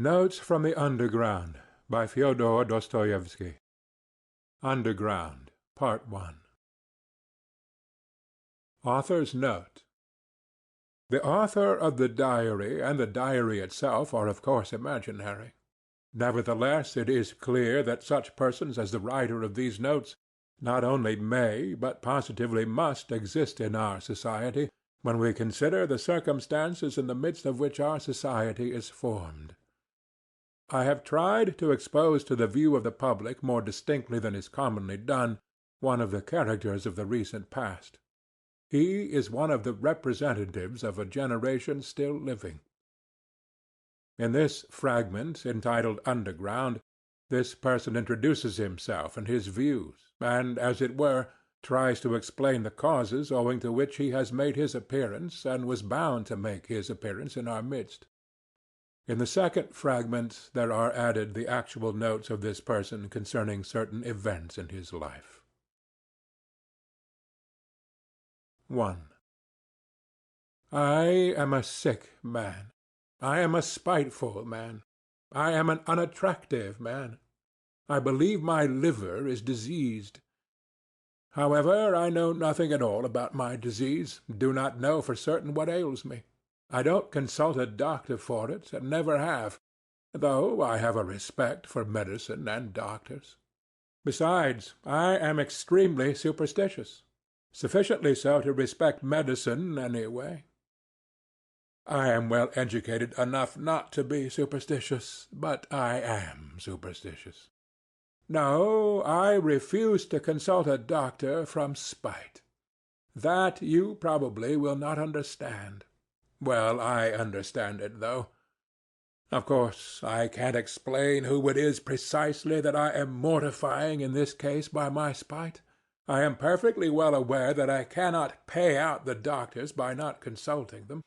Notes from the Underground by Fyodor Dostoevsky. Underground, Part 1. Author's Note. The author of the diary and the diary itself are of course imaginary. Nevertheless, it is clear that such persons as the writer of these notes not only may, but positively must exist in our society, when we consider the circumstances in the midst of which our society is formed. I have tried to expose to the view of the public more distinctly than is commonly done one of the characters of the recent past. He is one of the representatives of a generation still living. In this fragment, entitled Underground, this person introduces himself and his views, and, as it were, tries to explain the causes owing to which he has made his appearance and was bound to make his appearance in our midst. In the second fragment there are added the actual notes of this person concerning certain events in his life. 1. I am a sick man. I am a spiteful man. I am an unattractive man. I believe my liver is diseased. However, I know nothing at all about my disease, do not know for certain what ails me. I don't consult a doctor for it, and never have, though I have a respect for medicine and doctors. Besides, I am extremely superstitious, sufficiently so to respect medicine anyway. I am well educated enough not to be superstitious, but I am superstitious. No, I refuse to consult a doctor from spite. That you probably will not understand. Well, I understand it, though. Of course, I can't explain who it is precisely that I am mortifying in this case by my spite. I am perfectly well aware that I cannot pay out the doctors by not consulting them.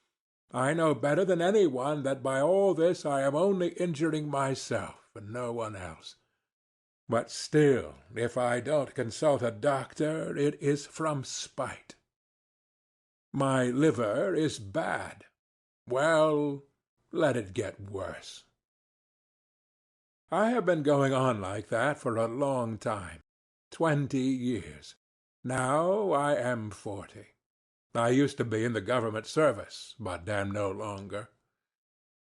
I know better than any one that by all this I am only injuring myself and no one else. But still, if I don't consult a doctor, it is from spite. My liver is bad. Well, let it get worse. I have been going on like that for a long time, 20 years. Now I am 40. I used to be in the government service, but am no longer.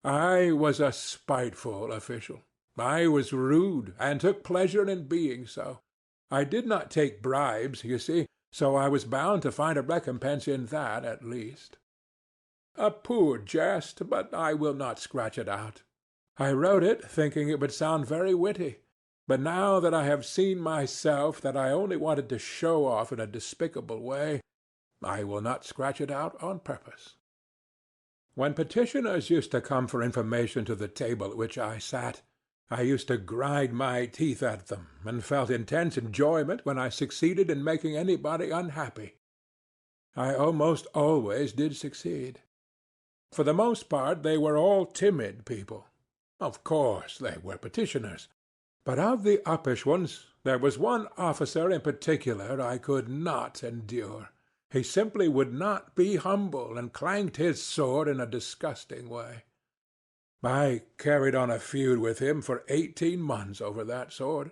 I was a spiteful official. I was rude, and took pleasure in being so. I did not take bribes, you see, so I was bound to find a recompense in that at least. A poor jest, but I will not scratch it out. I wrote it thinking it would sound very witty, but now that I have seen myself that I only wanted to show off in a despicable way, I will not scratch it out on purpose. When petitioners used to come for information to the table at which I sat, I used to grind my teeth at them, and felt intense enjoyment when I succeeded in making anybody unhappy. I almost always did succeed. For the most part they were all timid people. Of course they were petitioners, but of the uppish ones there was one officer in particular I could not endure. He simply would not be humble, and clanked his sword in a disgusting way. I carried on a feud with him for 18 months over that sword.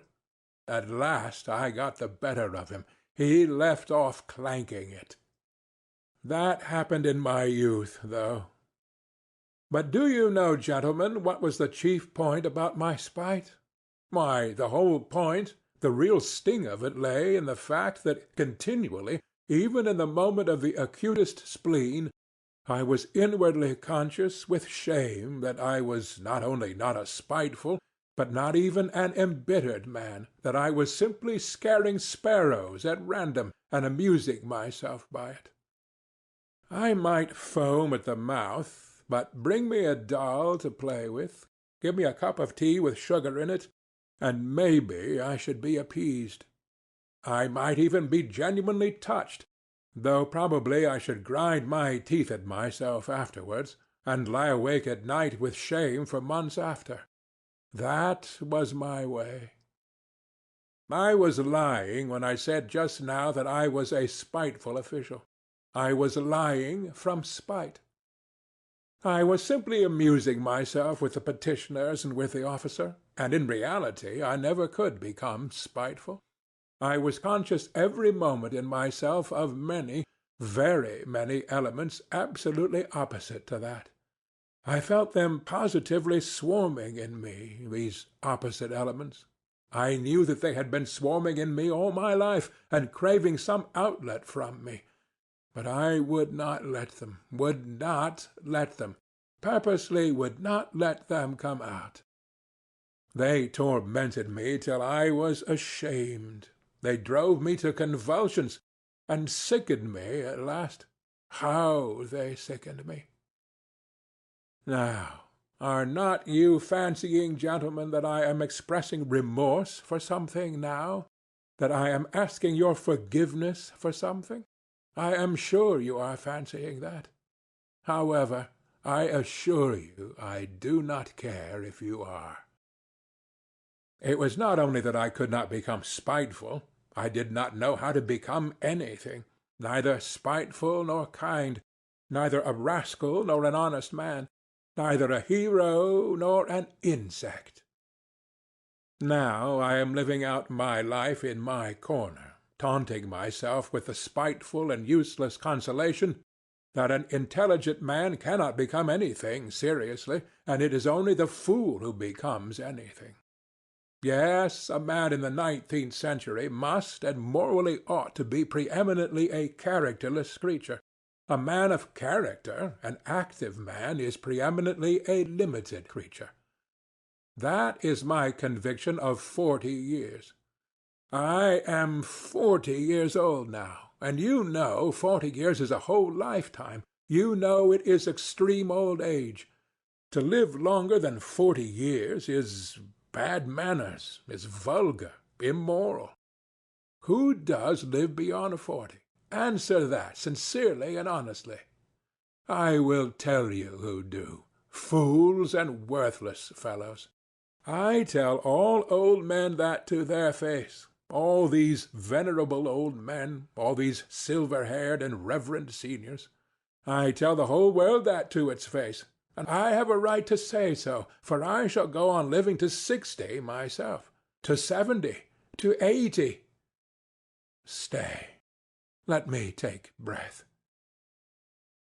At last I got the better of him. He left off clanking it. That happened in my youth, though. But do you know, gentlemen, what was the chief point about my spite? Why, the whole point, the real sting of it lay in the fact that continually, even in the moment of the acutest spleen, I was inwardly conscious with shame that I was not only not a spiteful, but not even an embittered man, that I was simply scaring sparrows at random and amusing myself by it. I might foam at the mouth, but bring me a doll to play with, give me a cup of tea with sugar in it, and maybe I should be appeased. I might even be genuinely touched, though probably I should grind my teeth at myself afterwards, and lie awake at night with shame for months after. That was my way. I was lying when I said just now that I was a spiteful official. I was lying from spite. I was simply amusing myself with the petitioners and with the officer, and in reality I never could become spiteful. I was conscious every moment in myself of many, very many elements absolutely opposite to that. I felt them positively swarming in me, these opposite elements. I knew that they had been swarming in me all my life, and craving some outlet from me. But I would not let them, purposely would not let them come out. They tormented me till I was ashamed. They drove me to convulsions, and sickened me at last. How they sickened me! Now, are not you fancying, gentlemen, that I am expressing remorse for something now? That I am asking your forgiveness for something? I am sure you are fancying that. However, I assure you I do not care if you are. It was not only that I could not become spiteful. I did not know how to become anything, neither spiteful nor kind, neither a rascal nor an honest man, neither a hero nor an insect. Now I am living out my life in my corner, taunting myself with the spiteful and useless consolation that an intelligent man cannot become anything seriously, and it is only the fool who becomes anything. Yes, a man in the 19th century must and morally ought to be preeminently a characterless creature. A man of character, an active man, is preeminently a limited creature. That is my conviction of 40 years. I am 40 years old now, and you know 40 years is a whole lifetime. You know it is extreme old age. To live longer than 40 years is bad manners, is vulgar, immoral. Who does live beyond 40? Answer that sincerely and honestly. I will tell you who do. Fools and worthless fellows. I tell all old men that to their face. All these venerable old men, all these silver-haired and reverend seniors. I tell the whole world that to its face. And I have a right to say so, for I shall go on living to 60 myself, to 70, to 80. Stay. Let me take breath.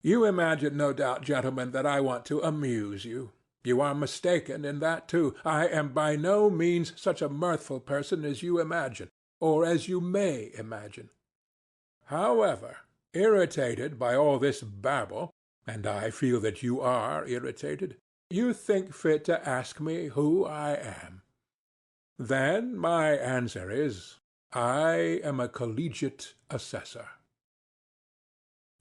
You imagine, no doubt, gentlemen, that I want to amuse you. You are mistaken in that, too. I am by no means such a mirthful person as you imagine, or as you may imagine. However, irritated by all this babble, and I feel that you are irritated, you think fit to ask me who I am. Then my answer is, I am a collegiate assessor.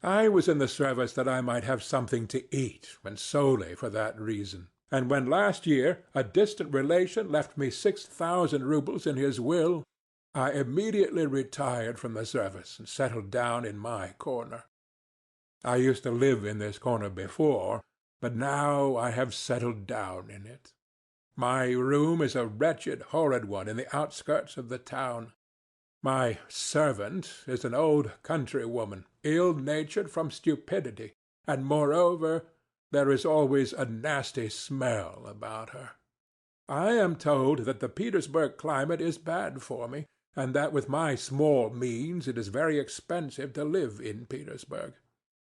I was in the service that I might have something to eat, and solely for that reason. And when last year a distant relation left me 6,000 roubles in his will, I immediately retired from the service and settled down in my corner. I used to live in this corner before, but now I have settled down in it. My room is a wretched, horrid one in the outskirts of the town. My servant is an old country woman, ill-natured from stupidity, and moreover, there is always a nasty smell about her. I am told that the Petersburg climate is bad for me, and that with my small means it is very expensive to live in Petersburg.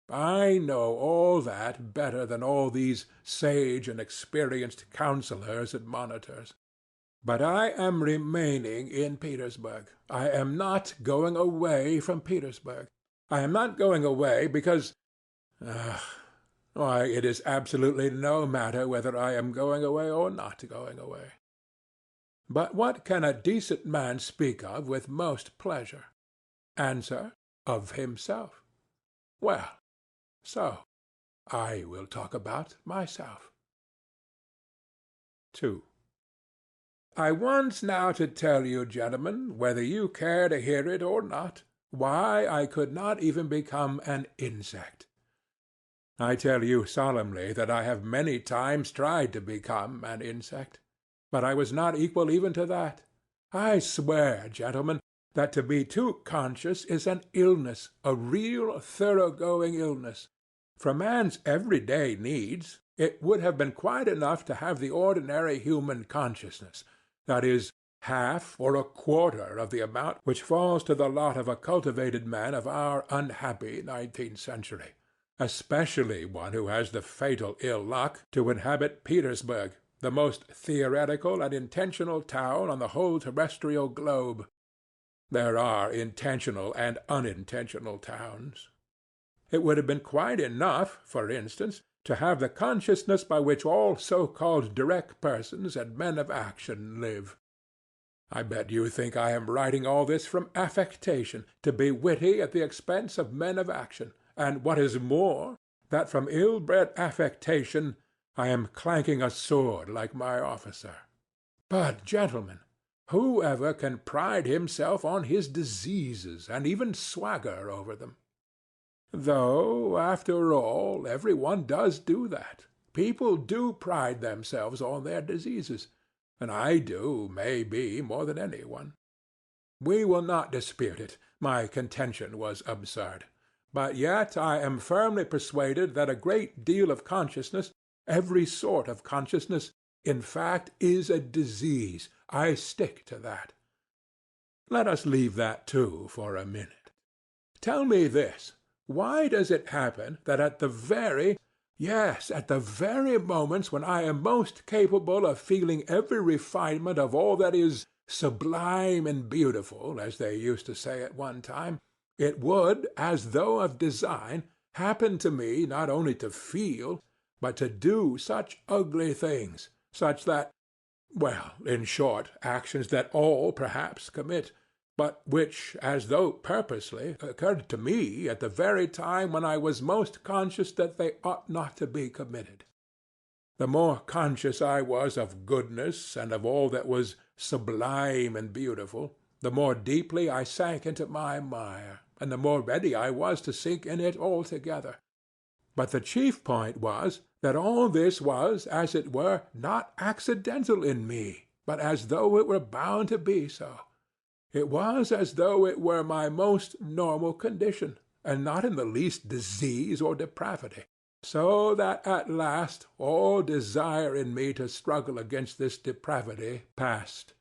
I know all that better than all these sage and experienced counselors and monitors. But I am remaining in Petersburg. I am not going away from Petersburg. I am not going away because... why, it is absolutely no matter whether I am going away or not going away. But what can a decent man speak of with most pleasure? Answer, of himself. Well, so I will talk about myself. 2. I want now to tell you, gentlemen, whether you care to hear it or not, why I could not even become an insect. I tell you solemnly that I have many times tried to become an insect, but I was not equal even to that. I swear, gentlemen, that to be too conscious is an illness, a real thoroughgoing illness. For man's everyday needs, it would have been quite enough to have the ordinary human consciousness, that is, half or a quarter of the amount which falls to the lot of a cultivated man of our unhappy 19th century, especially one who has the fatal ill luck to inhabit Petersburg, the most theoretical and intentional town on the whole terrestrial globe. There are intentional and unintentional towns. It would have been quite enough, for instance, to have the consciousness by which all so-called direct persons and men of action live. I bet you think I am writing all this from affectation, to be witty at the expense of men of action, and what is more, that from ill-bred affectation I am clanking a sword like my officer. But, gentlemen, whoever can pride himself on his diseases, and even swagger over them? Though, after all, every one does do that. People do pride themselves on their diseases, and I do, maybe, more than any one. We will not dispute it. My contention was absurd. But yet I am firmly persuaded that a great deal of consciousness, every sort of consciousness, in fact, is a disease. I stick to that. Let us leave that, too, for a minute. Tell me this. Why does it happen that at the very moments when I am most capable of feeling every refinement of all that is sublime and beautiful, as they used to say at one time, it would, as though of design, happen to me not only to feel, but to do such ugly things, such that, well, in short, actions that all perhaps commit, but which, as though purposely, occurred to me at the very time when I was most conscious that they ought not to be committed. The more conscious I was of goodness and of all that was sublime and beautiful, the more deeply I sank into my mire, and the more ready I was to sink in it altogether. But the chief point was that all this was, as it were, not accidental in me, but as though it were bound to be so. It was as though it were my most normal condition, and not in the least disease or depravity, so that at last all desire in me to struggle against this depravity passed.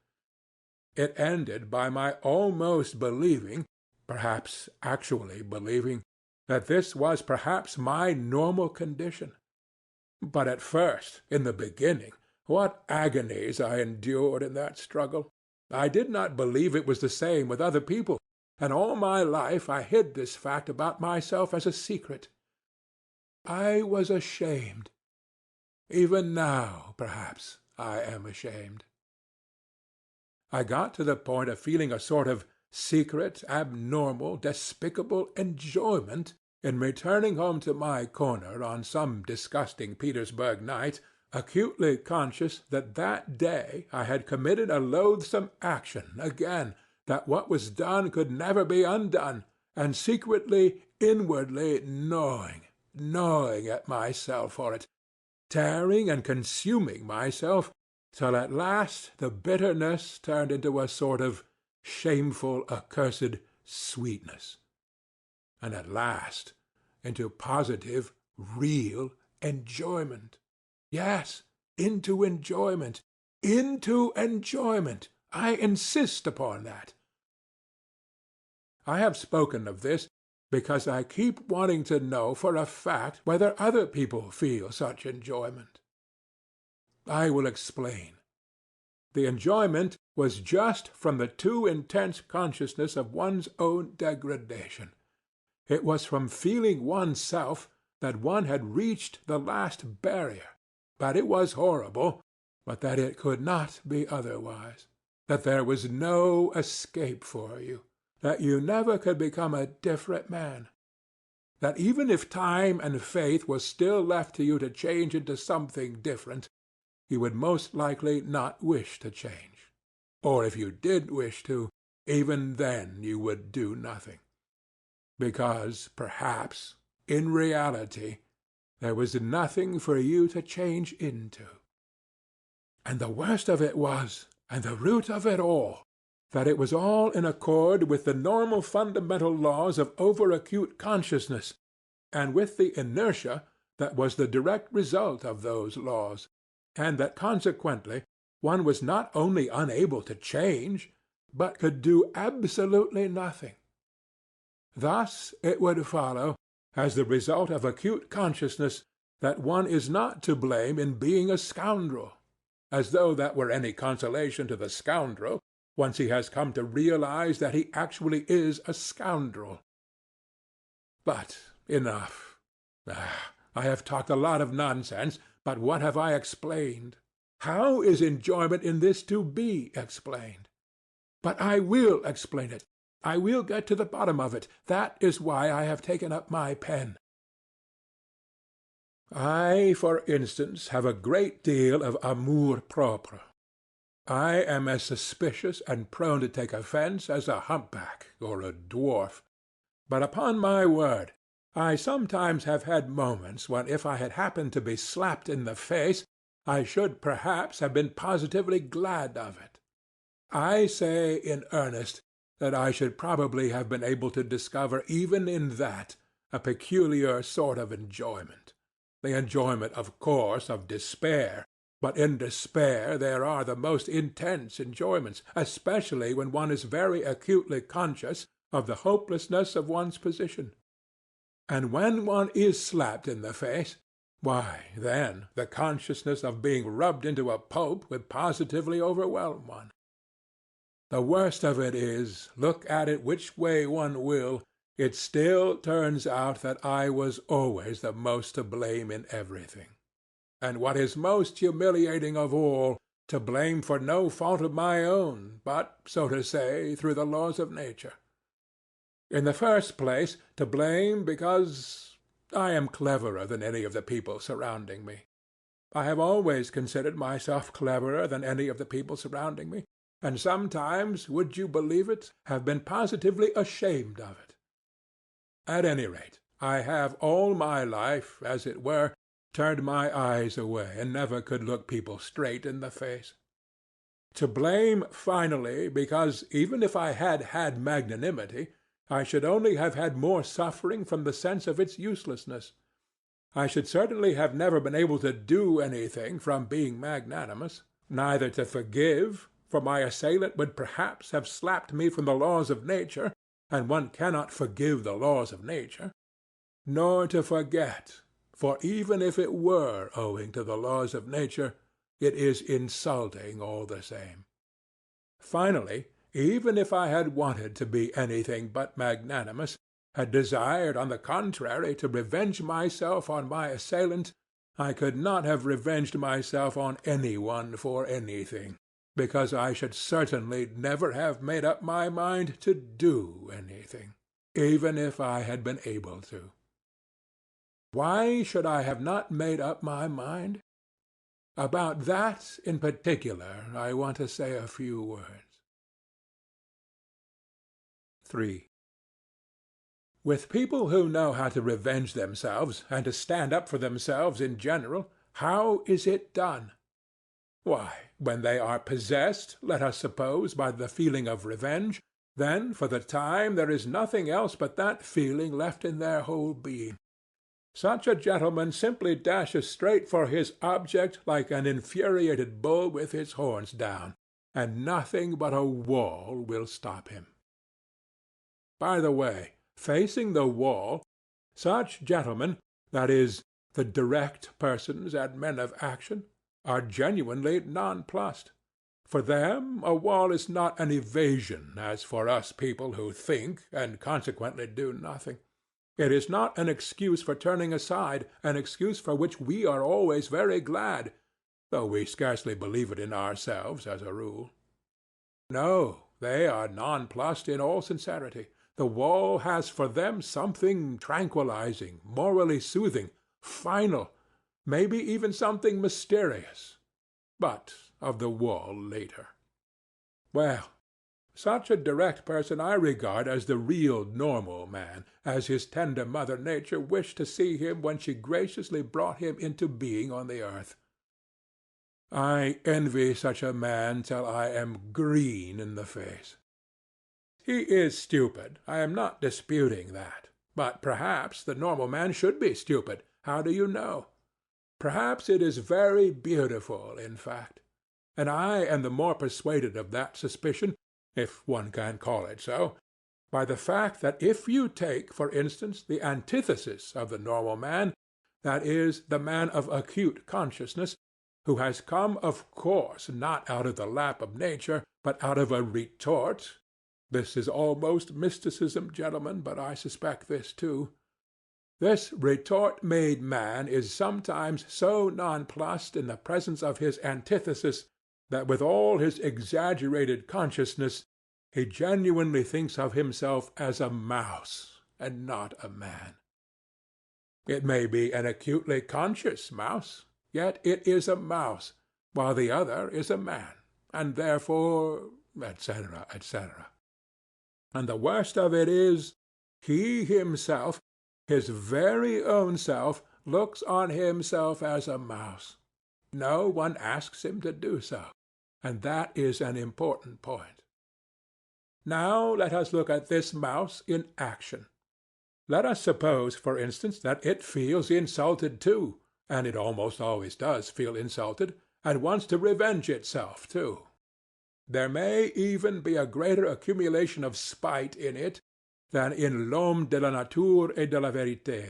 It ended by my almost believing, perhaps actually believing, that this was perhaps my normal condition. But at first, in the beginning, what agonies I endured in that struggle! I did not believe it was the same with other people, and all my life I hid this fact about myself as a secret. I was ashamed. Even now, perhaps, I am ashamed. I got to the point of feeling a sort of secret, abnormal, despicable enjoyment in returning home to my corner on some disgusting Petersburg night, acutely conscious that that day I had committed a loathsome action again, that what was done could never be undone, and secretly, inwardly gnawing at myself for it, tearing and consuming myself, till at last the bitterness turned into a sort of shameful, accursed sweetness, and at last into positive, real enjoyment. Yes, into enjoyment. Into enjoyment. I insist upon that. I have spoken of this because I keep wanting to know for a fact whether other people feel such enjoyment. I will explain. The enjoyment was just from the too intense consciousness of one's own degradation. It was from feeling oneself that one had reached the last barrier, that it was horrible, but that it could not be otherwise, that there was no escape for you, that you never could become a different man, that even if time and faith was still left to you to change into something different, you would most likely not wish to change, or if you did wish to, even then you would do nothing, because perhaps, in reality, there was nothing for you to change into. And the worst of it was, and the root of it all, that it was all in accord with the normal fundamental laws of over-acute consciousness, and with the inertia that was the direct result of those laws, and that consequently one was not only unable to change, but could do absolutely nothing. Thus it would follow, as the result of acute consciousness, that one is not to blame in being a scoundrel, as though that were any consolation to the scoundrel, once he has come to realize that he actually is a scoundrel. But enough. I have talked a lot of nonsense, but what have I explained? How is enjoyment in this to be explained? But I will explain it. I will get to the bottom of it. That is why I have taken up my pen. I, for instance, have a great deal of amour-propre. I am as suspicious and prone to take offence as a humpback or a dwarf. But upon my word, I sometimes have had moments when if I had happened to be slapped in the face, I should perhaps have been positively glad of it. I say in earnest that I should probably have been able to discover even in that a peculiar sort of enjoyment. The enjoyment, of course, of despair, but in despair there are the most intense enjoyments, especially when one is very acutely conscious of the hopelessness of one's position. And when one is slapped in the face, why, then, the consciousness of being rubbed into a pulp would positively overwhelm one. The worst of it is, look at it which way one will, it still turns out that I was always the most to blame in everything. And what is most humiliating of all, to blame for no fault of my own, but, so to say, through the laws of nature. In the first place, to blame because I am cleverer than any of the people surrounding me. I have always considered myself cleverer than any of the people surrounding me, and sometimes, would you believe it, have been positively ashamed of it. At any rate, I have all my life, as it were, turned my eyes away and never could look people straight in the face. To blame, finally, because even if I had had magnanimity, I should only have had more suffering from the sense of its uselessness. I should certainly have never been able to do anything from being magnanimous, neither to forgive, for my assailant would perhaps have slapped me from the laws of nature, and one cannot forgive the laws of nature, nor to forget, for even if it were owing to the laws of nature, it is insulting all the same. Finally, even if I had wanted to be anything but magnanimous, had desired, on the contrary, to revenge myself on my assailant, I could not have revenged myself on any one for anything, because I should certainly never have made up my mind to do anything, even if I had been able to. Why should I have not made up my mind? About that in particular I want to say a few words. 3. With people who know how to revenge themselves, and to stand up for themselves in general, how is it done? Why, when they are possessed, let us suppose, by the feeling of revenge, then for the time there is nothing else but that feeling left in their whole being. Such a gentleman simply dashes straight for his object like an infuriated bull with his horns down, and nothing but a wall will stop him. By the way, facing the wall, such gentlemen, that is, the direct persons and men of action, are genuinely nonplussed. For them a wall is not an evasion, as for us people who think, and consequently do nothing. It is not an excuse for turning aside, an excuse for which we are always very glad, though we scarcely believe it in ourselves as a rule. No, they are nonplussed in all sincerity. The wall has for them something tranquilizing, morally soothing, final, maybe even something mysterious. But of the wall later. Well, such a direct person I regard as the real normal man, as his tender mother Nature wished to see him when she graciously brought him into being on the earth. I envy such a man till I am green in the face. He is stupid, I am not disputing that. But perhaps the normal man should be stupid. How do you know? Perhaps it is very beautiful, in fact. And I am the more persuaded of that suspicion, if one can call it so, by the fact that if you take, for instance, the antithesis of the normal man, that is, the man of acute consciousness, who has come, of course, not out of the lap of nature, but out of a retort. This is almost mysticism, gentlemen, but I suspect this too. This retort-made man is sometimes so nonplussed in the presence of his antithesis that with all his exaggerated consciousness he genuinely thinks of himself as a mouse and not a man. It may be an acutely conscious mouse, yet it is a mouse, while the other is a man, and therefore, etc., etc. And the worst of it is, he himself, his very own self, looks on himself as a mouse. No one asks him to do so, and that is an important point. Now let us look at this mouse in action. Let us suppose, for instance, that it feels insulted too, and it almost always does feel insulted, and wants to revenge itself too. There may even be a greater accumulation of spite in it than in l'homme de la nature et de la vérité.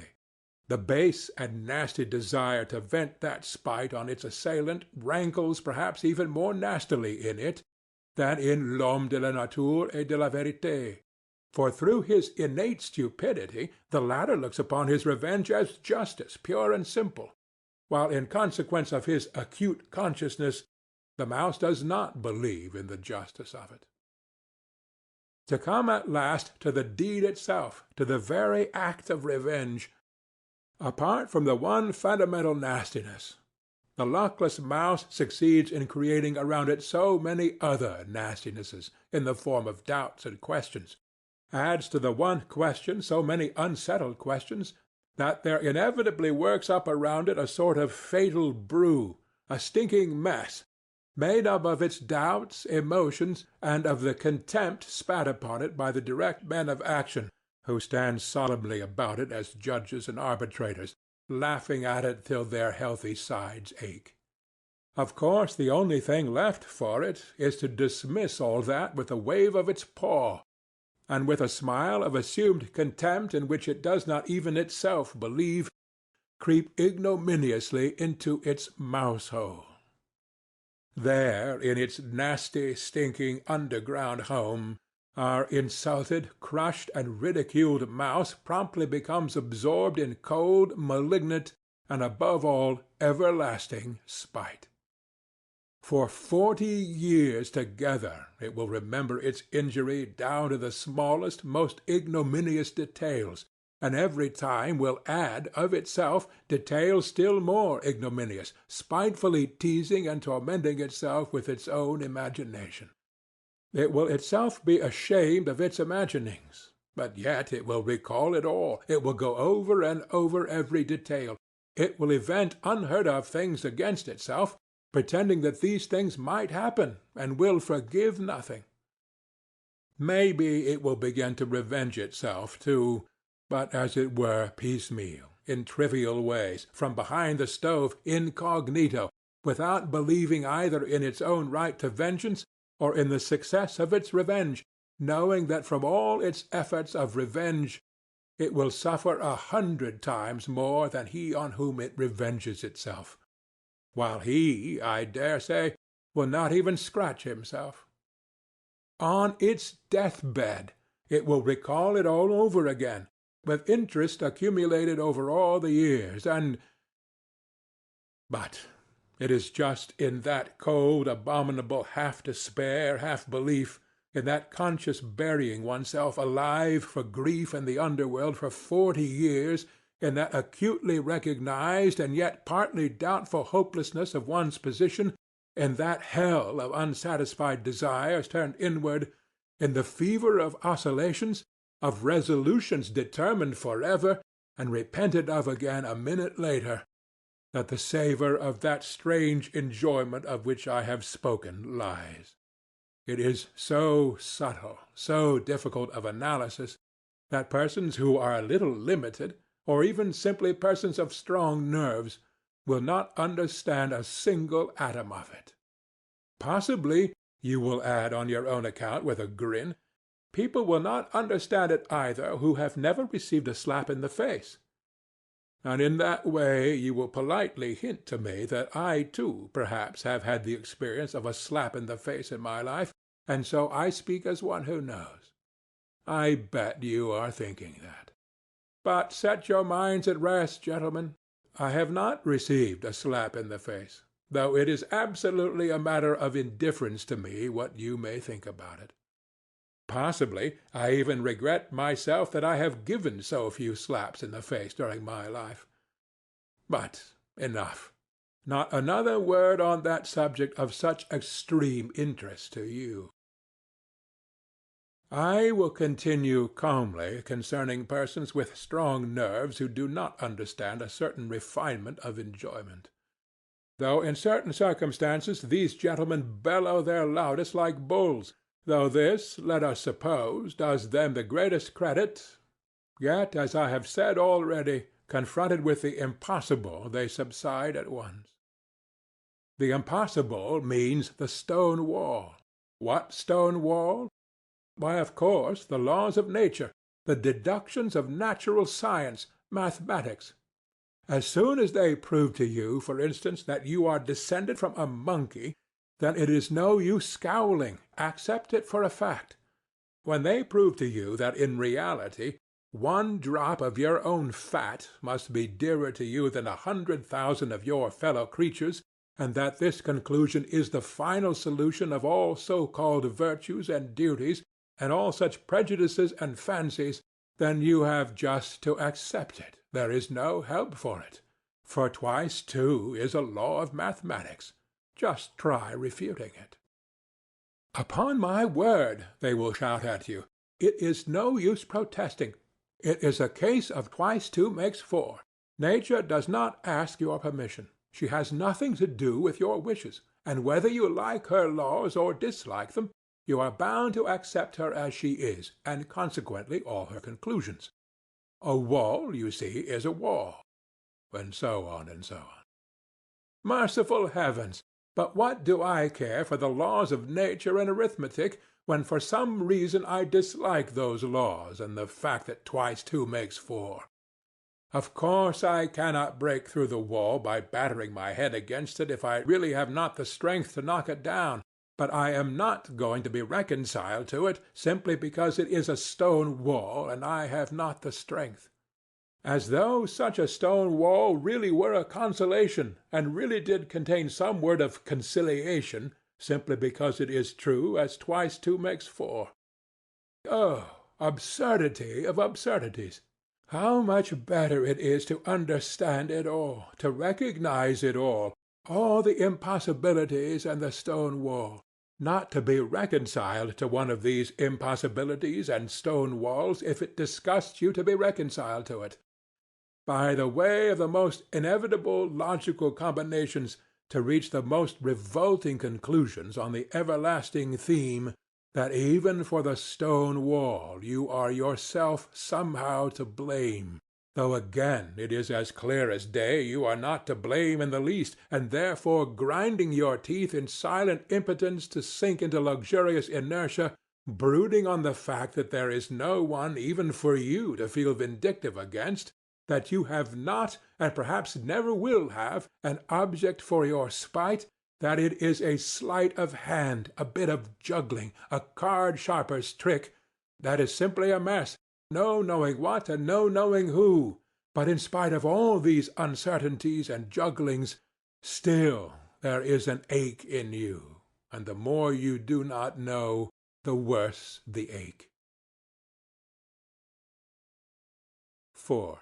The base and nasty desire to vent that spite on its assailant rankles perhaps even more nastily in it than in l'homme de la nature et de la vérité. For through his innate stupidity, the latter looks upon his revenge as justice, pure and simple, while in consequence of his acute consciousness, the mouse does not believe in the justice of it. To come at last to the deed itself, to the very act of revenge, apart from the one fundamental nastiness, the luckless mouse succeeds in creating around it so many other nastinesses, in the form of doubts and questions, adds to the one question so many unsettled questions, that there inevitably works up around it a sort of fatal brew, a stinking mess, made up of its doubts, emotions, and of the contempt spat upon it by the direct men of action, who stand solemnly about it as judges and arbitrators, laughing at it till their healthy sides ache. Of course, the only thing left for it is to dismiss all that with a wave of its paw, and with a smile of assumed contempt in which it does not even itself believe, creep ignominiously into its mouse-hole. There, in its nasty, stinking, underground home, our insulted, crushed, and ridiculed mouse promptly becomes absorbed in cold, malignant, and above all, everlasting spite. For 40 years together it will remember its injury down to the smallest, most ignominious details, and every time will add of itself details still more ignominious, spitefully teasing and tormenting itself with its own imagination. It will itself be ashamed of its imaginings, but yet it will recall it all. It will go over and over every detail. It will invent unheard-of things against itself, pretending that these things might happen, and will forgive nothing. Maybe it will begin to revenge itself, too, but as it were piecemeal, in trivial ways, from behind the stove, incognito, without believing either in its own right to vengeance or in the success of its revenge, knowing that from all its efforts of revenge it will suffer 100 times more than he on whom it revenges itself, while he, I dare say, will not even scratch himself. On its death-bed it will recall it all over again, with interest accumulated over all the years, but it is just in that cold, abominable half-despair, half-belief, in that conscious burying oneself alive for grief in the underworld for 40 years, in that acutely recognized and yet partly doubtful hopelessness of one's position, in that hell of unsatisfied desires turned inward, in the fever of oscillations, of resolutions determined forever and repented of again a minute later, that the savor of that strange enjoyment of which I have spoken lies. It is so subtle, so difficult of analysis, that persons who are a little limited, or even simply persons of strong nerves, will not understand a single atom of it. Possibly, you will add on your own account with a grin, people will not understand it either who have never received a slap in the face. And in that way you will politely hint to me that I too perhaps have had the experience of a slap in the face in my life, and so I speak as one who knows. I bet you are thinking that. But set your minds at rest, gentlemen. I have not received a slap in the face, though it is absolutely a matter of indifference to me what you may think about it. Possibly I even regret myself that I have given so few slaps in the face during my life. But enough. Not another word on that subject of such extreme interest to you. I will continue calmly concerning persons with strong nerves who do not understand a certain refinement of enjoyment. Though in certain circumstances these gentlemen bellow their loudest like bulls, though this, let us suppose, does them the greatest credit, yet, as I have said already, confronted with the impossible, they subside at once. The impossible means the stone wall. What stone wall? Why, of course, the laws of nature, the deductions of natural science, mathematics. As soon as they prove to you, for instance, that you are descended from a monkey, then it is no use scowling. Accept it for a fact. When they prove to you that in reality 1 drop of your own fat must be dearer to you than 100,000 of your fellow creatures, and that this conclusion is the final solution of all so-called virtues and duties, and all such prejudices and fancies, then you have just to accept it. There is no help for it. For twice 2 is a law of mathematics. Just try refuting it. Upon my word, they will shout at you, it is no use protesting. It is a case of twice 2 makes 4. Nature does not ask your permission. She has nothing to do with your wishes, and whether you like her laws or dislike them, you are bound to accept her as she is, and consequently all her conclusions. A wall, you see, is a wall, and so on and so on. Merciful heavens! But what do I care for the laws of nature and arithmetic, when for some reason I dislike those laws and the fact that twice 2 makes 4? Of course I cannot break through the wall by battering my head against it if I really have not the strength to knock it down, but I am not going to be reconciled to it simply because it is a stone wall and I have not the strength. As though such a stone wall really were a consolation, and really did contain some word of conciliation, simply because it is true as twice 2 makes 4. Oh, absurdity of absurdities! How much better it is to understand it all, to recognize it all the impossibilities and the stone wall, not to be reconciled to one of these impossibilities and stone walls if it disgusts you to be reconciled to it. By the way of the most inevitable logical combinations, to reach the most revolting conclusions on the everlasting theme that even for the stone wall you are yourself somehow to blame, though again it is as clear as day you are not to blame in the least, and therefore grinding your teeth in silent impotence to sink into luxurious inertia, brooding on the fact that there is no one even for you to feel vindictive against, that you have not, and perhaps never will have, an object for your spite, that it is a sleight of hand, a bit of juggling, a card-sharper's trick, that is simply a mess, no knowing what and no knowing who, but in spite of all these uncertainties and jugglings, still there is an ache in you, and the more you do not know, the worse the ache. 4.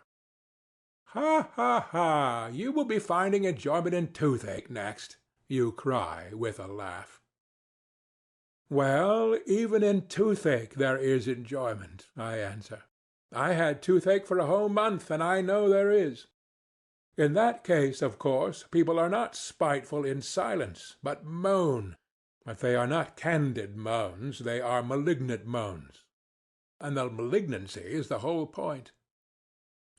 Ha, ha, ha! You will be finding enjoyment in toothache next, you cry with a laugh. Well, even in toothache there is enjoyment, I answer. I had toothache for a whole month, and I know there is. In that case, of course, people are not spiteful in silence, but moan. But they are not candid moans, they are malignant moans. and the malignancy is the whole point.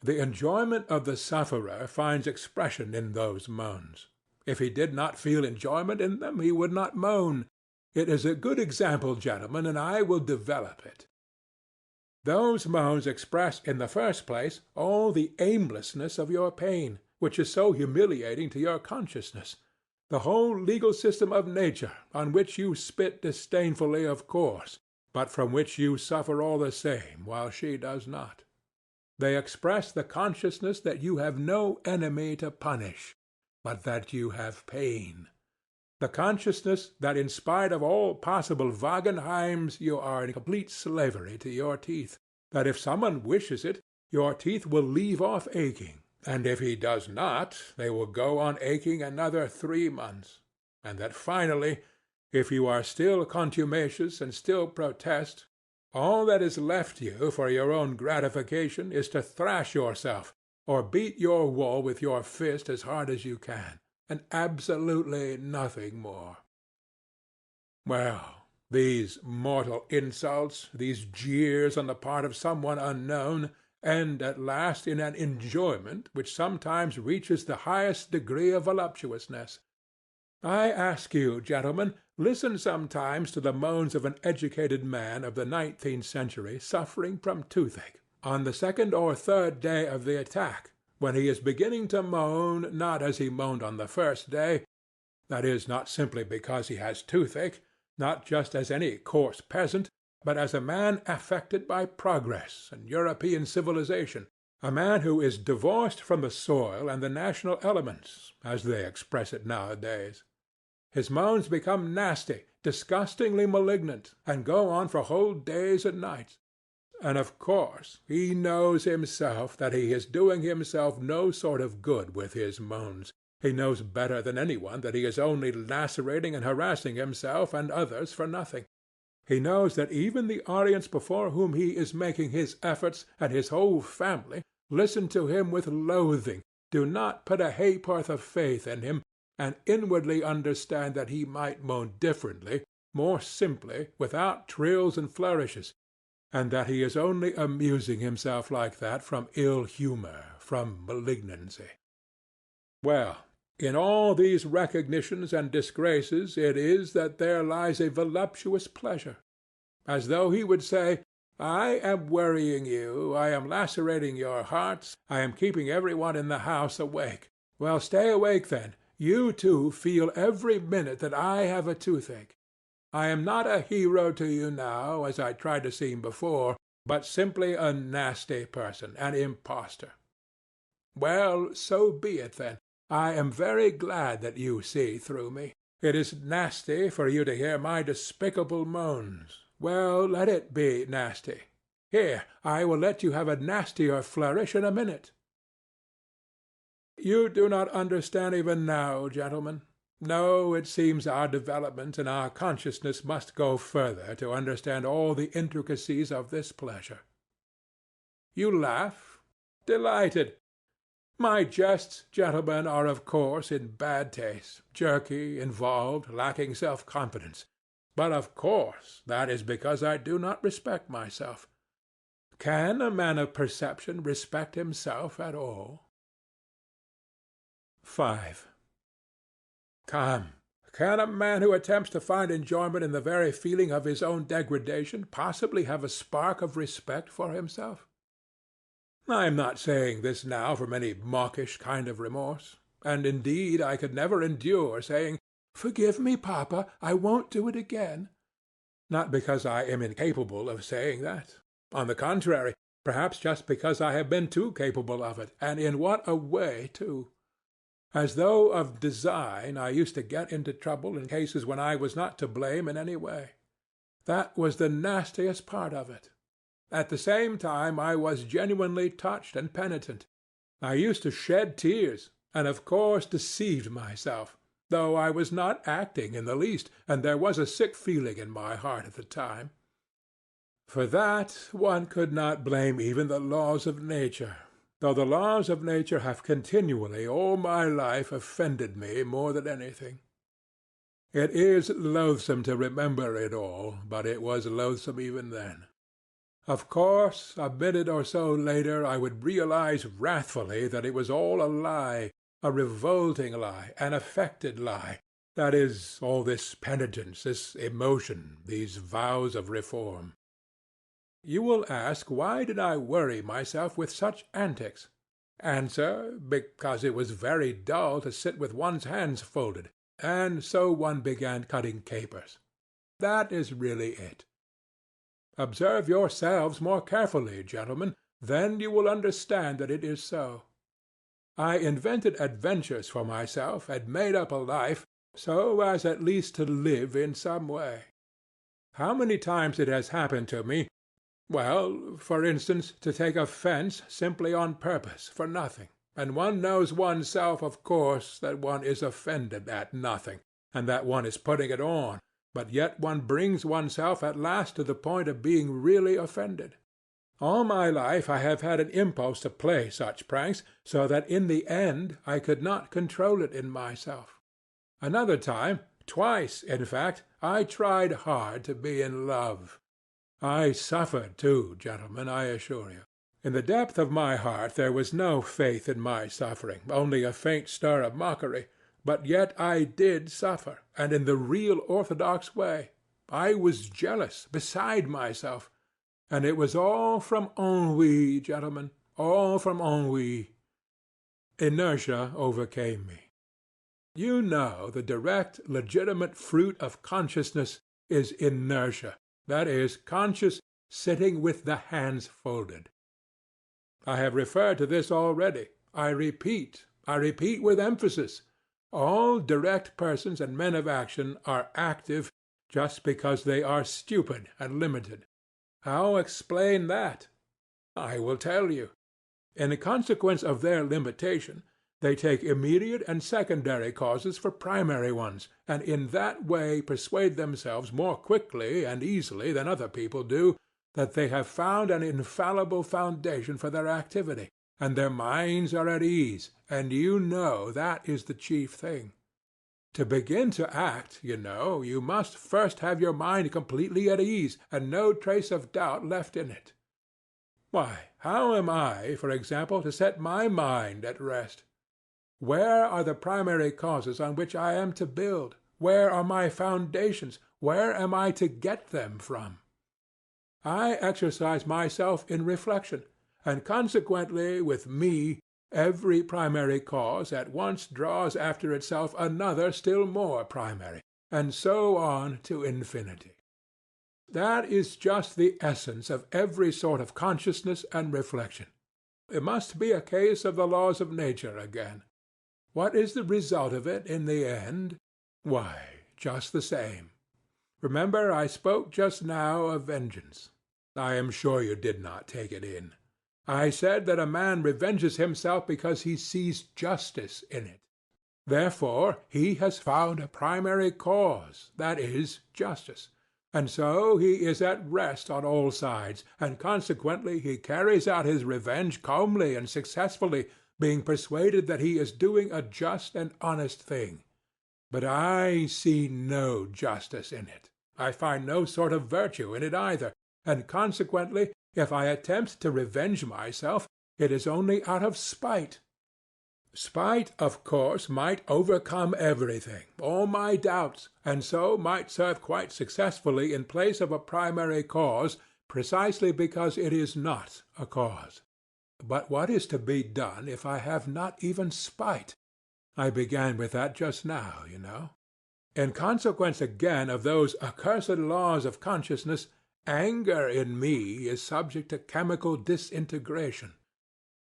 The enjoyment of the sufferer finds expression in those moans. If he did not feel enjoyment in them, he would not moan. It is a good example, gentlemen, and I will develop it. Those moans express, in the first place, all the aimlessness of your pain, which is so humiliating to your consciousness. The whole legal system of nature, on which you spit disdainfully, of course, but from which you suffer all the same, while she does not. They express the consciousness that you have no enemy to punish, but that you have pain. The consciousness that in spite of all possible Wagenheims you are in complete slavery to your teeth, that if someone wishes it, your teeth will leave off aching, and if he does not, they will go on aching another 3 months, and that finally, if you are still contumacious and still protest, all that is left you for your own gratification is to thrash yourself, or beat your wall with your fist as hard as you can, and absolutely nothing more. Well, these mortal insults, these jeers on the part of someone unknown, end at last in an enjoyment which sometimes reaches the highest degree of voluptuousness. I ask you, gentlemen, listen sometimes to the moans of an educated man of the 19th century suffering from toothache, on the 2nd or 3rd day of the attack, when he is beginning to moan, not as he moaned on the first day, that is, not simply because he has toothache, not just as any coarse peasant, but as a man affected by progress and European civilization, a man who is divorced from the soil and the national elements, as they express it nowadays. His moans become nasty, disgustingly malignant, and go on for whole days and nights. And of course he knows himself that he is doing himself no sort of good with his moans. He knows better than any one that he is only lacerating and harassing himself and others for nothing. He knows that even the audience before whom he is making his efforts and his whole family listen to him with loathing, do not put a ha'porth of faith in him, and inwardly understand that he might moan differently, more simply, without trills and flourishes, and that he is only amusing himself like that from ill-humor, from malignancy. Well, in all these recognitions and disgraces it is that there lies a voluptuous pleasure, as though he would say, I am worrying you, I am lacerating your hearts, I am keeping every one in the house awake. Well, stay awake then. You too feel every minute that I have a toothache. I am not a hero to you now, as I tried to seem before, but simply a nasty person, an impostor. Well, so be it then. I am very glad that you see through me. It is nasty for you to hear my despicable moans. Well, let it be nasty. Here, I will let you have a nastier flourish in a minute. You do not understand even now, gentlemen. No, it seems our development and our consciousness must go further to understand all the intricacies of this pleasure. You laugh? Delighted. My jests, gentlemen, are of course in bad taste, jerky, involved, lacking self-confidence. But of course that is because I do not respect myself. Can a man of perception respect himself at all? 5. Come, can a man who attempts to find enjoyment in the very feeling of his own degradation possibly have a spark of respect for himself? I am not saying this now from any mawkish kind of remorse, and indeed I could never endure saying, "Forgive me, Papa, I won't do it again," not because I am incapable of saying that. On the contrary, perhaps just because I have been too capable of it, and in what a way, too! As though of design, I used to get into trouble in cases when I was not to blame in any way. That was the nastiest part of it. At the same time I was genuinely touched and penitent. I used to shed tears, and of course deceived myself, though I was not acting in the least, and there was a sick feeling in my heart at the time. For that one could not blame even the laws of nature, though the laws of nature have continually all my life offended me more than anything. It is loathsome to remember it all, but it was loathsome even then. Of course, a minute or so later I would realize wrathfully that it was all a lie, a revolting lie, an affected lie. That is, all this penitence, this emotion, these vows of reform. You will ask, why did I worry myself with such antics? Answer, because it was very dull to sit with one's hands folded, and so one began cutting capers. That is really it. Observe yourselves more carefully, gentlemen, then you will understand that it is so. I invented adventures for myself and made up a life so as at least to live in some way. How many times it has happened to me, well, for instance, to take offence simply on purpose, for nothing, and one knows oneself, of course, that one is offended at nothing, and that one is putting it on, but yet one brings oneself at last to the point of being really offended. All my life I have had an impulse to play such pranks, so that in the end I could not control it in myself. Another time, twice in fact, I tried hard to be in love. I suffered too, gentlemen, I assure you. In the depth of my heart there was no faith in my suffering, only a faint stir of mockery. But yet I did suffer, and in the real orthodox way. I was jealous, beside myself. And it was all from ennui, gentlemen, all from ennui. Inertia overcame me. You know the direct, legitimate fruit of consciousness is inertia, that is, conscious sitting with the hands folded. I have referred to this already. I repeat with emphasis. All direct persons and men of action are active just because they are stupid and limited. How explain that? I will tell you. In consequence of their limitation, they take immediate and secondary causes for primary ones, and in that way persuade themselves more quickly and easily than other people do that they have found an infallible foundation for their activity, and their minds are at ease, and you know that is the chief thing. To begin to act, you know, you must first have your mind completely at ease, and no trace of doubt left in it. Why, how am I, for example, to set my mind at rest? Where are the primary causes on which I am to build? Where are my foundations? Where am I to get them from? I exercise myself in reflection, and consequently with me every primary cause at once draws after itself another still more primary, and so on to infinity. That is just the essence of every sort of consciousness and reflection. It must be a case of the laws of nature again. What is the result of it in the end? Why, just the same. Remember I spoke just now of vengeance. I am sure you did not take it in. I said that a man revenges himself because he sees justice in it. Therefore he has found a primary cause, that is, justice, and so he is at rest on all sides, and consequently he carries out his revenge calmly and successfully, being persuaded that he is doing a just and honest thing. But I see no justice in it. I find no sort of virtue in it either, and consequently, if I attempt to revenge myself, it is only out of spite. Spite, of course, might overcome everything, all my doubts, and so might serve quite successfully in place of a primary cause, precisely because it is not a cause. But what is to be done if I have not even spite? I began with that just now, you know. In consequence again of those accursed laws of consciousness, anger in me is subject to chemical disintegration.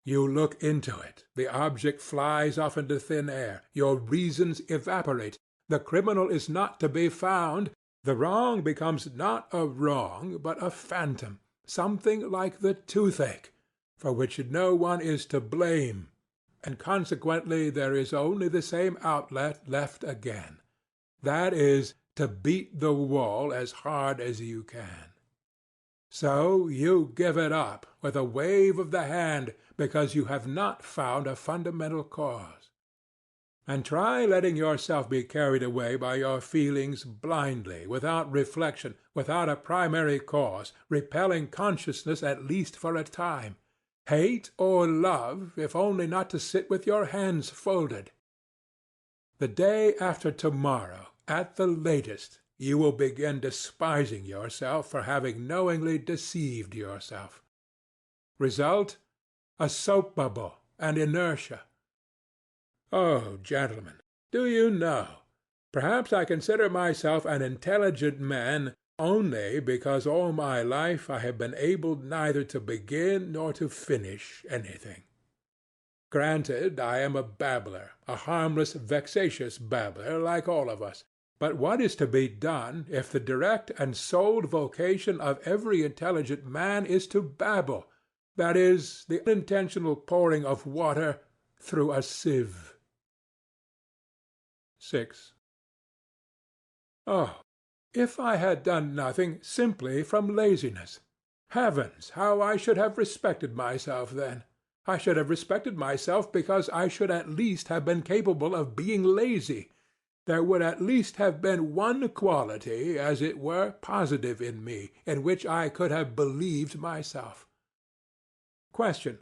You look into it, the object flies off into thin air, your reasons evaporate, the criminal is not to be found, the wrong becomes not a wrong, but a phantom, something like the toothache, for which no one is to blame, and consequently there is only the same outlet left again. That is, to beat the wall as hard as you can. So you give it up with a wave of the hand because you have not found a fundamental cause. And try letting yourself be carried away by your feelings blindly, without reflection, without a primary cause, repelling consciousness at least for a time. Hate or love, if only not to sit with your hands folded. The day after tomorrow, at the latest, you will begin despising yourself for having knowingly deceived yourself. Result, a soap bubble and inertia. Oh, gentlemen, do you know, perhaps I consider myself an intelligent man only because all my life I have been able neither to begin nor to finish anything. Granted, I am a babbler, a harmless, vexatious babbler, like all of us. But what is to be done if the direct and sole vocation of every intelligent man is to babble, that is, the unintentional pouring of water through a sieve? 6. Oh, if I had done nothing simply from laziness! Heavens, how I should have respected myself then! I should have respected myself because I should at least have been capable of being lazy. There would at least have been one quality, as it were, positive in me, in which I could have believed myself. Question: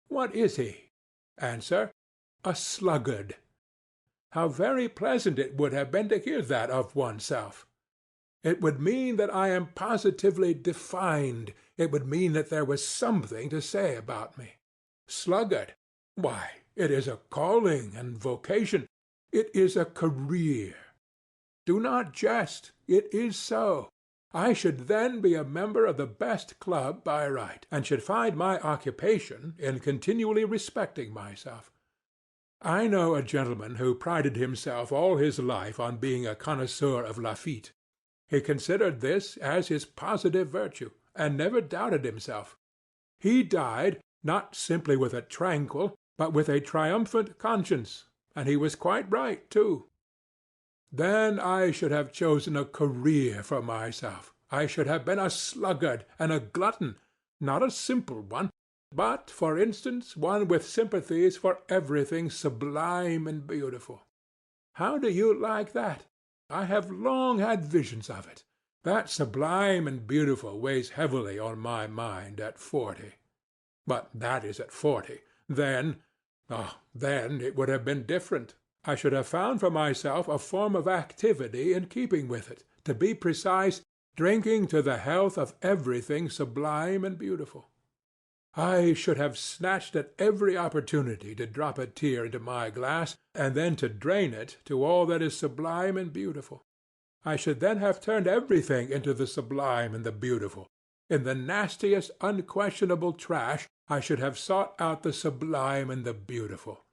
what is he? Answer: a sluggard. How very pleasant it would have been to hear that of oneself! It would mean that I am positively defined. It would mean that there was something to say about me. Sluggard! Why, it is a calling and vocation. It is a career. Do not jest. It is so. I should then be a member of the best club by right, and should find my occupation in continually respecting myself. I know a gentleman who prided himself all his life on being a connoisseur of Lafitte. He considered this as his positive virtue, and never doubted himself. He died, not simply with a tranquil, but with a triumphant conscience, and he was quite right, too. Then I should have chosen a career for myself. I should have been a sluggard and a glutton, not a simple one, but, for instance, one with sympathies for everything sublime and beautiful. How do you like that? I have long had visions of it. That sublime and beautiful weighs heavily on my mind at 40. But that is at 40. Then it would have been different. I should have found for myself a form of activity in keeping with it, to be precise, drinking to the health of everything sublime and beautiful. I should have snatched at every opportunity to drop a tear into my glass, and then to drain it to all that is sublime and beautiful. I should then have turned everything into the sublime and the beautiful. In the nastiest unquestionable trash I should have sought out the sublime and the beautiful.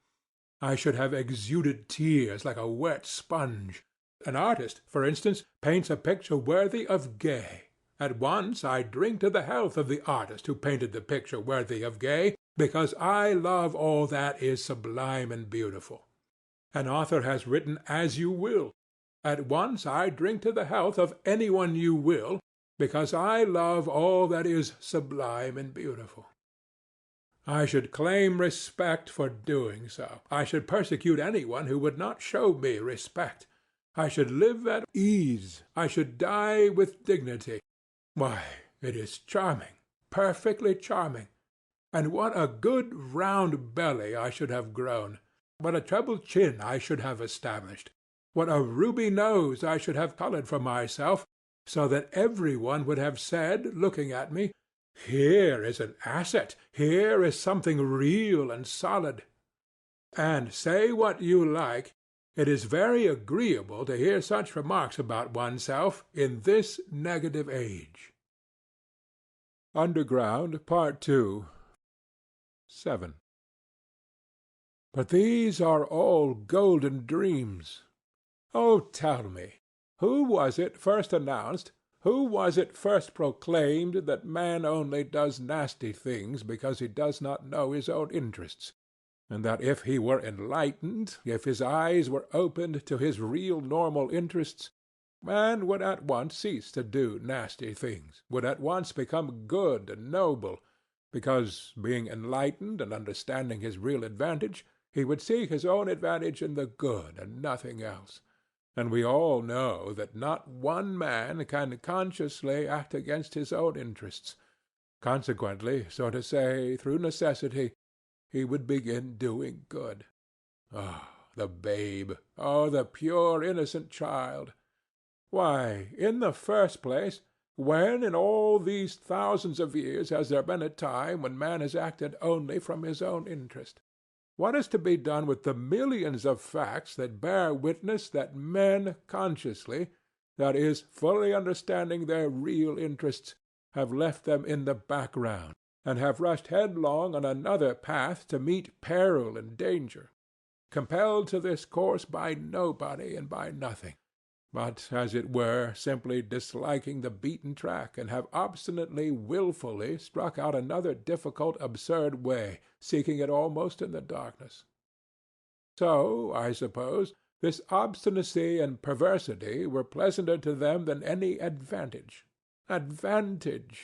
I should have exuded tears like a wet sponge. An artist, for instance, paints a picture worthy of Gay. At once I drink to the health of the artist who painted the picture worthy of Gay, because I love all that is sublime and beautiful. An author has written As You Will. At once I drink to the health of anyone you will, because I love all that is sublime and beautiful. I should claim respect for doing so. I should persecute anyone who would not show me respect. I should live at ease. I should die with dignity. Why, it is charming, perfectly charming. And what a good round belly I should have grown! What a treble chin I should have established! What a ruby nose I should have colored for myself, so that every one would have said, looking at me, "Here is an asset, here is something real and solid." And say what you like, it is very agreeable to hear such remarks about oneself in this negative age. Underground, Part 2, 7. But these are all golden dreams. Oh, tell me, who was it first announced, who was it first proclaimed that man only does nasty things because he does not know his own interests, and that if he were enlightened, if his eyes were opened to his real normal interests, man would at once cease to do nasty things, would at once become good and noble, because, being enlightened and understanding his real advantage, He would seek his own advantage in the good and nothing else. And we all know that not one man can consciously act against his own interests. Consequently, so to say, through necessity, he would begin doing good. Ah, the babe! Oh, the pure, innocent child! Why, in the first place, when in all these thousands of years has there been a time when man has acted only from his own interest? What is to be done with the millions of facts that bear witness that men consciously, that is, fully understanding their real interests, have left them in the background, and have rushed headlong on another path to meet peril and danger, compelled to this course by nobody and by nothing, but, as it were, simply disliking the beaten track, and have obstinately, wilfully struck out another difficult, absurd way, seeking it almost in the darkness? So, I suppose, this obstinacy and perversity were pleasanter to them than any advantage. Advantage!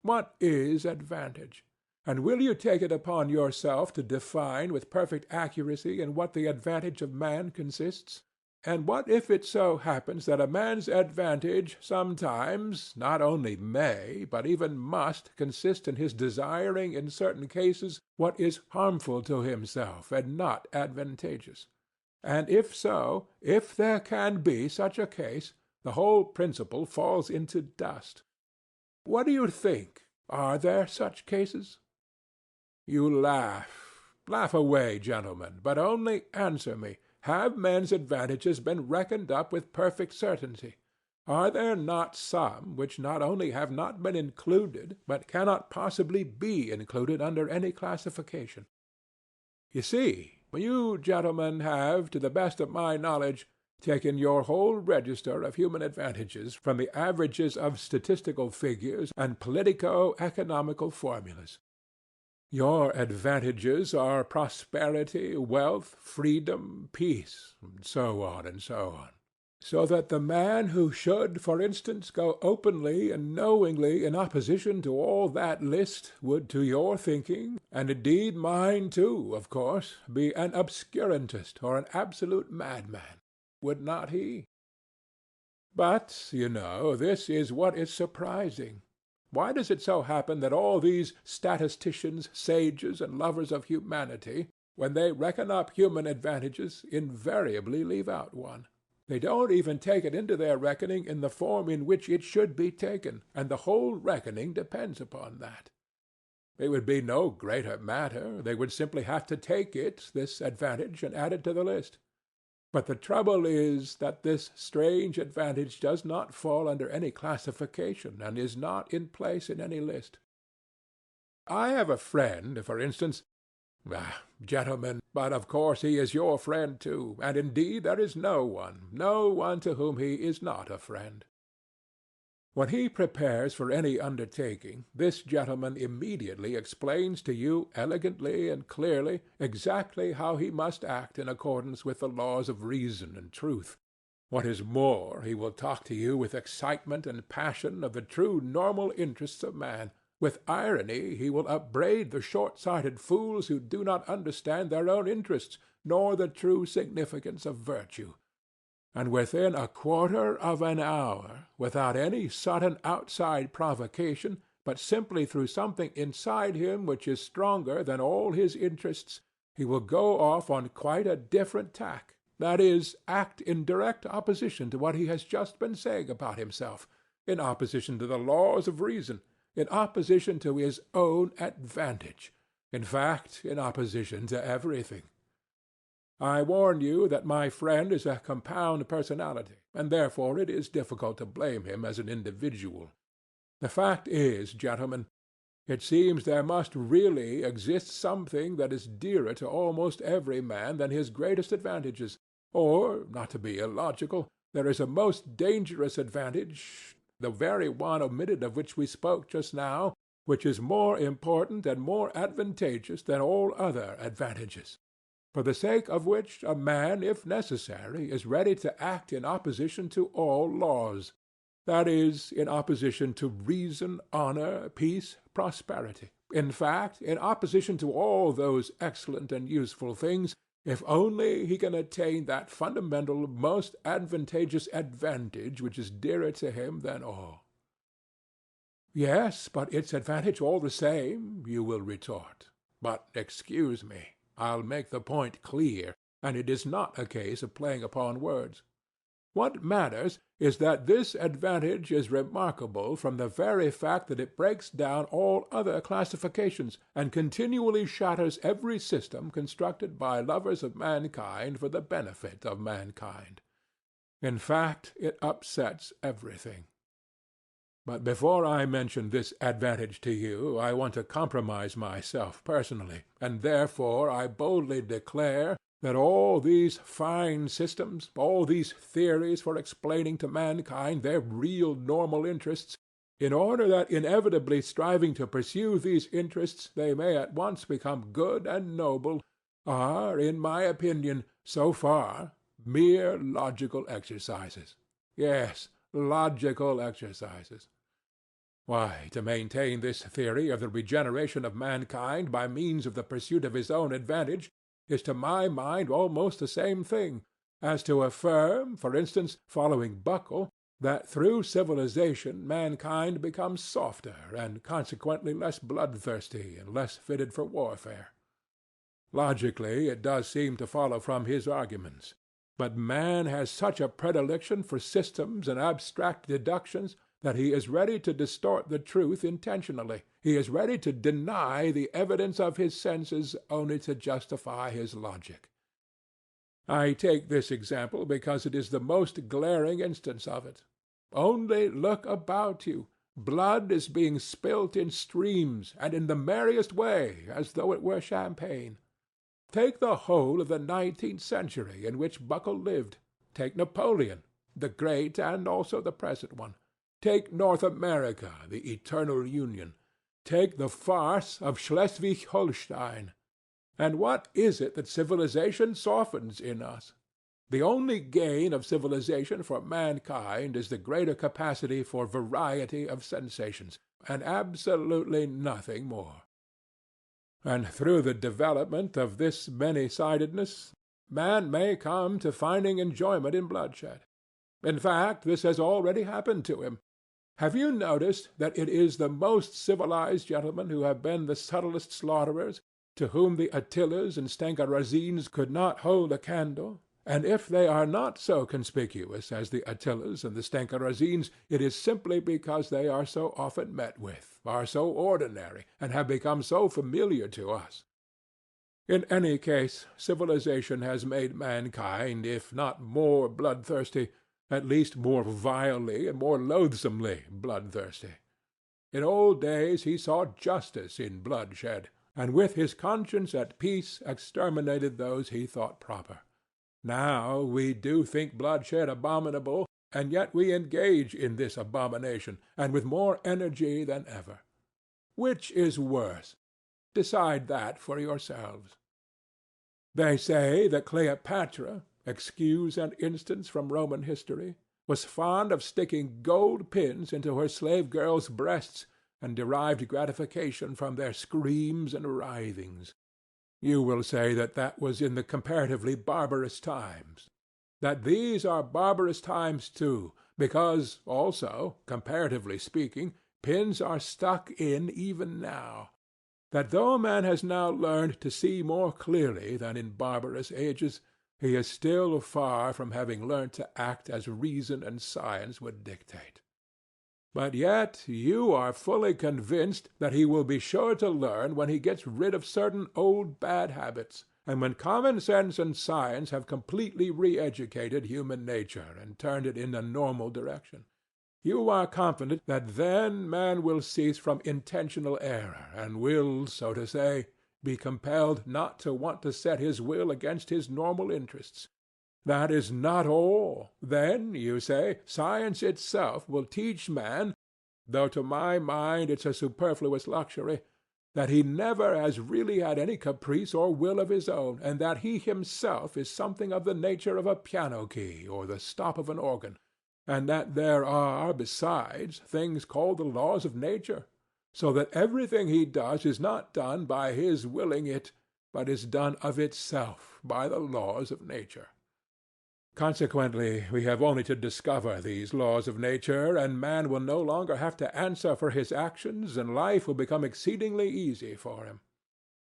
What is advantage? And will you take it upon yourself to define with perfect accuracy in what the advantage of man consists? And what if it so happens that a man's advantage sometimes not only may, but even must, consist in his desiring in certain cases what is harmful to himself and not advantageous? And if so, if there can be such a case, the whole principle falls into dust. What do you think? Are there such cases? You laugh. Laugh away, gentlemen, but only answer me. Have men's advantages been reckoned up with perfect certainty? Are there not some which not only have not been included, but cannot possibly be included under any classification? You see, you gentlemen have, to the best of my knowledge, taken your whole register of human advantages from the averages of statistical figures and politico-economical formulas. Your advantages are prosperity, wealth, freedom, peace, and so on and so on. So that the man who should, for instance, go openly and knowingly in opposition to all that list would, to your thinking, and indeed mine too, of course, be an obscurantist or an absolute madman. Would not he? But, you know, this is what is surprising. Why does it so happen that all these statisticians, sages, and lovers of humanity, when they reckon up human advantages, invariably leave out one? They don't even take it into their reckoning in the form in which it should be taken, and the whole reckoning depends upon that. It would be no greater matter. They would simply have to take it, this advantage, and add it to the list. But the trouble is that this strange advantage does not fall under any classification and is not in place in any list. I have a friend, for instance. Gentlemen, but of course he is your friend too, and indeed there is no one to whom he is not a friend. When he prepares for any undertaking, this gentleman immediately explains to you elegantly and clearly exactly how he must act in accordance with the laws of reason and truth. What is more, he will talk to you with excitement and passion of the true normal interests of man. With irony he will upbraid the short-sighted fools who do not understand their own interests, nor the true significance of virtue. And within a quarter of an hour, without any sudden outside provocation, but simply through something inside him which is stronger than all his interests, he will go off on quite a different tack, that is, act in direct opposition to what he has just been saying about himself, in opposition to the laws of reason, in opposition to his own advantage, in fact, in opposition to everything. I warn you that my friend is a compound personality, and therefore it is difficult to blame him as an individual. The fact is, gentlemen, it seems there must really exist something that is dearer to almost every man than his greatest advantages, or, not to be illogical, there is a most dangerous advantage, the very one omitted of which we spoke just now, which is more important and more advantageous than all other advantages, for the sake of which a man, if necessary, is ready to act in opposition to all laws, that is, in opposition to reason, honor, peace, prosperity. In fact, in opposition to all those excellent and useful things, if only he can attain that fundamental, most advantageous advantage which is dearer to him than all. Yes, but it's advantage all the same, you will retort. But excuse me, I'll make the point clear, and it is not a case of playing upon words. What matters is that this advantage is remarkable from the very fact that it breaks down all other classifications, and continually shatters every system constructed by lovers of mankind for the benefit of mankind. In fact, it upsets everything. But before I mention this advantage to you, I want to compromise myself personally, and therefore I boldly declare that all these fine systems, all these theories for explaining to mankind their real normal interests, in order that inevitably striving to pursue these interests they may at once become good and noble, are, in my opinion, so far, mere logical exercises. Yes, logical exercises. Why, to maintain this theory of the regeneration of mankind by means of the pursuit of his own advantage is to my mind almost the same thing as to affirm, for instance, following Buckle, that through civilization mankind becomes softer and consequently less bloodthirsty and less fitted for warfare. Logically, it does seem to follow from his arguments. But man has such a predilection for systems and abstract deductions that he is ready to distort the truth intentionally. He is ready to deny the evidence of his senses only to justify his logic. I take this example because it is the most glaring instance of it. Only look about you. Blood is being spilt in streams, and in the merriest way, as though it were champagne. Take the whole of the 19th century in which Buckle lived. Take Napoleon, the great and also the present one. Take North America, the eternal union. Take the farce of Schleswig-Holstein. And what is it that civilization softens in us? The only gain of civilization for mankind is the greater capacity for variety of sensations, and absolutely nothing more. And through the development of this many-sidedness, man may come to finding enjoyment in bloodshed. In fact, this has already happened to him. Have you noticed that it is the most civilized gentlemen who have been the subtlest slaughterers, to whom the Attilas and Stengarazines could not hold a candle? And if they are not so conspicuous as the Attilas and the Stengarazines, it is simply because they are so often met with, are so ordinary, and have become so familiar to us. In any case, civilization has made mankind, if not more bloodthirsty, at least more vilely and more loathsomely bloodthirsty. In old days he saw justice in bloodshed, and with his conscience at peace exterminated those he thought proper. Now we do think bloodshed abominable, and yet we engage in this abomination, and with more energy than ever. Which is worse? Decide that for yourselves. They say that Cleopatra, excuse an instance from Roman history, was fond of sticking gold pins into her slave girls' breasts, and derived gratification from their screams and writhings. You will say that that was in the comparatively barbarous times. That these are barbarous times too, because, also, comparatively speaking, pins are stuck in even now. That though man has now learned to see more clearly than in barbarous ages, he is still far from having learnt to act as reason and science would dictate. But yet you are fully convinced that he will be sure to learn when he gets rid of certain old bad habits, and when common sense and science have completely re-educated human nature and turned it in a normal direction. You are confident that then man will cease from intentional error, and will, so to say, be compelled not to want to set his will against his normal interests. That is not all. Then, you say, science itself will teach man, though to my mind it's a superfluous luxury, that he never has really had any caprice or will of his own, and that he himself is something of the nature of a piano key or the stop of an organ, and that there are, besides, things called the laws of nature. so that everything he does is not done by his willing it, but is done of itself by the laws of nature. Consequently, we have only to discover these laws of nature, and man will no longer have to answer for his actions, and life will become exceedingly easy for him.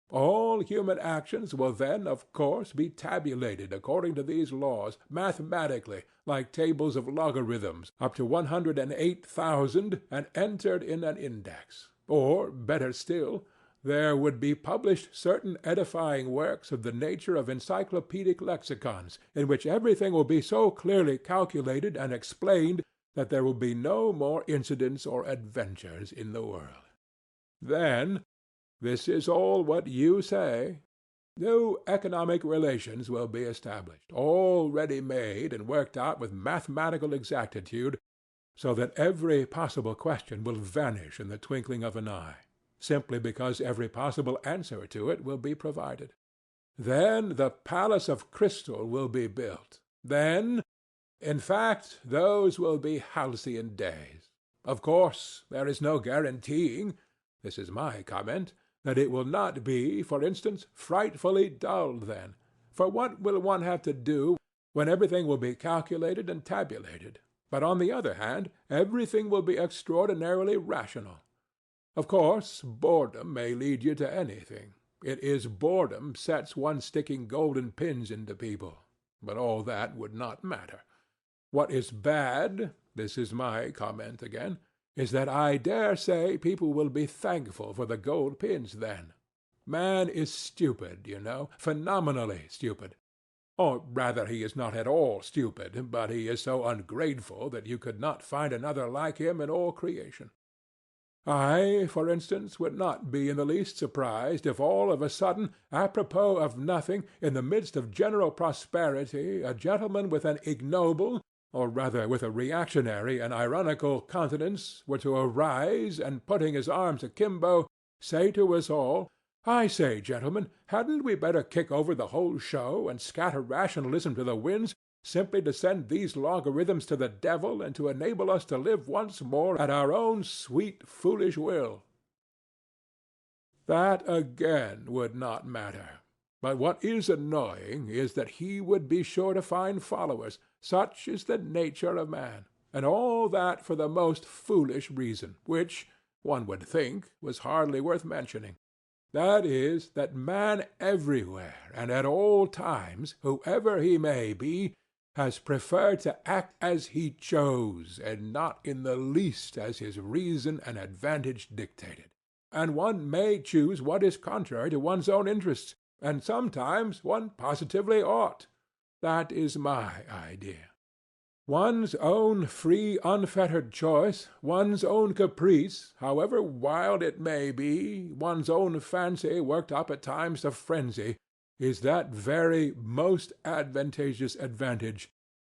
All human actions will then, of course, be tabulated according to these laws, mathematically, like tables of logarithms, up to 108,000, and entered in an index. Or, better still, there would be published certain edifying works of the nature of encyclopedic lexicons, in which everything will be so clearly calculated and explained that there will be no more incidents or adventures in the world. Then, this is all what you say, new economic relations will be established, all ready-made and worked out with mathematical exactitude, so that every possible question will vanish in the twinkling of an eye, simply because every possible answer to it will be provided. Then the palace of crystal will be built. Then, in fact, those will be halcyon days. Of course, there is no guaranteeing, this is my comment, that it will not be, for instance, frightfully dull then. For what will one have to do when everything will be calculated and tabulated? But on the other hand, everything will be extraordinarily rational. Of course, boredom may lead you to anything. It is boredom sets one sticking golden pins into people. But all that would not matter. What is bad, this is my comment again, is that I dare say people will be thankful for the gold pins then. Man is stupid, you know, phenomenally stupid. Or rather, he is not at all stupid, but he is so ungrateful that you could not find another like him in all creation. I, for instance, would not be in the least surprised if all of a sudden, apropos of nothing, in the midst of general prosperity, a gentleman with an ignoble, or rather with a reactionary and ironical countenance, were to arise and, putting his arms akimbo, say to us all, "I say, gentlemen, hadn't we better kick over the whole show and scatter rationalism to the winds, simply to send these logarithms to the devil and to enable us to live once more at our own sweet, foolish will?" That, again, would not matter. But what is annoying is that he would be sure to find followers. Such is the nature of man, and all that for the most foolish reason, which, one would think, was hardly worth mentioning. That is, that man everywhere and at all times, whoever he may be, has preferred to act as he chose, and not in the least as his reason and advantage dictated. And one may choose what is contrary to one's own interests, and sometimes one positively ought. That is my idea. One's own free, unfettered choice, one's own caprice, however wild it may be, one's own fancy worked up at times to frenzy, is that very most advantageous advantage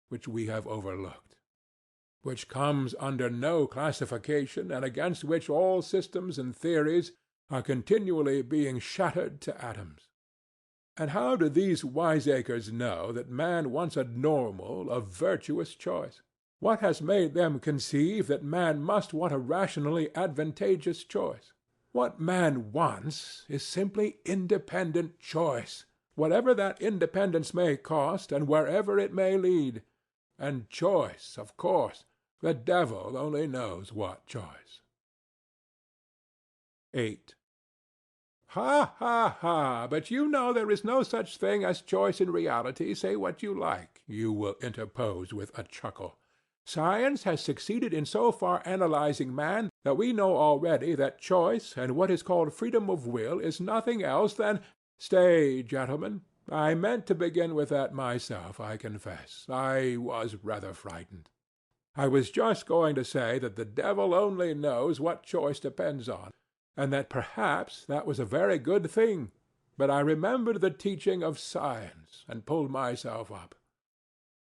which we have overlooked, which comes under no classification, and against which all systems and theories are continually being shattered to atoms. And how do these wiseacres know that man wants a normal, a virtuous choice? What has made them conceive that man must want a rationally advantageous choice? What man wants is simply independent choice, whatever that independence may cost and wherever it may lead. And choice, of course, the devil only knows what choice. 8. Ha, ha, ha! But you know there is no such thing as choice in reality, say what you like, you will interpose with a chuckle. Science has succeeded in so far analyzing man that we know already that choice and what is called freedom of will is nothing else than— Stay, gentlemen. I meant to begin with that myself, I confess. I was rather frightened. I was just going to say that the devil only knows what choice depends on, and that perhaps that was a very good thing, but I remembered the teaching of science, and pulled myself up.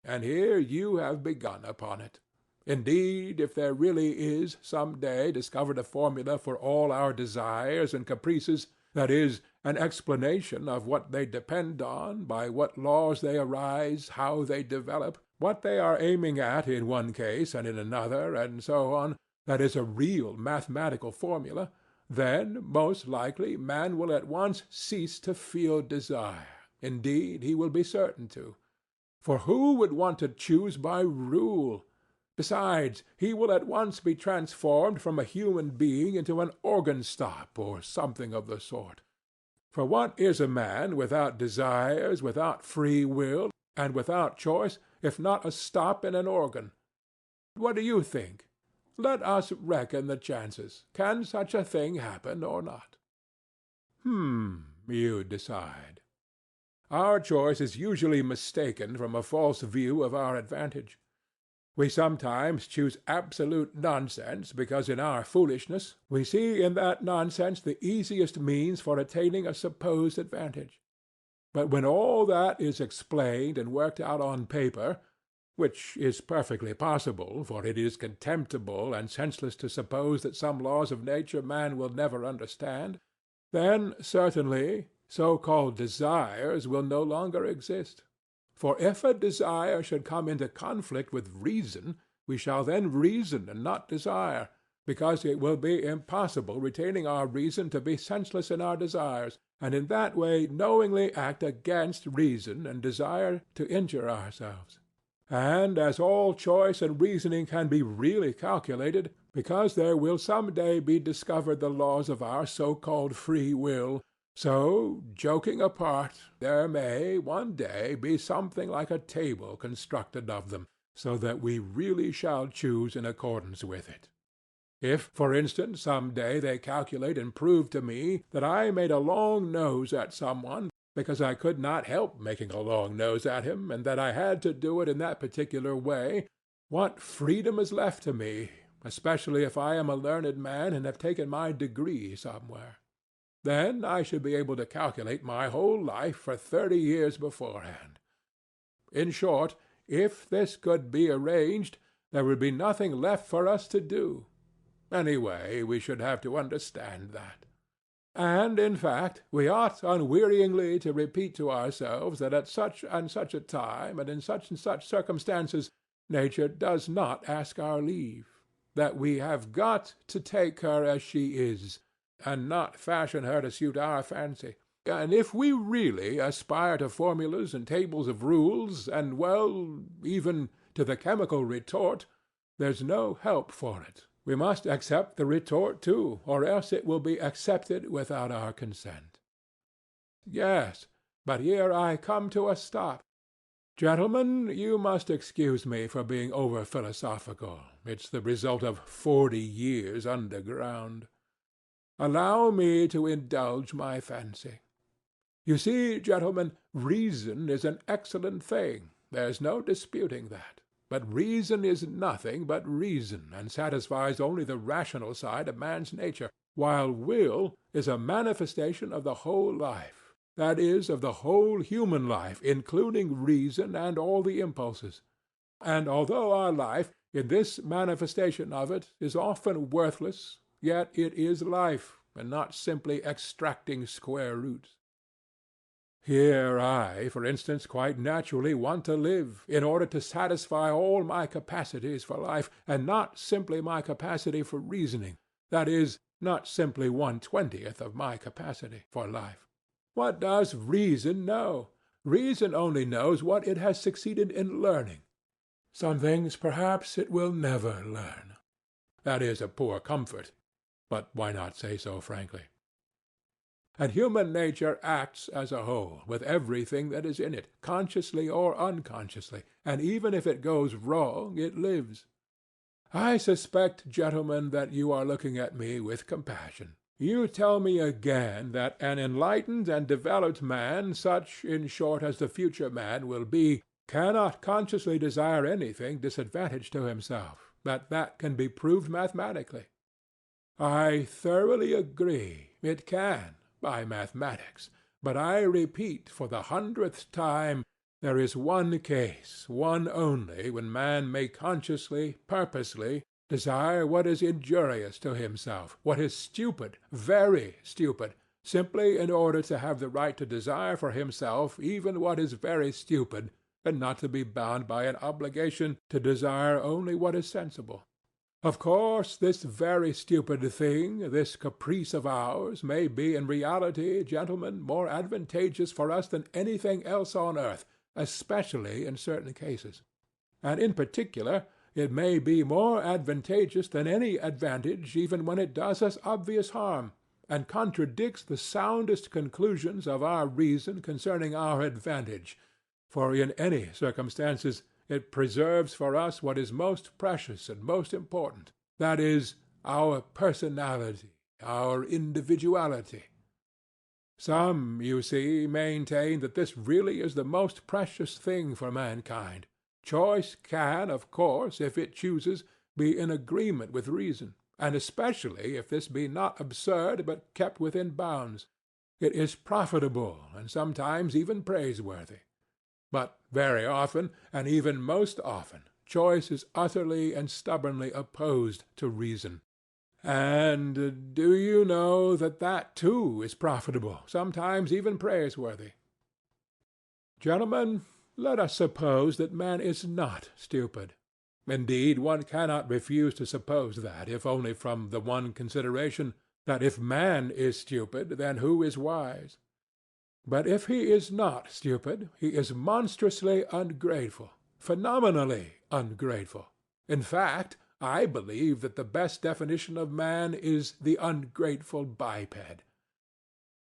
And here you have begun upon it. Indeed, if there really is some day discovered a formula for all our desires and caprices, that is, an explanation of what they depend on, by what laws they arise, how they develop, what they are aiming at in one case and in another, and so on, that is a real mathematical formula, then most likely man will at once cease to feel desire. Indeed, he will be certain to. For who would want to choose by rule? Besides, he will at once be transformed from a human being into an organ stop or something of the sort. For what is a man without desires, without free will, and without choice, if not a stop in an organ? What do you think? Let us reckon the chances. Can such a thing happen or not? You decide. Our choice is usually mistaken from a false view of our advantage. We sometimes choose absolute nonsense because in our foolishness we see in that nonsense the easiest means for attaining a supposed advantage. But when all that is explained and worked out on paper, which is perfectly possible, for it is contemptible and senseless to suppose that some laws of nature man will never understand, then certainly so-called desires will no longer exist. For if a desire should come into conflict with reason, we shall then reason and not desire, because it will be impossible retaining our reason to be senseless in our desires, and in that way knowingly act against reason and desire to injure ourselves. And as all choice and reasoning can be really calculated, because there will some day be discovered the laws of our so-called free will, so, joking apart, there may, one day, be something like a table constructed of them, so that we really shall choose in accordance with it. If, for instance, some day they calculate and prove to me that I made a long nose at someone because I could not help making a long nose at him, and that I had to do it in that particular way, what freedom is left to me, especially if I am a learned man and have taken my degree somewhere? Then I should be able to calculate my whole life for 30 years beforehand. In short, if this could be arranged, there would be nothing left for us to do. Anyway, we should have to understand that. And, in fact, we ought unwearyingly to repeat to ourselves that at such and such a time and such circumstances nature does not ask our leave, that we have got to take her as she is, and not fashion her to suit our fancy. And if we really aspire to formulas and tables of rules, and, well, even to the chemical retort, there's no help for it. We must accept the retort too, or else it will be accepted without our consent. Yes, but here I come to a stop. Gentlemen, you must excuse me for being over-philosophical. It's the result of 40 years underground. Allow me to indulge my fancy. You see, gentlemen, reason is an excellent thing. There's no disputing that. But reason is nothing but reason, and satisfies only the rational side of man's nature, while will is a manifestation of the whole life, that is, of the whole human life, including reason and all the impulses. And although our life, in this manifestation of it, is often worthless, yet it is life, and not simply extracting square roots. Here I, for instance, quite naturally want to live, in order to satisfy all my capacities for life, and not simply my capacity for reasoning, that is, not simply 1/20th of my capacity for life. What does reason know? Reason only knows what it has succeeded in learning. Some things, perhaps, it will never learn. That is a poor comfort. But why not say so frankly? And human nature acts as a whole, with everything that is in it, consciously or unconsciously, and even if it goes wrong, it lives. I suspect, gentlemen, that you are looking at me with compassion. You tell me again that an enlightened and developed man, such, in short, as the future man will be, cannot consciously desire anything disadvantage to himself, that can be proved mathematically. I thoroughly agree. It can, by mathematics. But I repeat for the 100th time, there is one case, one only, when man may consciously, purposely, desire what is injurious to himself, what is stupid, very stupid, simply in order to have the right to desire for himself even what is very stupid, and not to be bound by an obligation to desire only what is sensible. Of course, this very stupid thing, this caprice of ours, may be in reality, gentlemen, more advantageous for us than anything else on earth, especially in certain cases. And in particular, it may be more advantageous than any advantage even when it does us obvious harm, and contradicts the soundest conclusions of our reason concerning our advantage, for in any circumstances it preserves for us what is most precious and most important, that is, our personality, our individuality. Some, you see, maintain that this really is the most precious thing for mankind. Choice can, of course, if it chooses, be in agreement with reason, and especially if this be not absurd but kept within bounds. It is profitable and sometimes even praiseworthy. But very often, and even most often, choice is utterly and stubbornly opposed to reason. And do you know that that too is profitable, sometimes even praiseworthy? Gentlemen, let us suppose that man is not stupid. Indeed, one cannot refuse to suppose that, if only from the one consideration that if man is stupid, then who is wise? But if he is not stupid, he is monstrously ungrateful, phenomenally ungrateful. In fact, I believe that the best definition of man is the ungrateful biped.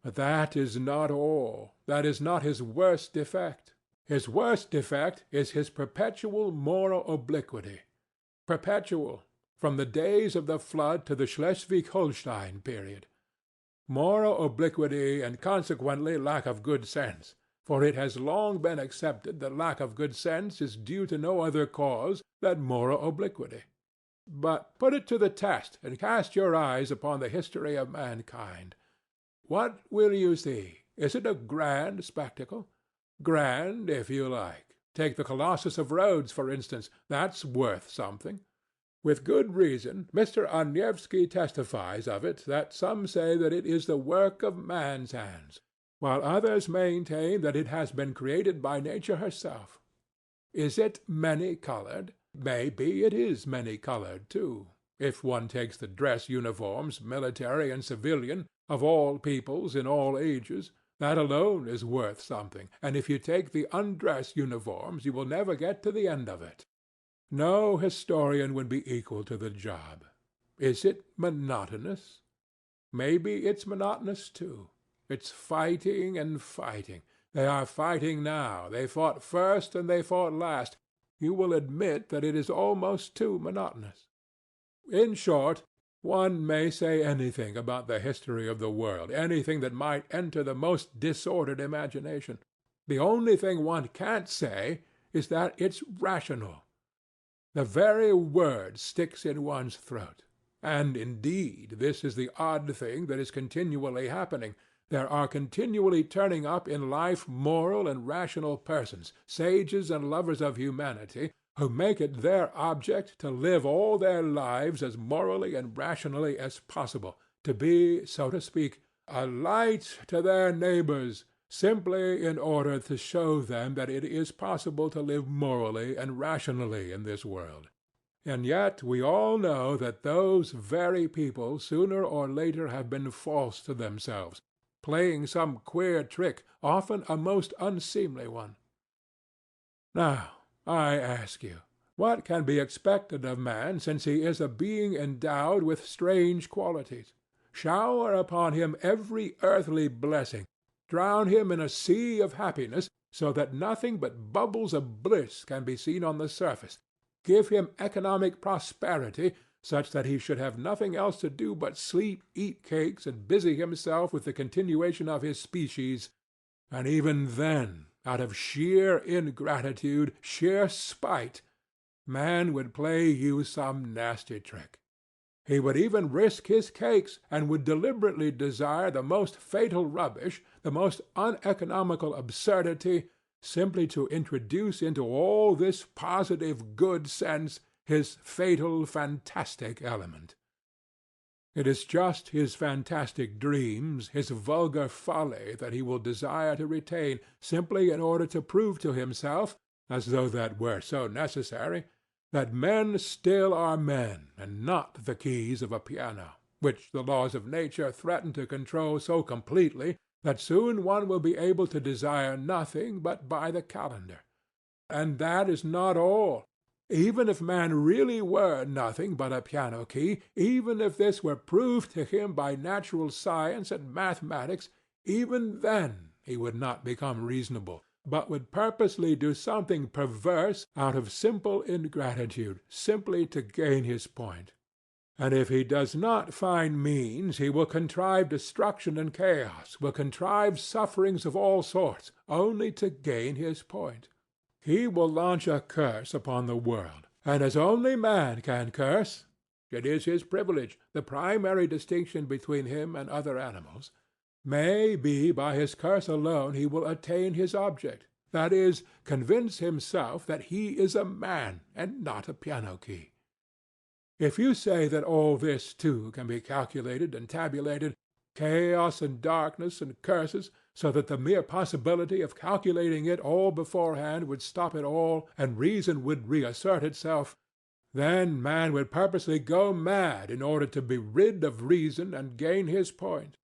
But that is not all. That is not his worst defect. His worst defect is his perpetual moral obliquity. Perpetual, from the days of the flood to the Schleswig-Holstein period. Moral obliquity and consequently lack of good sense, for it has long been accepted that lack of good sense is due to no other cause than moral obliquity. But put it to the test and cast your eyes upon the history of mankind. What will you see? Is it a grand spectacle? Grand, if you like. Take the Colossus of Rhodes, for instance. That's worth something. With good reason, Mr. Onievsky testifies of it that some say that it is the work of man's hands, while others maintain that it has been created by nature herself. Is it many-colored? Maybe it is many-colored, too, if one takes the dress uniforms, military and civilian, of all peoples in all ages. That alone is worth something, and if you take the undress uniforms, you will never get to the end of it. No historian would be equal to the job. Is it monotonous? Maybe it's monotonous, too. It's fighting and fighting. They are fighting now. They fought first and they fought last. You will admit that it is almost too monotonous. In short, one may say anything about the history of the world, anything that might enter the most disordered imagination. The only thing one can't say is that it's rational. The very word sticks in one's throat. And indeed, this is the odd thing that is continually happening. There are continually turning up in life moral and rational persons, sages and lovers of humanity, who make it their object to live all their lives as morally and rationally as possible, to be, so to speak, a light to their neighbors, simply in order to show them that it is possible to live morally and rationally in this world. And yet we all know that those very people sooner or later have been false to themselves, playing some queer trick, often a most unseemly one. Now, I ask you, what can be expected of man since he is a being endowed with strange qualities? Shower upon him every earthly blessing, drown him in a sea of happiness, so that nothing but bubbles of bliss can be seen on the surface. Give him economic prosperity, such that he should have nothing else to do but sleep, eat cakes, and busy himself with the continuation of his species, and even then, out of sheer ingratitude, sheer spite, man would play you some nasty trick. He would even risk his cakes, and would deliberately desire the most fatal rubbish, the most uneconomical absurdity, simply to introduce into all this positive good sense his fatal fantastic element. It is just his fantastic dreams, his vulgar folly, that he will desire to retain, simply in order to prove to himself, as though that were so necessary, that men still are men and not the keys of a piano, which the laws of nature threaten to control so completely that soon one will be able to desire nothing but by the calendar. And that is not all. Even if man really were nothing but a piano key, even if this were proved to him by natural science and mathematics, even then he would not become reasonable, but would purposely do something perverse out of simple ingratitude, simply to gain his point. And if he does not find means, he will contrive destruction and chaos, will contrive sufferings of all sorts, only to gain his point. He will launch a curse upon the world, and as only man can curse, it is his privilege, the primary distinction between him and other animals. May be by his curse alone he will attain his object, that is, convince himself that he is a man and not a piano key. If you say that all this, too, can be calculated and tabulated, chaos and darkness and curses, so that the mere possibility of calculating it all beforehand would stop it all, and reason would reassert itself, then man would purposely go mad in order to be rid of reason and gain his point.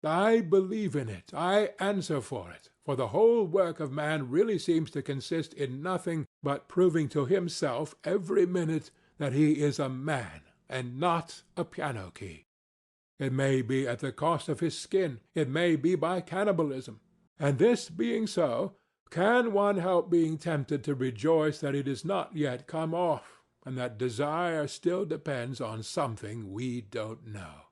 I believe in it, I answer for it, for the whole work of man really seems to consist in nothing but proving to himself every minute that he is a man and not a piano key. It may be at the cost of his skin, it may be by cannibalism. And this being so, can one help being tempted to rejoice that it is not yet come off, and that desire still depends on something we don't know?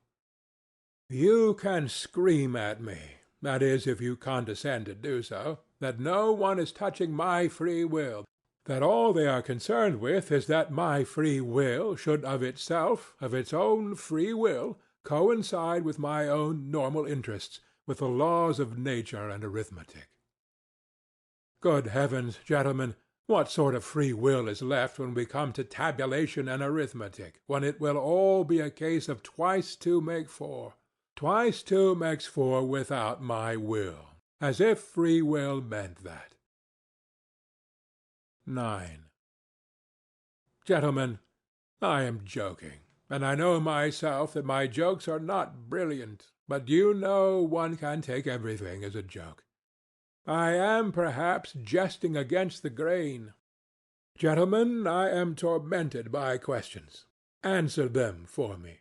You can scream at me, that is, if you condescend to do so, that no one is touching my free will, that all they are concerned with is that my free will should of itself, of its own free will, coincide with my own normal interests, with the laws of nature and arithmetic. Good heavens, gentlemen, what sort of free will is left when we come to tabulation and arithmetic, when it will all be a case of twice two make four? Twice two makes four without my will, as if free will meant that. 9. Gentlemen, I am joking, and I know myself that my jokes are not brilliant, but you know one can take everything as a joke. I am perhaps jesting against the grain. Gentlemen, I am tormented by questions. Answer them for me.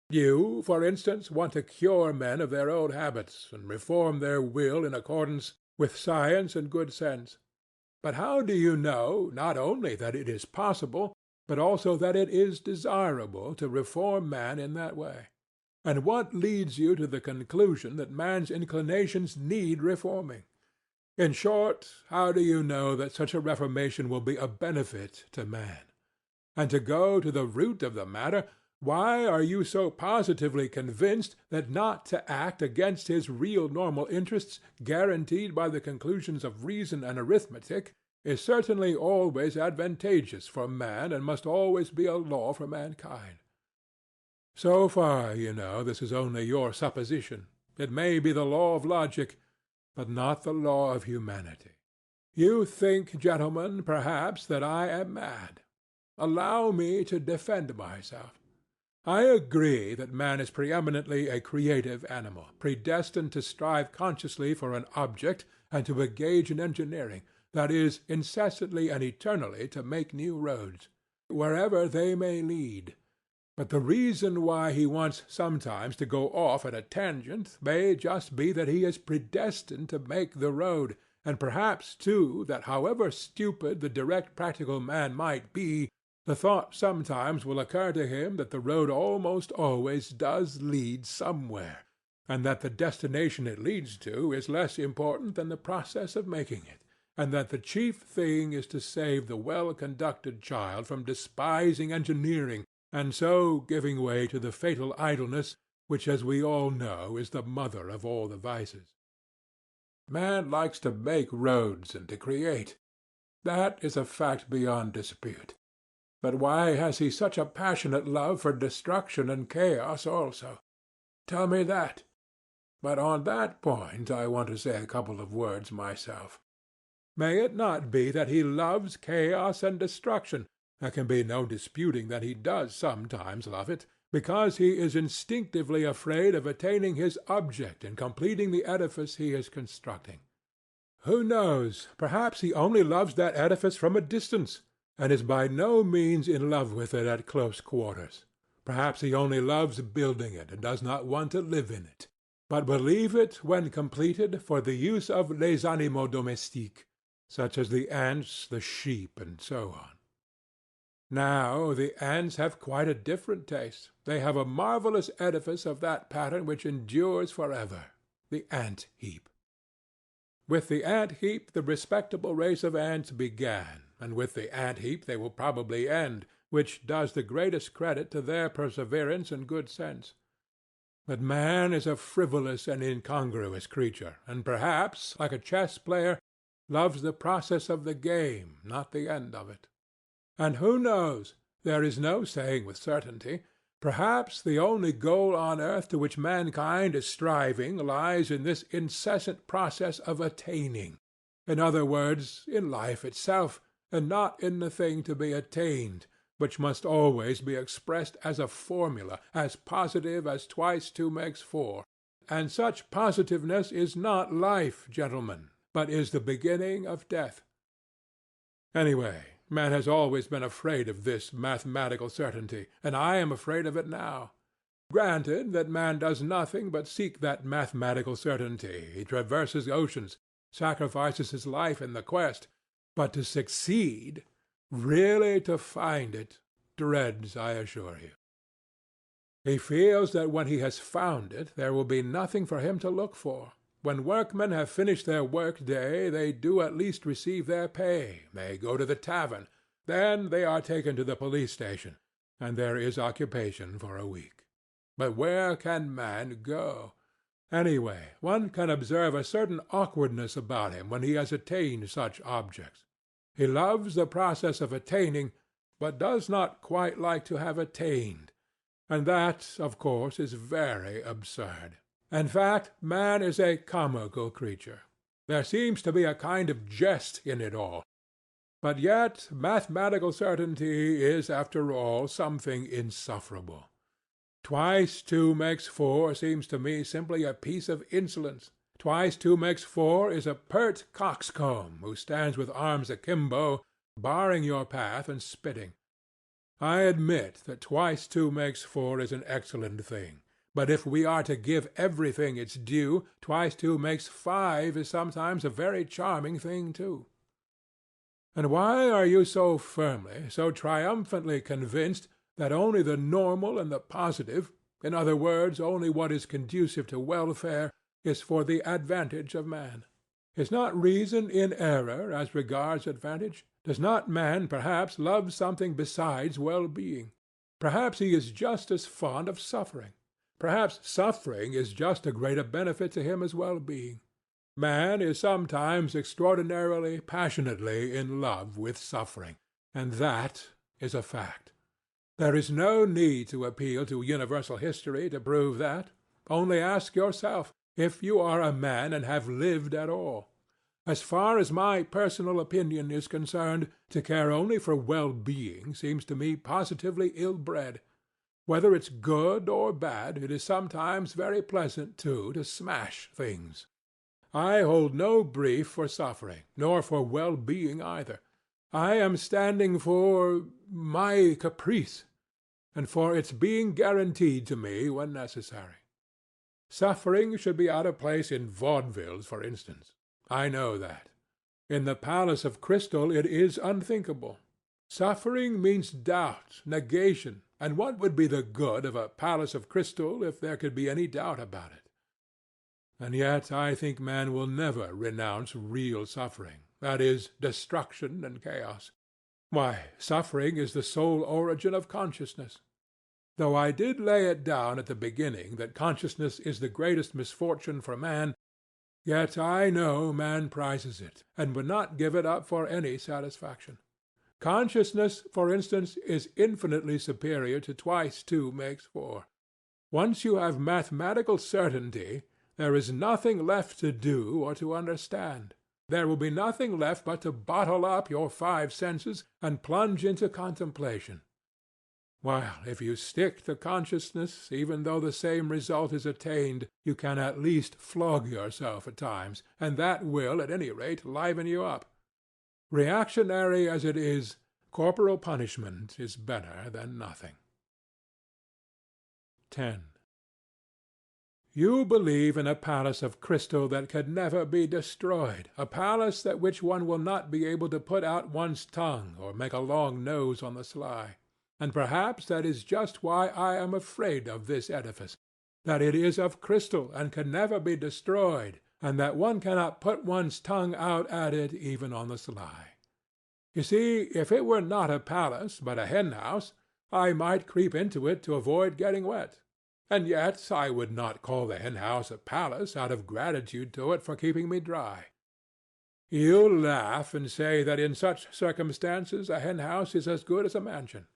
You, for instance, want to cure men of their old habits and reform their will in accordance with science and good sense. But how do you know not only that it is possible, but also that it is desirable to reform man in that way? And what leads you to the conclusion that man's inclinations need reforming? In short, how do you know that such a reformation will be a benefit to man? And to go to the root of the matter, why are you so positively convinced that not to act against his real normal interests, guaranteed by the conclusions of reason and arithmetic, is certainly always advantageous for man and must always be a law for mankind? So far, you know, this is only your supposition. It may be the law of logic, but not the law of humanity. You think, gentlemen, perhaps, that I am mad. Allow me to defend myself. I agree that man is preeminently a creative animal, predestined to strive consciously for an object and to engage in engineering, that is, incessantly and eternally to make new roads, wherever they may lead. But the reason why he wants sometimes to go off at a tangent may just be that he is predestined to make the road, and perhaps, too, that however stupid the direct practical man might be, the thought sometimes will occur to him that the road almost always does lead somewhere, and that the destination it leads to is less important than the process of making it, and that the chief thing is to save the well-conducted child from despising engineering, and so giving way to the fatal idleness which, as we all know, is the mother of all the vices. Man likes to make roads and to create. That is a fact beyond dispute. But why has he such a passionate love for destruction and chaos also? Tell me that. But on that point I want to say a couple of words myself. May it not be that he loves chaos and destruction, There can be no disputing that he does sometimes love it, because he is instinctively afraid of attaining his object in completing the edifice he is constructing. Who knows? Perhaps he only loves that edifice from a distance, and is by no means in love with it at close quarters. Perhaps he only loves building it, and does not want to live in it, but will leave it, when completed, for the use of les animaux domestiques, such as the ants, the sheep, and so on. Now the ants have quite a different taste. They have a marvellous edifice of that pattern which endures forever, the ant-heap. With the ant-heap the respectable race of ants began, and with the ant-heap they will probably end, which does the greatest credit to their perseverance and good sense. But man is a frivolous and incongruous creature, and perhaps, like a chess-player, loves the process of the game, not the end of it. And who knows? There is no saying with certainty. Perhaps the only goal on earth to which mankind is striving lies in this incessant process of attaining. In other words, in life itself, and not in the thing to be attained, which must always be expressed as a formula, as positive as twice two makes four. And such positiveness is not life, gentlemen, but is the beginning of death. Anyway, man has always been afraid of this mathematical certainty, and I am afraid of it now. Granted that man does nothing but seek that mathematical certainty, he traverses oceans, sacrifices his life in the quest, but to succeed, really to find it, dreads, I assure you. He feels that when he has found it, there will be nothing for him to look for. When workmen have finished their work-day, they do at least receive their pay, they go to the tavern, then they are taken to the police station, and there is occupation for a week. But where can man go? Anyway, one can observe a certain awkwardness about him when he has attained such objects. He loves the process of attaining, but does not quite like to have attained, and that, of course, is very absurd. In fact, man is a comical creature. There seems to be a kind of jest in it all. But yet mathematical certainty is, after all, something insufferable. Twice two makes four seems to me simply a piece of insolence. Twice two makes four is a pert coxcomb who stands with arms akimbo, barring your path and spitting. I admit that twice two makes four is an excellent thing. But if we are to give everything its due, twice two makes five is sometimes a very charming thing too. And why are you so firmly, so triumphantly convinced that only the normal and the positive, in other words, only what is conducive to welfare, is for the advantage of man? Is not reason in error as regards advantage? Does not man perhaps love something besides well-being? Perhaps he is just as fond of suffering. Perhaps suffering is just a greater benefit to him as well-being. Man is sometimes extraordinarily, passionately in love with suffering, and that is a fact. There is no need to appeal to universal history to prove that. Only ask yourself, if you are a man and have lived at all. As far as my personal opinion is concerned, to care only for well-being seems to me positively ill-bred. Whether it's good or bad, it is sometimes very pleasant, too, to smash things. I hold no brief for suffering, nor for well-being either. I am standing for my caprice, and for its being guaranteed to me when necessary. Suffering should be out of place in vaudevilles, for instance. I know that. In the palace of crystal it is unthinkable. Suffering means doubt, negation, and what would be the good of a palace of crystal if there could be any doubt about it? And yet I think man will never renounce real suffering, that is, destruction and chaos. Why, suffering is the sole origin of consciousness. Though I did lay it down at the beginning that consciousness is the greatest misfortune for man, yet I know man prizes it, and would not give it up for any satisfaction. Consciousness, for instance, is infinitely superior to twice two makes four. Once you have mathematical certainty, there is nothing left to do or to understand. There will be nothing left but to bottle up your five senses and plunge into contemplation. While if you stick to consciousness, even though the same result is attained, you can at least flog yourself at times, and that will, at any rate, liven you up. Reactionary as it is, corporal punishment is better than nothing. 10. You believe in a palace of crystal that could never be destroyed, a palace at which one will not be able to put out one's tongue or make a long nose on the sly. And perhaps that is just why I am afraid of this edifice, that it is of crystal and can never be destroyed, and that one cannot put one's tongue out at it even on the sly. You see, if it were not a palace but a hen-house, I might creep into it to avoid getting wet. And yet I would not call the hen-house a palace out of gratitude to it for keeping me dry. You laugh and say that in such circumstances a hen-house is as good as a mansion.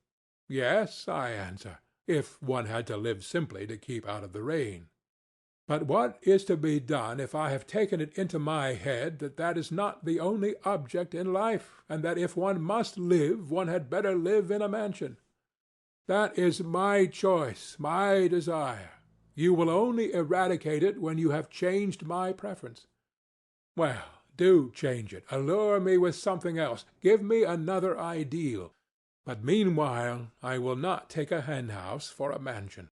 Yes, I answer, if one had to live simply to keep out of the rain. But what is to be done if I have taken it into my head that that is not the only object in life, and that if one must live, one had better live in a mansion? That is my choice, my desire. You will only eradicate it when you have changed my preference. Well, do change it. Allure me with something else. Give me another ideal. But meanwhile I will not take a hen-house for a mansion.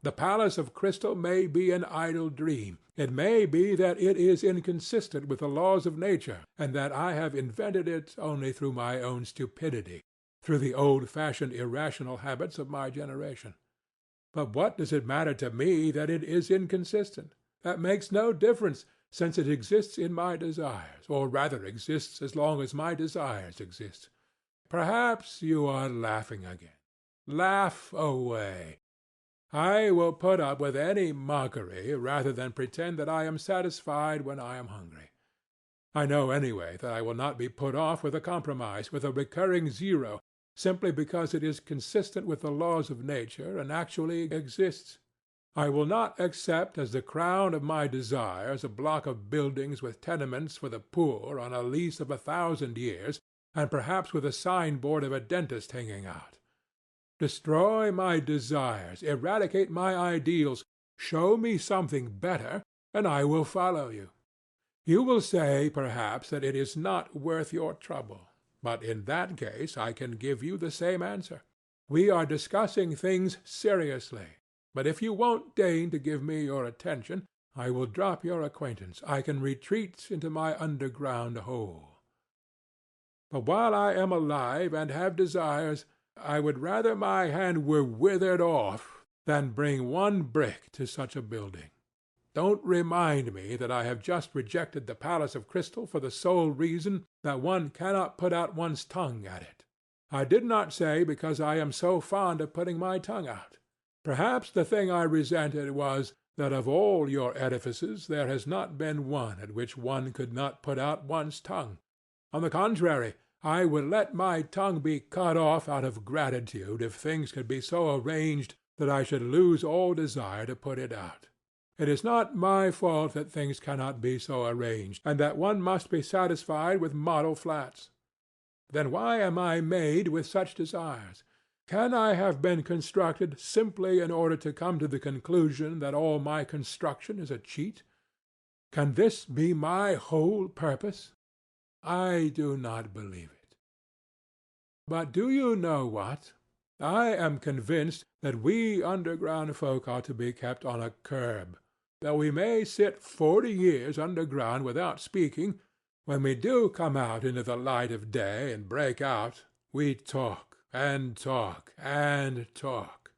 The palace of crystal may be an idle dream. It may be that it is inconsistent with the laws of nature, and that I have invented it only through my own stupidity, through the old-fashioned irrational habits of my generation. But what does it matter to me that it is inconsistent? That makes no difference, since it exists in my desires, or rather exists as long as my desires exist. Perhaps you are laughing again. Laugh away. I will put up with any mockery rather than pretend that I am satisfied when I am hungry. I know anyway that I will not be put off with a compromise, with a recurring zero, simply because it is consistent with the laws of nature and actually exists. I will not accept as the crown of my desires a block of buildings with tenements for the poor on a lease of 1,000 years, and perhaps with a signboard of a dentist hanging out. Destroy my desires, eradicate my ideals, show me something better, and I will follow you. You will say, perhaps, that it is not worth your trouble, but in that case I can give you the same answer. We are discussing things seriously, but if you won't deign to give me your attention, I will drop your acquaintance. I can retreat into my underground hole. But while I am alive and have desires, I would rather my hand were withered off than bring one brick to such a building. Don't remind me that I have just rejected the palace of crystal for the sole reason that one cannot put out one's tongue at it. I did not say because I am so fond of putting my tongue out. Perhaps the thing I resented was that of all your edifices there has not been one at which one could not put out one's tongue. On the contrary, I would let my tongue be cut off out of gratitude if things could be so arranged that I should lose all desire to put it out. It is not my fault that things cannot be so arranged, and that one must be satisfied with model flats. Then why am I made with such desires? Can I have been constructed simply in order to come to the conclusion that all my construction is a cheat? Can this be my whole purpose? I do not believe it. But do you know what? I am convinced that we underground folk ought to be kept on a curb. Though we may sit 40 years underground without speaking, when we do come out into the light of day and break out, we talk and talk and talk.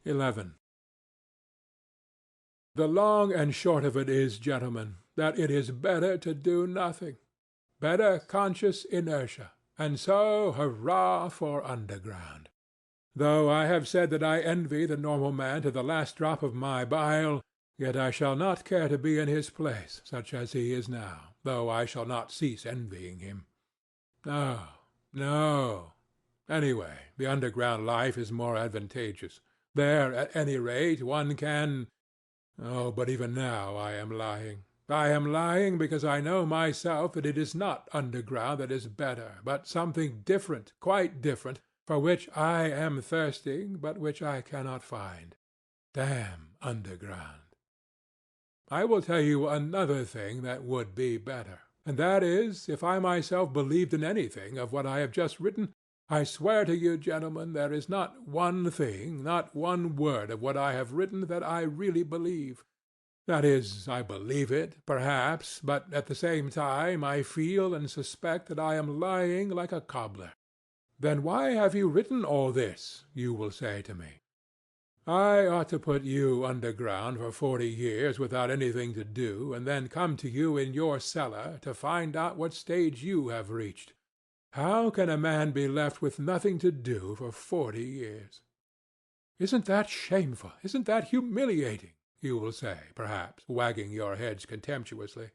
11. The long and short of it is, gentlemen, that it is better to do nothing, better conscious inertia, and so hurrah for underground. Though I have said that I envy the normal man to the last drop of my bile, yet I shall not care to be in his place, such as he is now, though I shall not cease envying him. No, no. Anyway, the underground life is more advantageous. There, at any rate, one can— Oh, but even now I am lying. I am lying because I know myself that it is not underground that is better, but something different, quite different, for which I am thirsting, but which I cannot find. Damn underground. I will tell you another thing that would be better, and that is, if I myself believed in anything of what I have just written, I swear to you, gentlemen, there is not one thing, not one word of what I have written that I really believe. That is, I believe it, perhaps, but at the same time I feel and suspect that I am lying like a cobbler. Then why have you written all this, you will say to me. I ought to put you underground for 40 years without anything to do, and then come to you in your cellar to find out what stage you have reached. How can a man be left with nothing to do for 40 years? Isn't that shameful? Isn't that humiliating? You will say, perhaps, wagging your heads contemptuously.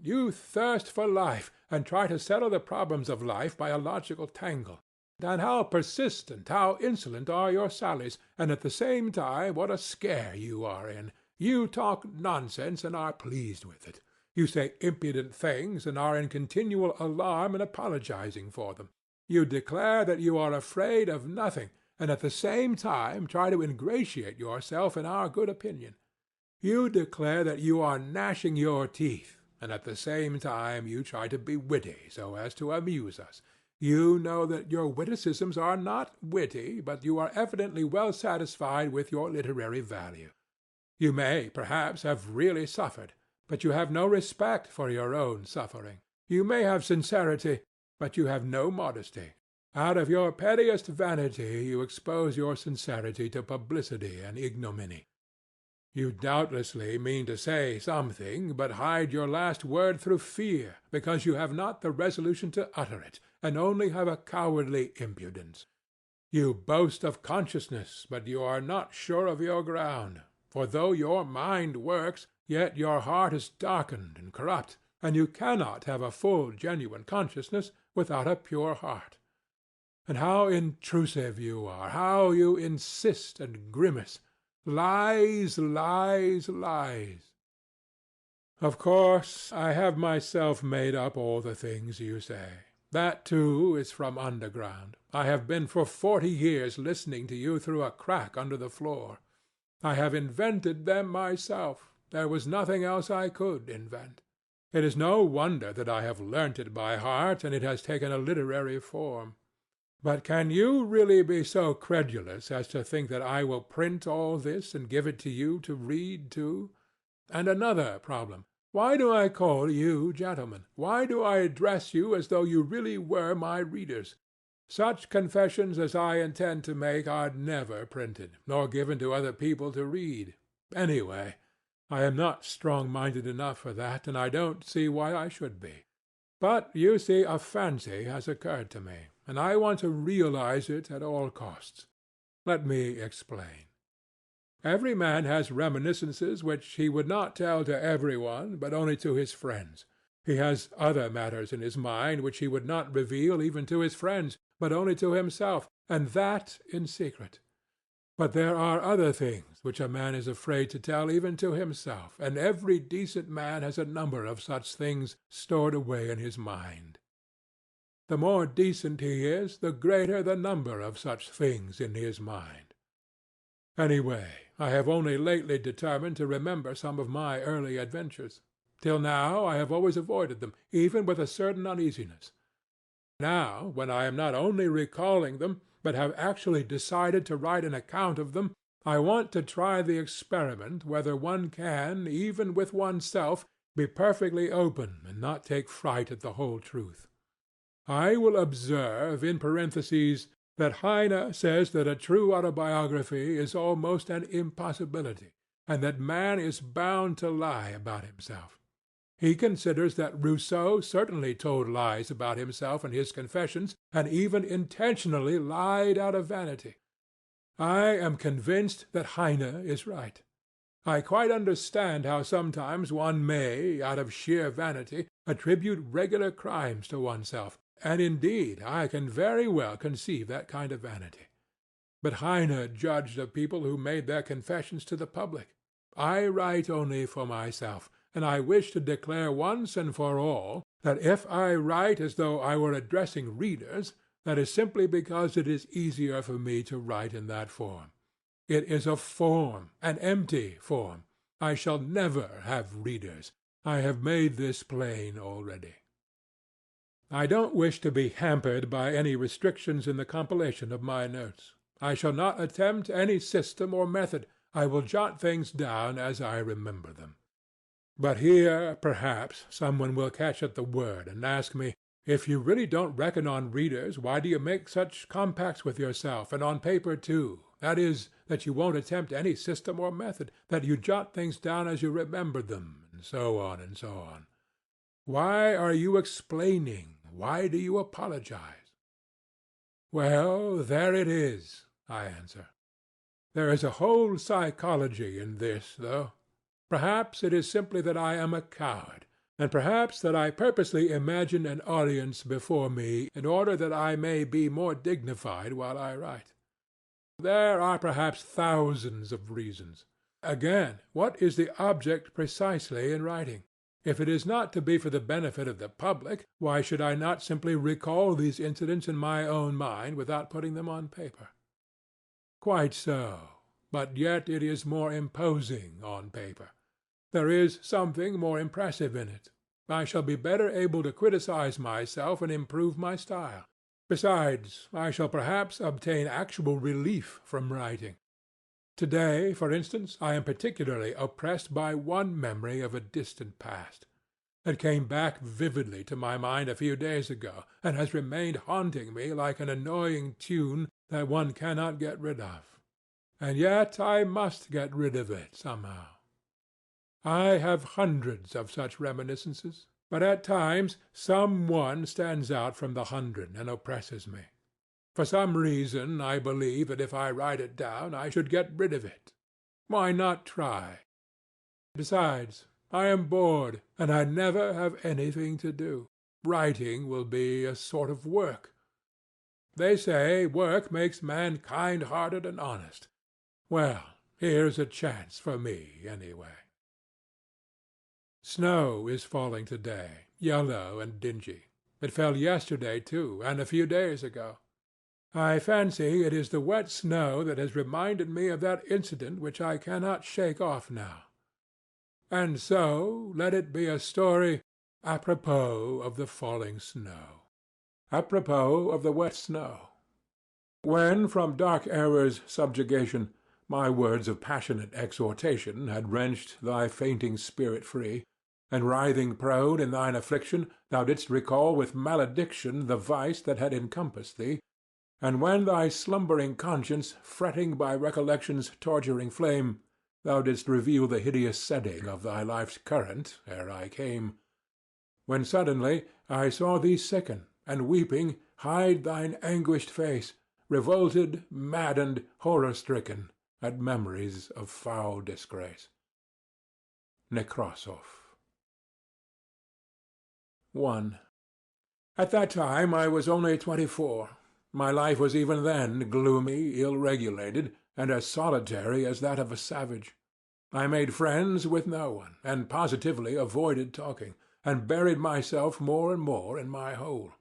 You thirst for life, and try to settle the problems of life by a logical tangle. And how persistent, how insolent are your sallies, and at the same time what a scare you are in. You talk nonsense and are pleased with it. You say impudent things and are in continual alarm and apologizing for them. You declare that you are afraid of nothing, and at the same time try to ingratiate yourself in our good opinion. You declare that you are gnashing your teeth, and at the same time you try to be witty so as to amuse us. You know that your witticisms are not witty, but you are evidently well satisfied with your literary value. You may, perhaps, have really suffered, but you have no respect for your own suffering. You may have sincerity, but you have no modesty. Out of your pettiest vanity you expose your sincerity to publicity and ignominy. You doubtlessly mean to say something, but hide your last word through fear, because you have not the resolution to utter it, and only have a cowardly impudence. You boast of consciousness, but you are not sure of your ground, for though your mind works, yet your heart is darkened and corrupt, and you cannot have a full, genuine consciousness without a pure heart. And how intrusive you are, how you insist and grimace. Lies, lies, lies. Of course, I have myself made up all the things you say. That, too, is from underground. I have been for 40 years listening to you through a crack under the floor. I have invented them myself. There was nothing else I could invent. It is no wonder that I have learnt it by heart, and it has taken a literary form. But can you really be so credulous as to think that I will print all this and give it to you to read too? And another problem. Why do I call you gentlemen? Why do I address you as though you really were my readers? Such confessions as I intend to make are never printed, nor given to other people to read. Anyway, I am not strong-minded enough for that, and I don't see why I should be. But you see, a fancy has occurred to me, and I want to realize it at all costs. Let me explain. Every man has reminiscences which he would not tell to every one, but only to his friends. He has other matters in his mind which he would not reveal even to his friends, but only to himself, and that in secret. But there are other things which a man is afraid to tell even to himself, and every decent man has a number of such things stored away in his mind. The more decent he is, the greater the number of such things in his mind. Anyway, I have only lately determined to remember some of my early adventures. Till now I have always avoided them, even with a certain uneasiness. Now, when I am not only recalling them, but have actually decided to write an account of them, I want to try the experiment whether one can, even with oneself, be perfectly open and not take fright at the whole truth. I will observe, in parentheses, that Heine says that a true autobiography is almost an impossibility, and that man is bound to lie about himself. He considers that Rousseau certainly told lies about himself in his confessions, and even intentionally lied out of vanity. I am convinced that Heine is right. I quite understand how sometimes one may, out of sheer vanity, attribute regular crimes to oneself, and indeed I can very well conceive that kind of vanity. But Heine judged of people who made their confessions to the public. I write only for myself, and I wish to declare once and for all that if I write as though I were addressing readers, that is simply because it is easier for me to write in that form. It is a form, an empty form. I shall never have readers. I have made this plain already. I don't wish to be hampered by any restrictions in the compilation of my notes. I shall not attempt any system or method. I will jot things down as I remember them. But here, perhaps, someone will catch at the word and ask me, if you really don't reckon on readers, why do you make such compacts with yourself, and on paper too? That is, that you won't attempt any system or method, that you jot things down as you remember them, and so on and so on. Why are you explaining? Why do you apologize? Well, there it is, I answer. There is a whole psychology in this, though. Perhaps it is simply that I am a coward, and perhaps that I purposely imagine an audience before me in order that I may be more dignified while I write. There are perhaps thousands of reasons. Again, what is the object precisely in writing? If it is not to be for the benefit of the public, why should I not simply recall these incidents in my own mind without putting them on paper? Quite so, but yet it is more imposing on paper. There is something more impressive in it. I shall be better able to criticize myself and improve my style. Besides, I shall perhaps obtain actual relief from writing. Today, for instance, I am particularly oppressed by one memory of a distant past. It came back vividly to my mind a few days ago, and has remained haunting me like an annoying tune that one cannot get rid of. And yet I must get rid of it somehow. I have hundreds of such reminiscences, but at times some one stands out from the hundred and oppresses me. For some reason I believe that if I write it down I should get rid of it. Why not try? Besides, I am bored, and I never have anything to do. Writing will be a sort of work. They say work makes man kind-hearted and honest. Well, here's a chance for me, anyway. Snow is falling today, yellow and dingy. It fell yesterday, too, and a few days ago. I fancy it is the wet snow that has reminded me of that incident which I cannot shake off now. And so let it be a story apropos of the falling snow. Apropos of the wet snow. When from dark error's subjugation my words of passionate exhortation had wrenched thy fainting spirit free, and writhing prone in thine affliction thou didst recall with malediction the vice that had encompassed thee, and when thy slumbering conscience, fretting by recollection's torturing flame, thou didst reveal the hideous setting of thy life's current ere I came, when suddenly I saw thee sicken, and weeping hide thine anguished face, revolted, maddened, horror-stricken at memories of foul disgrace. Nekrasov. 1. At that time I was only 24. My life was even then gloomy, ill-regulated, and as solitary as that of a savage. I made friends with no one, and positively avoided talking, and buried myself more and more in my hole.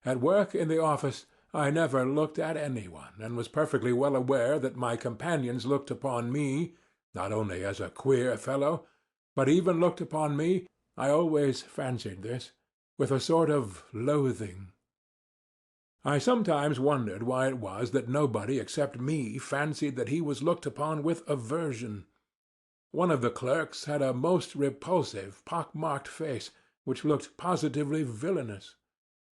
At work in the office I never looked at anyone, and was perfectly well aware that my companions looked upon me, not only as a queer fellow, but even looked upon me, I always fancied this, with a sort of loathing. I sometimes wondered why it was that nobody except me fancied that he was looked upon with aversion. One of the clerks had a most repulsive, pock-marked face, which looked positively villainous.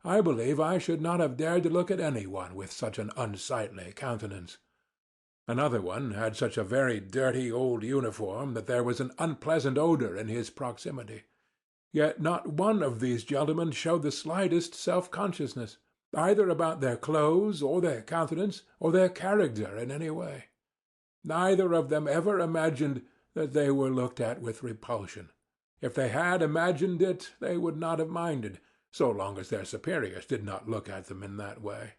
I believe I should not have dared to look at any one with such an unsightly countenance. Another one had such a very dirty old uniform that there was an unpleasant odor in his proximity. Yet not one of these gentlemen showed the slightest self-consciousness, either about their clothes, or their countenance, or their character in any way. Neither of them ever imagined that they were looked at with repulsion. If they had imagined it, they would not have minded, so long as their superiors did not look at them in that way.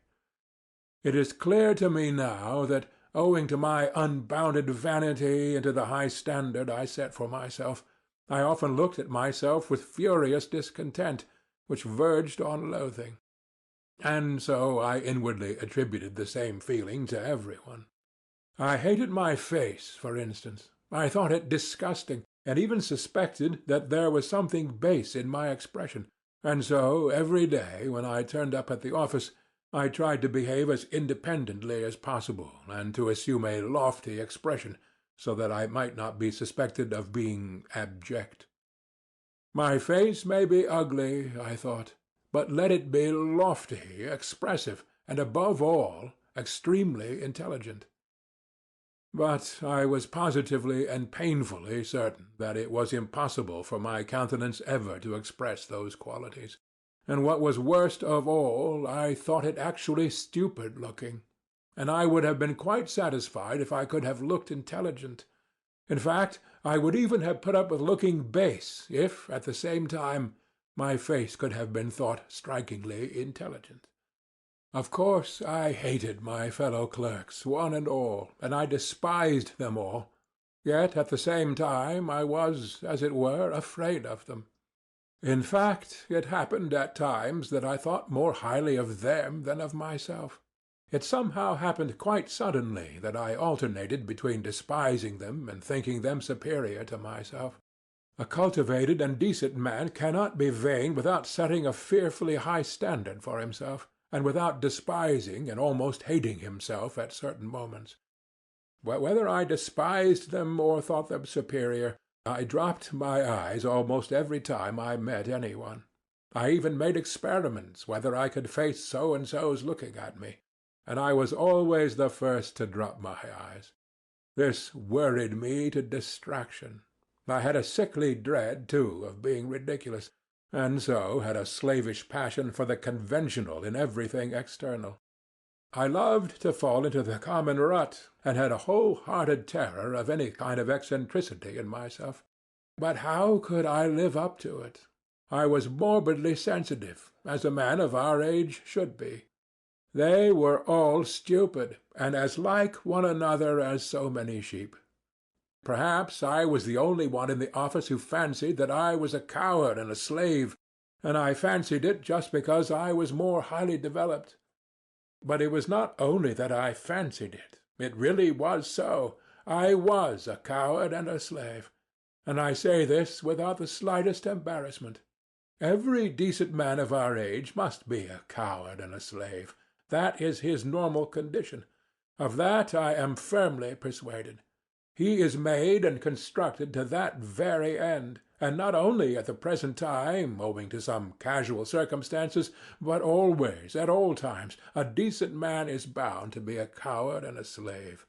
It is clear to me now that, owing to my unbounded vanity and to the high standard I set for myself, I often looked at myself with furious discontent, which verged on loathing. And so I inwardly attributed the same feeling to everyone. I hated my face, for instance. I thought it disgusting, and even suspected that there was something base in my expression, and so every day when I turned up at the office I tried to behave as independently as possible and to assume a lofty expression, so that I might not be suspected of being abject. My face may be ugly, I thought, but let it be lofty, expressive, and above all, extremely intelligent. But I was positively and painfully certain that it was impossible for my countenance ever to express those qualities. And what was worst of all, I thought it actually stupid-looking, and I would have been quite satisfied if I could have looked intelligent. In fact, I would even have put up with looking base if, at the same time, my face could have been thought strikingly intelligent. Of course I hated my fellow clerks, one and all, and I despised them all, yet at the same time I was, as it were, afraid of them. In fact, it happened at times that I thought more highly of them than of myself. It somehow happened quite suddenly that I alternated between despising them and thinking them superior to myself. A cultivated and decent man cannot be vain without setting a fearfully high standard for himself, and without despising and almost hating himself at certain moments. Whether I despised them or thought them superior, I dropped my eyes almost every time I met any one. I even made experiments whether I could face so-and-so's looking at me, and I was always the first to drop my eyes. This worried me to distraction. I had a sickly dread, too, of being ridiculous, and so had a slavish passion for the conventional in everything external. I loved to fall into the common rut, and had a whole-hearted terror of any kind of eccentricity in myself. But how could I live up to it? I was morbidly sensitive, as a man of our age should be. They were all stupid, and as like one another as so many sheep. Perhaps I was the only one in the office who fancied that I was a coward and a slave, and I fancied it just because I was more highly developed. But it was not only that I fancied it. It really was so. I was a coward and a slave, and I say this without the slightest embarrassment. Every decent man of our age must be a coward and a slave. That is his normal condition. Of that I am firmly persuaded. He is made and constructed to that very end, and not only at the present time, owing to some casual circumstances, but always, at all times, a decent man is bound to be a coward and a slave.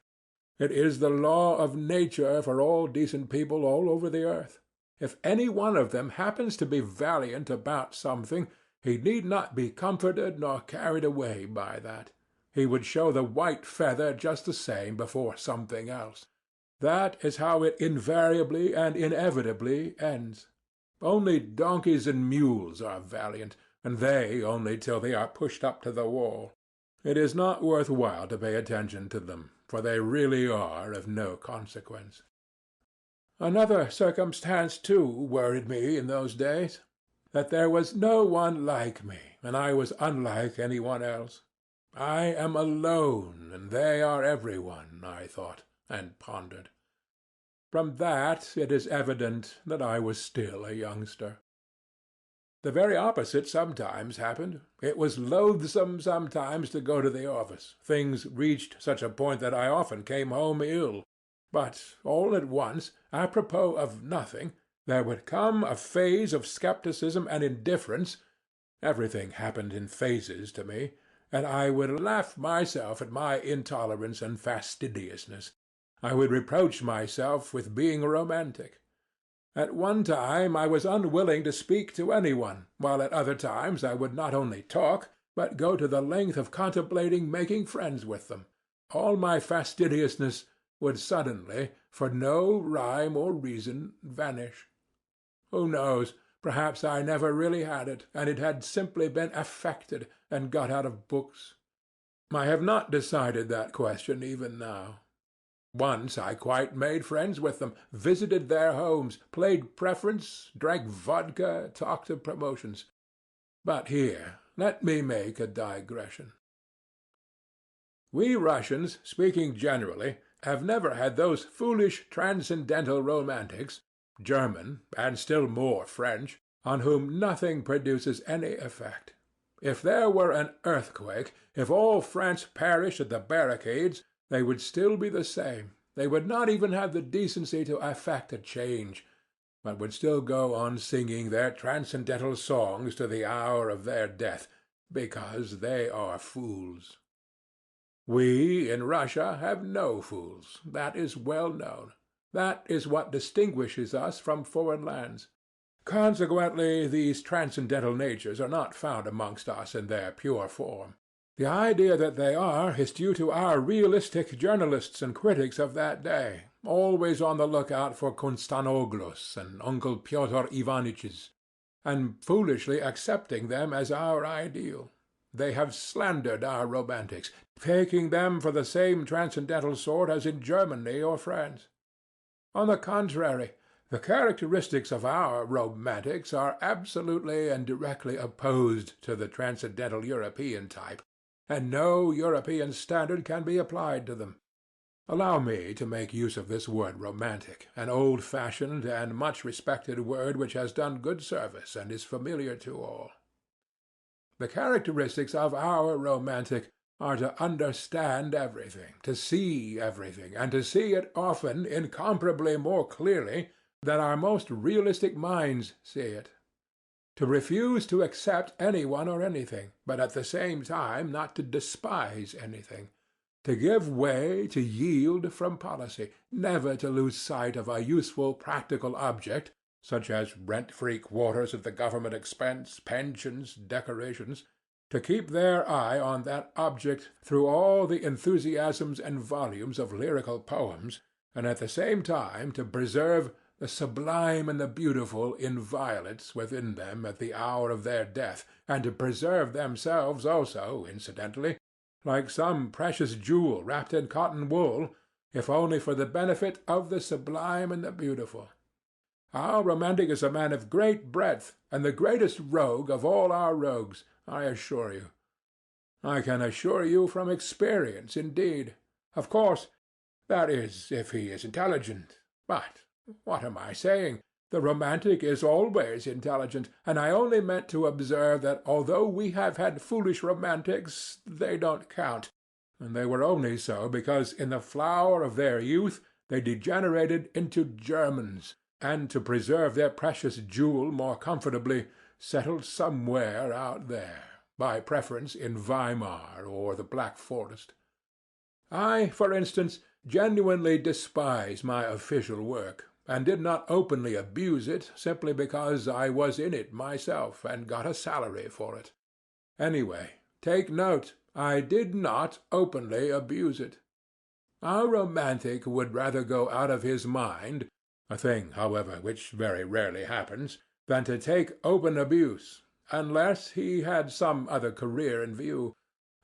It is the law of nature for all decent people all over the earth. If any one of them happens to be valiant about something, he need not be comforted nor carried away by that. He would show the white feather just the same before something else. That is how it invariably and inevitably ends. Only donkeys and mules are valiant, and they only till they are pushed up to the wall. It is not worth while to pay attention to them, for they really are of no consequence. Another circumstance, too, worried me in those days, that there was no one like me, and I was unlike any one else. I am alone, and they are every one, I thought, and pondered. From that it is evident that I was still a youngster. The very opposite sometimes happened. It was loathsome sometimes to go to the office. Things reached such a point that I often came home ill. But all at once, apropos of nothing, there would come a phase of skepticism and indifference. Everything happened in phases to me, and I would laugh myself at my intolerance and fastidiousness. I would reproach myself with being romantic. At one time I was unwilling to speak to any one, while at other times I would not only talk, but go to the length of contemplating making friends with them. All my fastidiousness would suddenly, for no rhyme or reason, vanish. Who knows? Perhaps I never really had it, and it had simply been affected and got out of books. I have not decided that question even now. Once I quite made friends with them, visited their homes, played preference, drank vodka, talked of promotions. But here let me make a digression. We Russians, speaking generally, have never had those foolish transcendental romantics, German, and still more French, on whom nothing produces any effect. If there were an earthquake, if all France perished at the barricades, they would still be the same. They would not even have the decency to affect a change, but would still go on singing their transcendental songs to the hour of their death, because they are fools. We in Russia have no fools. That is well known. That is what distinguishes us from foreign lands. Consequently, these transcendental natures are not found amongst us in their pure form. The idea that they are is due to our realistic journalists and critics of that day, always on the lookout for Konstanoglos and Uncle Pyotr Ivanitchs, and foolishly accepting them as our ideal. They have slandered our romantics, taking them for the same transcendental sort as in Germany or France. On the contrary, the characteristics of our romantics are absolutely and directly opposed to the transcendental European type, and no European standard can be applied to them. Allow me to make use of this word romantic, an old-fashioned and much-respected word which has done good service and is familiar to all. The characteristics of our romantic are to understand everything, to see everything, and to see it often incomparably more clearly than our most realistic minds see it. To refuse to accept anyone or anything, but at the same time not to despise anything. To give way, to yield from policy, never to lose sight of a useful practical object, such as rent-free quarters at the government expense, pensions, decorations, to keep their eye on that object through all the enthusiasms and volumes of lyrical poems, and at the same time to preserve the sublime and the beautiful inviolates within them at the hour of their death, and to preserve themselves also, incidentally, like some precious jewel wrapped in cotton wool, if only for the benefit of the sublime and the beautiful. Our romantic is a man of great breadth, and the greatest rogue of all our rogues, I assure you. I can assure you from experience, indeed. Of course, that is, if he is intelligent. But what am I saying? The romantic is always intelligent, and I only meant to observe that although we have had foolish romantics, they don't count, and they were only so because in the flower of their youth they degenerated into Germans, and to preserve their precious jewel more comfortably, settled somewhere out there, by preference in Weimar or the Black Forest. I, for instance, genuinely despise my official work, and did not openly abuse it simply because I was in it myself and got a salary for it. Anyway, take note, I did not openly abuse it. Our romantic would rather go out of his mind, a thing, however, which very rarely happens, than to take open abuse, unless he had some other career in view,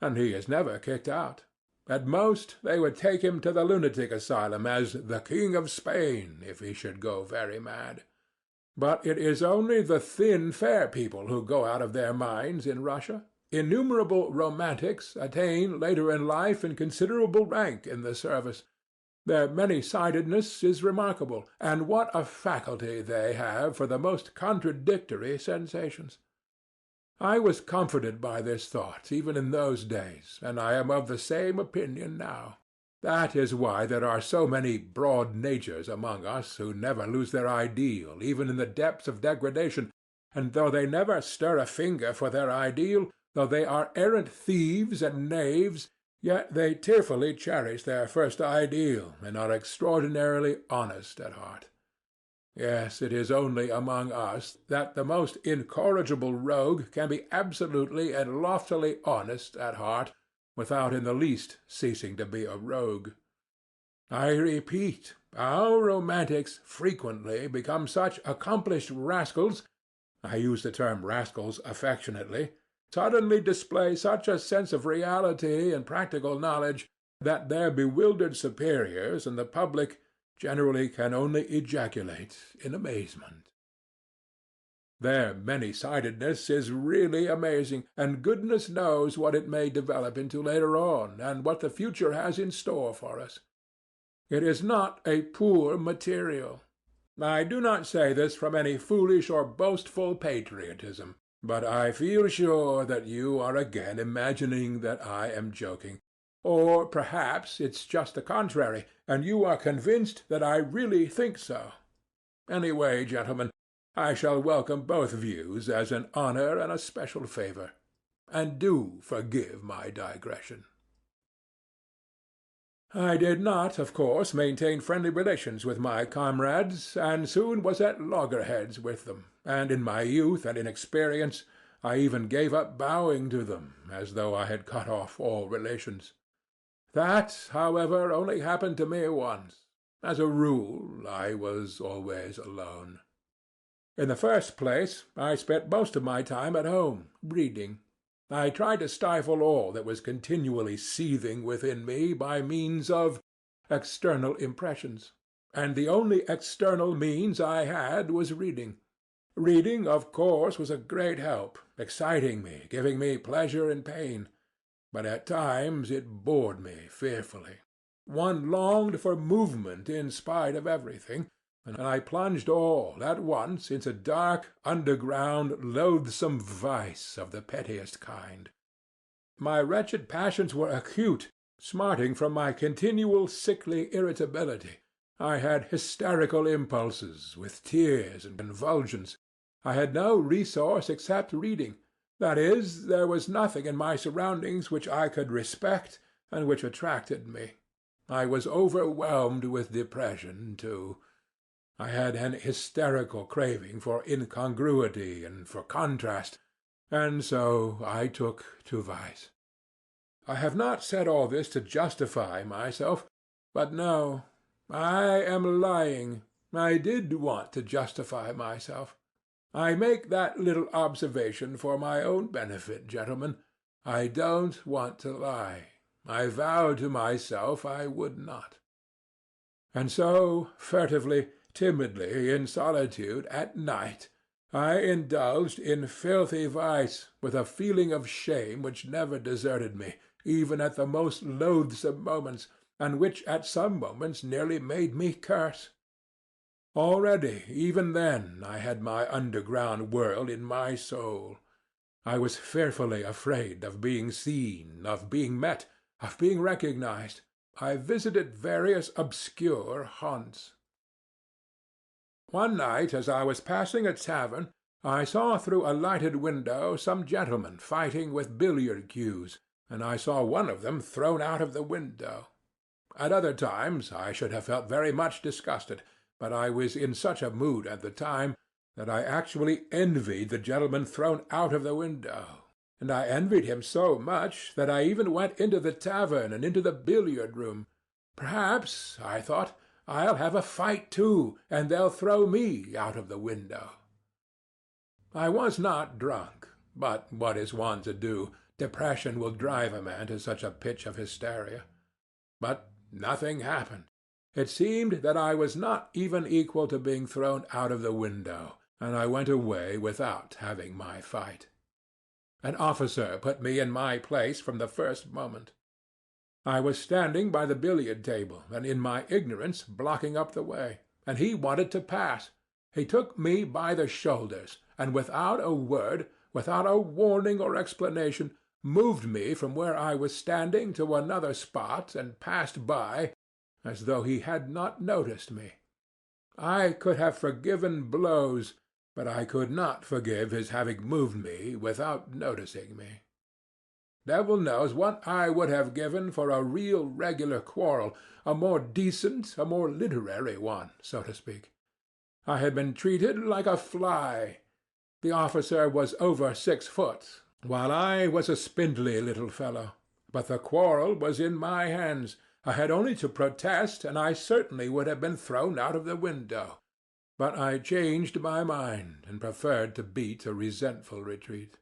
and he is never kicked out. At most, they would take him to the lunatic asylum as the King of Spain, if he should go very mad. But it is only the thin, fair people who go out of their minds in Russia. Innumerable romantics attain later in life in considerable rank in the service. Their many-sidedness is remarkable, and what a faculty they have for the most contradictory sensations! I was comforted by this thought even in those days, and I am of the same opinion now. That is why there are so many broad natures among us who never lose their ideal even in the depths of degradation, and though they never stir a finger for their ideal, though they are arrant thieves and knaves, yet they tearfully cherish their first ideal and are extraordinarily honest at heart. Yes, it is only among us that the most incorrigible rogue can be absolutely and loftily honest at heart without in the least ceasing to be a rogue. I repeat, our romantics frequently become such accomplished rascals, I use the term rascals affectionately, suddenly display such a sense of reality and practical knowledge, that their bewildered superiors and the public generally can only ejaculate in amazement. Their many-sidedness is really amazing, and goodness knows what it may develop into later on, and what the future has in store for us. It is not a poor material. I do not say this from any foolish or boastful patriotism, but I feel sure that you are again imagining that I am joking. Or perhaps it's just the contrary, and you are convinced that I really think so. Anyway, gentlemen, I shall welcome both views as an honor and a special favor. And do forgive my digression. I did not, of course, maintain friendly relations with my comrades, and soon was at loggerheads with them, and in my youth and inexperience I even gave up bowing to them, as though I had cut off all relations. That, however, only happened to me once. As a rule, I was always alone. In the first place, I spent most of my time at home, reading. I tried to stifle all that was continually seething within me by means of external impressions. And the only external means I had was reading. Reading, of course, was a great help, exciting me, giving me pleasure and pain. But at times it bored me fearfully. One longed for movement in spite of everything, and I plunged all at once into dark, underground, loathsome vice of the pettiest kind. My wretched passions were acute, smarting from my continual sickly irritability. I had hysterical impulses, with tears and convulsions. I had no resource except reading. That is, there was nothing in my surroundings which I could respect and which attracted me. I was overwhelmed with depression, too. I had an hysterical craving for incongruity and for contrast, and so I took to vice. I have not said all this to justify myself, but no, I am lying. I did want to justify myself. I make that little observation for my own benefit, gentlemen. I don't want to lie. I vowed to myself I would not. And so, furtively, timidly, in solitude, at night, I indulged in filthy vice, with a feeling of shame which never deserted me, even at the most loathsome moments, and which at some moments nearly made me curse. Already, even then, I had my underground world in my soul. I was fearfully afraid of being seen, of being met, of being recognized. I visited various obscure haunts. One night, as I was passing a tavern, I saw through a lighted window some gentlemen fighting with billiard cues, and I saw one of them thrown out of the window. At other times I should have felt very much disgusted, but I was in such a mood at the time that I actually envied the gentleman thrown out of the window, and I envied him so much that I even went into the tavern and into the billiard-room. Perhaps, I thought, I'll have a fight too, and they'll throw me out of the window. I was not drunk, but what is one to do? Depression will drive a man to such a pitch of hysteria. But nothing happened. It seemed that I was not even equal to being thrown out of the window, and I went away without having my fight. An officer put me in my place from the first moment. I was standing by the billiard table, and in my ignorance blocking up the way, and he wanted to pass. He took me by the shoulders, and without a word, without a warning or explanation, moved me from where I was standing to another spot and passed by as though he had not noticed me. I could have forgiven blows, but I could not forgive his having moved me without noticing me. Devil knows what I would have given for a real regular quarrel, a more decent, a more literary one, so to speak. I had been treated like a fly. The officer was over 6 foot, while I was a spindly little fellow. But the quarrel was in my hands. I had only to protest, and I certainly would have been thrown out of the window. But I changed my mind, and preferred to beat a resentful retreat.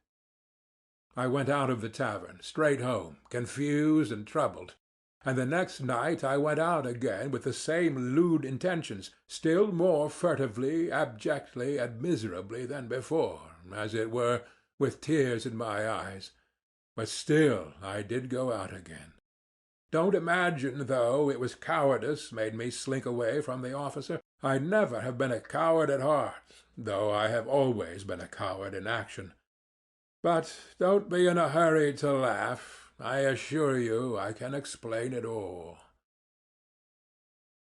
I went out of the tavern, straight home, confused and troubled. and the next night I went out again with the same lewd intentions, still more furtively, abjectly, and miserably than before, as it were, with tears in my eyes. But still I did go out again. Don't imagine, though, it was cowardice made me slink away from the officer. I never have been a coward at heart, though I have always been a coward in action. But don't be in a hurry to laugh. I assure you I can explain it all.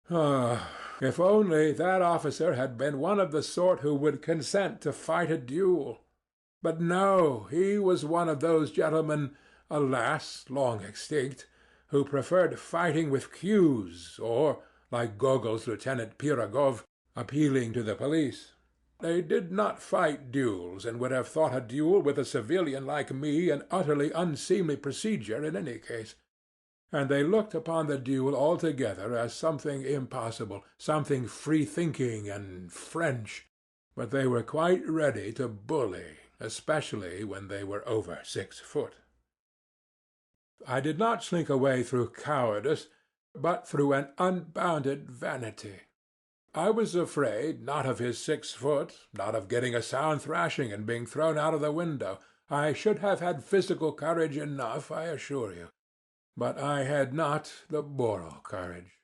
Ah, if only that officer had been one of the sort who would consent to fight a duel! But no, he was one of those gentlemen, alas, long extinct, who preferred fighting with cues, or, like Gogol's Lieutenant Pirogov, appealing to the police. They did not fight duels, and would have thought a duel with a civilian like me an utterly unseemly procedure in any case. And they looked upon the duel altogether as something impossible, something free-thinking and French. But they were quite ready to bully, especially when they were over 6 foot. I did not slink away through cowardice, but through an unbounded vanity. I was afraid, not of his 6 foot, not of getting a sound thrashing and being thrown out of the window. I should have had physical courage enough, I assure you. But I had not the moral courage.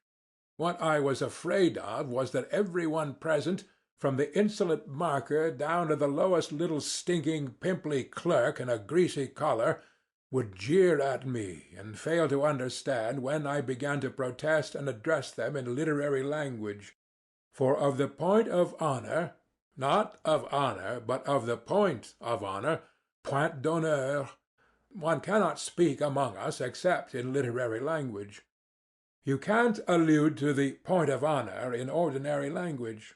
What I was afraid of was that every one present, from the insolent marker down to the lowest little stinking, pimply clerk in a greasy collar, would jeer at me and fail to understand when I began to protest and address them in literary language. For of the point of honor, not of honor, but of the point of honor, point d'honneur, one cannot speak among us except in literary language. You can't allude to the point of honor in ordinary language.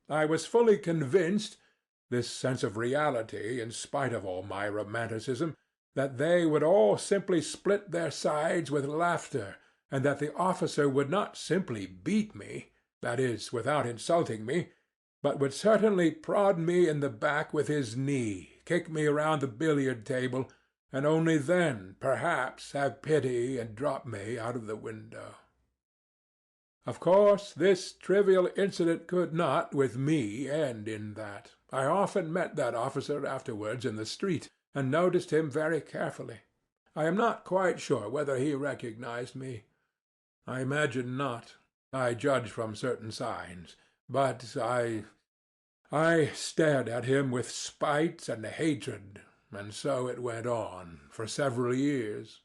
I was fully convinced, this sense of reality in spite of all my romanticism, that they would all simply split their sides with laughter, and that the officer would not simply beat me, that is, without insulting me, but would certainly prod me in the back with his knee, kick me round the billiard table, and only then, perhaps, have pity and drop me out of the window. Of course, this trivial incident could not, with me, end in that. I often met that officer afterwards in the street, and noticed him very carefully. I am not quite sure whether he recognized me. I imagine not. I judge from certain signs. But I stared at him with spite and hatred, and so it went on for several years.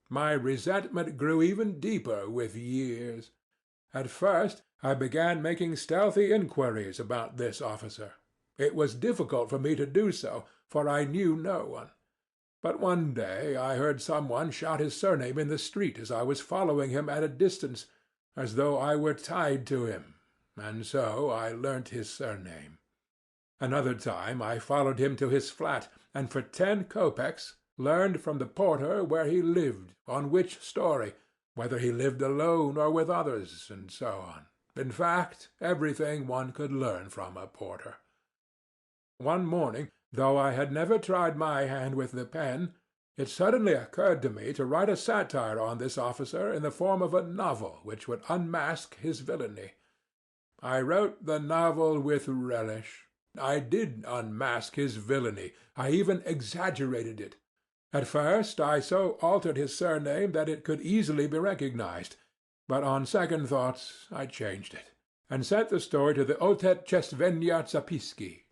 My resentment grew even deeper with years. At first I began making stealthy inquiries about this officer. It was difficult for me to do so, for I knew no one. But one day I heard some one shout his surname in the street as I was following him at a distance, as though I were tied to him, and so I learnt his surname. Another time I followed him to his flat, and for 10 kopecks learned from the porter where he lived, on which story, whether he lived alone or with others, and so on. In fact, everything one could learn from a porter. One morning, though I had never tried my hand with the pen, it suddenly occurred to me to write a satire on this officer in the form of a novel which would unmask his villainy. I wrote the novel with relish. I did unmask his villainy. I even exaggerated it. At first I so altered his surname that it could easily be recognized, but on second thoughts I changed it, and sent the story to the Otet Chestvenia Zapiski.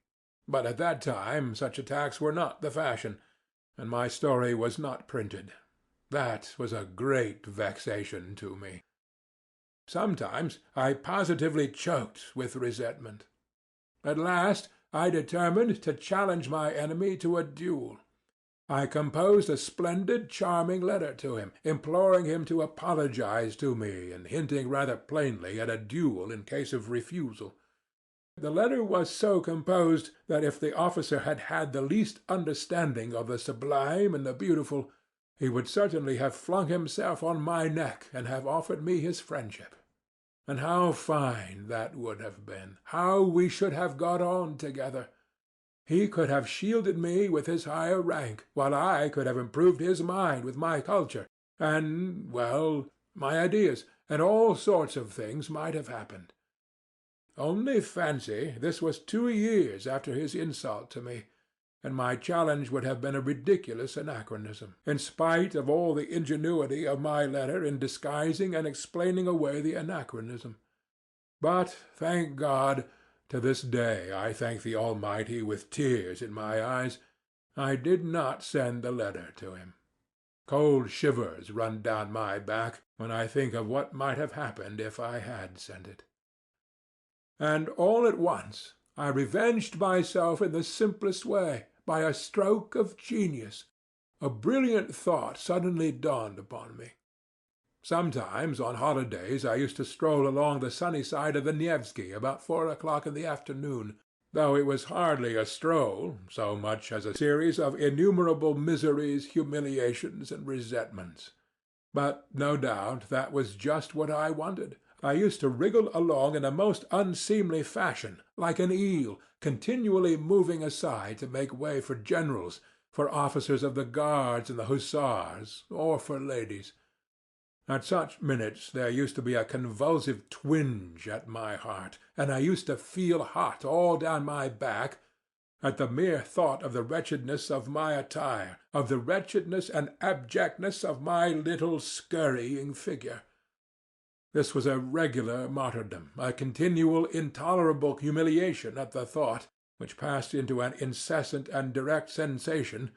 But at that time such attacks were not the fashion, and my story was not printed. That was a great vexation to me. Sometimes I positively choked with resentment. At last I determined to challenge my enemy to a duel. I composed a splendid, charming letter to him, imploring him to apologize to me and hinting rather plainly at a duel in case of refusal. The letter was so composed that if the officer had had the least understanding of the sublime and the beautiful, he would certainly have flung himself on my neck and have offered me his friendship. And how fine that would have been! How we should have got on together! He could have shielded me with his higher rank, while I could have improved his mind with my culture, and, well, my ideas, and all sorts of things might have happened. Only fancy, this was 2 years after his insult to me, and my challenge would have been a ridiculous anachronism, in spite of all the ingenuity of my letter in disguising and explaining away the anachronism. But, thank God, to this day I thank the Almighty with tears in my eyes, I did not send the letter to him. Cold shivers run down my back when I think of what might have happened if I had sent it. And all at once I revenged myself in the simplest way, by a stroke of genius. A brilliant thought suddenly dawned upon me. Sometimes on holidays I used to stroll along the sunny side of the Nevsky about 4 o'clock in the afternoon, though it was hardly a stroll, so much as a series of innumerable miseries, humiliations, and resentments. But no doubt that was just what I wanted. I used to wriggle along in a most unseemly fashion, like an eel, continually moving aside to make way for generals, for officers of the guards and the hussars, or for ladies. At such minutes there used to be a convulsive twinge at my heart, and I used to feel hot all down my back at the mere thought of the wretchedness of my attire, of the wretchedness and abjectness of my little scurrying figure. This was a regular martyrdom, a continual intolerable humiliation at the thought, which passed into an incessant and direct sensation,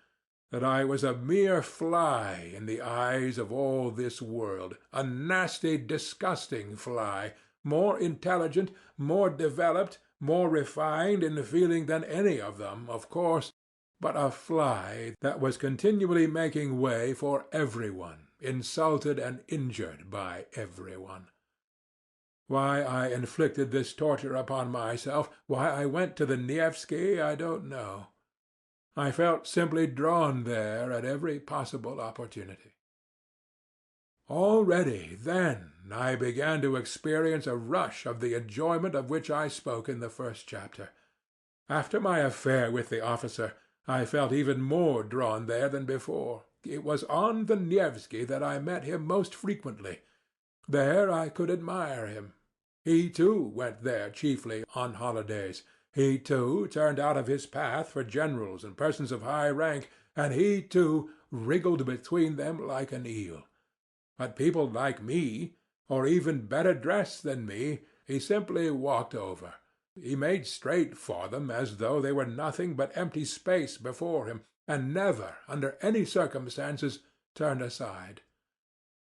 that I was a mere fly in the eyes of all this world, a nasty, disgusting fly, more intelligent, more developed, more refined in feeling than any of them, of course, but a fly that was continually making way for every one, insulted and injured by every one. Why I inflicted this torture upon myself, why I went to the Nevsky, I don't know. I felt simply drawn there at every possible opportunity. Already, then, I began to experience a rush of the enjoyment of which I spoke in the first chapter. After my affair with the officer, I felt even more drawn there than before. It was on the Nevsky that I met him most frequently. There I could admire him. He, too, went there chiefly on holidays. He, too, turned out of his path for generals and persons of high rank, and he, too, wriggled between them like an eel. But people like me, or even better dressed than me, he simply walked over. He made straight for them as though they were nothing but empty space before him, and never, under any circumstances, turned aside.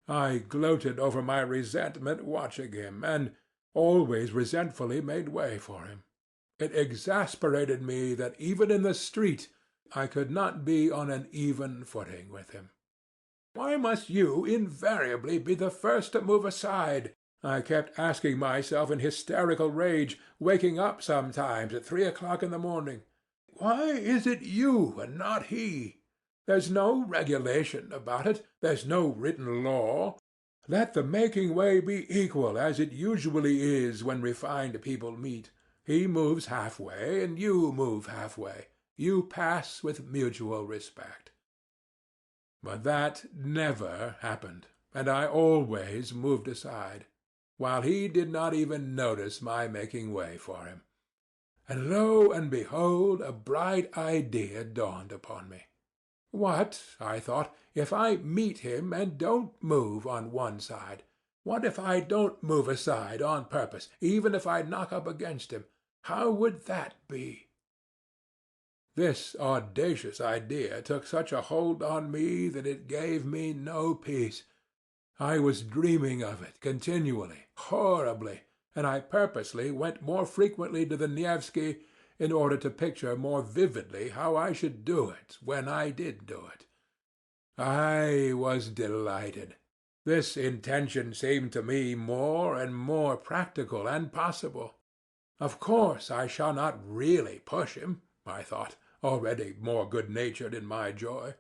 I gloated over my resentment watching him, and always resentfully made way for him. It exasperated me that even in the street I could not be on an even footing with him. Why must you invariably be the first to move aside? I kept asking myself in hysterical rage, waking up sometimes at 3 o'clock in the morning. Why is it you and not he? There's no regulation about it. There's no written law. Let the making way be equal, as it usually is when refined people meet. He moves halfway, and you move halfway. You pass with mutual respect. But that never happened, and I always moved aside, while he did not even notice my making way for him. And lo and behold, a bright idea dawned upon me. What, I thought, if I meet him and don't move on one side? What if I don't move aside on purpose, even if I knock up against him? How would that be? This audacious idea took such a hold on me that it gave me no peace. I was dreaming of it continually, horribly, and I purposely went more frequently to the Nevsky in order to picture more vividly how I should do it when I did do it. I was delighted. This intention seemed to me more and more practical and possible. Of course I shall not really push him, I thought, already more good-natured in my joy.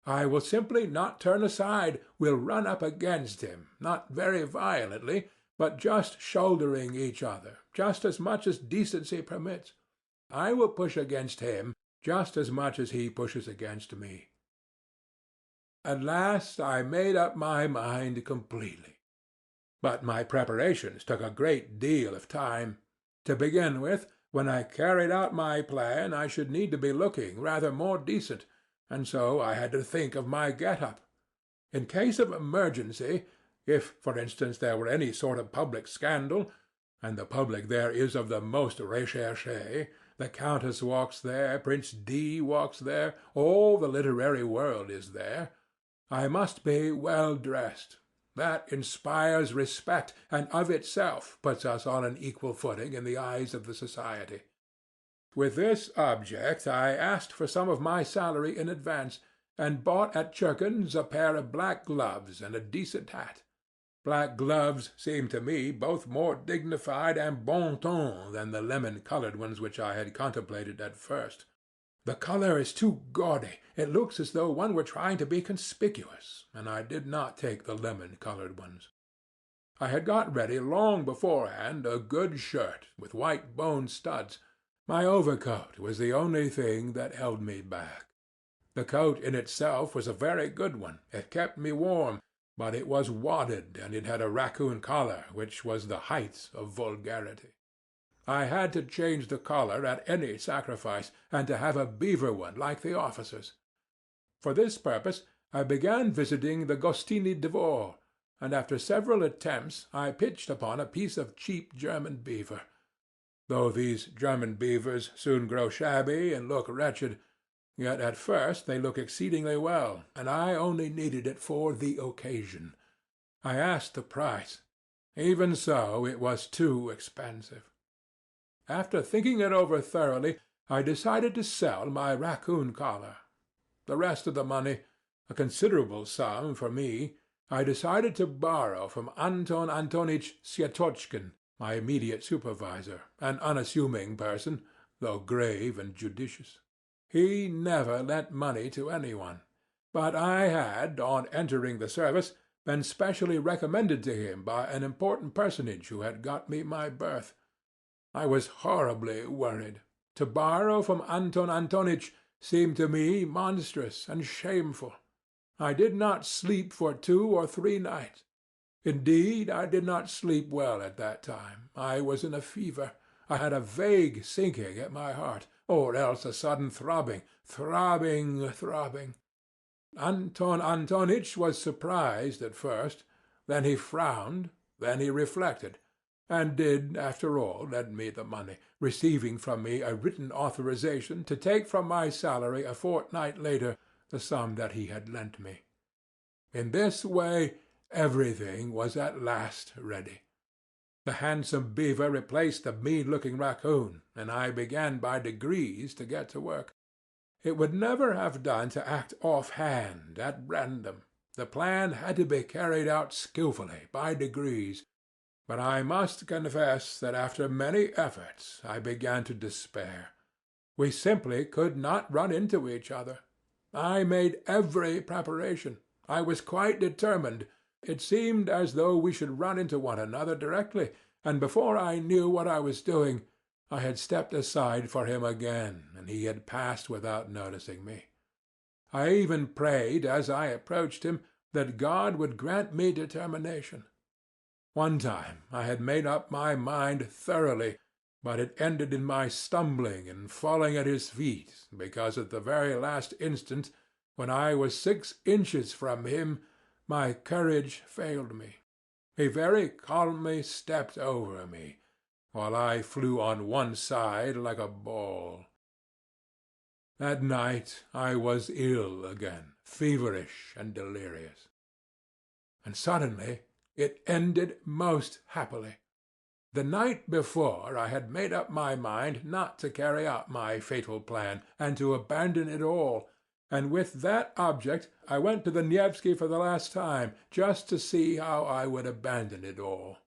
I will simply not turn aside, will run up against him, not very violently, but just shouldering each other, just as much as decency permits. I will push against him just as much as he pushes against me. At last I made up my mind completely. But my preparations took a great deal of time. To begin with, when I carried out my plan I should need to be looking rather more decent, and so I had to think of my get-up. In case of emergency, if, for instance, there were any sort of public scandal, and the public there is of the most recherché, the Countess walks there, Prince D. walks there, all the literary world is there, I must be well dressed. That inspires respect, and of itself puts us on an equal footing in the eyes of the society. With this object I asked for some of my salary in advance, and bought at Churkin's a pair of black gloves and a decent hat. Black gloves seemed to me both more dignified and bon ton than the lemon-coloured ones which I had contemplated at first. The colour is too gaudy. It looks as though one were trying to be conspicuous, and I did not take the lemon-coloured ones. I had got ready long beforehand a good shirt with white bone studs. My overcoat was the only thing that held me back. The coat in itself was a very good one. It kept me warm, but it was wadded, and it had a raccoon collar, which was the height of vulgarity. I had to change the collar at any sacrifice, and to have a beaver one like the officers. For this purpose I began visiting the Gostiny Dvor, and after several attempts I pitched upon a piece of cheap German beaver. Though these German beavers soon grow shabby and look wretched, yet at first they look exceedingly well, and I only needed it for the occasion. I asked the price. Even so, it was too expensive. After thinking it over thoroughly, I decided to sell my raccoon collar. The rest of the money, a considerable sum for me, I decided to borrow from Anton Antonitch Syetotchkin, my immediate supervisor, an unassuming person, though grave and judicious. He never lent money to anyone, but I had, on entering the service, been specially recommended to him by an important personage who had got me my berth. I was horribly worried. To borrow from Anton Antonitch seemed to me monstrous and shameful. I did not sleep for 2 or 3 nights. Indeed, I did not sleep well at that time. I was in a fever. I had a vague sinking at my heart, or else a sudden throbbing. Anton Antonitch was surprised at first. Then he frowned. Then he reflected, and did, after all, lend me the money, receiving from me a written authorization to take from my salary a fortnight later the sum that he had lent me. In this way everything was at last ready. The handsome beaver replaced the mean-looking raccoon, and I began by degrees to get to work. It would never have done to act off-hand, at random. The plan had to be carried out skilfully, by degrees. But I must confess that after many efforts I began to despair. We simply could not run into each other. I made every preparation. I was quite determined. It seemed as though we should run into one another directly, and before I knew what I was doing, I had stepped aside for him again, and he had passed without noticing me. I even prayed, as I approached him, that God would grant me determination. One time I had made up my mind thoroughly, but it ended in my stumbling and falling at his feet, because at the very last instant, when I was 6 inches from him, my courage failed me. He very calmly stepped over me, while I flew on one side like a ball. That night I was ill again, feverish and delirious. And suddenly it ended most happily. The night before I had made up my mind not to carry out my fatal plan, and to abandon it all, and with that object I went to the Nevsky for the last time, just to see how I would abandon it all.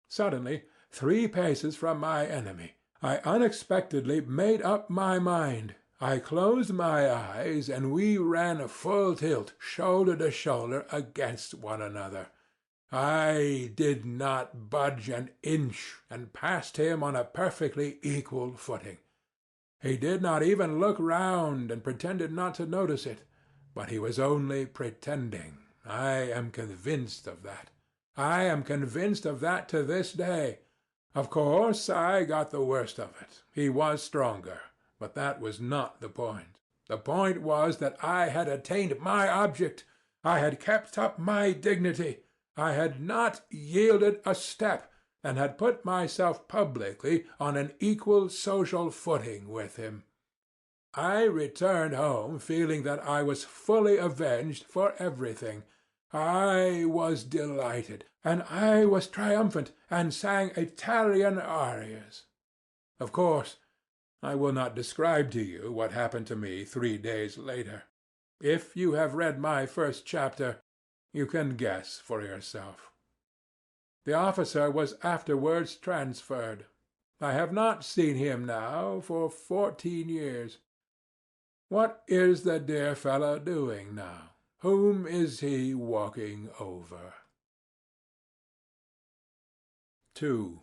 Suddenly, 3 paces from my enemy, I unexpectedly made up my mind. I closed my eyes, and we ran full tilt, shoulder to shoulder, against one another. I did not budge an inch, and passed him on a perfectly equal footing. He did not even look round, and pretended not to notice it, but he was only pretending. I am convinced of that. I am convinced of that to this day. Of course, I got the worst of it. He was stronger, but that was not the point. The point was that I had attained my object. I had kept up my dignity. I had not yielded a step, and had put myself publicly on an equal social footing with him. I returned home feeling that I was fully avenged for everything. I was delighted, and I was triumphant, and sang Italian arias. Of course, I will not describe to you what happened to me 3 days later. If you have read my first chapter, you can guess for yourself. The officer was afterwards transferred. I have not seen him now for 14 years. What is the dear fellow doing now? Whom is he walking over? 2.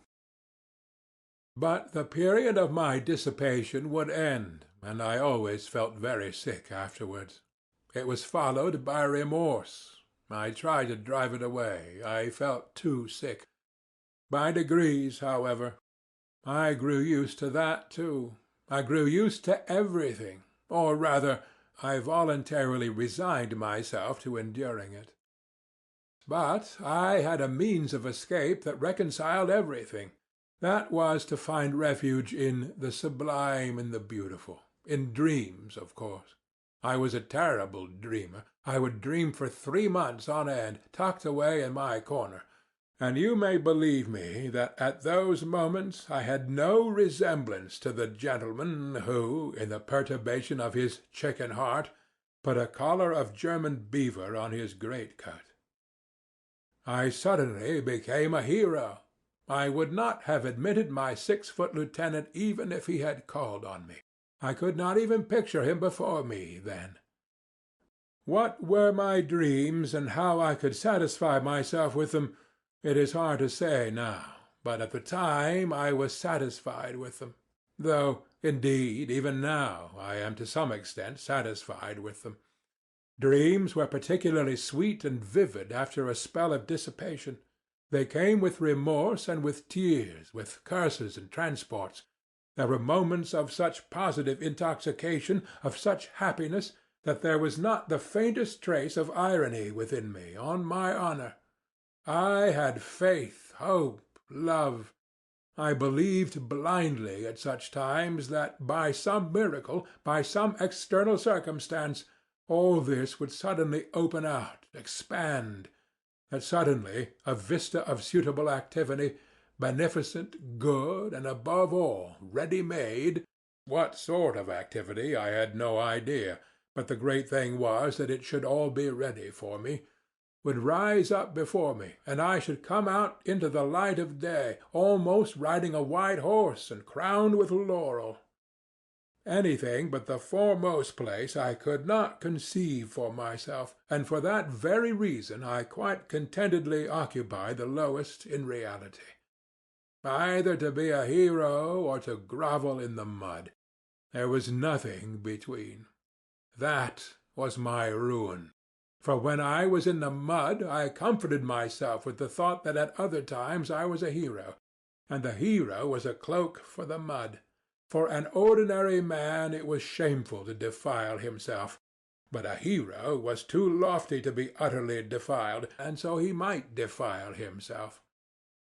But the period of my dissipation would end, and I always felt very sick afterwards. It was followed by remorse. I tried to drive it away. I felt too sick. By degrees, however, I grew used to that too. I grew used to everything, or rather, I voluntarily resigned myself to enduring it. But I had a means of escape that reconciled everything. That was to find refuge in the sublime and the beautiful, in dreams, of course. I was a terrible dreamer. I would dream for 3 months on end, tucked away in my corner, and you may believe me that at those moments I had no resemblance to the gentleman who, in the perturbation of his chicken heart, put a collar of German beaver on his greatcoat. I suddenly became a hero. I would not have admitted my 6-foot lieutenant even if he had called on me. I could not even picture him before me then. What were my dreams, and how I could satisfy myself with them, it is hard to say now, but at the time I was satisfied with them, though, indeed, even now I am to some extent satisfied with them. Dreams were particularly sweet and vivid after a spell of dissipation. They came with remorse and with tears, with curses and transports. There were moments of such positive intoxication, of such happiness, that there was not the faintest trace of irony within me, on my honor. I had faith, hope, love. I believed blindly at such times that by some miracle, by some external circumstance, all this would suddenly open out, expand, that suddenly a vista of suitable activity, beneficent, good, and above all, ready-made, what sort of activity I had no idea, but the great thing was that it should all be ready for me, would rise up before me, and I should come out into the light of day, almost riding a white horse and crowned with laurel. Anything but the foremost place I could not conceive for myself, and for that very reason I quite contentedly occupy the lowest in reality. Either to be a hero or to grovel in the mud. There was nothing between. That was my ruin. For when I was in the mud, I comforted myself with the thought that at other times I was a hero, and the hero was a cloak for the mud. For an ordinary man it was shameful to defile himself, but a hero was too lofty to be utterly defiled, and so he might defile himself.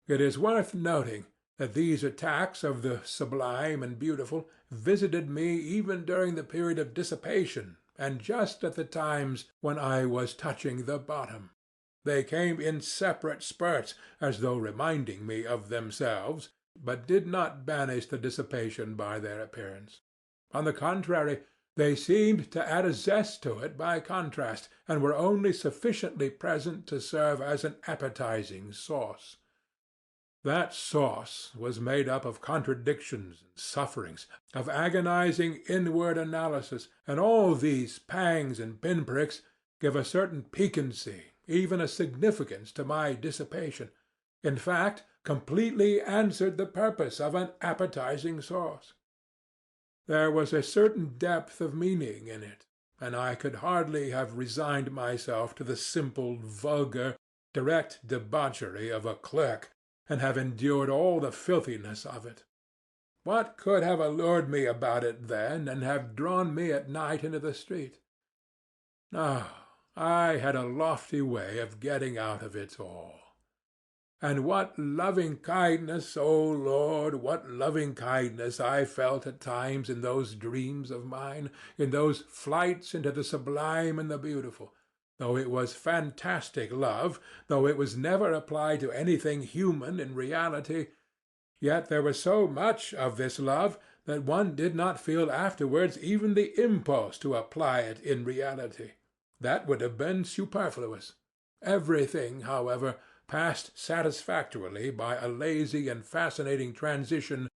It is worth noting that these attacks of the sublime and beautiful visited me even during the period of dissipation, and just at the times when I was touching the bottom. They came in separate spurts, as though reminding me of themselves, but did not banish the dissipation by their appearance. On the contrary, they seemed to add a zest to it by contrast, and were only sufficiently present to serve as an appetizing sauce. That sauce was made up of contradictions and sufferings, of agonizing inward analysis, and all these pangs and pinpricks give a certain piquancy, even a significance, to my dissipation. In fact, completely answered the purpose of an appetizing sauce. There was a certain depth of meaning in it, and I could hardly have resigned myself to the simple, vulgar, direct debauchery of a clerk, and have endured all the filthiness of it. What could have allured me about it then, and have drawn me at night into the street? No, I had a lofty way of getting out of it all. And what loving-kindness, O Lord, what loving-kindness I felt at times in those dreams of mine, in those flights into the sublime and the beautiful! Though it was fantastic love, though it was never applied to anything human in reality, yet there was so much of this love that one did not feel afterwards even the impulse to apply it in reality. That would have been superfluous. Everything, however, passed satisfactorily by a lazy and fascinating transition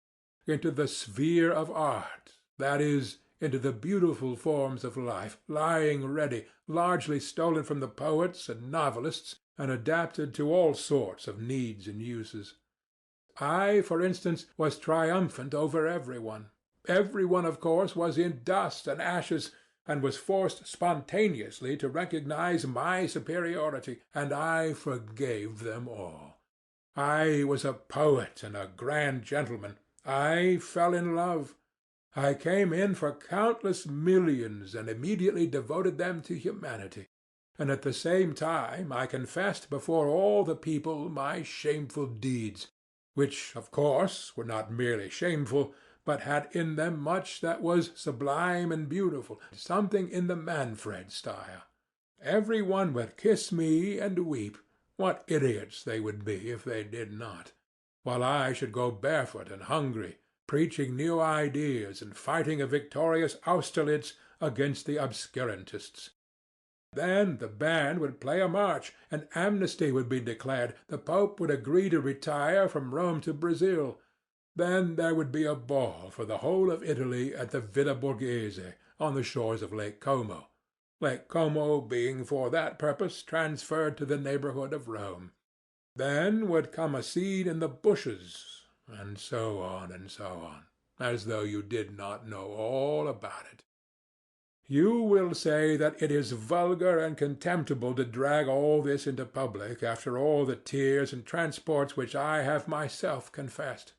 into the sphere of art, that is, into the beautiful forms of life, lying ready, largely stolen from the poets and novelists, and adapted to all sorts of needs and uses. I, for instance, was triumphant over every one. Every one, of course, was in dust and ashes, and was forced spontaneously to recognize my superiority, and I forgave them all. I was a poet and a grand gentleman. I fell in love. I came in for countless millions and immediately devoted them to humanity, and at the same time I confessed before all the people my shameful deeds, which, of course, were not merely shameful, but had in them much that was sublime and beautiful, something in the Manfred style. Every one would kiss me and weep. What idiots they would be if they did not, while I should go barefoot and hungry, preaching new ideas and fighting a victorious Austerlitz against the obscurantists. Then the band would play a march, and amnesty would be declared, the Pope would agree to retire from Rome to Brazil. Then there would be a ball for the whole of Italy at the Villa Borghese, on the shores of Lake Como, Lake Como being for that purpose transferred to the neighborhood of Rome. Then would come a scene in the bushes, and so on, as though you did not know all about it. You will say that it is vulgar and contemptible to drag all this into public after all the tears and transports which I have myself confessed.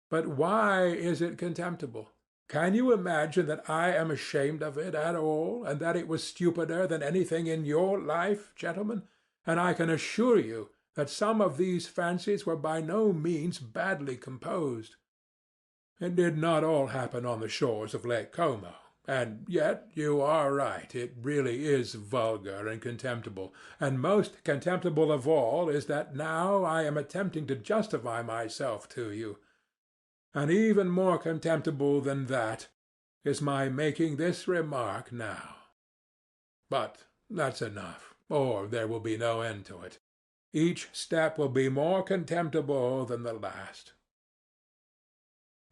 But why is it contemptible? Can you imagine that I am ashamed of it at all, and that it was stupider than anything in your life, gentlemen? And I can assure you that some of these fancies were by no means badly composed. It did not all happen on the shores of Lake Como, and yet you are right, it really is vulgar and contemptible, and most contemptible of all is that now I am attempting to justify myself to you. And even more contemptible than that is my making this remark now. But that's enough, or there will be no end to it. Each step will be more contemptible than the last.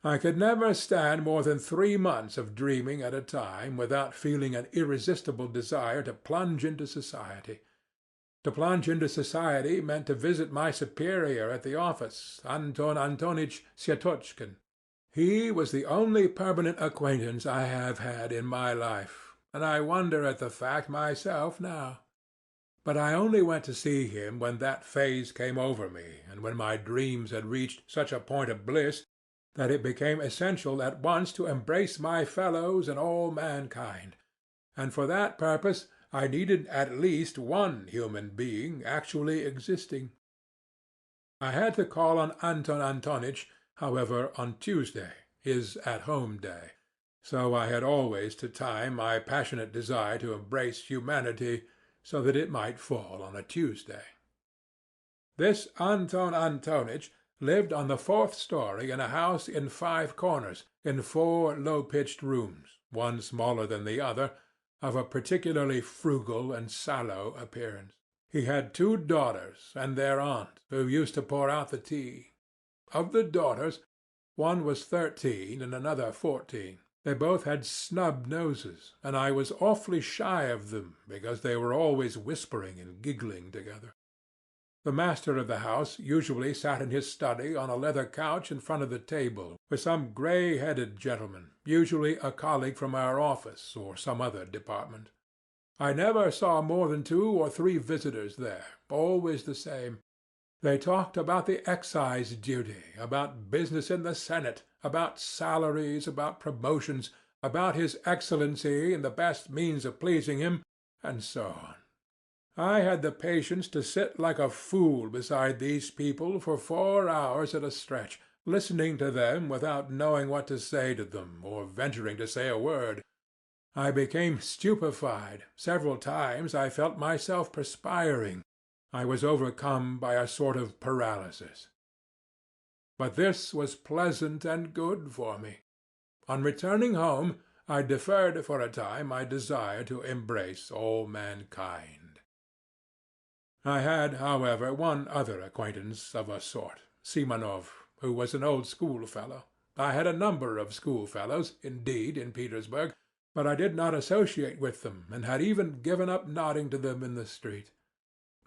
I could never stand more than 3 months of dreaming at a time without feeling an irresistible desire to plunge into society. To plunge into society meant to visit my superior at the office, Anton Antonitch Syetotchkin. He was the only permanent acquaintance I have had in my life, and I wonder at the fact myself now. But I only went to see him when that phase came over me, and when my dreams had reached such a point of bliss that it became essential at once to embrace my fellows and all mankind, and for that purpose I needed at least one human being actually existing. I had to call on Anton Antonitch, however, on Tuesday, his at-home day, so I had always to time my passionate desire to embrace humanity so that it might fall on a Tuesday. This Anton Antonitch lived on the 4th story in a house in 5 corners, in 4 low-pitched rooms, one smaller than the other, of a particularly frugal and sallow appearance. He had 2 daughters and their aunt, who used to pour out the tea. Of the daughters, one was 13 and another 14. They both had snub noses, and I was awfully shy of them because they were always whispering and giggling together. The master of the house usually sat in his study on a leather couch in front of the table with some grey-headed gentleman, usually a colleague from our office or some other department. I never saw more than 2 or 3 visitors there, always the same. They talked about the excise duty, about business in the Senate, about salaries, about promotions, about His Excellency and the best means of pleasing him, and so on. I had the patience to sit like a fool beside these people for 4 hours at a stretch, listening to them without knowing what to say to them or venturing to say a word. I became stupefied. Several times I felt myself perspiring. I was overcome by a sort of paralysis. But this was pleasant and good for me. On returning home, I deferred for a time my desire to embrace all mankind. I had, however, one other acquaintance of a sort, Simonov, who was an old schoolfellow. I had a number of schoolfellows, indeed, in Petersburg, but I did not associate with them, and had even given up nodding to them in the street.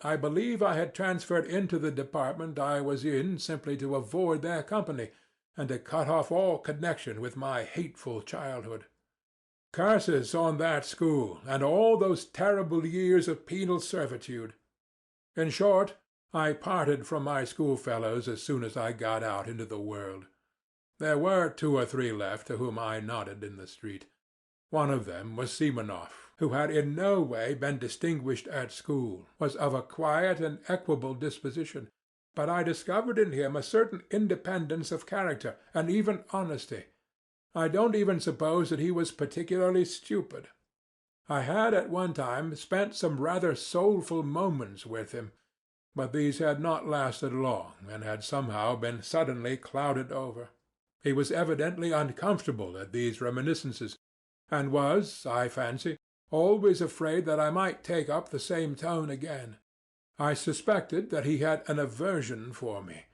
I believe I had transferred into the department I was in simply to avoid their company, and to cut off all connection with my hateful childhood. Curses on that school, and all those terrible years of penal servitude! In short, I parted from my schoolfellows as soon as I got out into the world. There were 2 or 3 left to whom I nodded in the street. One of them was Simonov, who had in no way been distinguished at school, was of a quiet and equable disposition, but I discovered in him a certain independence of character, and even honesty. I don't even suppose that he was particularly stupid. I had at one time spent some rather soulful moments with him, but these had not lasted long, and had somehow been suddenly clouded over. He was evidently uncomfortable at these reminiscences, and was, I fancy, always afraid that I might take up the same tone again. I suspected that he had an aversion for me,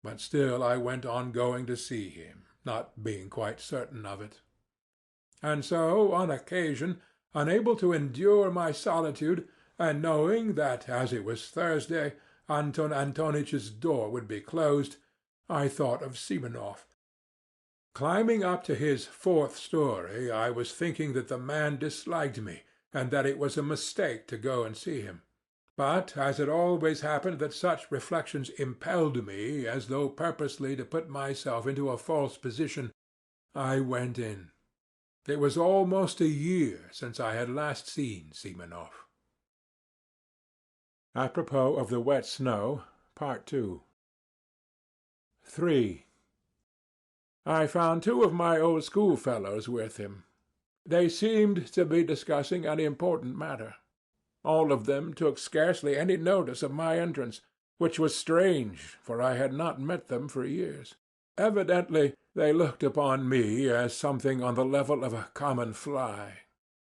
but still I went on going to see him, not being quite certain of it. And so, on occasion, unable to endure my solitude, and knowing that, as it was Thursday, Anton Antonyitch's door would be closed, I thought of Simonov. Climbing up to his 4th story, I was thinking that the man disliked me, and that it was a mistake to go and see him. But as it always happened that such reflections impelled me, as though purposely to put myself into a false position, I went in. It was almost a year since I had last seen Simonov. Apropos of the wet snow, Part 2. 3. I found 2 of my old schoolfellows with him. They seemed to be discussing an important matter. All of them took scarcely any notice of my entrance, which was strange, for I had not met them for years. Evidently they looked upon me as something on the level of a common fly.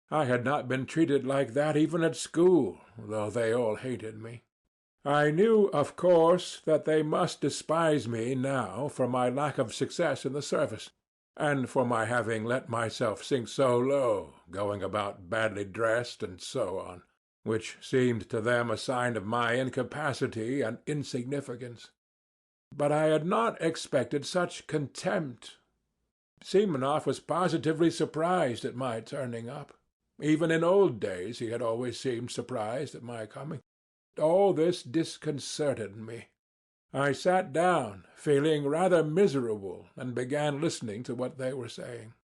I had not been treated like that even at school, though they all hated me. I knew, of course, that they must despise me now for my lack of success in the service, and for my having let myself sink so low, going about badly dressed and so on, which seemed to them a sign of my incapacity and insignificance. But I had not expected such contempt. Simonov was positively surprised at my turning up. Even in old days he had always seemed surprised at my coming. All this disconcerted me. I sat down, feeling rather miserable, and began listening to what they were saying.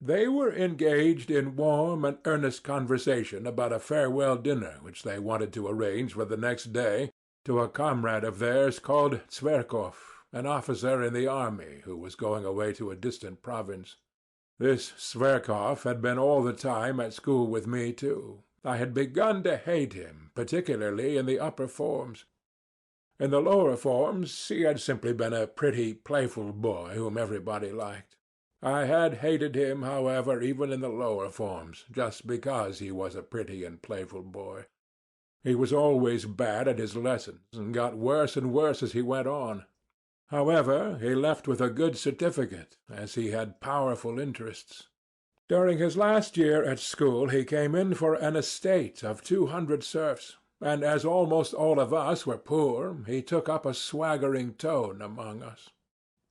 They were engaged in warm and earnest conversation about a farewell dinner which they wanted to arrange for the next day to a comrade of theirs called Tverkov, an officer in the army who was going away to a distant province. This Tverkov had been all the time at school with me too. I had begun to hate him, particularly in the upper forms. In the lower forms he had simply been a pretty, playful boy whom everybody liked. I had hated him, however, even in the lower forms, just because he was a pretty and playful boy. He was always bad at his lessons, and got worse and worse as he went on. However, he left with a good certificate, as he had powerful interests. During his last year at school he came in for an estate of 200 serfs, and as almost all of us were poor, he took up a swaggering tone among us.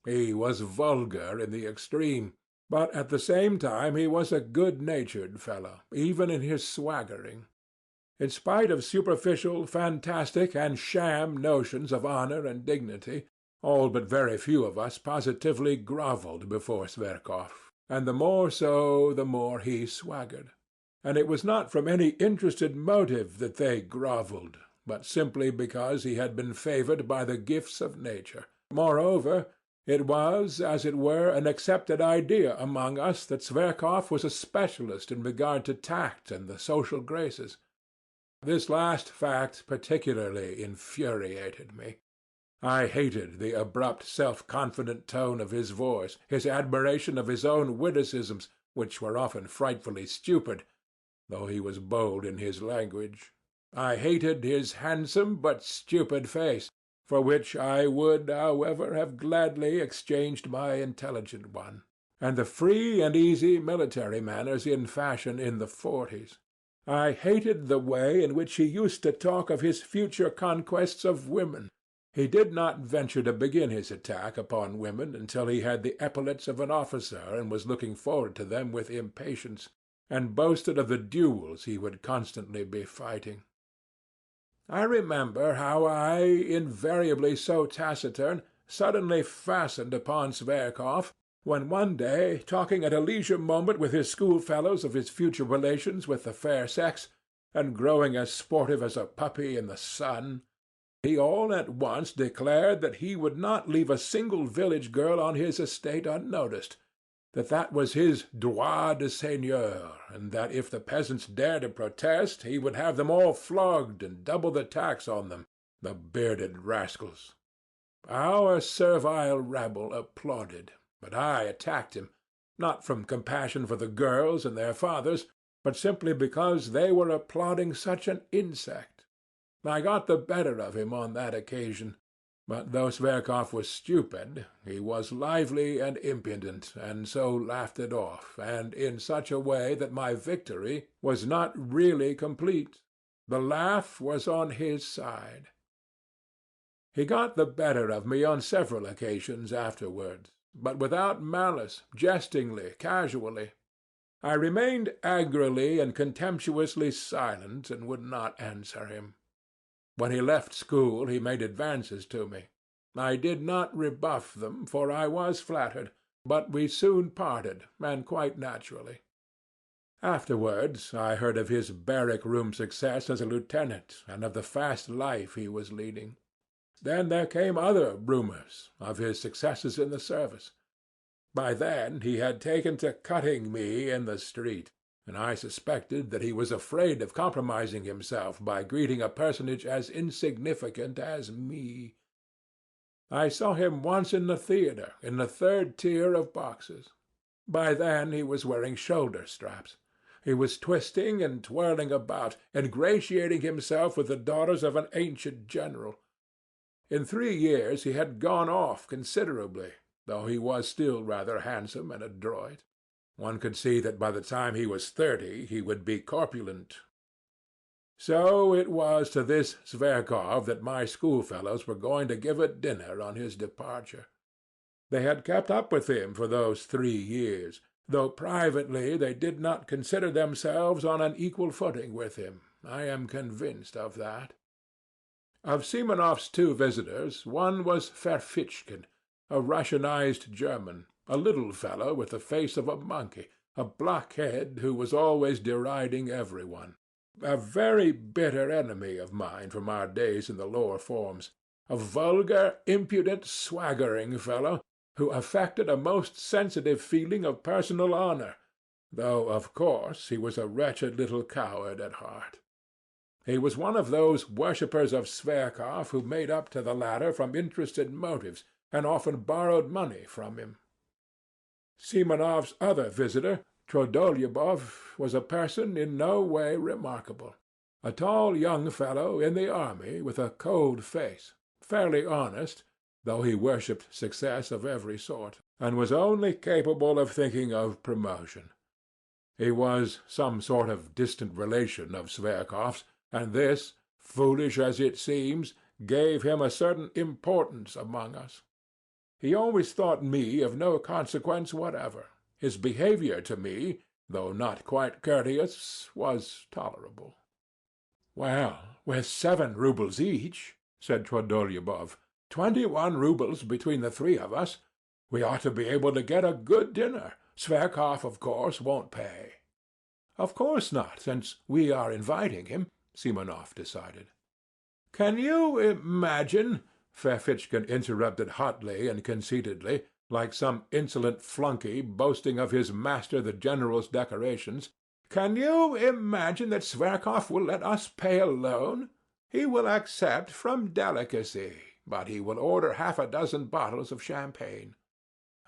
He was vulgar in the extreme, but at the same time he was a good-natured fellow, even in his swaggering. In spite of superficial, fantastic, and sham notions of honor and dignity, all but very few of us positively grovelled before Zverkov, and the more so the more he swaggered. And it was not from any interested motive that they grovelled, but simply because he had been favoured by the gifts of nature. Moreover, it was, as it were, an accepted idea among us that Zverkov was a specialist in regard to tact and the social graces. This last fact particularly infuriated me. I hated the abrupt, self-confident tone of his voice, his admiration of his own witticisms, which were often frightfully stupid, though he was bold in his language. I hated his handsome but stupid face, for which I would, however, have gladly exchanged my intelligent one, and the free and easy military manners in fashion in the 40s. I hated the way in which he used to talk of his future conquests of women. He did not venture to begin his attack upon women until he had the epaulets of an officer and was looking forward to them with impatience, and boasted of the duels he would constantly be fighting. I remember how I, invariably so taciturn, suddenly fastened upon Zverkov, when one day, talking at a leisure moment with his schoolfellows of his future relations with the fair sex, and growing as sportive as a puppy in the sun, he all at once declared that he would not leave a single village girl on his estate unnoticed, that was his droit de seigneur, and that if the peasants dared to protest, he would have them all flogged and double the tax on them, the bearded rascals. Our servile rabble applauded, but I attacked him, not from compassion for the girls and their fathers, but simply because they were applauding such an insect. I got the better of him on that occasion, but though Zverkov was stupid, he was lively and impudent, and so laughed it off, and in such a way that my victory was not really complete. The laugh was on his side. He got the better of me on several occasions afterwards, but without malice, jestingly, casually. I remained angrily and contemptuously silent, and would not answer him. When he left school he made advances to me. I did not rebuff them, for I was flattered, but we soon parted, and quite naturally. Afterwards I heard of his barrack-room success as a lieutenant, and of the fast life he was leading. Then there came other rumours of his successes in the service. By then he had taken to cutting me in the street, and I suspected that he was afraid of compromising himself by greeting a personage as insignificant as me. I saw him once in the theatre, in the third tier of boxes. By then he was wearing shoulder-straps. He was twisting and twirling about, ingratiating himself with the daughters of an ancient general. In 3 years he had gone off considerably, though he was still rather handsome and adroit. One could see that by the time he was 30 he would be corpulent. So it was to this Zverkov that my schoolfellows were going to give a dinner on his departure. They had kept up with him for those 3 years, though privately they did not consider themselves on an equal footing with him. I am convinced of that. Of Simonov's 2 visitors, one was Ferfitchkin, a Russianized German, a little fellow with the face of a monkey, a blockhead who was always deriding every one. A very bitter enemy of mine from our days in the lower forms, a vulgar, impudent, swaggering fellow, who affected a most sensitive feeling of personal honor, though, of course, he was a wretched little coward at heart. He was one of those worshippers of Zverkov who made up to the latter from interested motives, and often borrowed money from him. Simonov's other visitor, Trudolyubov, was a person in no way remarkable. A tall young fellow in the army, with a cold face, fairly honest, though he worshipped success of every sort, and was only capable of thinking of promotion. He was some sort of distant relation of Zverkov's, and this, foolish as it seems, gave him a certain importance among us. He always thought me of no consequence whatever. His behaviour to me, though not quite courteous, was tolerable. "Well, with 7 roubles each," said Trudolyubov, 21 roubles between the 3 of us, we ought to be able to get a good dinner. Sverkov, of course, won't pay." "Of course not, since we are inviting him," Simonov decided. "Can you imagine," Ferfitchkin interrupted hotly and conceitedly, like some insolent flunkey boasting of his master the general's decorations, "can you imagine that Sverkov will let us pay alone? He will accept from delicacy, but he will order half a dozen bottles of champagne."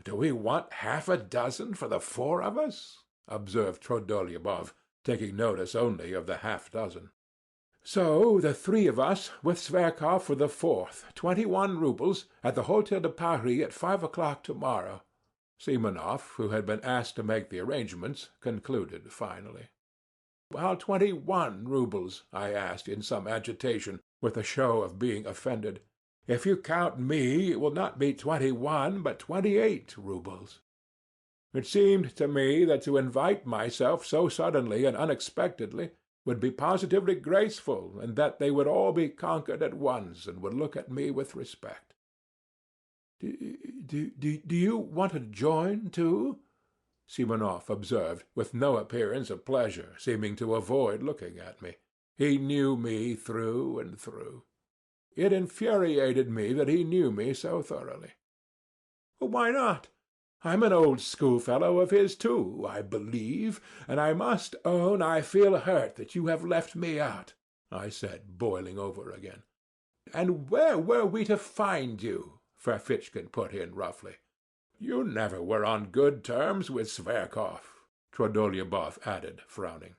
"Do we want half a dozen for the 4 of us?" observed Trudolyubov, taking notice only of the half-dozen. "So the 3 of us, with Sverkov for the 4th, 21 roubles, at the Hotel de Paris at 5 o'clock tomorrow," Simonov, who had been asked to make the arrangements, concluded finally. "How 21 roubles?" I asked in some agitation, with a show of being offended. "If you count me, it will not be 21, but 28 roubles." It seemed to me that to invite myself so suddenly and unexpectedly would be positively graceful, and that they would all be conquered at once and would look at me with respect. Do you want to join, too?" Simonov observed, with no appearance of pleasure, seeming to avoid looking at me. He knew me through and through. It infuriated me that he knew me so thoroughly. "Why not? I'm an old schoolfellow of his, too, I believe, and I must own I feel hurt that you have left me out," I said, boiling over again. "And where were we to find you?" Ferfitchkin put in roughly. "You never were on good terms with Sverkov," Trudolyubov added, frowning.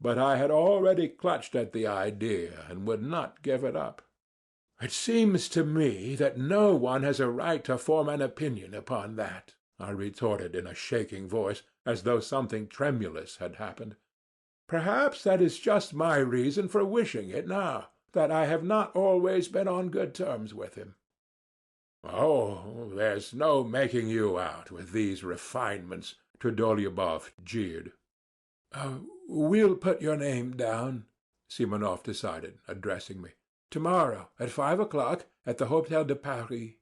But I had already clutched at the idea and would not give it up. "It seems to me that no one has a right to form an opinion upon that," I retorted in a shaking voice, as though something tremulous had happened. "Perhaps that is just my reason for wishing it now, that I have not always been on good terms with him." "Oh, there's no making you out with these refinements," Trudolyubov jeered. "We'll put your name down," Simonov decided, addressing me. "Tomorrow, at 5 o'clock, at the Hotel de Paris."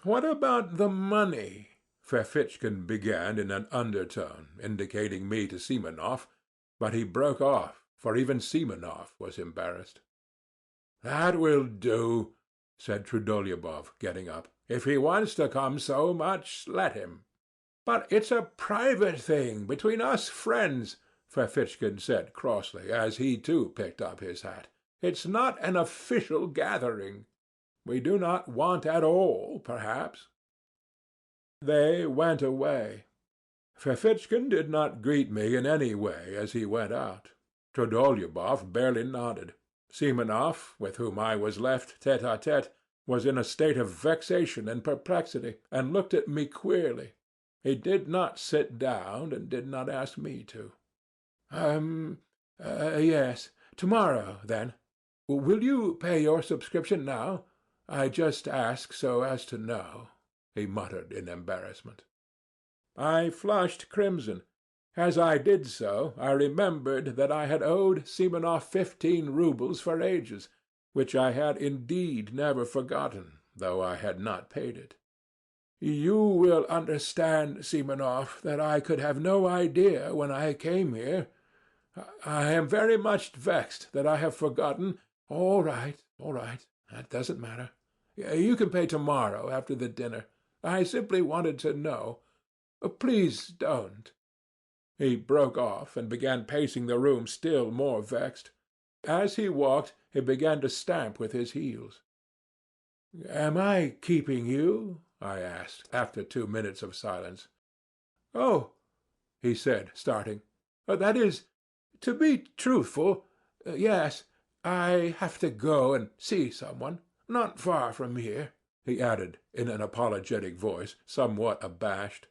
"What about the money?" Ferfitchkin began in an undertone, indicating me to Simonov, but he broke off, for even Simonov was embarrassed. "That will do," said Trudolyubov, getting up. "If he wants to come so much, let him." "But it's a private thing, between us friends," Ferfitchkin said crossly, as he too picked up his hat. "It's not an official gathering. We do not want at all, perhaps." They went away. Ferfitchkin did not greet me in any way as he went out. Trudolyubov barely nodded. Simonov, with whom I was left tête-à-tête, was in a state of vexation and perplexity, and looked at me queerly. He did not sit down, and did not ask me to. Yes. Tomorrow, then. Will you pay your subscription now? I just ask so as to know," he muttered in embarrassment. I flushed crimson. As I did so, I remembered that I had owed Simonov 15 roubles for ages, which I had indeed never forgotten, though I had not paid it. "You will understand, Simonov, that I could have no idea when I came here. I am very much vexed that I have forgotten—" All right. That doesn't matter. You can pay tomorrow after the dinner. I simply wanted to know. Please don't." He broke off and began pacing the room still more vexed. As he walked, he began to stamp with his heels. "Am I keeping you?" I asked, after 2 minutes of silence. "Oh," he said, starting. "That is, to be truthful, yes. I have to go and see someone. Not far from here," he added, in an apologetic voice, somewhat abashed.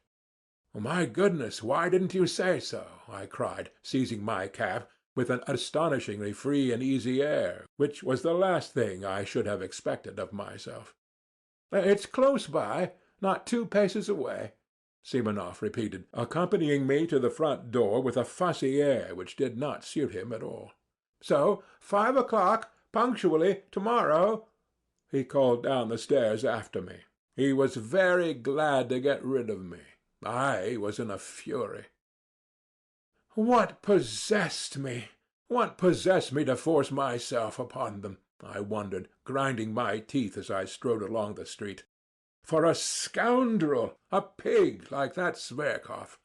"My goodness, why didn't you say so?" I cried, seizing my cap, with an astonishingly free and easy air, which was the last thing I should have expected of myself. "It's close by, not 2 paces away," Simonov repeated, accompanying me to the front door with a fussy air which did not suit him at all. So 5 o'clock, punctually, tomorrow," he called down the stairs after me. He was very glad to get rid of me. I was in a fury. What possessed me? What possessed me to force myself upon them? I wondered, grinding my teeth as I strode along the street. For a scoundrel, a pig like that Zverkov.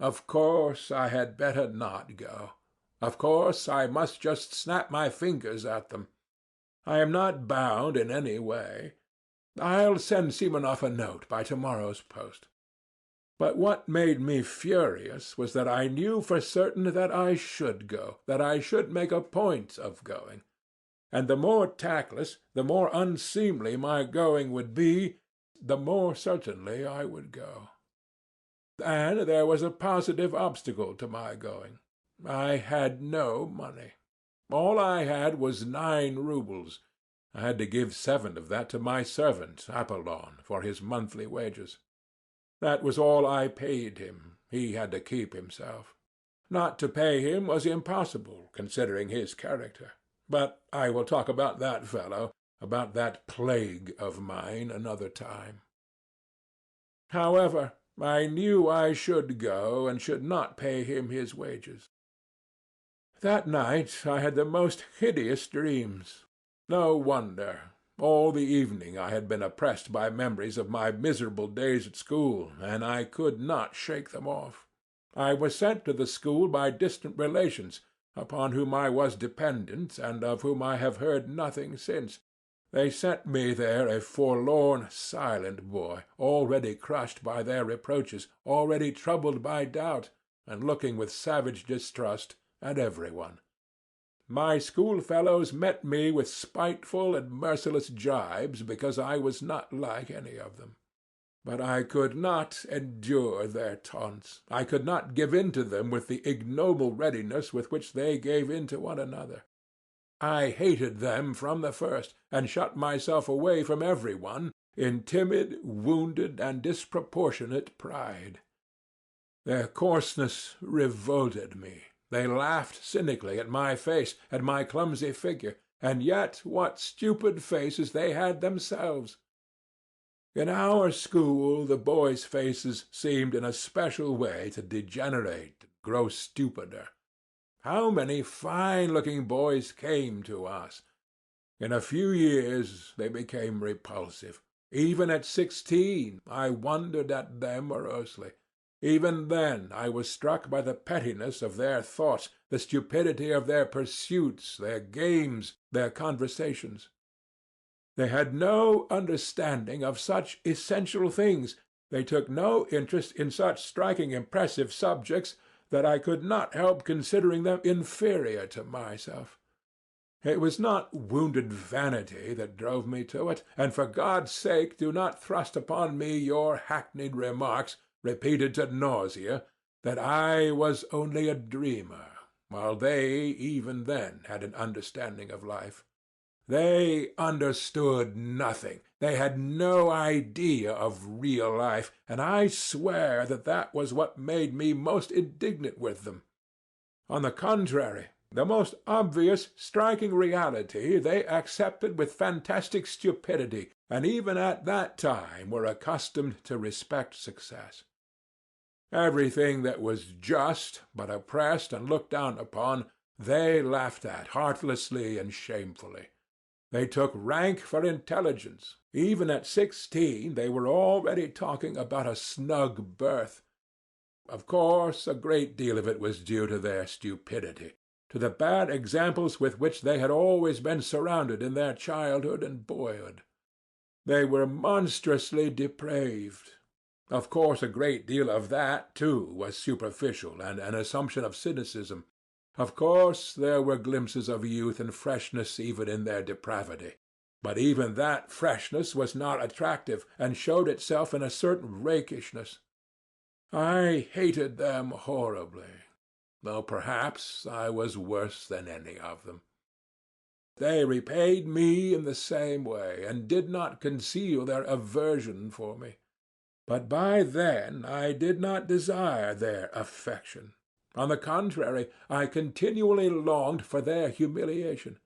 Of course I had better not go. Of course I must just snap my fingers at them. I am not bound in any way. I'll send Simonov a note by tomorrow's post. But what made me furious was that I knew for certain that I should go, that I should make a point of going. And the more tactless, the more unseemly my going would be, the more certainly I would go. And there was a positive obstacle to my going. I had no money. All I had was 9 roubles. I had to give 7 of that to my servant, Apollon, for his monthly wages. That was all I paid him. He had to keep himself. Not to pay him was impossible, considering his character. But I will talk about that fellow, about that plague of mine, another time. However, I knew I should go and should not pay him his wages. That night I had the most hideous dreams. No wonder. All the evening I had been oppressed by memories of my miserable days at school, and I could not shake them off. I was sent to the school by distant relations, upon whom I was dependent, and of whom I have heard nothing since. They sent me there a forlorn, silent boy, already crushed by their reproaches, already troubled by doubt, and looking with savage distrust at everyone. My schoolfellows met me with spiteful and merciless gibes because I was not like any of them. But I could not endure their taunts. I could not give in to them with the ignoble readiness with which they gave in to one another. I hated them from the first, and shut myself away from every one in timid, wounded, and disproportionate pride. Their coarseness revolted me. They laughed cynically at my face, at my clumsy figure, and yet what stupid faces they had themselves! In our school the boys' faces seemed in a special way to degenerate and grow stupider. How many fine-looking boys came to us! In a few years they became repulsive. Even at 16 I wondered at them morosely. Even then I was struck by the pettiness of their thoughts, the stupidity of their pursuits, their games, their conversations. They had no understanding of such essential things. They took no interest in such striking, impressive subjects that I could not help considering them inferior to myself. It was not wounded vanity that drove me to it, and for God's sake do not thrust upon me your hackneyed remarks, repeated to nausea, that I was only a dreamer, while they, even then, had an understanding of life. They understood nothing. They had no idea of real life, and I swear that that was what made me most indignant with them. On the contrary, the most obvious, striking reality they accepted with fantastic stupidity, and even at that time were accustomed to respect success. Everything that was just, but oppressed and looked down upon, they laughed at heartlessly and shamefully. They took rank for intelligence. Even at 16 they were already talking about a snug berth. Of course, a great deal of it was due to their stupidity, to the bad examples with which they had always been surrounded in their childhood and boyhood. They were monstrously depraved. Of course, a great deal of that, too, was superficial and an assumption of cynicism. Of course, there were glimpses of youth and freshness even in their depravity. But even that freshness was not attractive, and showed itself in a certain rakishness. I hated them horribly, though perhaps I was worse than any of them. They repaid me in the same way, and did not conceal their aversion for me. But by then I did not desire their affection. On the contrary, I continually longed for their humiliation.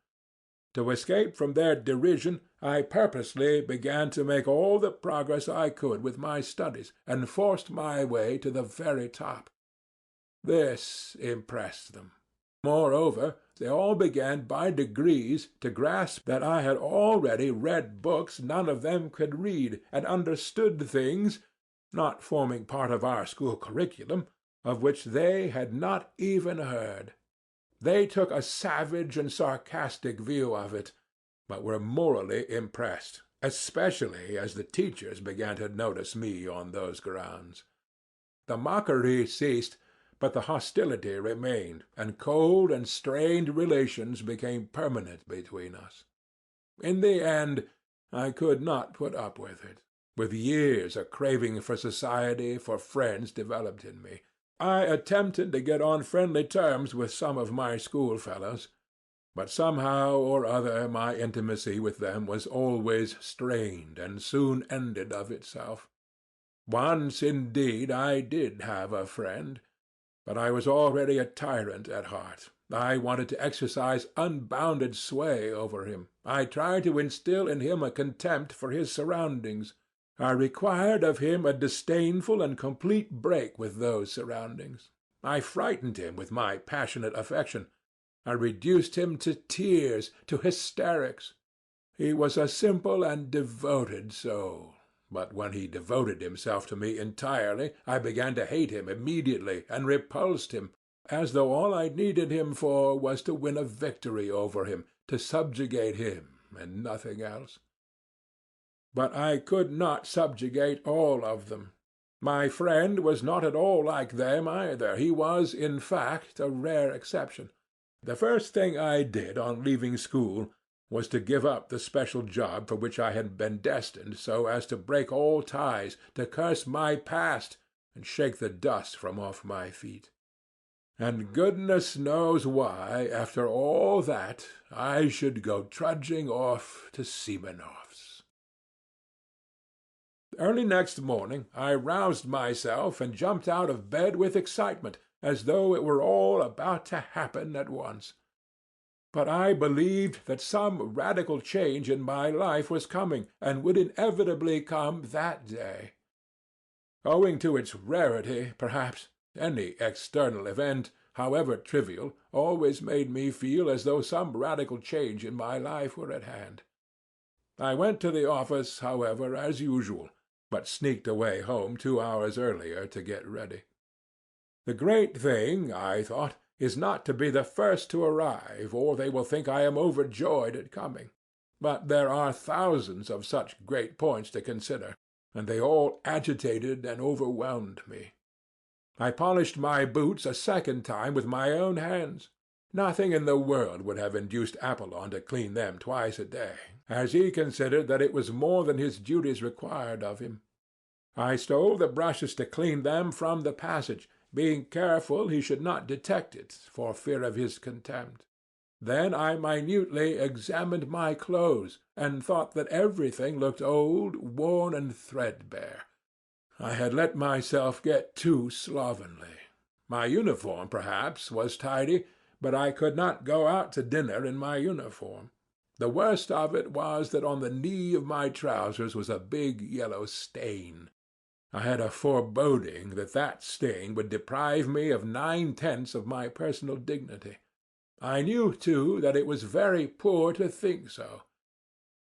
To escape from their derision, I purposely began to make all the progress I could with my studies, and forced my way to the very top. This impressed them. Moreover, they all began by degrees to grasp that I had already read books none of them could read, and understood things, not forming part of our school curriculum, of which they had not even heard. They took a savage and sarcastic view of it, but were morally impressed, especially as the teachers began to notice me on those grounds. The mockery ceased, but the hostility remained, and cold and strained relations became permanent between us. In the end, I could not put up with it. With years a craving for society, for friends, developed in me. I attempted to get on friendly terms with some of my schoolfellows, but somehow or other my intimacy with them was always strained, and soon ended of itself. Once, indeed, I did have a friend, but I was already a tyrant at heart. I wanted to exercise unbounded sway over him. I tried to instill in him a contempt for his surroundings. I required of him a disdainful and complete break with those surroundings. I frightened him with my passionate affection. I reduced him to tears, to hysterics. He was a simple and devoted soul. But when he devoted himself to me entirely, I began to hate him immediately, and repulsed him, as though all I needed him for was to win a victory over him, to subjugate him, and nothing else. But I could not subjugate all of them. My friend was not at all like them either. He was, in fact, a rare exception. The first thing I did on leaving school was to give up the special job for which I had been destined, so as to break all ties, to curse my past, and shake the dust from off my feet. And goodness knows why, after all that, I should go trudging off to Semenov's. Early next morning I roused myself and jumped out of bed with excitement, as though it were all about to happen at once. But I believed that some radical change in my life was coming, and would inevitably come that day. Owing to its rarity, perhaps, any external event, however trivial, always made me feel as though some radical change in my life were at hand. I went to the office, however, as usual, but sneaked away home 2 hours earlier to get ready. The great thing, I thought, is not to be the first to arrive, or they will think I am overjoyed at coming. But there are thousands of such great points to consider, and they all agitated and overwhelmed me. I polished my boots a second time with my own hands. Nothing in the world would have induced Apollon to clean them twice a day, as he considered that it was more than his duties required of him. I stole the brushes to clean them from the passage, being careful he should not detect it, for fear of his contempt. Then I minutely examined my clothes, and thought that everything looked old, worn, and threadbare. I had let myself get too slovenly. My uniform, perhaps, was tidy, but I could not go out to dinner in my uniform. The worst of it was that on the knee of my trousers was a big yellow stain. I had a foreboding that that stain would deprive me of 9/10 of my personal dignity. I knew, too, that it was very poor to think so.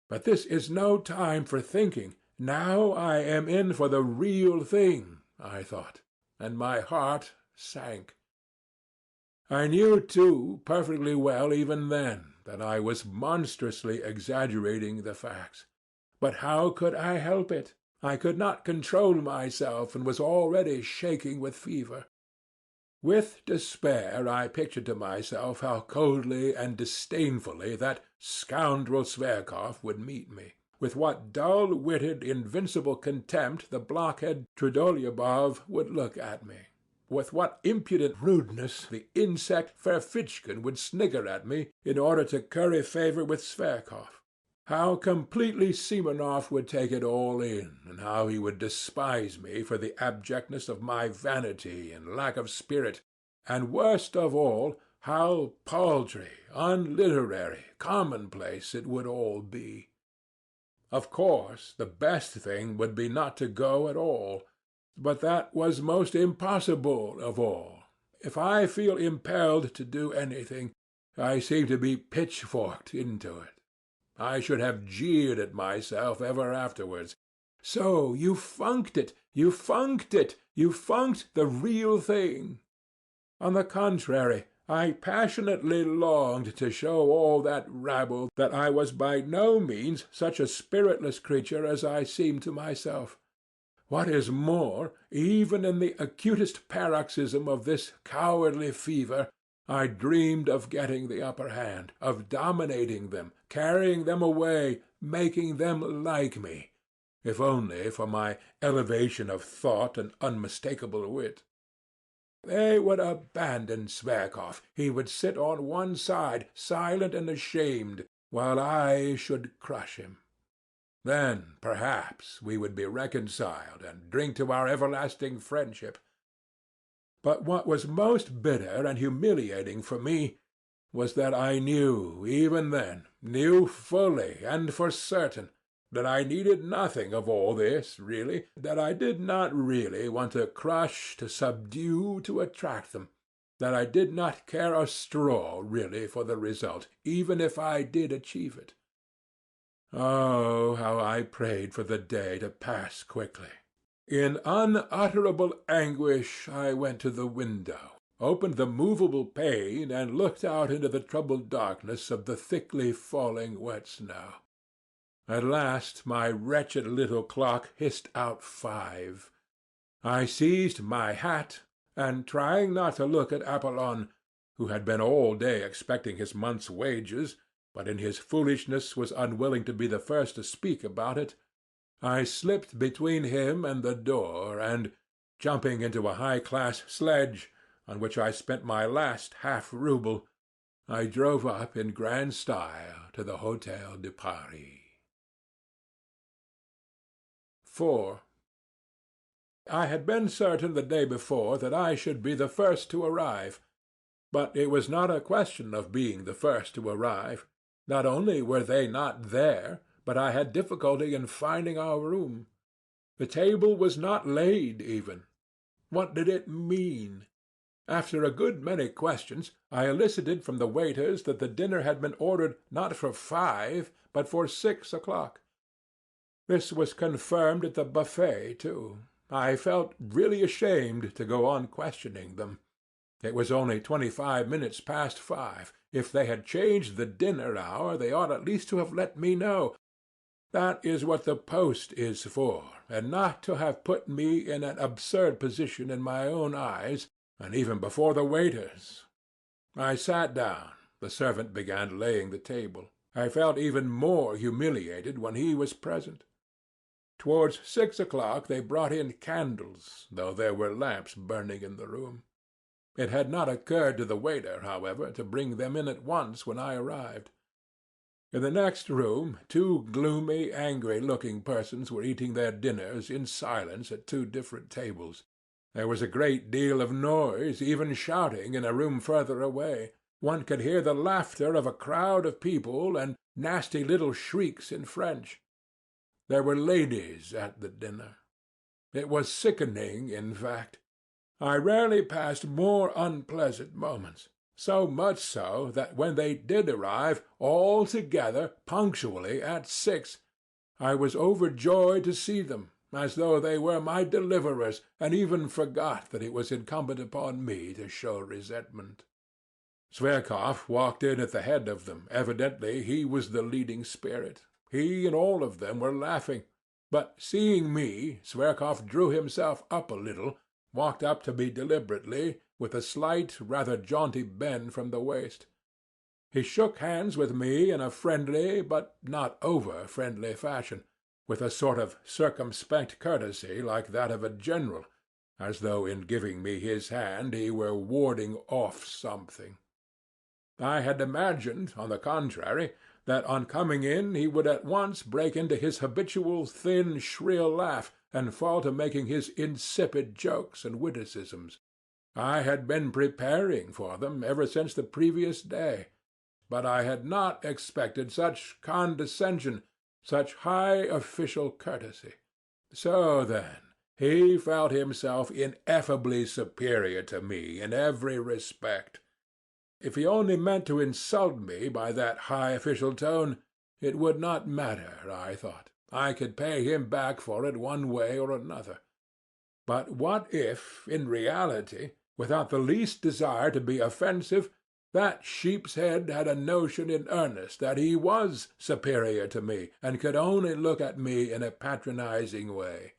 But this is no time for thinking. Now I am in for the real thing, I thought, and my heart sank. I knew, too, perfectly well even then, that I was monstrously exaggerating the facts. But how could I help it? I could not control myself, and was already shaking with fever. With despair I pictured to myself how coldly and disdainfully that scoundrel Zverkov would meet me, with what dull-witted, invincible contempt the blockhead Trudolyubov would look at me, with what impudent rudeness the insect Ferfitchkin would snigger at me in order to curry favor with Zverkov. How completely Semenov would take it all in, and how he would despise me for the abjectness of my vanity and lack of spirit, and worst of all, how paltry, unliterary, commonplace it would all be. Of course, the best thing would be not to go at all, but that was most impossible of all. If I feel impelled to do anything, I seem to be pitchforked into it. I should have jeered at myself ever afterwards. So you funked it! You funked it! You funked the real thing! On the contrary, I passionately longed to show all that rabble that I was by no means such a spiritless creature as I seemed to myself. What is more, even in the acutest paroxysm of this cowardly fever, I dreamed of getting the upper hand, of dominating them, carrying them away, making them like me, if only for my elevation of thought and unmistakable wit. They would abandon Zverkov. He would sit on one side, silent and ashamed, while I should crush him. Then, perhaps, we would be reconciled and drink to our everlasting friendship. But what was most bitter and humiliating for me was that I knew, even then, knew fully and for certain, that I needed nothing of all this, really, that I did not really want to crush, to subdue, to attract them, that I did not care a straw, really, for the result, even if I did achieve it. Oh, how I prayed for the day to pass quickly! In unutterable anguish I went to the window, opened the movable pane, and looked out into the troubled darkness of the thickly falling wet snow. At last my wretched little clock hissed out 5. I seized my hat, and trying not to look at Apollon, who had been all day expecting his month's wages, but in his foolishness was unwilling to be the first to speak about it, I slipped between him and the door, and, jumping into a high-class sledge, on which I spent my last half-rouble, I drove up in grand style to the Hôtel de Paris. 4. I had been certain the day before that I should be the first to arrive. But it was not a question of being the first to arrive. Not only were they not there, but I had difficulty in finding our room. The table was not laid even. What did it mean? After a good many questions, I elicited from the waiters that the dinner had been ordered not for 5, but for 6 o'clock. This was confirmed at the buffet, too. I felt really ashamed to go on questioning them. It was only 25 minutes past 5. If they had changed the dinner hour, they ought at least to have let me know. That is what the post is for, and not to have put me in an absurd position in my own eyes, and even before the waiters. I sat down. The servant began laying the table. I felt even more humiliated when he was present. Towards 6 o'clock they brought in candles, though there were lamps burning in the room. It had not occurred to the waiter, however, to bring them in at once when I arrived. In the next room 2 gloomy, angry-looking persons were eating their dinners in silence at 2 different tables. There was a great deal of noise, even shouting, in a room further away. One could hear the laughter of a crowd of people and nasty little shrieks in French. There were ladies at the dinner. It was sickening, in fact. I rarely passed more unpleasant moments, so much so that when they did arrive, all together, punctually at 6, I was overjoyed to see them, as though they were my deliverers, and even forgot that it was incumbent upon me to show resentment. Zverkov walked in at the head of them. Evidently he was the leading spirit. He and all of them were laughing, but seeing me, Zverkov drew himself up a little, walked up to me deliberately, with a slight, rather jaunty bend from the waist. He shook hands with me in a friendly, but not over-friendly fashion, with a sort of circumspect courtesy like that of a general, as though in giving me his hand he were warding off something. I had imagined, on the contrary, that on coming in he would at once break into his habitual thin, shrill laugh, and fall to making his insipid jokes and witticisms. I had been preparing for them ever since the previous day, but I had not expected such condescension, such high official courtesy. So then, he felt himself ineffably superior to me in every respect. If he only meant to insult me by that high official tone, it would not matter, I thought. I could pay him back for it one way or another. But what if, in reality, without the least desire to be offensive, that sheep's head had a notion in earnest that he was superior to me and could only look at me in a patronizing way?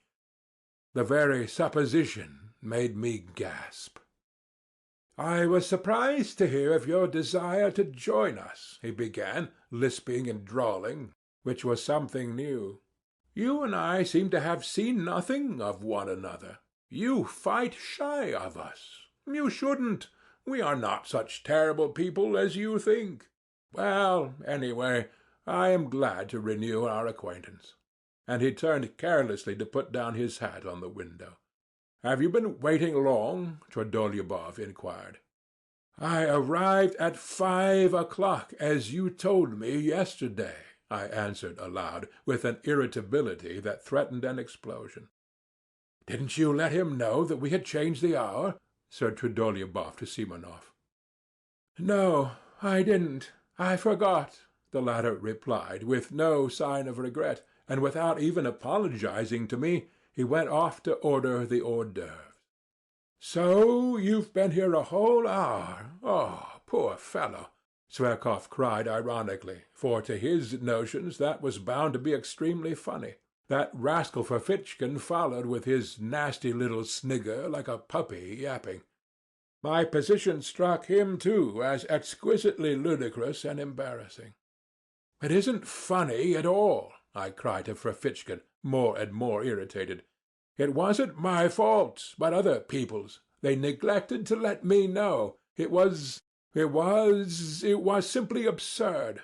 The very supposition made me gasp. "I was surprised to hear of your desire to join us," he began, lisping and drawling, which was something new. "You and I seem to have seen nothing of one another. You fight shy of us. You shouldn't. We are not such terrible people as you think. Well, anyway, I am glad to renew our acquaintance." And he turned carelessly to put down his hat on the window. "Have you been waiting long?" Trudolyubov inquired. "I arrived at 5 o'clock, as you told me yesterday," I answered aloud, with an irritability that threatened an explosion. "Didn't you let him know that we had changed the hour?" said Trudolyubov to Simonov. "No, I didn't. I forgot," the latter replied, with no sign of regret, and without even apologizing to me, he went off to order the hors d'oeuvres. "So you've been here a whole hour? Oh, poor fellow!" Zverkov cried ironically, for to his notions that was bound to be extremely funny. That rascal Ferfitchkin followed with his nasty little snigger like a puppy yapping. My position struck him, too, as exquisitely ludicrous and embarrassing. "It isn't funny at all," I cried to Ferfitchkin, more and more irritated. "It wasn't my fault, but other people's. They neglected to let me know. It was simply absurd."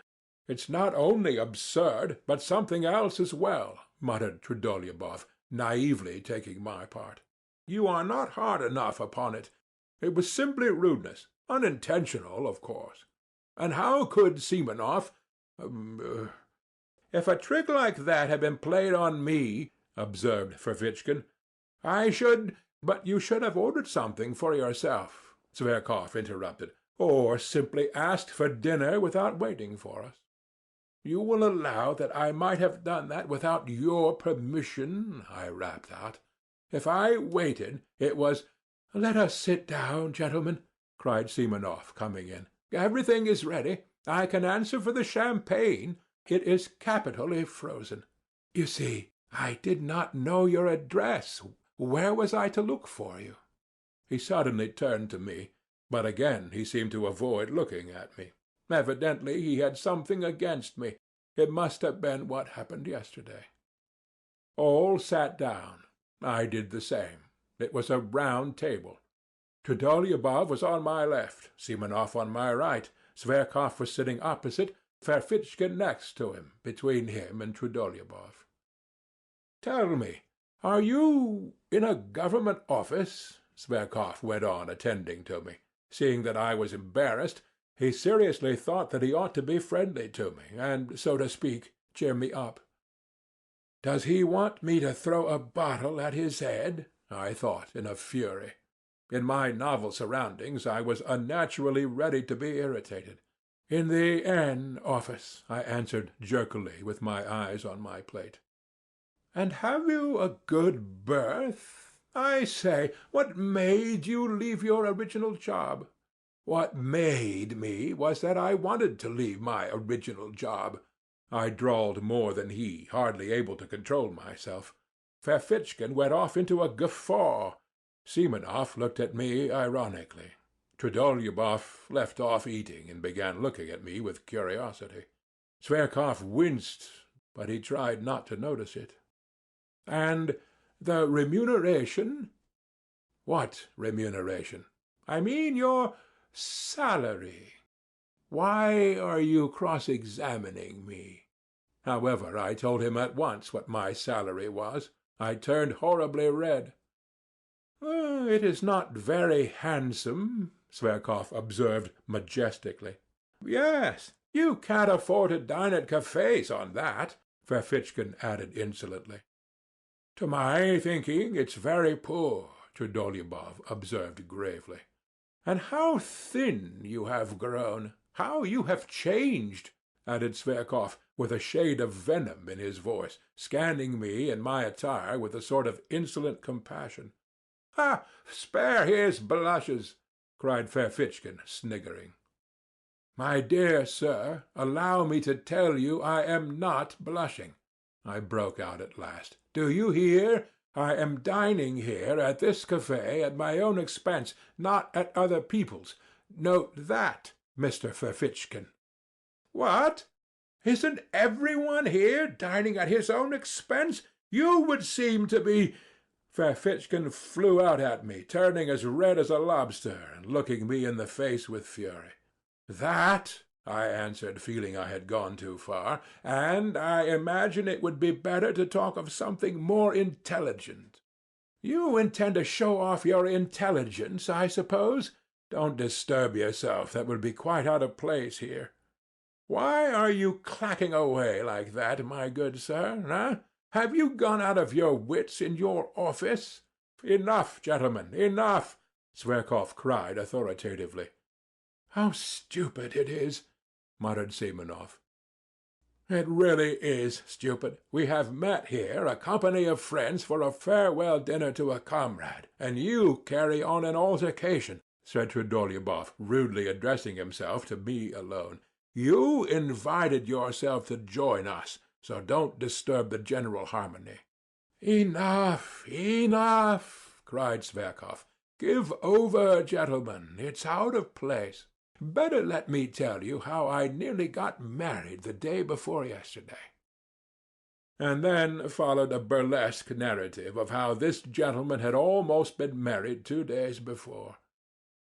"It's not only absurd, but something else as well," muttered Trudolyubov, naively taking my part. "You are not hard enough upon it. It was simply rudeness, unintentional, of course. And how could Simonov— "If a trick like that had been played on me," observed Ferfitchkin, "I should—" "But you should have ordered something for yourself," Zverkov interrupted, "or simply asked for dinner without waiting for us." "You will allow that I might have done that without your permission," I rapped out. "If I waited, it was—" "Let us sit down, gentlemen," cried Simonov, coming in. "Everything is ready. I can answer for the champagne. It is capitally frozen. You see, I did not know your address. Where was I to look for you?" He suddenly turned to me, but again he seemed to avoid looking at me. Evidently he had something against me. It must have been what happened yesterday. All sat down. I did the same. It was a round table. Trudolyubov was on my left, Simonov on my right. Zverkov was sitting opposite, Ferfitchkin next to him, between him and Trudolyubov. "Tell me, are you in a government office?" Zverkov went on, attending to me. Seeing that I was embarrassed, he seriously thought that he ought to be friendly to me, and, so to speak, cheer me up. "Does he want me to throw a bottle at his head?" I thought in a fury. In my novel surroundings I was unnaturally ready to be irritated. "In the N office," I answered jerkily, with my eyes on my plate. "And have you a good berth? I say, what made you leave your original job?" "What made me was that I wanted to leave my original job." I drawled more than he, hardly able to control myself. Ferfitchkin went off into a guffaw. Simonov looked at me ironically. Trudolyubov left off eating and began looking at me with curiosity. Zverkov winced, but he tried not to notice it. "And the remuneration?" "What remuneration?" "I mean your salary. Why are you cross-examining me?" However, I told him at once what my salary was. I turned horribly red. It is not very handsome, Zverkov observed majestically. Yes, you can't afford to dine at cafes on that, Ferfitchkin added insolently. To my thinking, it's very poor, Trudolyubov observed gravely. And how thin you have grown! How you have changed! Added Zverkov, with a shade of venom in his voice, scanning me and my attire with a sort of insolent compassion. Ah, spare his blushes, cried Ferfitchkin, sniggering. My dear sir, allow me to tell you I am not blushing, I broke out at last. Do you hear? I am dining here at this cafe at my own expense, not at other people's. Note that, Mr. Ferfitchkin. What? Isn't everyone here dining at his own expense? You would seem to be— Ferfitchkin flew out at me, turning as red as a lobster and looking me in the face with fury. That, I answered, feeling I had gone too far, and I imagine it would be better to talk of something more intelligent. You intend to show off your intelligence, I suppose? Don't disturb yourself. That would be quite out of place here. Why are you clacking away like that, my good sir, eh? Have you gone out of your wits in your office? Enough, gentlemen, enough, Zverkov cried authoritatively. How stupid it is, muttered Simonov. It really is stupid. We have met here, a company of friends, for a farewell dinner to a comrade, and you carry on an altercation, said Trudolyubov, rudely addressing himself to me alone. You invited yourself to join us, so don't disturb the general harmony. Enough, enough, cried Zverkov. Give over, gentlemen. It's out of place. Better let me tell you how I nearly got married the day before yesterday. And then followed a burlesque narrative of how this gentleman had almost been married 2 days before.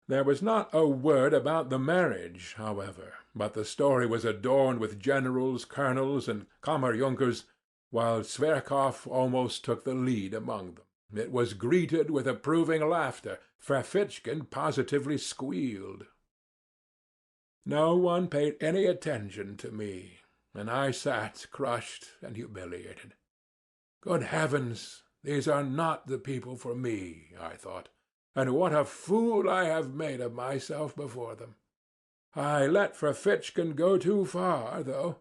There was not a word about the marriage, however, but the story was adorned with generals, colonels, and kammerjunkers, while Zverkov almost took the lead among them. It was greeted with approving laughter. Ferfitchkin positively squealed. No one paid any attention to me, and I sat crushed and humiliated. Good heavens, these are not the people for me, I thought, and what a fool I have made of myself before them. I let Ferfitchkin go too far, though.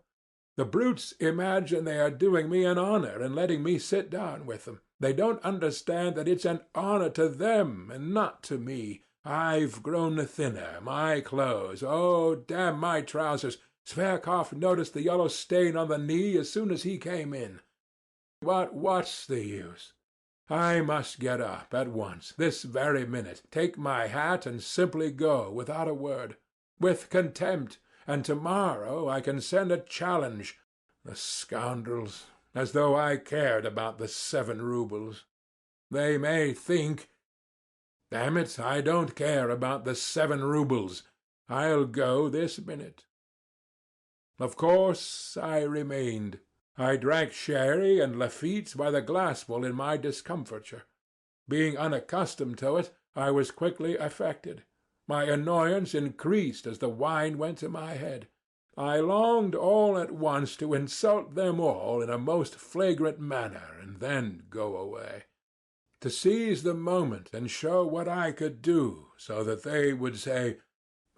The brutes imagine they are doing me an honor in letting me sit down with them. They don't understand that it's an honor to them and not to me. I've grown thinner, my clothes, oh, damn my trousers. Zverkov noticed the yellow stain on the knee as soon as he came in. But what's the use? I must get up at once, this very minute, take my hat and simply go without a word, with contempt, and tomorrow I can send a challenge. The scoundrels, as though I cared about the 7 roubles. They may think— Damn it, I don't care about the 7 roubles. I'll go this minute. Of course, I remained. I drank sherry and Lafitte by the glassful in my discomfiture. Being unaccustomed to it, I was quickly affected. My annoyance increased as the wine went to my head. I longed all at once to insult them all in a most flagrant manner and then go away. To seize the moment and show what I could do, so that they would say,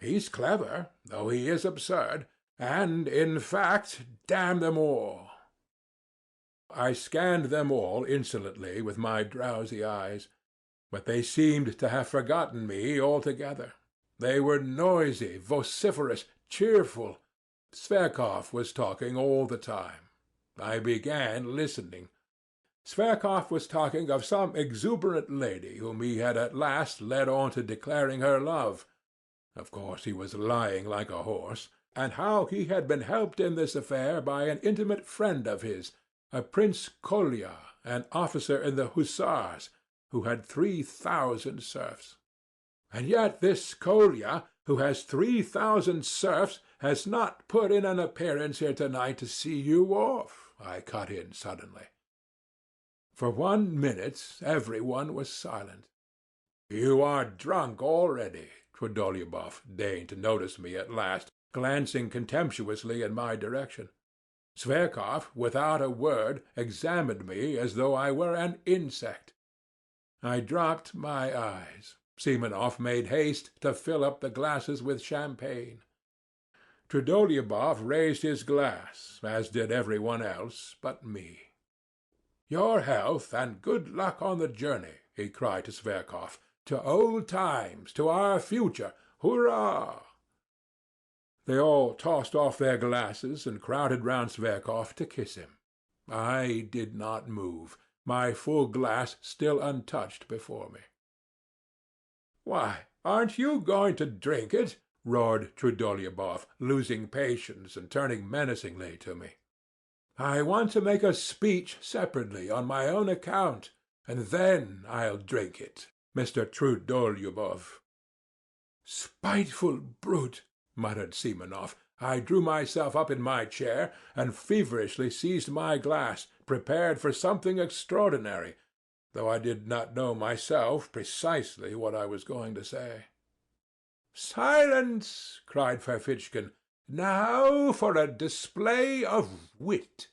he's clever, though he is absurd, and, in fact, damn them all. I scanned them all insolently with my drowsy eyes, but they seemed to have forgotten me altogether. They were noisy, vociferous, cheerful. Zverkov was talking all the time. I began listening. Zverkov was talking of some exuberant lady whom he had at last led on to declaring her love. Of course he was lying like a horse, and how he had been helped in this affair by an intimate friend of his, a Prince Kolya, an officer in the hussars, who had 3,000 serfs. And yet this Kolya, who has 3,000 serfs, has not put in an appearance here tonight to see you off, I cut in suddenly. For 1 minute every one was silent. "You are drunk already," Trudolyubov deigned to notice me at last, glancing contemptuously in my direction. Zverkov, without a word, examined me as though I were an insect. I dropped my eyes. Simonov made haste to fill up the glasses with champagne. Trudolyubov raised his glass, as did every one else but me. "Your health and good luck on the journey," he cried to Zverkov. "To old times, to our future. Hurrah!" They all tossed off their glasses and crowded round Zverkov to kiss him. I did not move, my full glass still untouched before me. "Why, aren't you going to drink it?" roared Trudolyubov, losing patience and turning menacingly to me. "I want to make a speech separately on my own account, and then I'll drink it, Mr. Trudolyubov." "Spiteful brute!" muttered Simonov. I drew myself up in my chair and feverishly seized my glass, prepared for something extraordinary, though I did not know myself precisely what I was going to say. "Silence!" cried Ferfitchkin. "Now for a display of wit."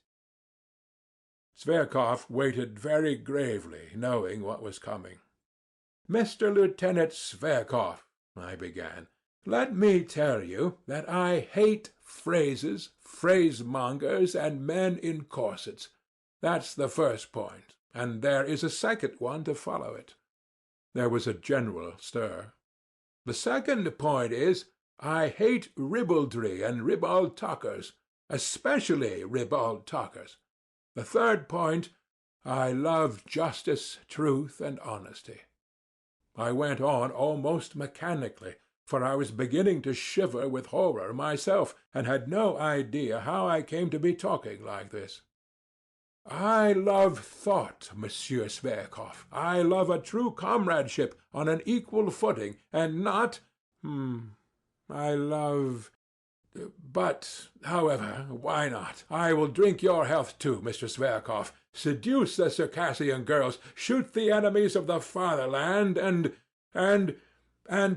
Zverkov waited very gravely, knowing what was coming. "Mr. Lieutenant Zverkov," I began, "let me tell you that I hate phrases, phrasemongers, and men in corsets. That's the first point, and there is a second one to follow it." There was a general stir. "The second point is, I hate ribaldry and ribald talkers, especially ribald talkers. The third point, I love justice, truth, and honesty." I went on almost mechanically, for I was beginning to shiver with horror myself, and had no idea how I came to be talking like this. "I love thought, Monsieur Zverkov. I love a true comradeship on an equal footing, and not... I love... But, however, why not? I will drink your health too, Mr. Zverkov. Seduce the Circassian girls, shoot the enemies of the fatherland, and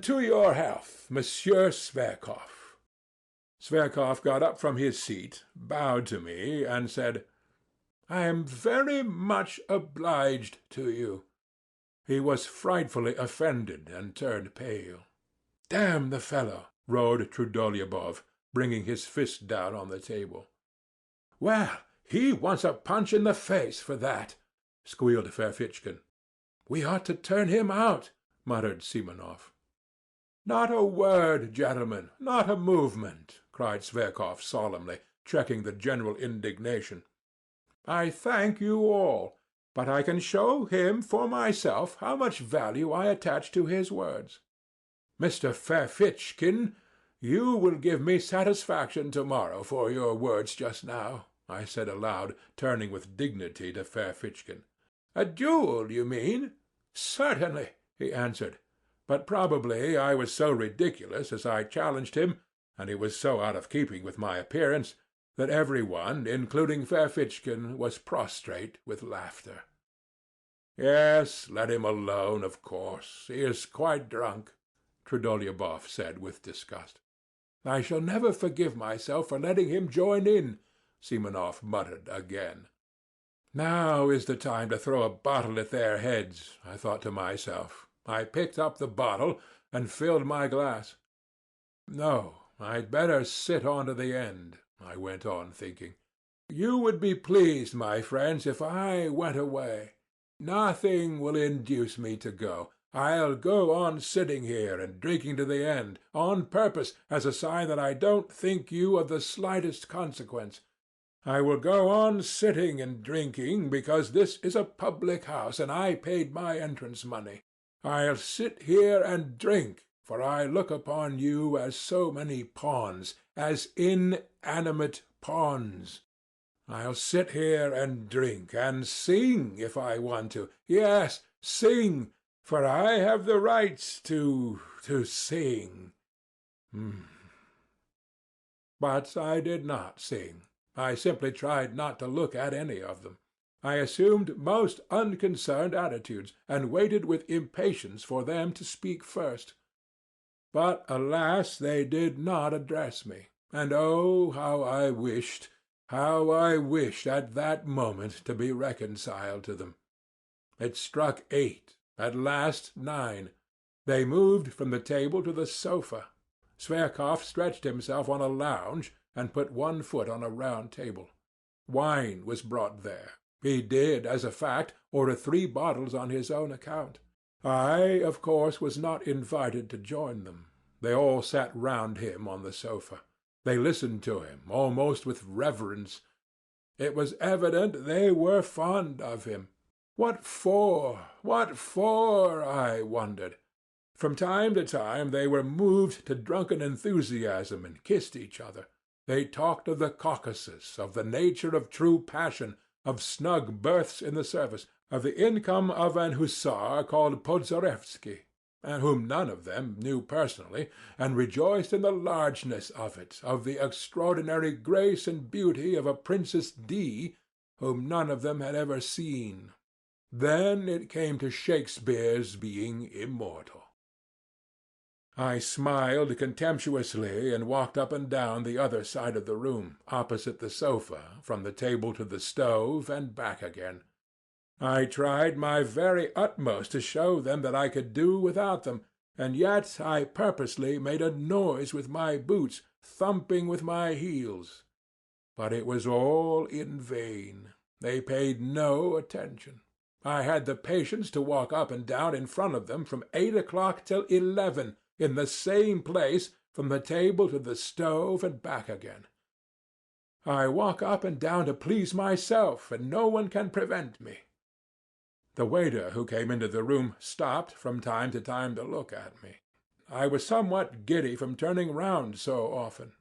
to your health, Monsieur Zverkov." Zverkov got up from his seat, bowed to me, and said, "I am very much obliged to you." He was frightfully offended and turned pale. "Damn the fellow!" roared Trudolyubov, bringing his fist down on the table. "Well, he wants a punch in the face for that," squealed Ferfitchkin. "We ought to turn him out," muttered Simonov. "Not a word, gentlemen, not a movement," cried Zverkov solemnly, checking the general indignation. "I thank you all, but I can show him for myself how much value I attach to his words. Mr. Ferfitchkin, you will give me satisfaction tomorrow for your words just now," I said aloud, turning with dignity to Ferfitchkin. "A duel, you mean?" "Certainly," he answered. But probably I was so ridiculous as I challenged him, and he was so out of keeping with my appearance, that every one, including Ferfitchkin, was prostrate with laughter. "Yes, let him alone, of course. He is quite drunk," Trudolyubov said with disgust. "I shall never forgive myself for letting him join in," Simonov muttered again. "Now is the time to throw a bottle at their heads," I thought to myself. I picked up the bottle and filled my glass. "No, I'd better sit on to the end," I went on thinking. "You would be pleased, my friends, if I went away. Nothing will induce me to go. I'll go on sitting here and drinking to the end, on purpose, as a sign that I don't think you of the slightest consequence. I will go on sitting and drinking because this is a public house and I paid my entrance money. I'll sit here and drink, for I look upon you as so many pawns, as inanimate pawns. I'll sit here and drink, and sing if I want to. Yes, sing, for I have the right to sing." But I did not sing. I simply tried not to look at any of them. I assumed most unconcerned attitudes, and waited with impatience for them to speak first. But alas, they did not address me, and oh, how I wished at that moment to be reconciled to them. It struck 8, at last 9. They moved from the table to the sofa. Zverkov stretched himself on a lounge and put one foot on a round table. Wine was brought there. He did, as a fact, order 3 bottles on his own account. I, of course, was not invited to join them. They all sat round him on the sofa. They listened to him, almost with reverence. It was evident they were fond of him. What for? What for? I wondered. From time to time they were moved to drunken enthusiasm and kissed each other. They talked of the Caucasus, of the nature of true passion, of snug berths in the service, of the income of an hussar called Podzarevsky, and whom none of them knew personally, and rejoiced in the largeness of it, of the extraordinary grace and beauty of a Princess D., whom none of them had ever seen. Then it came to Shakespeare's being immortal. I smiled contemptuously and walked up and down the other side of the room, opposite the sofa, from the table to the stove, and back again. I tried my very utmost to show them that I could do without them, and yet I purposely made a noise with my boots, thumping with my heels. But it was all in vain. They paid no attention. I had the patience to walk up and down in front of them from 8 o'clock till 11, in the same place, from the table to the stove and back again. I walk up and down to please myself, and no one can prevent me. The waiter who came into the room stopped from time to time to look at me. I was somewhat giddy from turning round so often.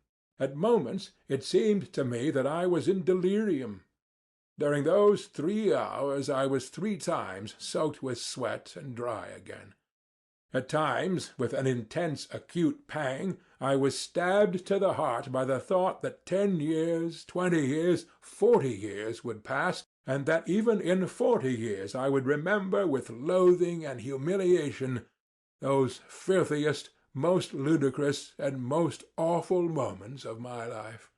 At moments it seemed to me that I was in delirium. During those 3 hours I was 3 times soaked with sweat and dry again. At times, with an intense acute pang, I was stabbed to the heart by the thought that 10 years, 20 years, 40 years would pass, and that even in 40 years I would remember with loathing and humiliation those filthiest, most ludicrous, and most awful moments of my life.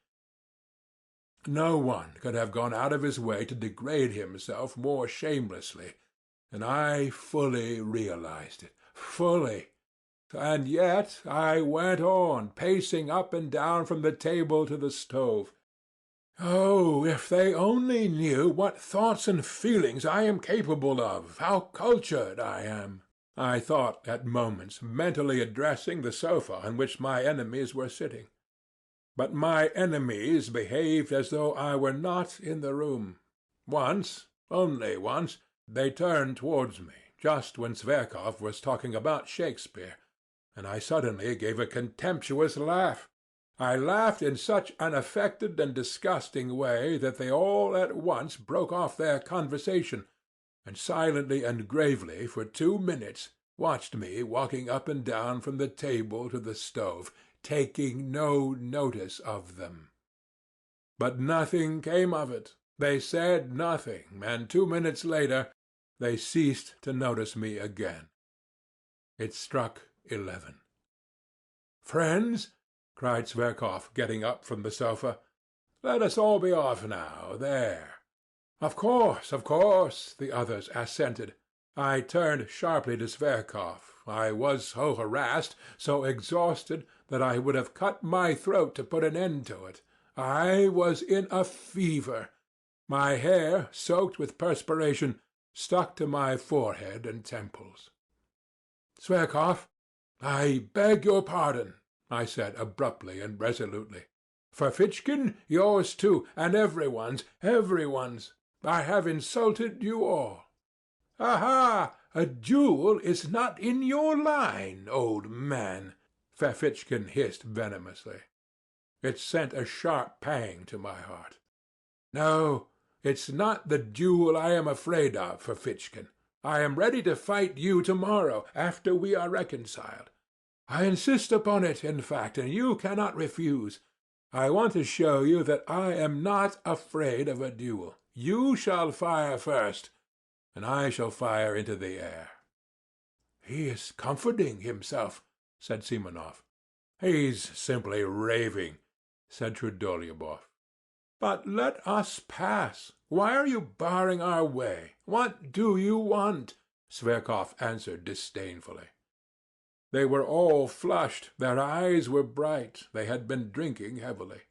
No one could have gone out of his way to degrade himself more shamelessly, and I fully realized it. Fully. And yet I went on, pacing up and down from the table to the stove. Oh, if they only knew what thoughts and feelings I am capable of, how cultured I am, I thought at moments, mentally addressing the sofa on which my enemies were sitting. But my enemies behaved as though I were not in the room. Once, only once, they turned towards me, just when Zverkov was talking about Shakespeare, and I suddenly gave a contemptuous laugh. I laughed in such an affected and disgusting way that they all at once broke off their conversation, and silently and gravely for 2 minutes watched me walking up and down from the table to the stove, taking no notice of them. But nothing came of it. They said nothing, and 2 minutes later they ceased to notice me again. It struck 11. "Friends," cried Zverkov, getting up from the sofa, "let us all be off now, there." Of course," the others assented. I turned sharply to Zverkov. I was so harassed, so exhausted, that I would have cut my throat to put an end to it. I was in a fever. My hair, soaked with perspiration, stuck to my forehead and temples. "Zverkov, I beg your pardon," I said abruptly and resolutely. "Ferfitchkin, yours too, and everyone's. I have insulted you all." "Aha! A duel is not in your line, old man," Ferfitchkin hissed venomously. It sent a sharp pang to my heart. "No, it's not the duel I am afraid of, Ferfitchkin. I am ready to fight you to-morrow, after we are reconciled. I insist upon it, in fact, and you cannot refuse. I want to show you that I am not afraid of a duel. You shall fire first, and I shall fire into the air." "He is comforting himself," said Simonov. "He's simply raving," said Trudolyubov. "But let us pass. Why are you barring our way? What do you want?" Zverkov answered disdainfully. They were all flushed, their eyes were bright, they had been drinking heavily.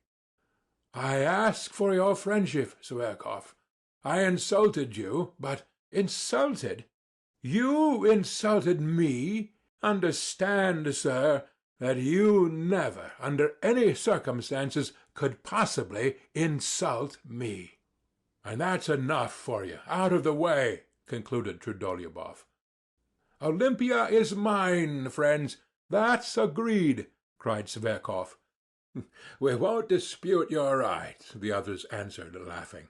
"I ask for your friendship, Zverkov. I insulted you, but—" "Insulted? You insulted me? Understand, sir, that you never, under any circumstances, could possibly insult me. And that's enough for you. Out of the way," concluded Trudolyubov. "Olympia is mine, friends. That's agreed," cried Zverkov. "We won't dispute your right," the others answered, laughing.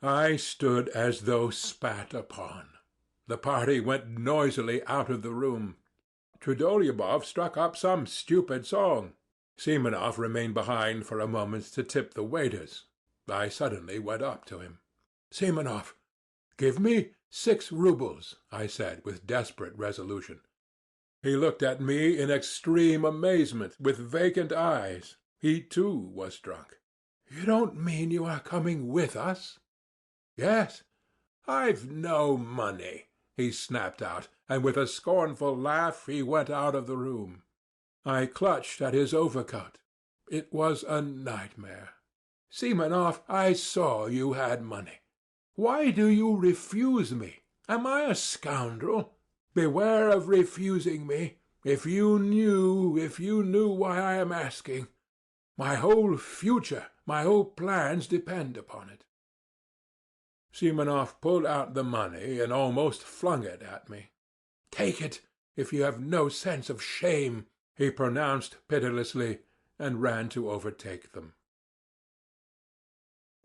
I stood as though spat upon. The party went noisily out of the room. Trudolyubov struck up some stupid song. Simonov remained behind for a moment to tip the waiters. I suddenly went up to him. "Simonov, give me 6 roubles," I said with desperate resolution. He looked at me in extreme amazement, with vacant eyes. He too was drunk. "You don't mean you are coming with us?" "Yes." "I've no money," he snapped out, and with a scornful laugh he went out of the room. I clutched at his overcoat. It was a nightmare. "Simonov, I saw you had money. Why do you refuse me? Am I a scoundrel? Beware of refusing me. If you knew why I am asking. My whole future, my whole plans depend upon it." Simonov pulled out the money and almost flung it at me. "Take it, if you have no sense of shame," he pronounced pitilessly, and ran to overtake them.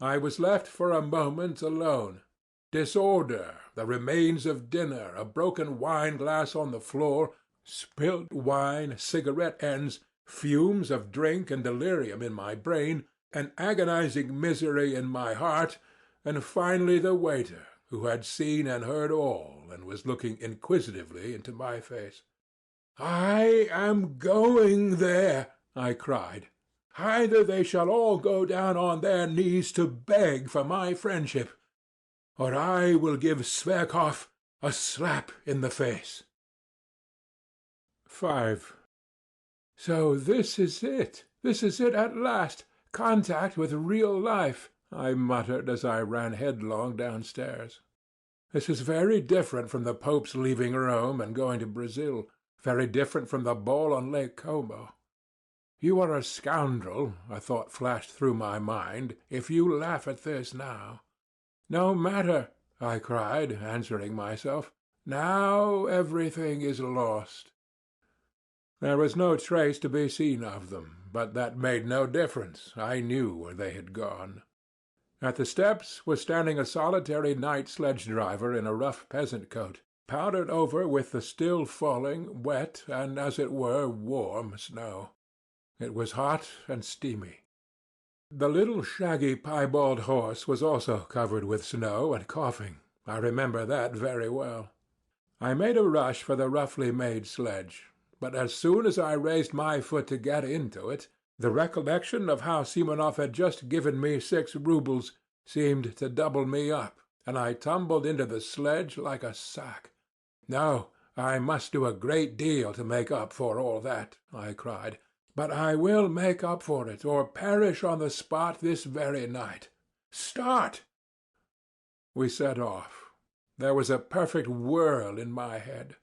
I was left for a moment alone. Disorder, the remains of dinner, a broken wine-glass on the floor, spilt wine, cigarette ends, fumes of drink and delirium in my brain, an agonizing misery in my heart, and finally the waiter, who had seen and heard all, and was looking inquisitively into my face. "I am going there," I cried. "Either they shall all go down on their knees to beg for my friendship, or I will give Zverkov a slap in the face." 5. "So this is it. This is it at last. Contact with real life," I muttered as I ran headlong downstairs. "This is very different from the Pope's leaving Rome and going to Brazil, very different from the ball on Lake Como. You are a scoundrel," a thought flashed through my mind, "if you laugh at this now." "No matter," I cried, answering myself. "Now everything is lost." There was no trace to be seen of them, but that made no difference. I knew where they had gone. At the steps was standing a solitary night sledge-driver in a rough peasant coat, powdered over with the still falling, wet, and, as it were, warm snow. It was hot and steamy. The little shaggy piebald horse was also covered with snow and coughing. I remember that very well. I made a rush for the roughly made sledge, but as soon as I raised my foot to get into it, the recollection of how Simonov had just given me 6 roubles seemed to double me up, and I tumbled into the sledge like a sack. "No, I must do a great deal to make up for all that," I cried. "But I will make up for it, or perish on the spot this very night. Start!" We set off. There was a perfect whirl in my head.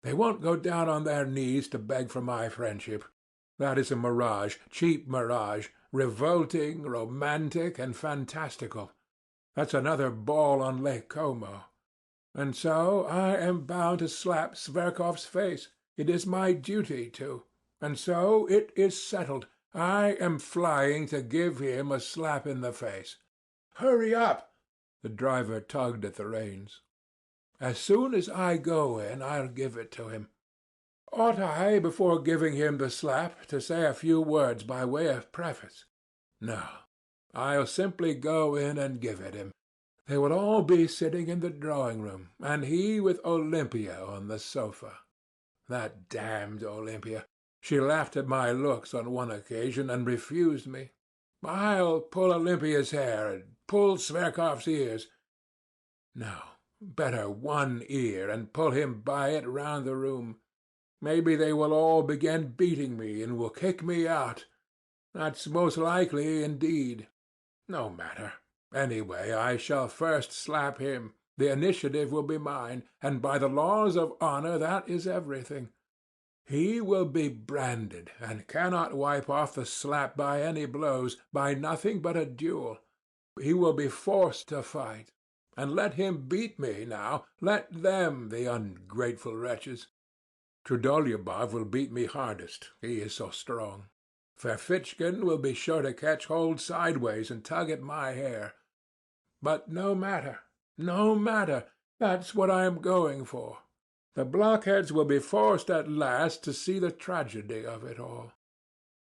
They won't go down on their knees to beg for my friendship. That is a mirage, cheap mirage, revolting, romantic, and fantastical. That's another ball on Lake Como. And so I am bound to slap Zverkov's face. It is my duty to. And so it is settled. I am flying to give him a slap in the face. Hurry up! The driver tugged at the reins. As soon as I go in, I'll give it to him. Ought I, before giving him the slap, to say a few words by way of preface? No. I'll simply go in and give it him. They will all be sitting in the drawing-room, and he with Olympia on the sofa. That damned Olympia! She laughed at my looks on one occasion and refused me. I'll pull Olympia's hair and pull Sverkov's ears. No, better one ear and pull him by it round the room. Maybe they will all begin beating me and will kick me out. That's most likely indeed. No matter. Anyway, I shall first slap him. The initiative will be mine, and by the laws of honor that is everything. He will be branded, and cannot wipe off the slap by any blows, by nothing but a duel. He will be forced to fight. And let him beat me now. Let them, the ungrateful wretches. Trudolyubov will beat me hardest. He is so strong. Ferfitchkin will be sure to catch hold sideways and tug at my hair. But no matter. No matter. That's what I am going for. The blockheads will be forced at last to see the tragedy of it all.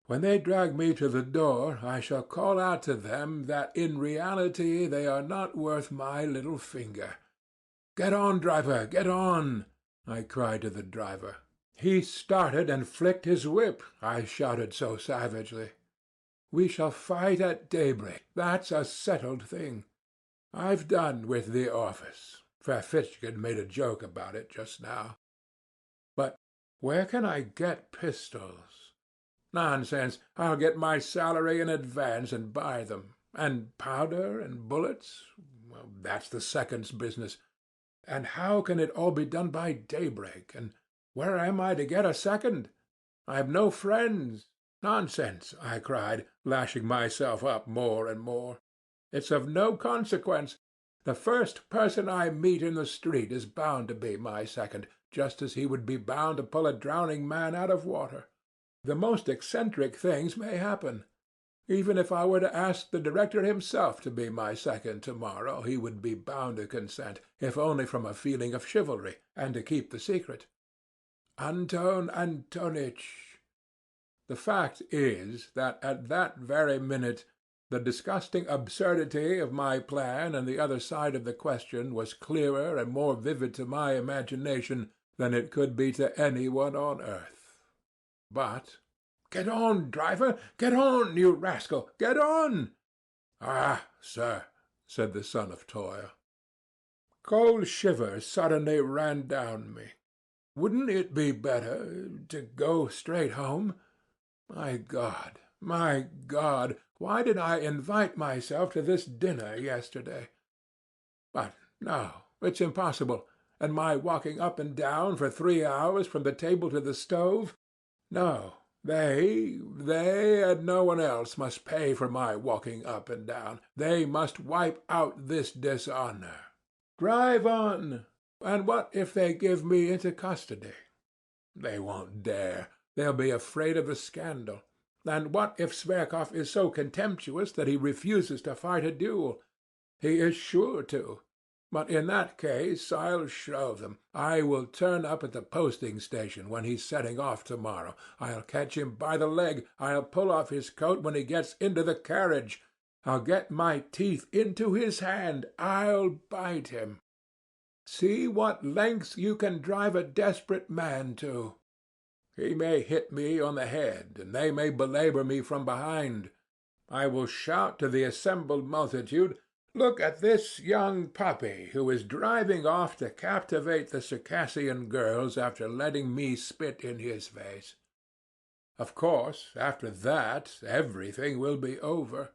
When they drag me to the door, I shall call out to them that in reality they are not worth my little finger. "Get on, driver, get on!" I cried to the driver. He started and flicked his whip, I shouted so savagely. We shall fight at daybreak. That's a settled thing. I've done with the office. Ferfitchkin made a joke about it just now. But where can I get pistols? Nonsense. I'll get my salary in advance and buy them. And powder and bullets? Well, that's the second's business. And how can it all be done by daybreak? And where am I to get a second? I have no friends. Nonsense, I cried, lashing myself up more and more. It's of no consequence. The first person I meet in the street is bound to be my second, just as he would be bound to pull a drowning man out of water. The most eccentric things may happen. Even if I were to ask the director himself to be my second tomorrow, he would be bound to consent, if only from a feeling of chivalry, and to keep the secret. Anton Antonitch. The fact is that at that very minute the disgusting absurdity of my plan and the other side of the question was clearer and more vivid to my imagination than it could be to any one on earth. But, "Get on, driver! Get on, you rascal! Get on!" "Ah, sir," said the son of toil. Cold shivers suddenly ran down me. Wouldn't it be better to go straight home? My God, why did I invite myself to this dinner yesterday? But no, it's impossible. And my walking up and down for 3 hours from the table to the stove? No, they and no one else must pay for my walking up and down. They must wipe out this dishonor. Drive on. And what if they give me into custody? They won't dare. They'll be afraid of the scandal. And what if Sverkov is so contemptuous that he refuses to fight a duel? He is sure to. But in that case I'll show them. I will turn up at the posting station when he's setting off tomorrow. I'll catch him by the leg. I'll pull off his coat when he gets into the carriage. I'll get my teeth into his hand. I'll bite him. See what lengths you can drive a desperate man to. He may hit me on the head, and they may belabor me from behind. I will shout to the assembled multitude, "Look at this young puppy who is driving off to captivate the Circassian girls after letting me spit in his face." Of course, after that, everything will be over.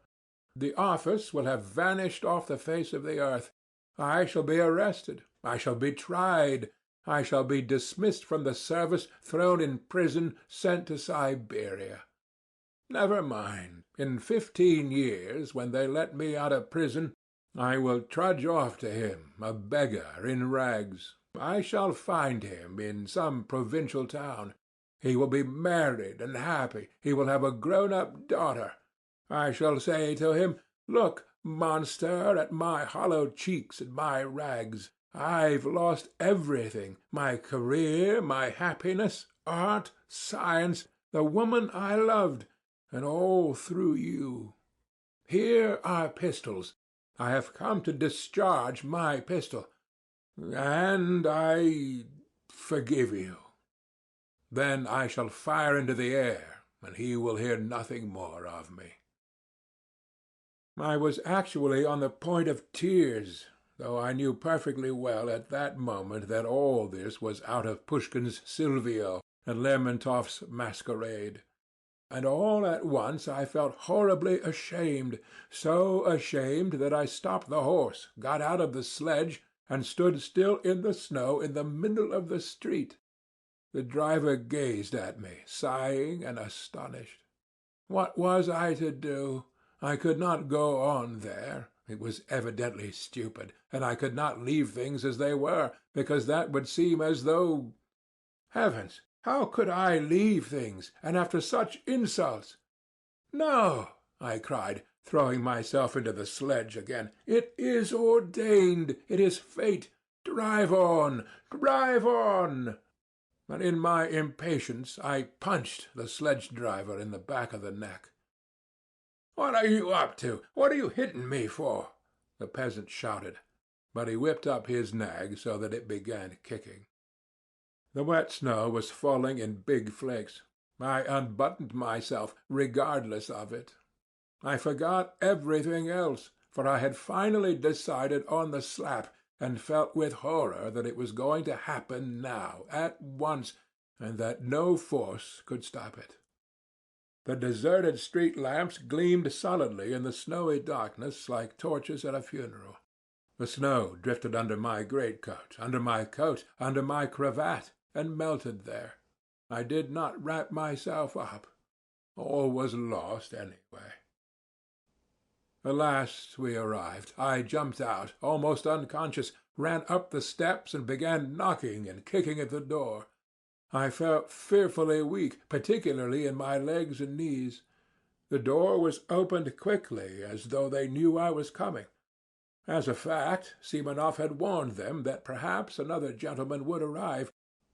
The office will have vanished off the face of the earth. I shall be arrested. I shall be tried. I shall be dismissed from the service, thrown in prison, sent to Siberia. Never mind. In 15 years, when they let me out of prison, I will trudge off to him, a beggar in rags. I shall find him in some provincial town. He will be married and happy. He will have a grown-up daughter. I shall say to him, "Look, monster, at my hollow cheeks and my rags. I've lost everything, my career, my happiness, art, science, the woman I loved, and all through you. Here are pistols. I have come to discharge my pistol, and I forgive you. Then I shall fire into the air, and he will hear nothing more of me." I was actually on the point of tears, though I knew perfectly well at that moment that all this was out of Pushkin's Silvio and Lermontov's Masquerade. And all at once I felt horribly ashamed, so ashamed that I stopped the horse, got out of the sledge, and stood still in the snow in the middle of the street. The driver gazed at me, sighing and astonished. What was I to do? I could not go on there. It was evidently stupid, and I could not leave things as they were, because that would seem as though— Heavens! How could I leave things, and after such insults? "No," I cried, throwing myself into the sledge again. "It is ordained. It is fate. Drive on! Drive on!" And in my impatience I punched the sledge-driver in the back of the neck. "What are you up to? What are you hitting me for?" the peasant shouted, but he whipped up his nag so that it began kicking. The wet snow was falling in big flakes. I unbuttoned myself, regardless of it. I forgot everything else, for I had finally decided on the slap, and felt with horror that it was going to happen now, at once, and that no force could stop it. The deserted street lamps gleamed solidly in the snowy darkness like torches at a funeral. The snow drifted under my greatcoat, under my coat, under my cravat, and melted there. I did not wrap myself up. All was lost anyway. At last we arrived. I jumped out, almost unconscious, ran up the steps and began knocking and kicking at the door. I felt fearfully weak, particularly in my legs and knees. The door was opened quickly, as though they knew I was coming. As a fact, Simonov had warned them that perhaps another gentleman would arrive,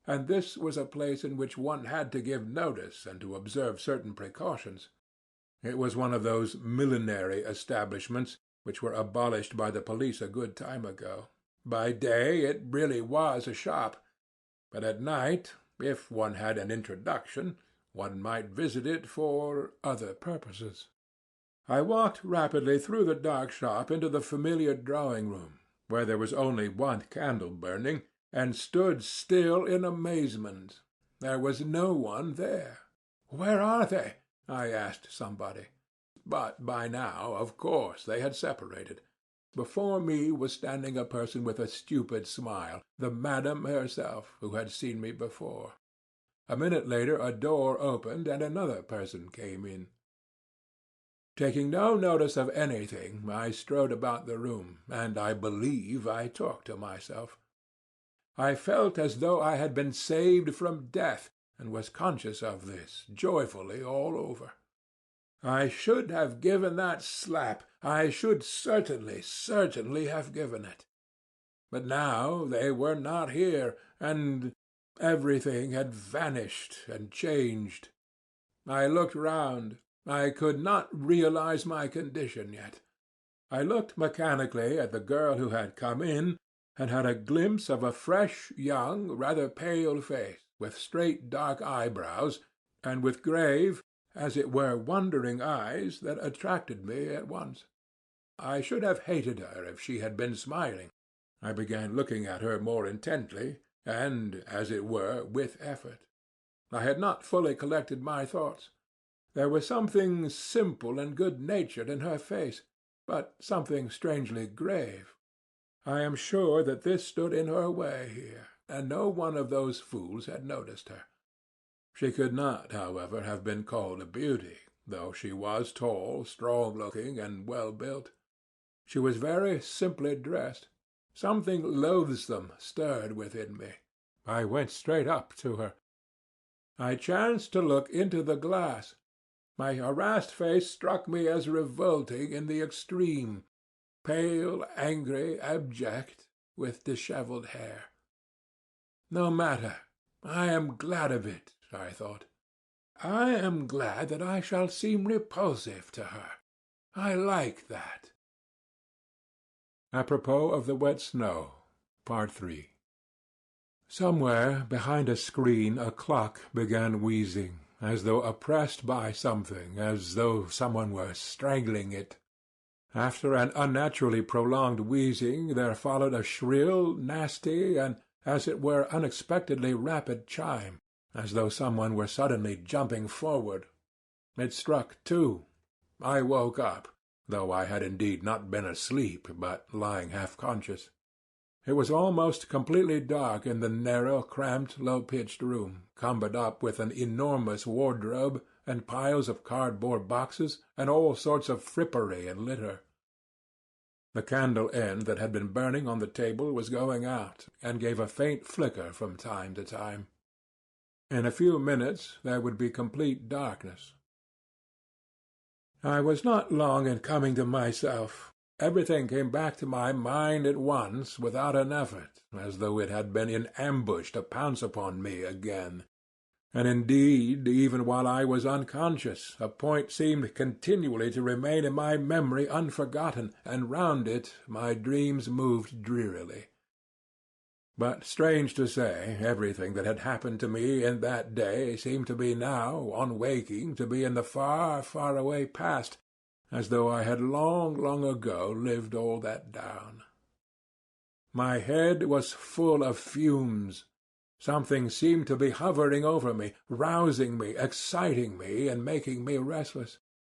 and this was a place in which one had to give notice and to observe certain precautions. It was one of those millinery establishments which were abolished by the police a good time ago. By day it really was a shop, but at night, if one had an introduction, one might visit it for other purposes. I walked rapidly through the dark shop into the familiar drawing-room, where there was only one candle burning, and stood still in amazement. There was no one there. "Where are they?" I asked somebody. But by now, of course, they had separated. Before me was standing a person with a stupid smile, the madam herself, who had seen me before. A minute later a door opened and another person came in. Taking no notice of anything, I strode about the room, and I believe I talked to myself. I felt as though I had been saved from death, and was conscious of this, joyfully all over. I should have given that slap. I should certainly have given it. But now they were not here, and everything had vanished and changed. I looked round. I could not realize my condition yet. I looked mechanically at the girl who had come in, and had a glimpse of a fresh, young, rather pale face, with straight dark eyebrows, and with grave, as it were wondering eyes that attracted me at once. I should have hated her if she had been smiling. I began looking at her more intently, and, as it were, with effort. I had not fully collected my thoughts. There was something simple and good-natured in her face, but something strangely grave. I am sure that this stood in her way here, and no one of those fools had noticed her. She could not, however, have been called a beauty, though she was tall, strong-looking, and well-built. She was very simply dressed. Something loathsome stirred within me. I went straight up to her. I chanced to look into the glass. My harassed face struck me as revolting in the extreme, pale, angry, abject, with dishevelled hair. No matter. I am glad of it, I thought. I am glad that I shall seem repulsive to her. I like that. Apropos of the wet snow, Part 3. Somewhere behind a screen a clock began wheezing, as though oppressed by something, as though someone were strangling it. After an unnaturally prolonged wheezing there followed a shrill, nasty, and, as it were, unexpectedly rapid chime, as though someone were suddenly jumping forward. It struck 2. I woke up, though I had indeed not been asleep, but lying half-conscious. It was almost completely dark in the narrow, cramped, low-pitched room, cumbered up with an enormous wardrobe and piles of cardboard boxes and all sorts of frippery and litter. The candle end that had been burning on the table was going out, and gave a faint flicker from time to time. In a few minutes there would be complete darkness. I was not long in coming to myself. Everything came back to my mind at once without an effort, as though it had been in ambush to pounce upon me again. And indeed, even while I was unconscious, a point seemed continually to remain in my memory unforgotten, and round it my dreams moved drearily. But, strange to say, everything that had happened to me in that day seemed to me now, on waking, to be in the far, far away past, as though I had long, long ago lived all that down. My head was full of fumes. Something seemed to be hovering over me, rousing me, exciting me, and making me restless.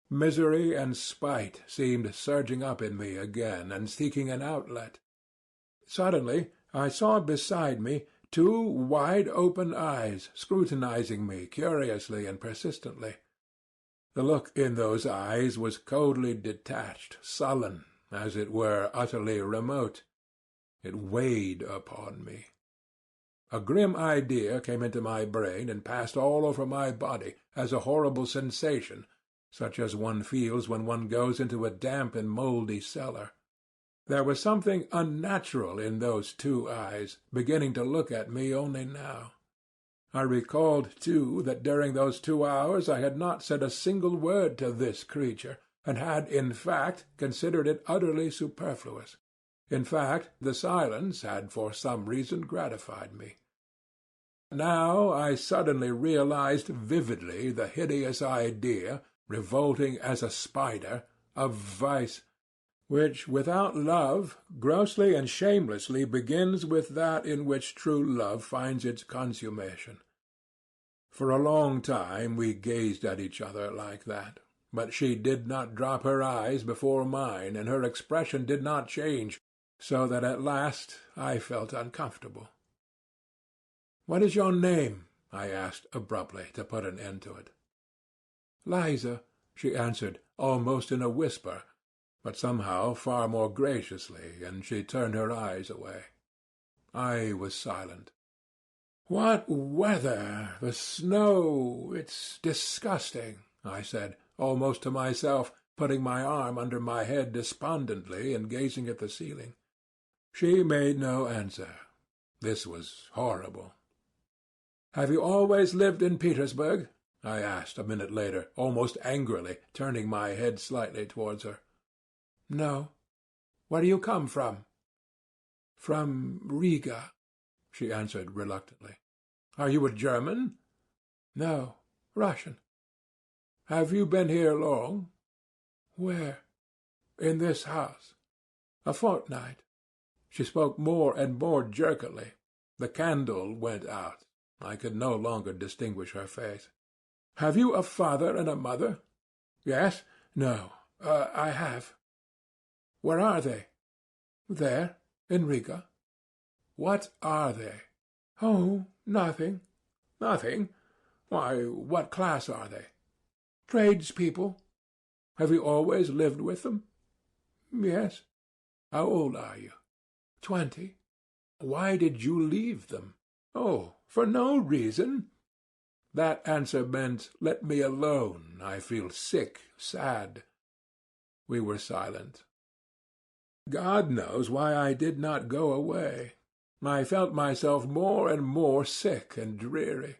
Misery and spite seemed surging up in me again and seeking an outlet. Suddenly I saw beside me 2 wide-open eyes scrutinizing me curiously and persistently. The look in those eyes was coldly detached, sullen, as it were utterly remote. It weighed upon me. A grim idea came into my brain and passed all over my body, as a horrible sensation, such as one feels when one goes into a damp and mouldy cellar. There was something unnatural in those 2 eyes, beginning to look at me only now. I recalled, too, that during those 2 hours I had not said a single word to this creature, and had, in fact, considered it utterly superfluous. In fact, the silence had for some reason gratified me. Now I suddenly realized vividly the hideous idea, revolting as a spider, of vice, which without love grossly and shamelessly begins with that in which true love finds its consummation. For a long time we gazed at each other like that, but she did not drop her eyes before mine, and her expression did not change, so that at last I felt uncomfortable. "What is your name?" I asked abruptly, to put an end to it. "Liza," she answered, almost in a whisper, but somehow far more graciously, and she turned her eyes away. I was silent. "What weather! The snow! It's disgusting," I said, almost to myself, putting my arm under my head despondently and gazing at the ceiling. She made no answer. This was horrible. "Have you always lived in Petersburg?" I asked a minute later, almost angrily, turning my head slightly towards her. "No. Where do you come from?" "From Riga," she answered reluctantly. "Are you a German?" "No, Russian." "Have you been here long?" "Where?" "In this house." "A fortnight." She spoke more and more jerkily. The candle went out. I could no longer distinguish her face. "Have you a father and a mother?" "Yes. No. I have." "Where are they?" "There, in Riga." "What are they?" "Oh, nothing." "Nothing? Why, what class are they?" "Tradespeople." "Have you always lived with them?" "Yes." "How old are you?" 20. "Why did you leave them?" "Oh, for no reason." That answer meant, "Let me alone. I feel sick, sad." We were silent. God knows why I did not go away. I felt myself more and more sick and dreary.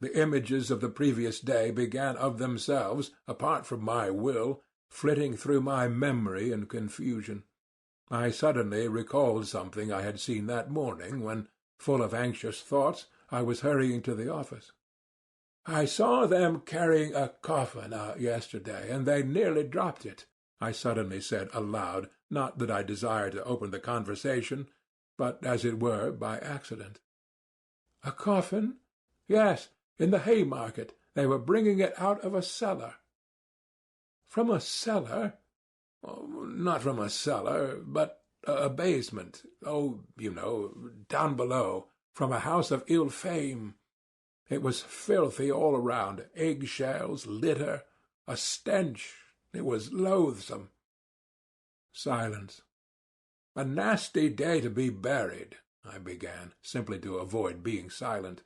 The images of the previous day began of themselves, apart from my will, flitting through my memory in confusion. I suddenly recalled something I had seen that morning when, full of anxious thoughts, I was hurrying to the office. "I saw them carrying a coffin out yesterday, and they nearly dropped it," I suddenly said aloud, not that I desired to open the conversation, but, as it were, by accident. "A coffin?" "Yes, in the Haymarket. They were bringing it out of a cellar." "From a cellar?" "Oh, not from a cellar, but a basement. Oh, you know, down below, from a house of ill fame. It was filthy all around, egg-shells, litter, a stench. It was loathsome." Silence. "A nasty day to be buried," I began, simply to avoid being silent.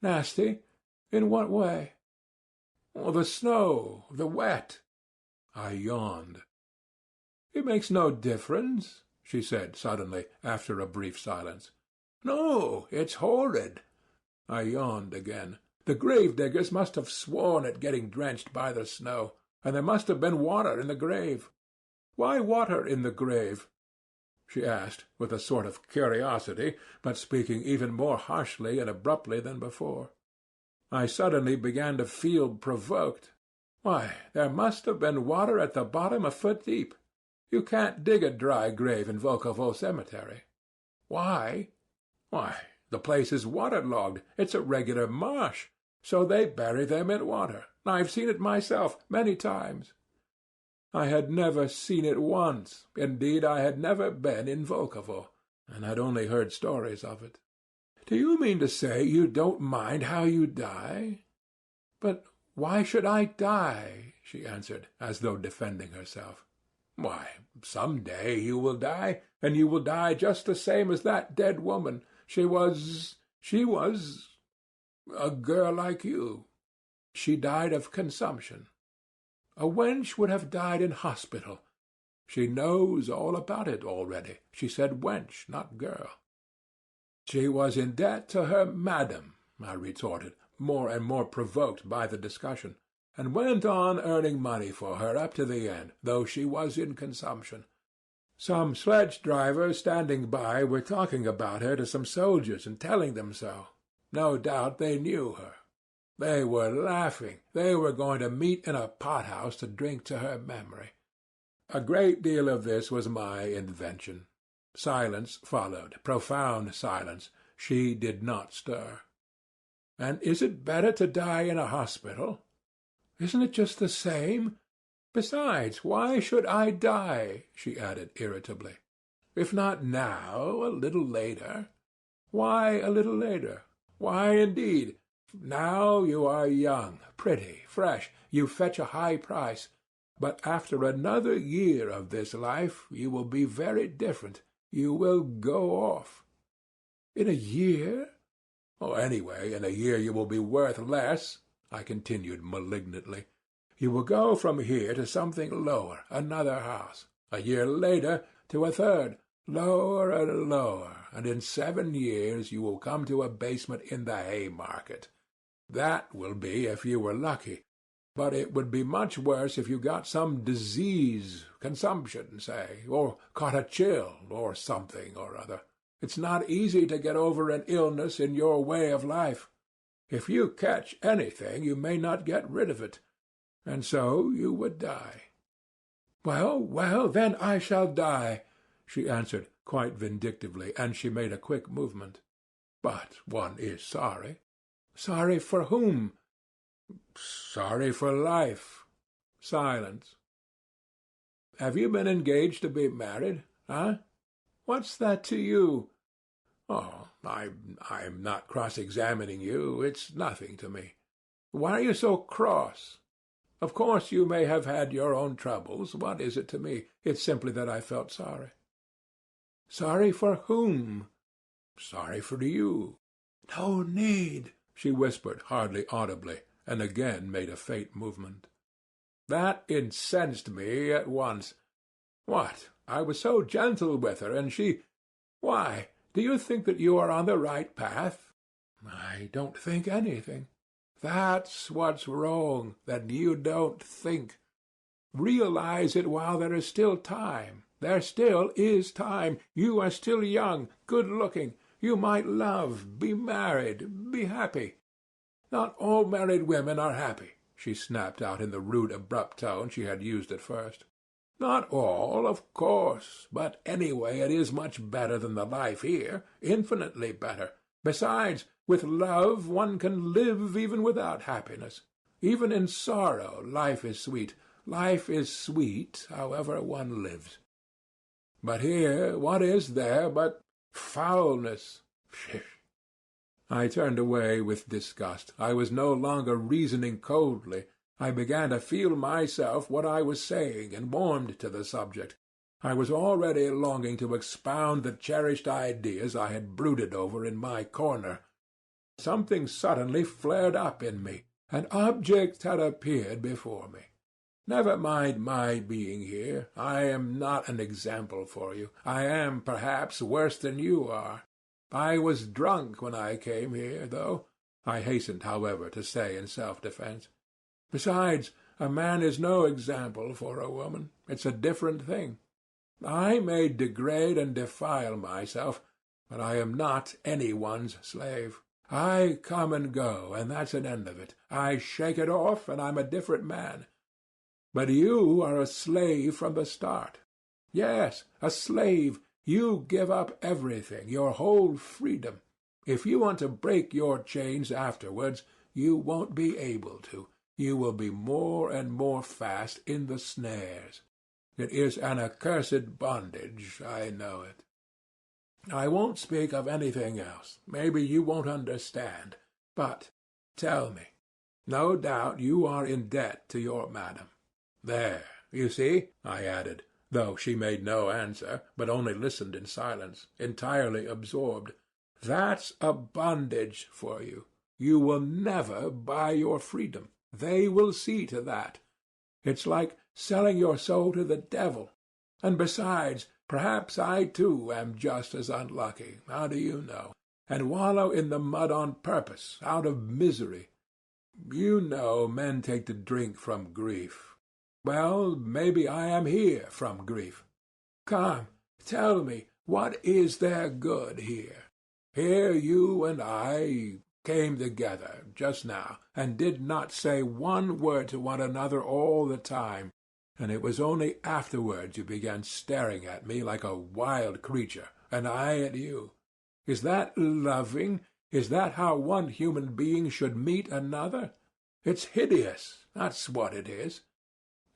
"Nasty? In what way?" "Oh, the snow, the wet." I yawned. "It makes no difference," she said suddenly, after a brief silence. "No, it's horrid." I yawned again. "The grave-diggers must have sworn at getting drenched by the snow, and there must have been water in the grave." "Why water in the grave?" she asked, with a sort of curiosity, but speaking even more harshly and abruptly than before. I suddenly began to feel provoked. "Why, there must have been water at the bottom a foot deep. You can't dig a dry grave in Volkovo Cemetery." "Why?" "Why, the place is waterlogged. It's a regular marsh. So they bury them in water. I've seen it myself many times." I had never seen it once. Indeed, I had never been in Volkovo, and had only heard stories of it. "Do you mean to say you don't mind how you die?" "But why should I die?" she answered, as though defending herself. "Why, some day you will die, and you will die just the same as that dead woman. She was a girl like you. She died of consumption. A wench would have died in hospital. She knows all about it already. She said wench, not girl." "She was in debt to her madam," I retorted, more and more provoked by the discussion, "and went on earning money for her up to the end, though she was in consumption. Some sledge-drivers standing by were talking about her to some soldiers and telling them so. No doubt they knew her. They were laughing. They were going to meet in a pot-house to drink to her memory. A great deal of this was my invention." Silence followed, profound silence. She did not stir. "And is it better to die in a hospital?" "Isn't it just the same? Besides, why should I die?" she added irritably. "If not now, a little later." "Why a little later? Why, indeed? Now you are young, pretty, fresh. You fetch a high price. But after another year of this life you will be very different. You will go off." "In a year?" "Oh, anyway, in a year you will be worth less," I continued malignantly. "You will go from here to something lower, another house. A year later to a third, lower and lower, and in 7 years you will come to a basement in the Haymarket. That will be if you were lucky. But it would be much worse if you got some disease, consumption, say, or caught a chill, or something or other. It's not easy to get over an illness in your way of life. If you catch anything, you may not get rid of it, and so you would die." "Well, well, then I shall die," she answered quite vindictively, and she made a quick movement. "But one is sorry." "Sorry for whom?" "Sorry for life." Silence. "Have you been engaged to be married? Huh? What's that to you?" "Oh, I'm not cross-examining you. It's nothing to me." "Why are you so cross?" "Of course you may have had your own troubles. What is it to me? It's simply that I felt sorry." "Sorry for whom?" "Sorry for you." "No need," she whispered, hardly audibly, and again made a faint movement. That incensed me at once. What? I was so gentle with her, and she— Why, do you think that you are on the right path?" "I don't think anything." "That's what's wrong, that you don't think. Realize it while there is still time. There still is time. You are still young, good-looking. You might love, be married, be happy. Not all married women are happy, she snapped out in the rude, abrupt tone she had used at first. Not all, of course, but anyway it is much better than the life here, infinitely better. Besides, with love one can live even without happiness. Even in sorrow life is sweet. Life is sweet, however one lives. But here, what is there but foulness? Phew. I turned away with disgust. I was no longer reasoning coldly. I began to feel myself what I was saying, and warmed to the subject. I was already longing to expound the cherished ideas I had brooded over in my corner. Something suddenly flared up in me. An object had appeared before me. Never mind my being here. I am not an example for you. I am, perhaps, worse than you are. I was drunk when I came here, though, I hastened, however, to say in self-defense. Besides, a man is no example for a woman. It's a different thing. I may degrade and defile myself, but I am not anyone's slave. I come and go, and that's an end of it. I shake it off, and I'm a different man. But you are a slave from the start. Yes, a slave. You give up everything, your whole freedom. If you want to break your chains afterwards, you won't be able to. You will be more and more fast in the snares. It is an accursed bondage, I know it. I won't speak of anything else. Maybe you won't understand. But tell me. No doubt you are in debt to your madam. There, you see, I added, though she made no answer, but only listened in silence, entirely absorbed. That's a bondage for you. You will never buy your freedom. They will see to that. It's like selling your soul to the devil. And besides, perhaps I too am just as unlucky, how do you know, and wallow in the mud on purpose, out of misery. You know men take to drink from grief. Well, maybe I am here from grief. Come, tell me, what is there good here? Here you and I came together just now, and did not say one word to one another all the time, and it was only afterwards you began staring at me like a wild creature, and I at you. Is that loving? Is that how one human being should meet another? It's hideous, that's what it is.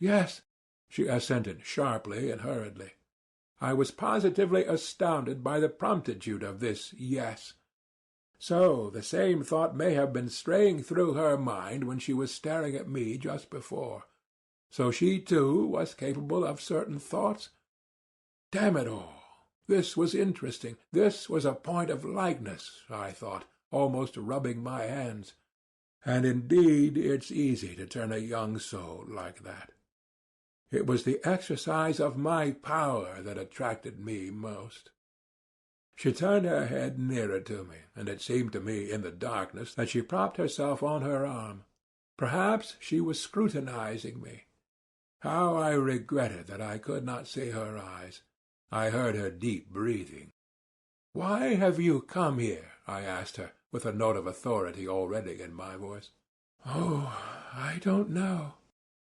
Yes, she assented sharply and hurriedly. I was positively astounded by the promptitude of this yes. So the same thought may have been straying through her mind when she was staring at me just before. So she, too, was capable of certain thoughts. Damn it all! This was interesting. This was a point of likeness, I thought, almost rubbing my hands. And indeed it's easy to turn a young soul like that. It was the exercise of my power that attracted me most. She turned her head nearer to me, and it seemed to me in the darkness that she propped herself on her arm. Perhaps she was scrutinizing me. How I regretted that I could not see her eyes. I heard her deep breathing. "Why have you come here?" I asked her, with a note of authority already in my voice. "Oh, I don't know.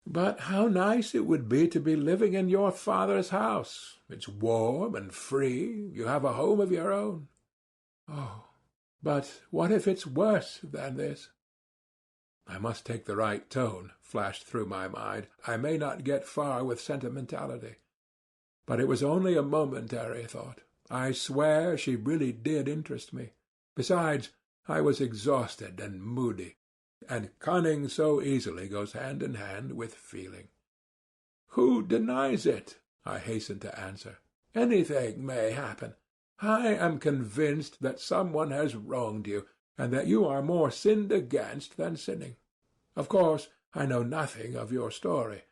But how nice it would be to be living in your father's house. It's warm and free. You have a home of your own. Oh, but what if it's worse than this?" I must take the right tone, flashed through my mind. I may not get far with sentimentality. But it was only a momentary thought. I swear she really did interest me. Besides, I was exhausted and moody, and cunning so easily goes hand in hand with feeling. "Who denies it?" I hastened to answer. "Anything may happen. I am convinced that someone has wronged you, and that you are more sinned against than sinning. Of course, I know nothing of your story,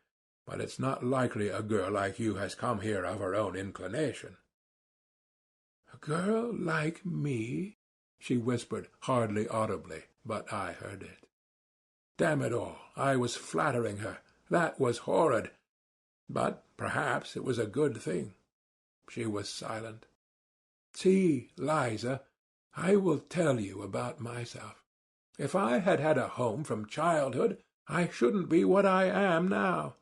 but it's not likely a girl like you has come here of her own inclination." "A girl like me?" she whispered, hardly audibly, but I heard it. Damn it all, I was flattering her. That was horrid. But perhaps it was a good thing. She was silent. See, Liza, I will tell you about myself. If I had had a home from childhood, I shouldn't be what I am now.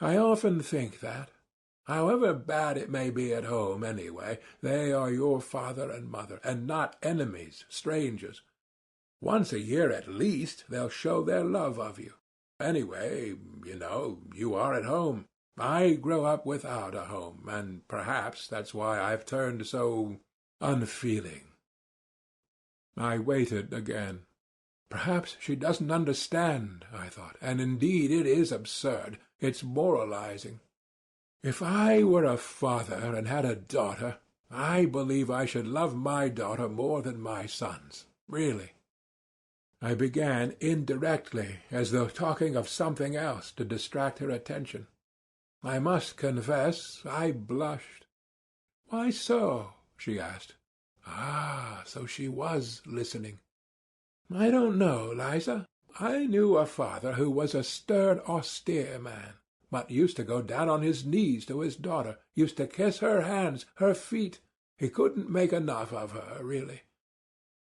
I often think that. However bad it may be at home, anyway, they are your father and mother, and not enemies, strangers. Once a year at least they'll show their love of you. Anyway, you are at home. I grew up without a home, and perhaps that's why I've turned so unfeeling. I waited again. Perhaps she doesn't understand, I thought, and indeed it is absurd. It's moralizing. If I were a father and had a daughter, I believe I should love my daughter more than my sons, really. I began indirectly, as though talking of something else to distract her attention. I must confess I blushed. "Why so?" she asked. Ah, so she was listening. "I don't know, Liza. I knew a father who was a stern, austere man, but used to go down on his knees to his daughter, used to kiss her hands, her feet. He couldn't make enough of her, really.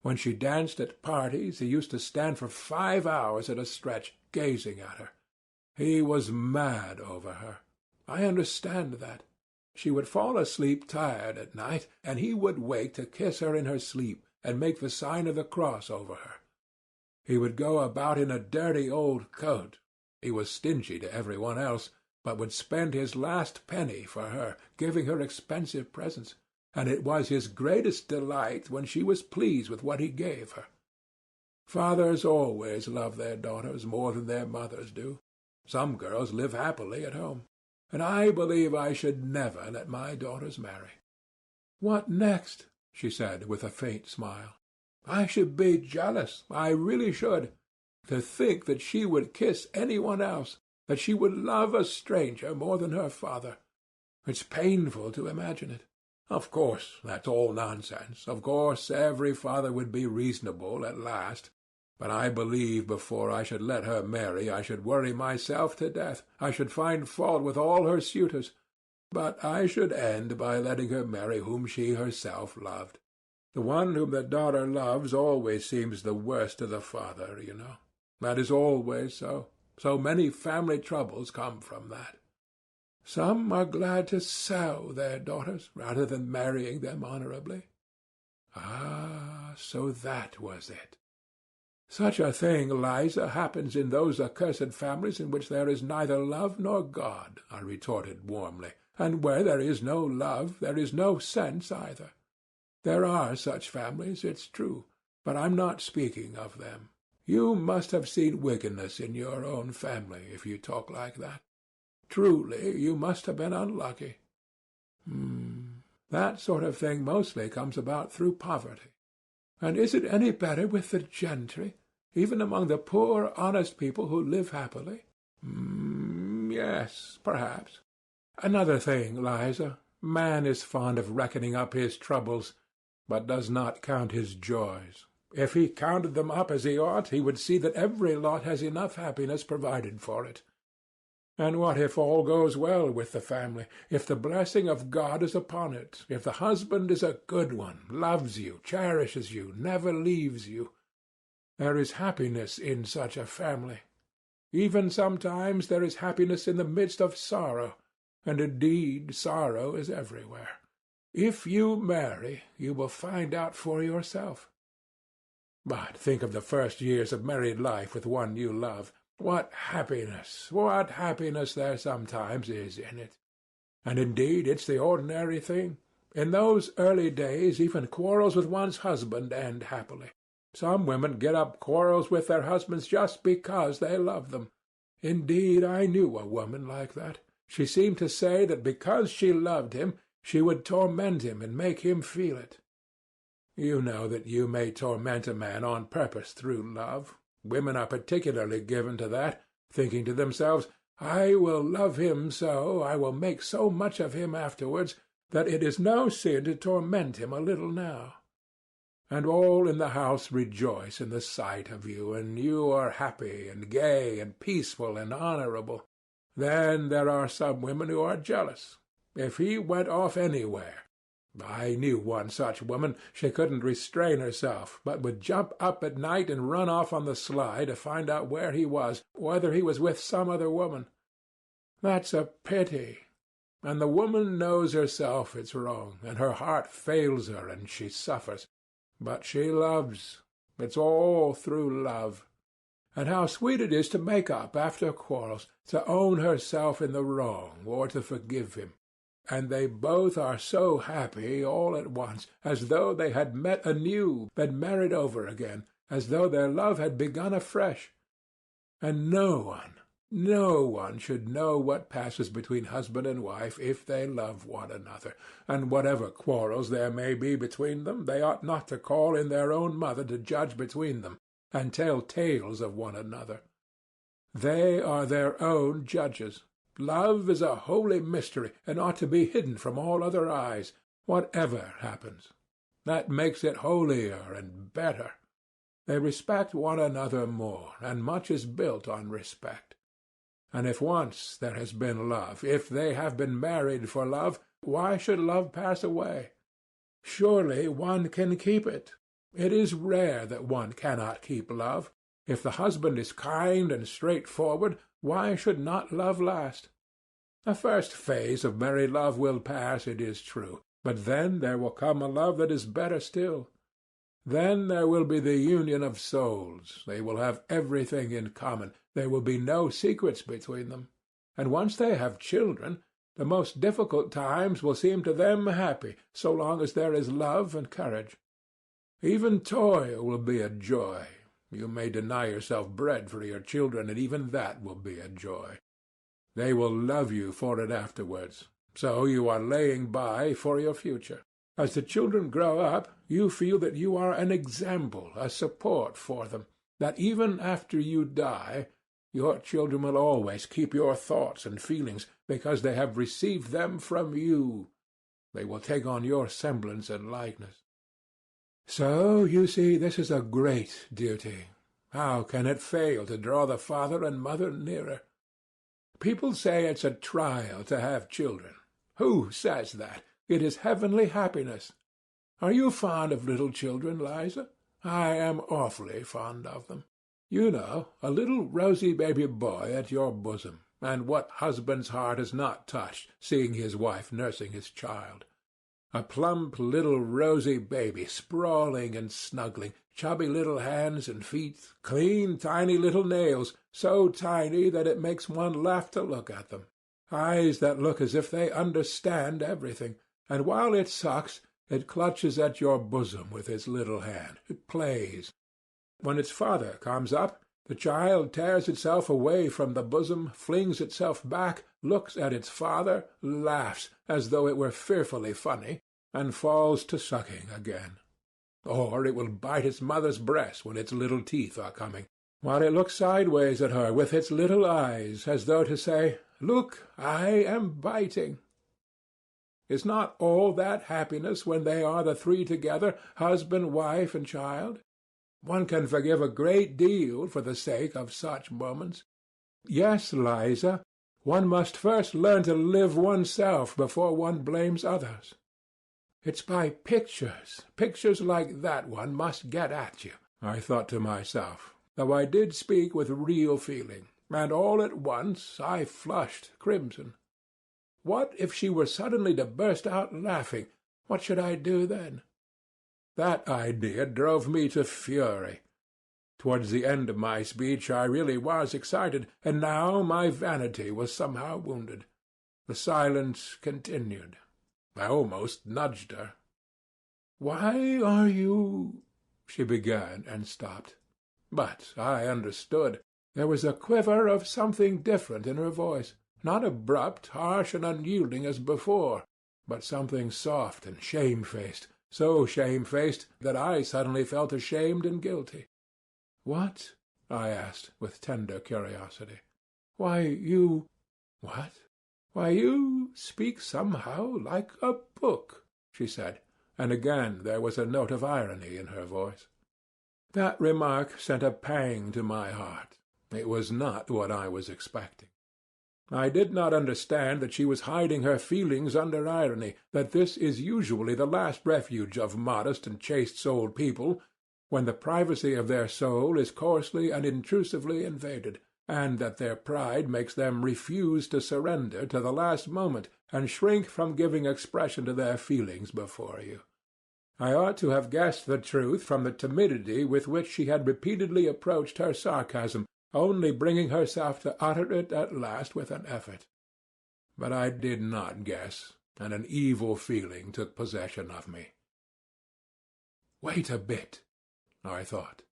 When she danced at parties, he used to stand for 5 hours at a stretch, gazing at her. He was mad over her. I understand that. She would fall asleep tired at night, and he would wake to kiss her in her sleep and make the sign of the cross over her. He would go about in a dirty old coat. He was stingy to every one else, but would spend his last penny for her, giving her expensive presents, and it was his greatest delight when she was pleased with what he gave her. Fathers always love their daughters more than their mothers do. Some girls live happily at home, and I believe I should never let my daughters marry. "What next?" she said, with a faint smile. "I should be jealous. I really should. To think that she would kiss anyone else, that she would love a stranger more than her father. It's painful to imagine it. Of course, that's all nonsense. Of course, every father would be reasonable at last. But I believe before I should let her marry I should worry myself to death. I should find fault with all her suitors. But I should end by letting her marry whom she herself loved. The one whom the daughter loves always seems the worst to the father, you know. That is always so. So many family troubles come from that. Some are glad to sell their daughters rather than marrying them honorably." Ah, so that was it. "Such a thing, Liza, happens in those accursed families in which there is neither love nor God," I retorted warmly. "And where there is no love, there is no sense either. There are such families, it's true, but I'm not speaking of them. You must have seen wickedness in your own family, if you talk like that. Truly, you must have been unlucky." That sort of thing mostly comes about through poverty. "And is it any better with the gentry, even among the poor, honest people who live happily?" Yes, perhaps. Another thing, Liza, man is fond of reckoning up his troubles, but does not count his joys. If he counted them up as he ought, he would see that every lot has enough happiness provided for it. And what if all goes well with the family, if the blessing of God is upon it, if the husband is a good one, loves you, cherishes you, never leaves you? There is happiness in such a family. Even sometimes there is happiness in the midst of sorrow, and indeed sorrow is everywhere. If you marry, you will find out for yourself. But think of the first years of married life with one you love. What happiness there sometimes is in it. And indeed it's the ordinary thing. In those early days even quarrels with one's husband end happily. Some women get up quarrels with their husbands just because they love them. Indeed, I knew a woman like that. She seemed to say that because she loved him, she would torment him and make him feel it. You know that you may torment a man on purpose through love. Women are particularly given to that, thinking to themselves, "I will love him so, I will make so much of him afterwards, that it is no sin to torment him a little now." And all in the house rejoice in the sight of you, and you are happy and gay and peaceful and honorable. Then there are some women who are jealous. If he went off anywhere, I knew one such woman, she couldn't restrain herself, but would jump up at night and run off on the sly to find out where he was, whether he was with some other woman. That's a pity. And the woman knows herself it's wrong, and her heart fails her, and she suffers. But she loves. It's all through love. And how sweet it is to make up after quarrels, to own herself in the wrong, or to forgive him. And they both are so happy all at once, as though they had met anew, been married over again, as though their love had begun afresh. And no one should know what passes between husband and wife if they love one another, and whatever quarrels there may be between them, they ought not to call in their own mother to judge between them, and tell tales of one another. They are their own judges. Love is a holy mystery, and ought to be hidden from all other eyes, whatever happens. That makes it holier and better. They respect one another more, and much is built on respect. And if once there has been love, if they have been married for love, why should love pass away? Surely one can keep it. It is rare that one cannot keep love. If the husband is kind and straightforward, why should not love last? The first phase of married love will pass, it is true, but then there will come a love that is better still. Then there will be the union of souls. They will have everything in common. There will be no secrets between them. And once they have children, the most difficult times will seem to them happy, so long as there is love and courage. Even toil will be a joy. You may deny yourself bread for your children, and even that will be a joy. They will love you for it afterwards. So you are laying by for your future. As the children grow up, you feel that you are an example, a support for them, that even after you die, your children will always keep your thoughts and feelings, because they have received them from you. They will take on your semblance and likeness. So, you see, this is a great duty. How can it fail to draw the father and mother nearer? People say it's a trial to have children. Who says that? It is heavenly happiness. Are you fond of little children, Liza? I am awfully fond of them. You know, a little rosy baby boy at your bosom, and what husband's heart is not touched, seeing his wife nursing his child? A plump little rosy baby, sprawling and snuggling, chubby little hands and feet, clean tiny little nails, so tiny that it makes one laugh to look at them, eyes that look as if they understand everything, and while it sucks, it clutches at your bosom with its little hand. It plays. When its father comes up, the child tears itself away from the bosom, flings itself back, looks at its father, laughs as though it were fearfully funny, and falls to sucking again. Or it will bite its mother's breast when its little teeth are coming, while it looks sideways at her with its little eyes, as though to say, "Look, I am biting." Is not all that happiness when they are the three together, husband, wife, and child? One can forgive a great deal for the sake of such moments. Yes, Liza, one must first learn to live oneself before one blames others. It's by pictures like that one must get at you, I thought to myself, though I did speak with real feeling, and all at once I flushed crimson. What if she were suddenly to burst out laughing? What should I do then? That idea drove me to fury. Towards the end of my speech I really was excited, and now my vanity was somehow wounded. The silence continued. I almost nudged her. "Why are you—" she began and stopped. But I understood. There was a quiver of something different in her voice, not abrupt, harsh, and unyielding as before, but something soft and shamefaced, so shamefaced that I suddenly felt ashamed and guilty. "What?" I asked, with tender curiosity. "Why, you—" "What?" "Why, you speak somehow like a book," she said, and again there was a note of irony in her voice. That remark sent a pang to my heart. It was not what I was expecting. I did not understand that she was hiding her feelings under irony, that this is usually the last refuge of modest and chaste-souled people, when the privacy of their soul is coarsely and intrusively invaded, and that their pride makes them refuse to surrender to the last moment, and shrink from giving expression to their feelings before you. I ought to have guessed the truth from the timidity with which she had repeatedly approached her sarcasm, only bringing herself to utter it at last with an effort. But I did not guess, and an evil feeling took possession of me. Wait a bit, I thought.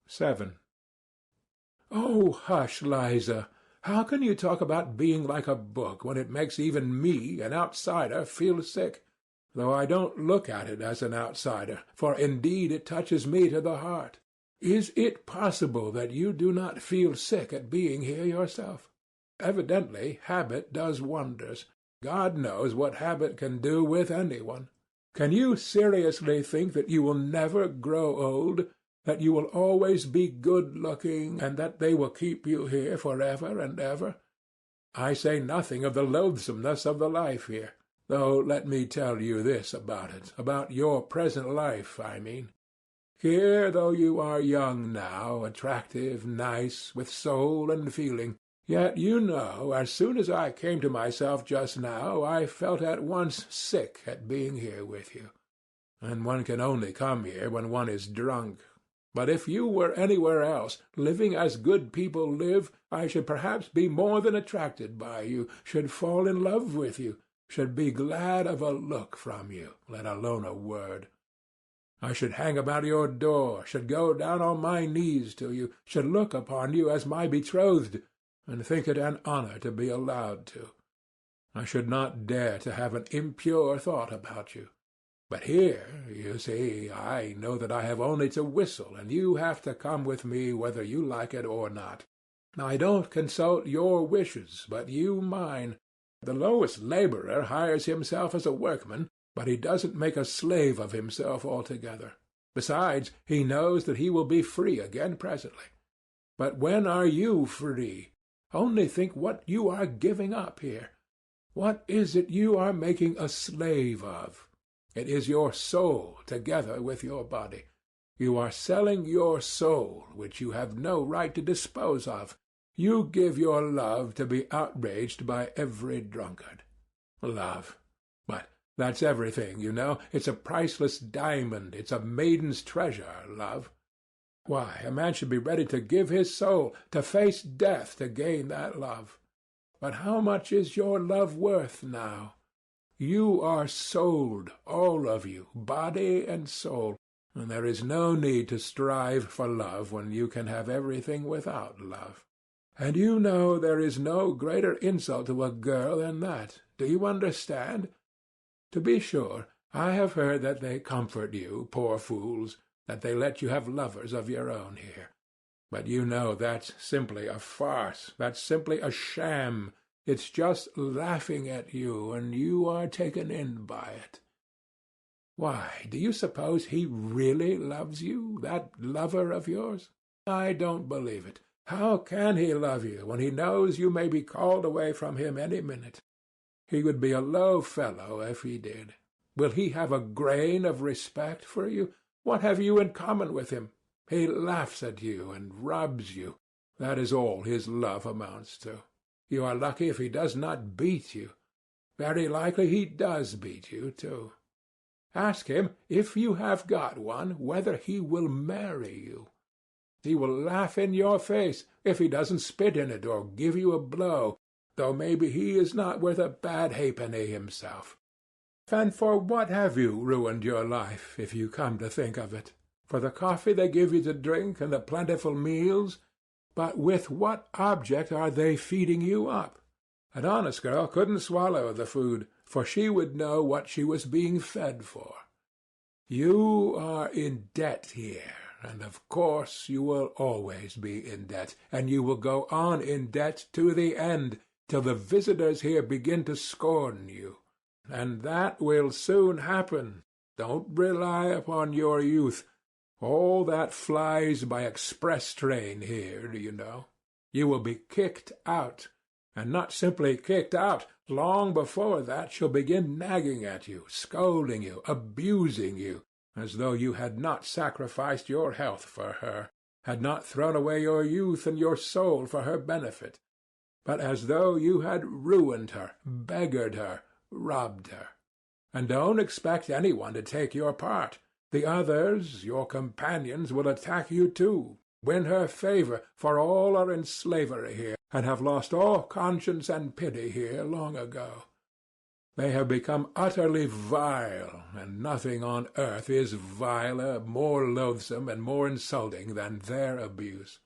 7. Oh, hush, Liza. How can you talk about being like a book when it makes even me, an outsider, feel sick, though I don't look at it as an outsider, for indeed it touches me to the heart? Is it possible that you do not feel sick at being here yourself? Evidently habit does wonders. God knows what habit can do with anyone. Can you seriously think that you will never grow old, that you will always be good-looking, and that they will keep you here forever and ever? I say nothing of the loathsomeness of the life here, though let me tell you this about it, about your present life, I mean. Here, though you are young now, attractive, nice, with soul and feeling, yet you know, as soon as I came to myself just now, I felt at once sick at being here with you. And one can only come here when one is drunk. But if you were anywhere else, living as good people live, I should perhaps be more than attracted by you, should fall in love with you, should be glad of a look from you, let alone a word. I should hang about your door, should go down on my knees to you, should look upon you as my betrothed, and think it an honor to be allowed to. I should not dare to have an impure thought about you. But here, you see, I know that I have only to whistle, and you have to come with me whether you like it or not. I don't consult your wishes, but you mine. The lowest laborer hires himself as a workman, but he doesn't make a slave of himself altogether. Besides, he knows that he will be free again presently. But when are you free? Only think what you are giving up here. What is it you are making a slave of? It is your soul together with your body. You are selling your soul, which you have no right to dispose of. You give your love to be outraged by every drunkard. Love. But that's everything, you know. It's a priceless diamond. It's a maiden's treasure, love. Why, a man should be ready to give his soul, to face death to gain that love. But how much is your love worth now? You are sold, all of you, body and soul, and there is no need to strive for love when you can have everything without love. And you know there is no greater insult to a girl than that. Do you understand? To be sure, I have heard that they comfort you, poor fools, that they let you have lovers of your own here. But you know that's simply a farce, that's simply a sham. It's just laughing at you, and you are taken in by it. Why, do you suppose he really loves you, that lover of yours? I don't believe it. How can he love you when he knows you may be called away from him any minute? He would be a low fellow if he did. Will he have a grain of respect for you? What have you in common with him? He laughs at you and rubs you. That is all his love amounts to. You are lucky if he does not beat you. Very likely he does beat you, too. Ask him, if you have got one, whether he will marry you. He will laugh in your face if he doesn't spit in it or give you a blow, though maybe he is not worth a bad halfpenny himself. And for what have you ruined your life, if you come to think of it? For the coffee they give you to drink and the plentiful meals? But with what object are they feeding you up? An honest girl couldn't swallow the food, for she would know what she was being fed for. You are in debt here, and of course you will always be in debt, and you will go on in debt to the end, till the visitors here begin to scorn you. And that will soon happen. Don't rely upon your youth. All that flies by express train here, do you know? You will be kicked out. And not simply kicked out. Long before that she'll begin nagging at you, scolding you, abusing you, as though you had not sacrificed your health for her, had not thrown away your youth and your soul for her benefit, but as though you had ruined her, beggared her, robbed her. And don't expect anyone to take your part. The others, your companions, will attack you too, win her favor, for all are in slavery here, and have lost all conscience and pity here long ago. They have become utterly vile, and nothing on earth is viler, more loathsome, and more insulting than their abuse.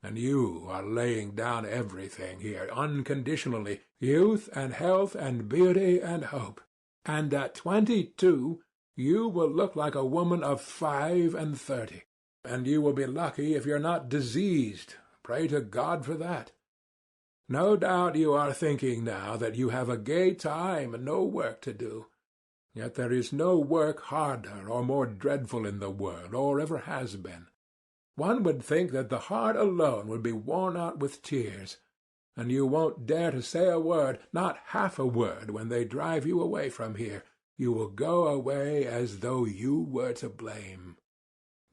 And you are laying down everything here, unconditionally, youth and health and beauty and hope. And at 22 you will look like a woman of 35, and you will be lucky if you're not diseased. Pray to God for that. No doubt you are thinking now that you have a gay time and no work to do. Yet there is no work harder or more dreadful in the world, or ever has been. One would think that the heart alone would be worn out with tears, and you won't dare to say a word, not half a word, when they drive you away from here. You will go away as though you were to blame.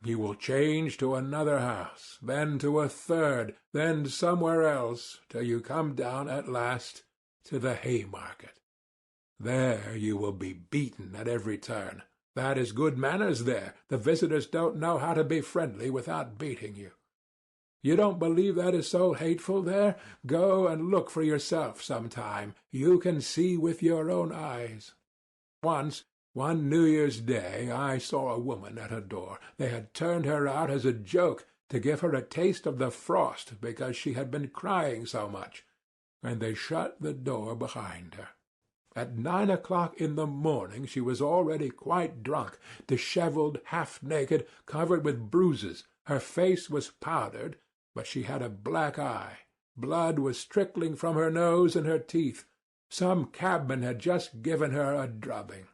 You will change to another house, then to a third, then somewhere else, till you come down at last to the Haymarket. There you will be beaten at every turn. That is good manners there. The visitors don't know how to be friendly without beating you. You don't believe that is so hateful there? Go and look for yourself some time. You can see with your own eyes. Once, one New Year's Day, I saw a woman at a door. They had turned her out as a joke, to give her a taste of the frost because she had been crying so much, and they shut the door behind her. At 9 o'clock in the morning she was already quite drunk, dishevelled, half-naked, covered with bruises. Her face was powdered, but she had a black eye. Blood was trickling from her nose and her teeth. Some cabman had just given her a drubbing.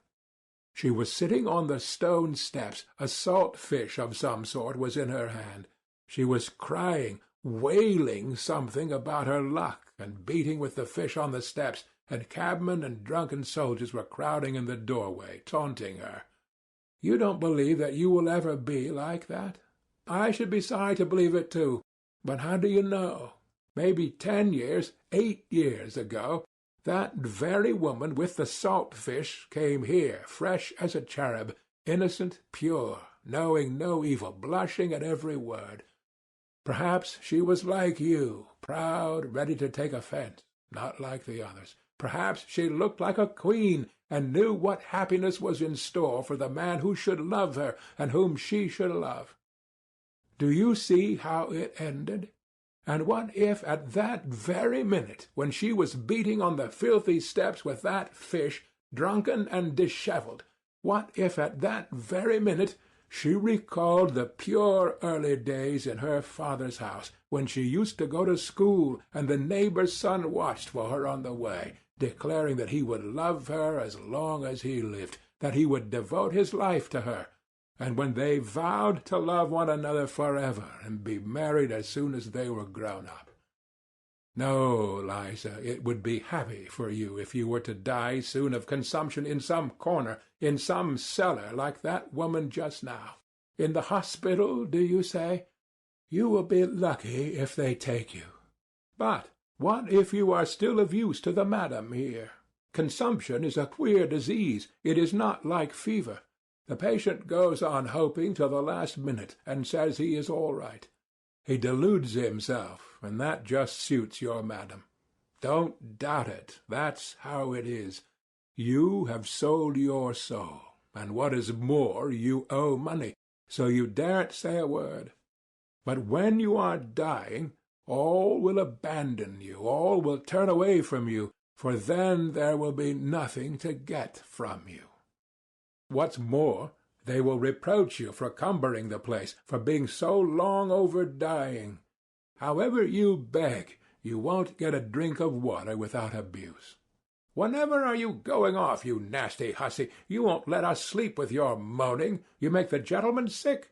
She was sitting on the stone steps. A salt fish of some sort was in her hand. She was crying, wailing something about her luck, and beating with the fish on the steps, and cabmen and drunken soldiers were crowding in the doorway, taunting her. You don't believe that you will ever be like that? I should be sorry to believe it too, but how do you know? Maybe 10 years, 8 years ago, that very woman with the salt fish came here, fresh as a cherub, innocent, pure, knowing no evil, blushing at every word. Perhaps she was like you, proud, ready to take offence, not like the others. Perhaps she looked like a queen, and knew what happiness was in store for the man who should love her, and whom she should love. Do you see how it ended? And what if at that very minute, when she was beating on the filthy steps with that fish, drunken and dishevelled, what if at that very minute she recalled the pure early days in her father's house, when she used to go to school, and the neighbour's son watched for her on the way, declaring that he would love her as long as he lived, that he would devote his life to her, and when they vowed to love one another forever and be married as soon as they were grown up? No, Liza, it would be happy for you if you were to die soon of consumption in some corner, in some cellar, like that woman just now. In the hospital, do you say? You will be lucky if they take you. But what if you are still of use to the madam here? Consumption is a queer disease. It is not like fever. The patient goes on hoping till the last minute, and says he is all right. He deludes himself, and that just suits your madam. Don't doubt it. That's how it is. You have sold your soul, and what is more, you owe money, so you daren't say a word. But when you are dying, all will abandon you, all will turn away from you, for then there will be nothing to get from you. What's more, they will reproach you for cumbering the place, for being so long over dying. However you beg, you won't get a drink of water without abuse. Whenever are you going off, you nasty hussy? You won't let us sleep with your moaning. You make the gentleman sick.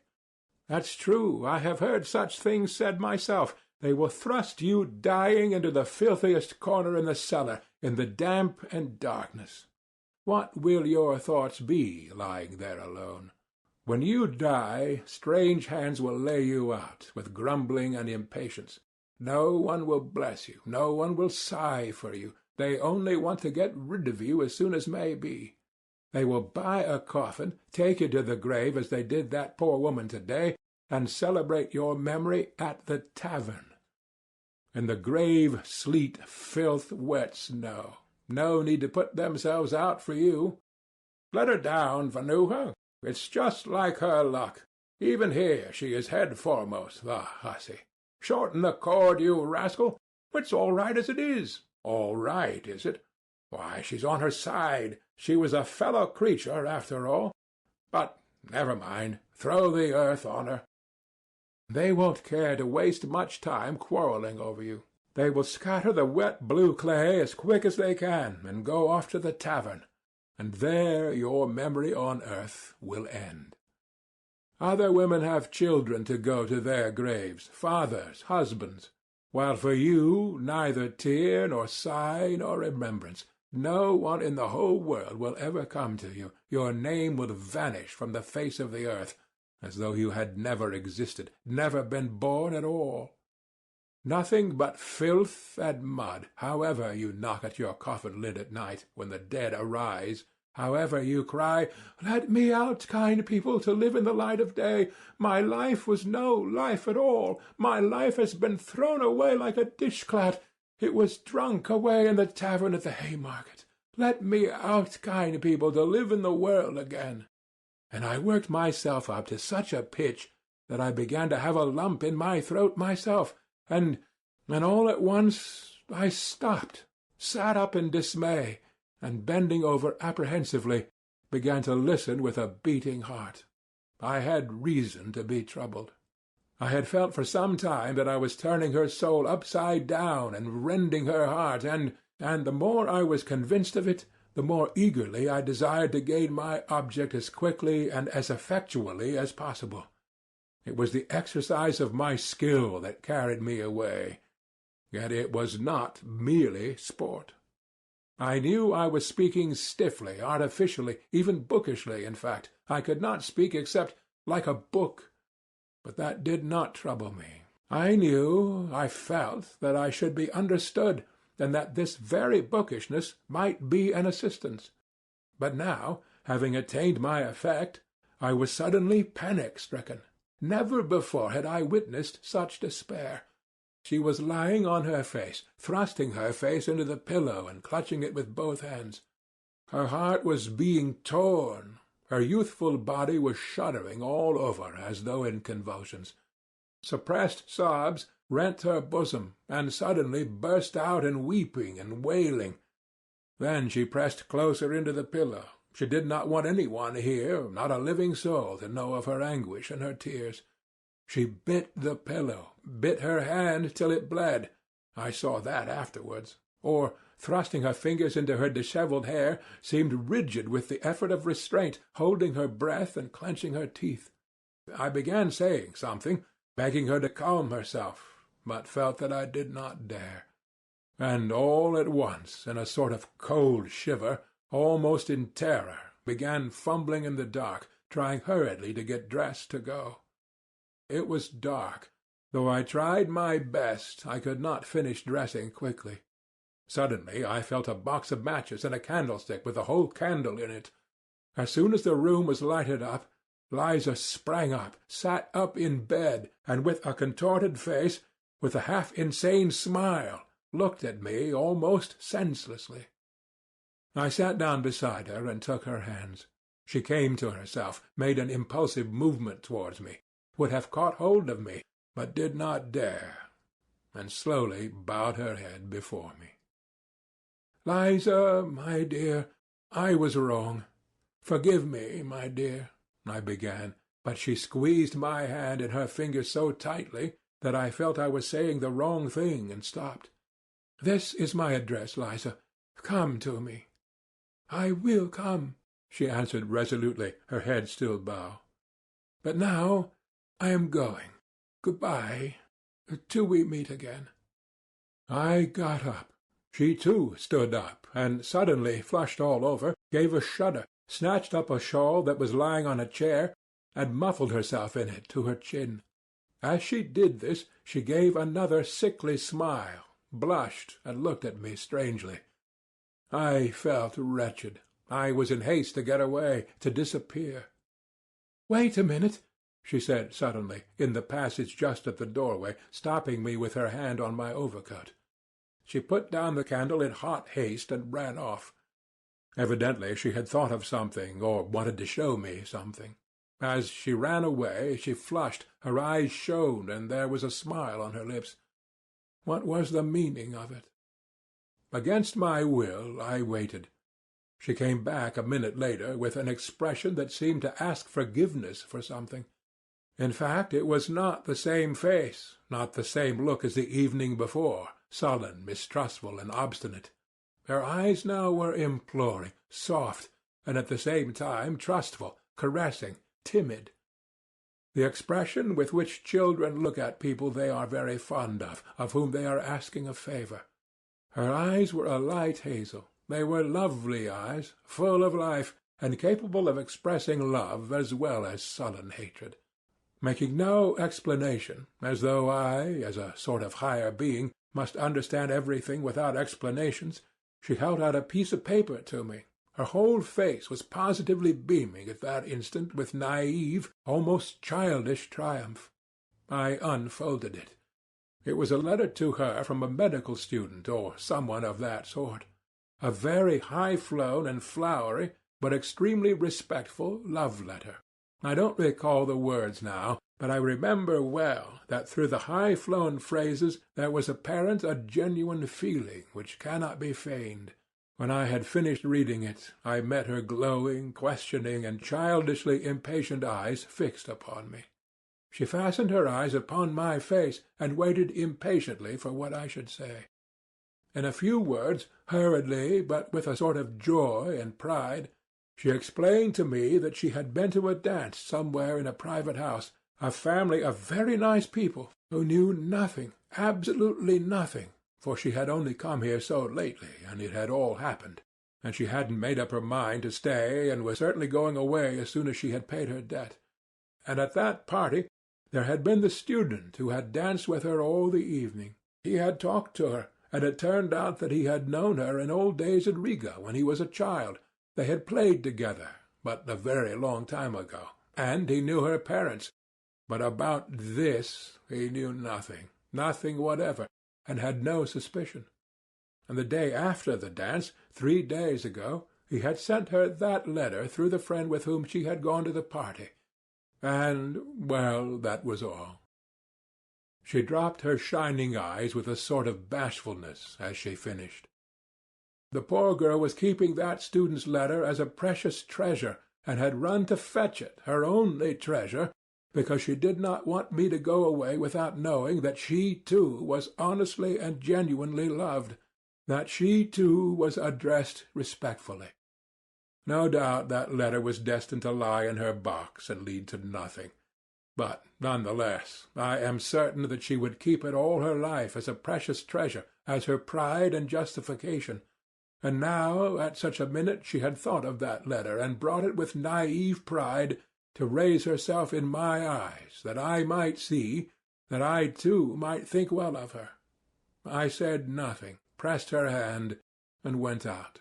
That's true. I have heard such things said myself. They will thrust you dying into the filthiest corner in the cellar, in the damp and darkness. What will your thoughts be, lying there alone? When you die, strange hands will lay you out, with grumbling and impatience. No one will bless you, no one will sigh for you. They only want to get rid of you as soon as may be. They will buy a coffin, take you to the grave as they did that poor woman to-day, and celebrate your memory at the tavern. In the grave, sleet, filth, wet snow. No need to put themselves out for you. Let her down, Vanuha. It's just like her luck. Even here she is head foremost, the hussy. Shorten the cord, you rascal. It's all right as it is. All right, is it? Why, she's on her side. She was a fellow creature, after all. But never mind. Throw the earth on her. They won't care to waste much time quarrelling over you. They will scatter the wet blue clay as quick as they can and go off to the tavern, and there your memory on earth will end. Other women have children to go to their graves, fathers, husbands, while for you neither tear nor sigh nor remembrance. No one in the whole world will ever come to you. Your name will vanish from the face of the earth, as though you had never existed, never been born at all. Nothing but filth and mud, however you knock at your coffin lid at night, when the dead arise, however you cry, "Let me out, kind people, to live in the light of day. My life was no life at all. My life has been thrown away like a dishclout. It was drunk away in the tavern at the Haymarket. Let me out, kind people, to live in the world again." And I worked myself up to such a pitch that I began to have a lump in my throat myself, and all at once I stopped, sat up in dismay, and bending over apprehensively, began to listen with a beating heart. I had reason to be troubled. I had felt for some time that I was turning her soul upside down and rending her heart, and the more I was convinced of it, the more eagerly I desired to gain my object as quickly and as effectually as possible. It was the exercise of my skill that carried me away, yet it was not merely sport. I knew I was speaking stiffly, artificially, even bookishly, in fact. I could not speak except like a book, but that did not trouble me. I knew, I felt, that I should be understood, and that this very bookishness might be an assistance. But now, having attained my effect, I was suddenly panic-stricken. Never before had I witnessed such despair. She was lying on her face, thrusting her face into the pillow and clutching it with both hands. Her heart was being torn. Her youthful body was shuddering all over as though in convulsions. Suppressed sobs rent her bosom, and suddenly burst out in weeping and wailing. Then she pressed closer into the pillow. She did not want any one here, not a living soul, to know of her anguish and her tears. She bit the pillow, bit her hand till it bled. I saw that afterwards. Or, thrusting her fingers into her dishevelled hair, seemed rigid with the effort of restraint, holding her breath and clenching her teeth. I began saying something, begging her to calm herself, but felt that I did not dare. And all at once, in a sort of cold shiver, almost in terror, began fumbling in the dark, trying hurriedly to get dressed to go. It was dark. Though I tried my best, I could not finish dressing quickly. Suddenly I felt a box of matches and a candlestick with a whole candle in it. As soon as the room was lighted up, Liza sprang up, sat up in bed, and with a contorted face, with a half-insane smile, looked at me almost senselessly. I sat down beside her and took her hands. She came to herself, made an impulsive movement towards me, would have caught hold of me, but did not dare, and slowly bowed her head before me. "Liza, my dear, I was wrong. Forgive me, my dear," I began, but she squeezed my hand in her fingers so tightly that I felt I was saying the wrong thing and stopped. "This is my address, Liza. Come to me." "I will come," she answered resolutely, her head still bowed. "But now I am going. Good-bye. till we meet again." I got up. She too stood up, and suddenly flushed all over, gave a shudder, snatched up a shawl that was lying on a chair, and muffled herself in it to her chin. As she did this, she gave another sickly smile, blushed, and looked at me strangely. I felt wretched. I was in haste to get away, to disappear. "Wait a minute," she said suddenly, in the passage just at the doorway, stopping me with her hand on my overcoat. She put down the candle in hot haste and ran off. Evidently she had thought of something, or wanted to show me something. As she ran away, she flushed, her eyes shone, and there was a smile on her lips. What was the meaning of it? Against my will, I waited. She came back a minute later with an expression that seemed to ask forgiveness for something. In fact, it was not the same face, not the same look as the evening before, sullen, mistrustful, and obstinate. Her eyes now were imploring, soft, and at the same time trustful, caressing, timid. The expression with which children look at people they are very fond of whom they are asking a favor. Her eyes were a light hazel. They were lovely eyes, full of life, and capable of expressing love as well as sullen hatred. Making no explanation, as though I, as a sort of higher being, must understand everything without explanations, she held out a piece of paper to me. Her whole face was positively beaming at that instant with naive, almost childish triumph. I unfolded it. It was a letter to her from a medical student, or someone of that sort. A very high-flown and flowery, but extremely respectful love-letter. I don't recall the words now, but I remember well that through the high-flown phrases there was apparent a genuine feeling which cannot be feigned. When I had finished reading it, I met her glowing, questioning, and childishly impatient eyes fixed upon me. She fastened her eyes upon my face, and waited impatiently for what I should say. In a few words, hurriedly, but with a sort of joy and pride, she explained to me that she had been to a dance somewhere in a private house, a family of very nice people, who knew nothing, absolutely nothing, for she had only come here so lately, and it had all happened, and she hadn't made up her mind to stay, and was certainly going away as soon as she had paid her debt. And at that party there had been the student who had danced with her all the evening. He had talked to her, and it turned out that he had known her in old days at Riga when he was a child. They had played together, but a very long time ago, and he knew her parents. But about this he knew nothing, nothing whatever, and had no suspicion. And the day after the dance, 3 days ago, he had sent her that letter through the friend with whom she had gone to the party. And, well, that was all. She dropped her shining eyes with a sort of bashfulness as she finished. The poor girl was keeping that student's letter as a precious treasure, and had run to fetch it, her only treasure, because she did not want me to go away without knowing that she too was honestly and genuinely loved, that she too was addressed respectfully. No doubt that letter was destined to lie in her box and lead to nothing. But none the less, I am certain that she would keep it all her life as a precious treasure, as her pride and justification. And now, at such a minute, she had thought of that letter, and brought it with naive pride to raise herself in my eyes, that I might see, that I too might think well of her. I said nothing, pressed her hand, and went out.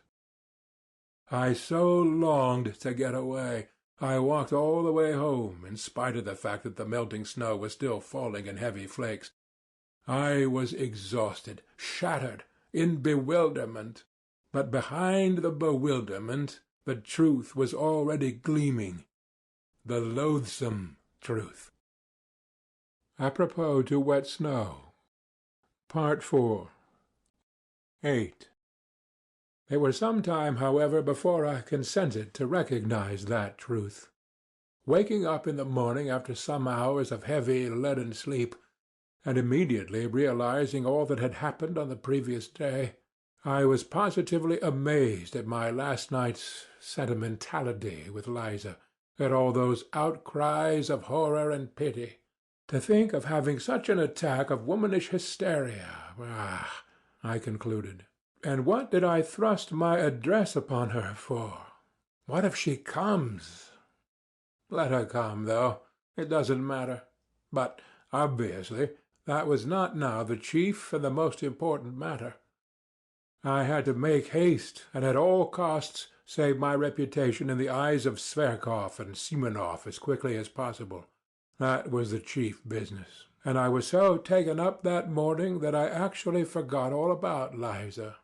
I so longed to get away. I walked all the way home, in spite of the fact that the melting snow was still falling in heavy flakes. I was exhausted, shattered, in bewilderment. But behind the bewilderment the truth was already gleaming, the loathsome truth. Apropos to wet snow. Part 4. 8. It was some time, however, before I consented to recognize that truth. Waking up in the morning after some hours of heavy, leaden sleep, and immediately realizing all that had happened on the previous day, I was positively amazed at my last night's sentimentality with Liza, at all those outcries of horror and pity. To think of having such an attack of womanish hysteria. Ah, I concluded. And what did I thrust my address upon her for? What if she comes? Let her come, though. It doesn't matter. But, obviously, that was not now the chief and the most important matter. I had to make haste, and at all costs save my reputation in the eyes of Sverkov and Simonov as quickly as possible. That was the chief business. And I was so taken up that morning that I actually forgot all about Liza.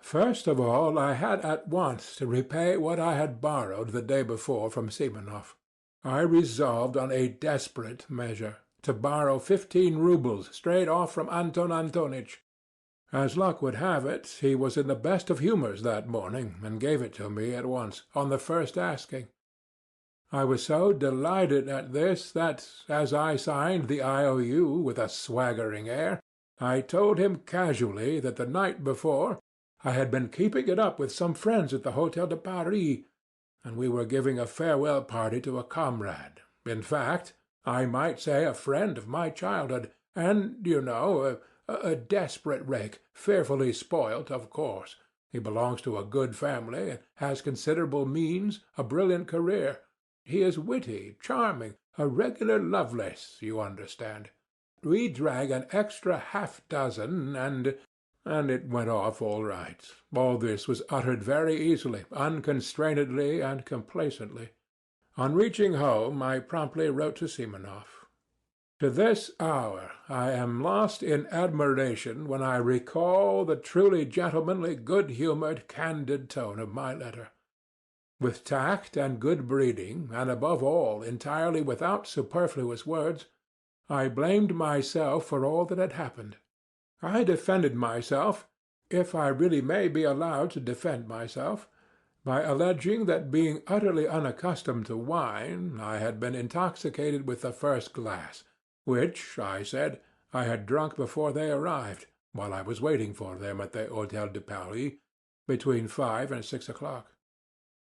First of all, I had at once to repay what I had borrowed the day before from Simonov. I resolved on a desperate measure, to borrow 15 roubles straight off from Anton Antonitch. As luck would have it, he was in the best of humours that morning, and gave it to me at once, on the first asking. I was so delighted at this that, as I signed the IOU with a swaggering air, I told him casually that the night before I had been keeping it up with some friends at the Hôtel de Paris, and we were giving a farewell party to a comrade. In fact, I might say a friend of my childhood, and, you know, a desperate rake, fearfully spoilt, of course. He belongs to a good family, and has considerable means, a brilliant career. He is witty, charming, a regular Lovelace, you understand. We drank an extra half-dozen, and it went off all right. All this was uttered very easily, unconstrainedly, and complacently. On reaching home, I promptly wrote to Simonov. To this hour I am lost in admiration when I recall the truly gentlemanly, good-humoured, candid tone of my letter. With tact and good breeding, and above all entirely without superfluous words, I blamed myself for all that had happened. I defended myself, if I really may be allowed to defend myself, by alleging that being utterly unaccustomed to wine, I had been intoxicated with the first glass, which, I said, I had drunk before they arrived, while I was waiting for them at the Hôtel de Paris, between 5 and 6 o'clock.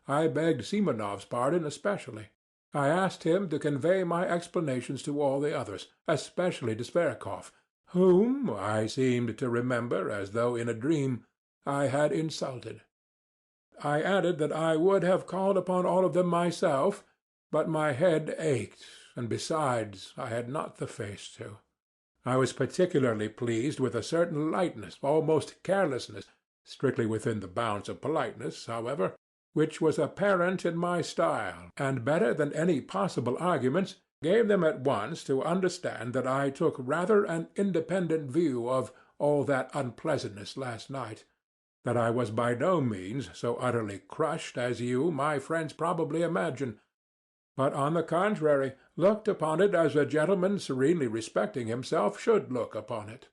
I begged Simonov's pardon especially. I asked him to convey my explanations to all the others, especially to Sverkov, whom, I seemed to remember as though in a dream, I had insulted. I added that I would have called upon all of them myself, but my head ached, and besides, I had not the face to. I was particularly pleased with a certain lightness, almost carelessness, strictly within the bounds of politeness, however, which was apparent in my style, and better than any possible arguments, gave them at once to understand that I took rather an independent view of all that unpleasantness last night, that I was by no means so utterly crushed as you, my friends, probably imagine, but on the contrary, looked upon it as a gentleman serenely respecting himself should look upon it.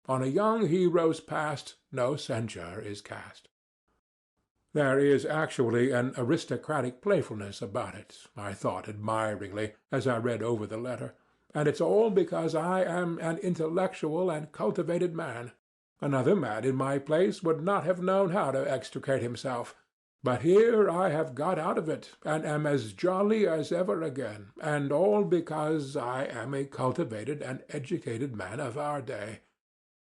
On a young hero's past no censure is cast. There is actually an aristocratic playfulness about it, I thought admiringly, as I read over the letter, and it's all because I am an intellectual and cultivated man. Another man in my place would not have known how to extricate himself. But here I have got out of it, and am as jolly as ever again, and all because I am a cultivated and educated man of our day.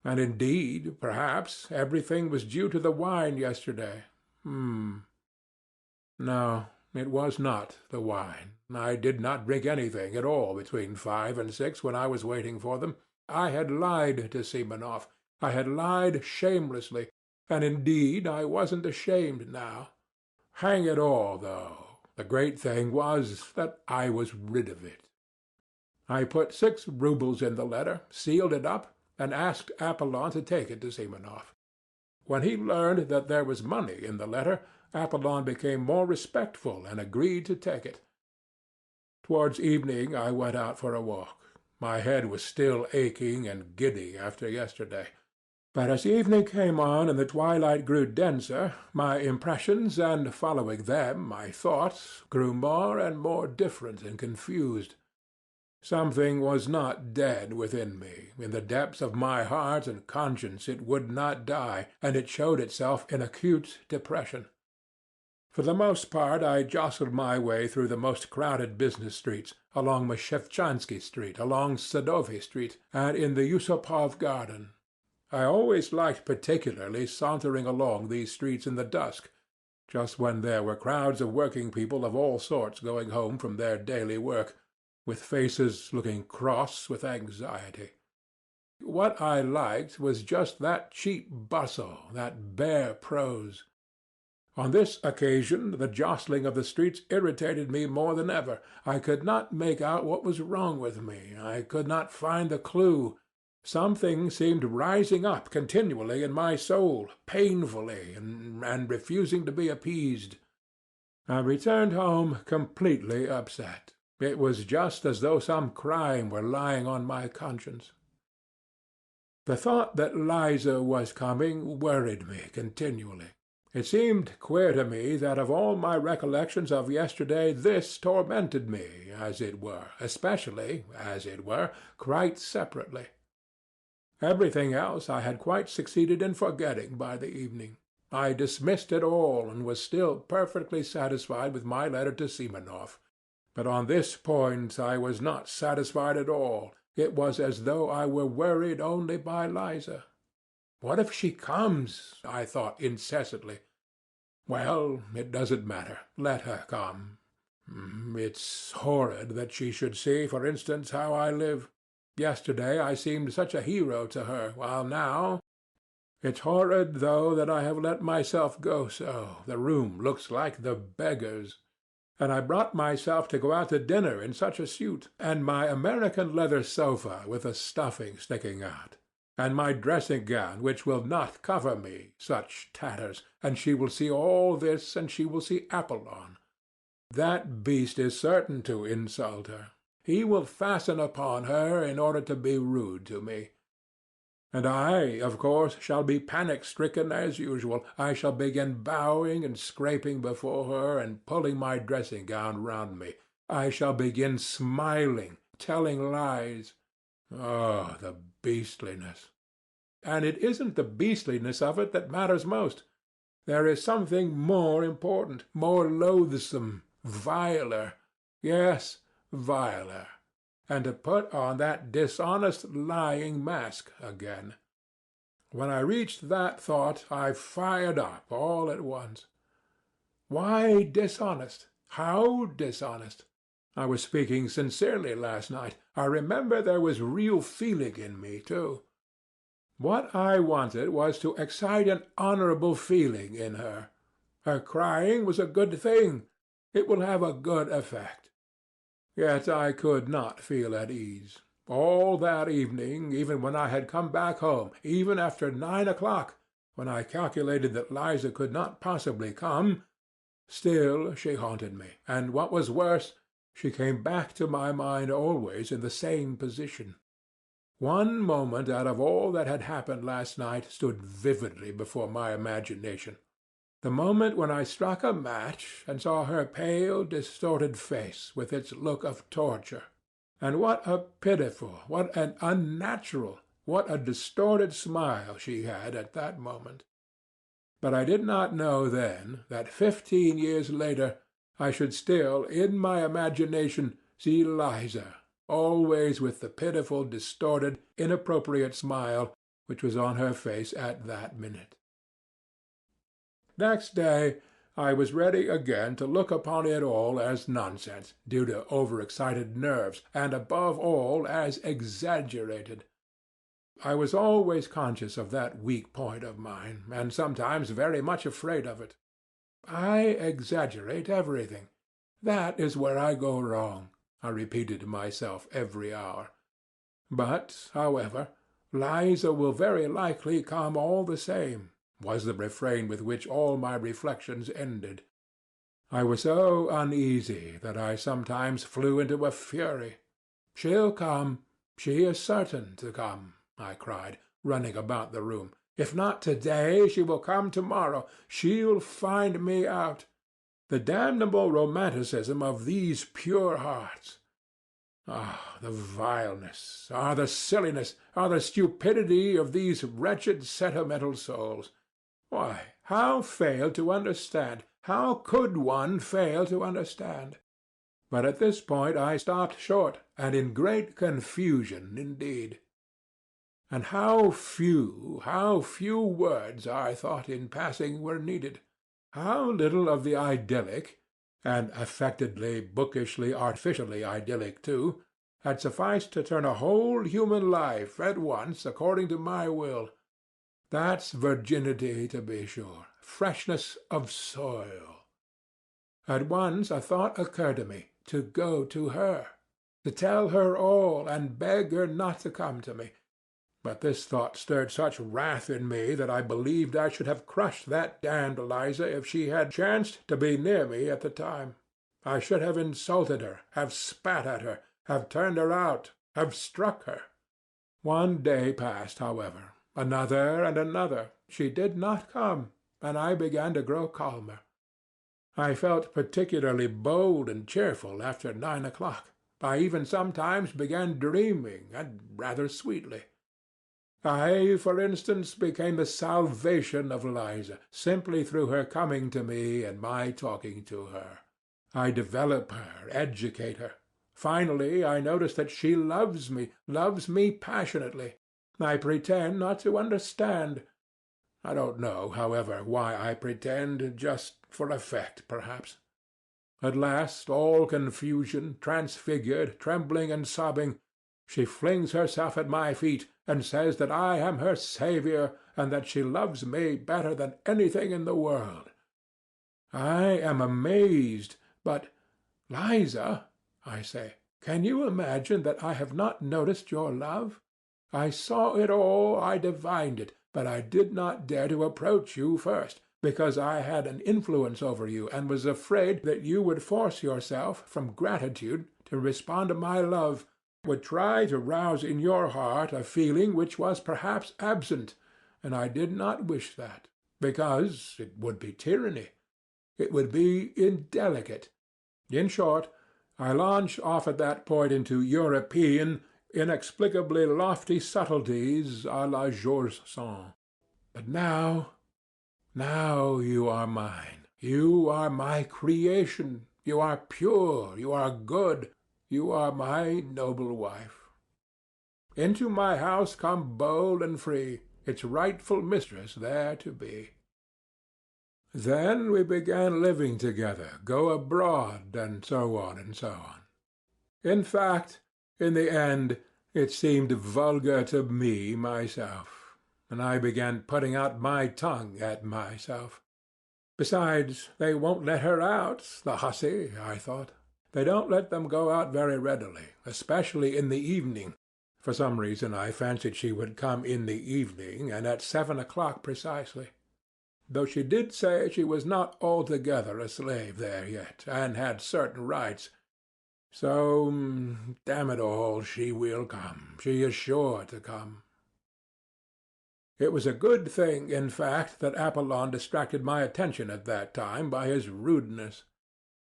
And indeed, perhaps, everything was due to the wine yesterday. No, it was not the wine. I did not drink anything at all between 5 and 6 when I was waiting for them. I had lied to Simonov. I had lied shamelessly, and indeed I wasn't ashamed now. Hang it all, though, the great thing was that I was rid of it. I put 6 roubles in the letter, sealed it up, and asked Apollon to take it to Simonov. When he learned that there was money in the letter, Apollon became more respectful and agreed to take it. Towards evening I went out for a walk. My head was still aching and giddy after yesterday. But as evening came on and the twilight grew denser, my impressions, and following them my thoughts, grew more and more different and confused. Something was not dead within me. In the depths of my heart and conscience it would not die, and it showed itself in acute depression. For the most part I jostled my way through the most crowded business streets, along Meshevchansky Street, along Sadovy Street, and in the Yusupov Garden. I always liked particularly sauntering along these streets in the dusk, just when there were crowds of working people of all sorts going home from their daily work, with faces looking cross with anxiety. What I liked was just that cheap bustle, that bare prose. On this occasion the jostling of the streets irritated me more than ever. I could not make out what was wrong with me. I could not find the clue. Something seemed rising up continually in my soul, painfully, and refusing to be appeased. I returned home completely upset. It was just as though some crime were lying on my conscience. The thought that Liza was coming worried me continually. It seemed queer to me that of all my recollections of yesterday this tormented me, as it were, especially, as it were, quite separately. Everything else I had quite succeeded in forgetting by the evening. I dismissed it all, and was still perfectly satisfied with my letter to Simonov. But on this point I was not satisfied at all. It was as though I were worried only by Liza. What if she comes? I thought incessantly. Well, it doesn't matter. Let her come. It's horrid that she should see, for instance, how I live. Yesterday I seemed such a hero to her, while now... It's horrid, though, that I have let myself go so. The room looks like the beggar's. And I brought myself to go out to dinner in such a suit, and my American leather sofa with the stuffing sticking out, and my dressing-gown which will not cover me, such tatters, and she will see all this, and she will see Apollon. That beast is certain to insult her. He will fasten upon her in order to be rude to me. And I, of course, shall be panic-stricken as usual. I shall begin bowing and scraping before her and pulling my dressing-gown round me. I shall begin smiling, telling lies. Oh, the beastliness! And it isn't the beastliness of it that matters most. There is something more important, more loathsome, viler. Yes, viler. And to put on that dishonest lying mask again. When I reached that thought, I fired up all at once. Why dishonest? How dishonest? I was speaking sincerely last night. I remember there was real feeling in me, too. What I wanted was to excite an honorable feeling in her. Her crying was a good thing. It will have a good effect. Yet I could not feel at ease. All that evening, even when I had come back home, even after 9 o'clock, when I calculated that Liza could not possibly come, still she haunted me, and what was worse, she came back to my mind always in the same position. One moment out of all that had happened last night stood vividly before my imagination. The moment when I struck a match and saw her pale, distorted face with its look of torture. And what a pitiful, what an unnatural, what a distorted smile she had at that moment. But I did not know then that 15 years later I should still, in my imagination, see Liza, always with the pitiful, distorted, inappropriate smile which was on her face at that minute. Next day I was ready again to look upon it all as nonsense, due to overexcited nerves, and above all as exaggerated. I was always conscious of that weak point of mine, and sometimes very much afraid of it. I exaggerate everything. That is where I go wrong, I repeated to myself every hour. But, however, Liza will very likely come all the same, was the refrain with which all my reflections ended. I was so uneasy that I sometimes flew into a fury. She'll come. She is certain to come, I cried, running about the room. If not today, she will come tomorrow. She'll find me out. The damnable romanticism of these pure hearts. Ah, the vileness, the silliness, the stupidity of these wretched sentimental souls. Why, how fail to understand, How could one fail to understand? But at this point I stopped short, and in great confusion indeed. And how few words, I thought, in passing, were needed. How little of the idyllic, and affectedly, bookishly, artificially idyllic too, had sufficed to turn a whole human life at once according to my will. That's virginity, to be sure. Freshness of soil. At once a thought occurred to me, to go to her, to tell her all, and beg her not to come to me. But this thought stirred such wrath in me that I believed I should have crushed that damned Eliza if she had chanced to be near me at the time. I should have insulted her, have spat at her, have turned her out, have struck her. One day passed, however, another and another. She did not come, and I began to grow calmer. I felt particularly bold and cheerful after 9 o'clock. I even sometimes began dreaming, and rather sweetly. I, for instance, became the salvation of Liza, simply through her coming to me and my talking to her. I develop her, educate her. Finally, I notice that she loves me passionately. I pretend not to understand. I don't know, however, why I pretend, just for effect, perhaps. At last, all confusion, transfigured, trembling and sobbing, she flings herself at my feet and says that I am her saviour and that she loves me better than anything in the world. I am amazed, but, Liza, I say, can you imagine that I have not noticed your love? I saw it all, I divined it, but I did not dare to approach you first, because I had an influence over you and was afraid that you would force yourself, from gratitude, to respond to my love, would try to rouse in your heart a feeling which was perhaps absent, and I did not wish that, because it would be tyranny. It would be indelicate. In short, I launched off at that point into European, inexplicably lofty subtleties à la George Sand. But now you are mine. You are my creation. You are pure. You are good. You are my noble wife. Into my house come bold and free, its rightful mistress there to be. Then we began living together, go abroad, and so on and so on. In fact, in the end, it seemed vulgar to me myself, and I began putting out my tongue at myself. Besides, they won't let her out, the hussy, I thought. They don't let them go out very readily, especially in the evening. For some reason I fancied she would come in the evening, and at 7 o'clock precisely. Though she did say she was not altogether a slave there yet, and had certain rights. So, damn it all, she will come. She is sure to come. It was a good thing, in fact, that Apollon distracted my attention at that time by his rudeness.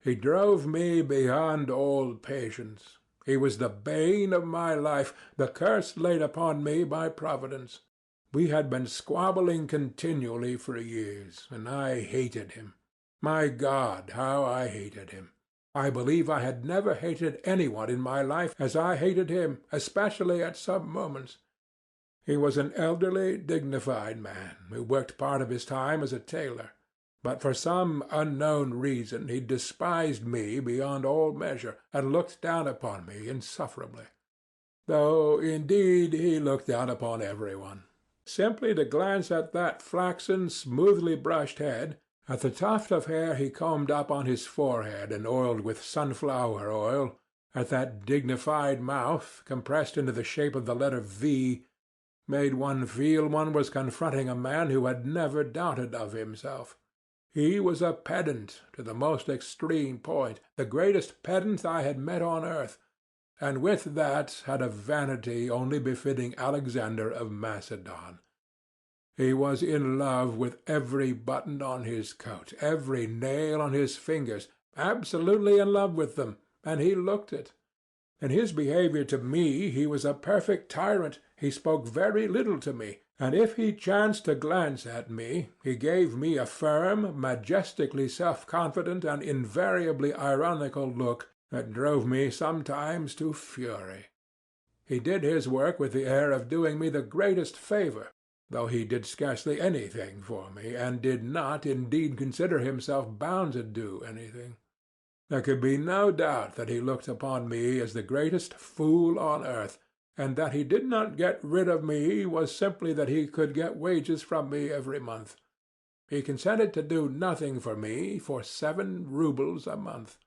He drove me beyond all patience. He was the bane of my life, the curse laid upon me by Providence. We had been squabbling continually for years, and I hated him. My God, how I hated him! I believe I had never hated anyone in my life as I hated him, especially at some moments. He was an elderly, dignified man, who worked part of his time as a tailor. But for some unknown reason he despised me beyond all measure, and looked down upon me insufferably. Though, indeed, he looked down upon everyone. Simply to glance at that flaxen, smoothly brushed head, at the tuft of hair he combed up on his forehead and oiled with sunflower oil, at that dignified mouth, compressed into the shape of the letter V, made one feel one was confronting a man who had never doubted of himself. He was a pedant to the most extreme point, the greatest pedant I had met on earth, and with that had a vanity only befitting Alexander of Macedon. He was in love with every button on his coat, every nail on his fingers, absolutely in love with them, and he looked it. In his behaviour to me he was a perfect tyrant. He spoke very little to me, and if he chanced to glance at me, he gave me a firm, majestically self-confident, and invariably ironical look that drove me sometimes to fury. He did his work with the air of doing me the greatest favour, though he did scarcely anything for me, and did not, indeed, consider himself bound to do anything. There could be no doubt that he looked upon me as the greatest fool on earth, and that he did not get rid of me was simply that he could get wages from me every month. He consented to do nothing for me for 7 roubles a month.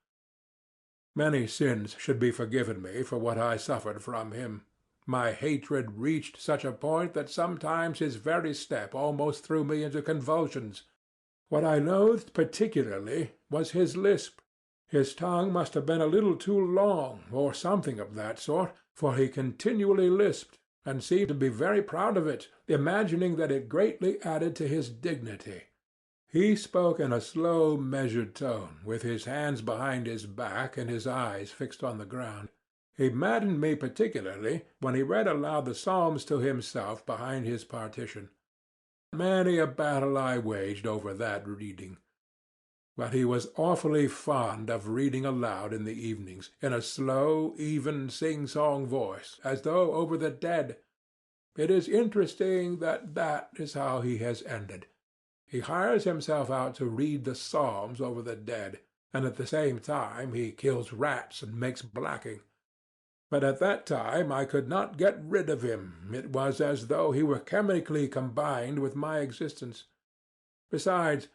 Many sins should be forgiven me for what I suffered from him. My hatred reached such a point that sometimes his very step almost threw me into convulsions. What I loathed particularly was his lisp. His tongue must have been a little too long, or something of that sort, for he continually lisped, and seemed to be very proud of it, imagining that it greatly added to his dignity. He spoke in a slow, measured tone, with his hands behind his back and his eyes fixed on the ground. He maddened me particularly when he read aloud the Psalms to himself behind his partition. Many a battle I waged over that reading. But he was awfully fond of reading aloud in the evenings, in a slow, even, sing-song voice, as though over the dead. It is interesting that that is how he has ended. He hires himself out to read the Psalms over the dead, and at the same time he kills rats and makes blacking. But at that time I could not get rid of him. It was as though he were chemically combined with my existence. Besides,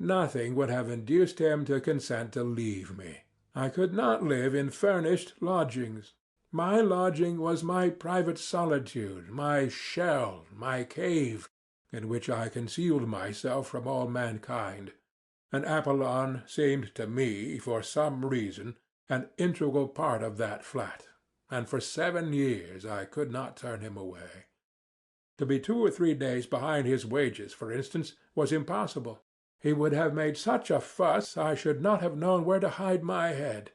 nothing would have induced him to consent to leave me. I could not live in furnished lodgings. My lodging was my private solitude, my shell, my cave, in which I concealed myself from all mankind, and Apollon seemed to me, for some reason, an integral part of that flat, and for 7 years I could not turn him away. To be 2 or 3 days behind his wages, for instance, was impossible. He would have made such a fuss I should not have known where to hide my head.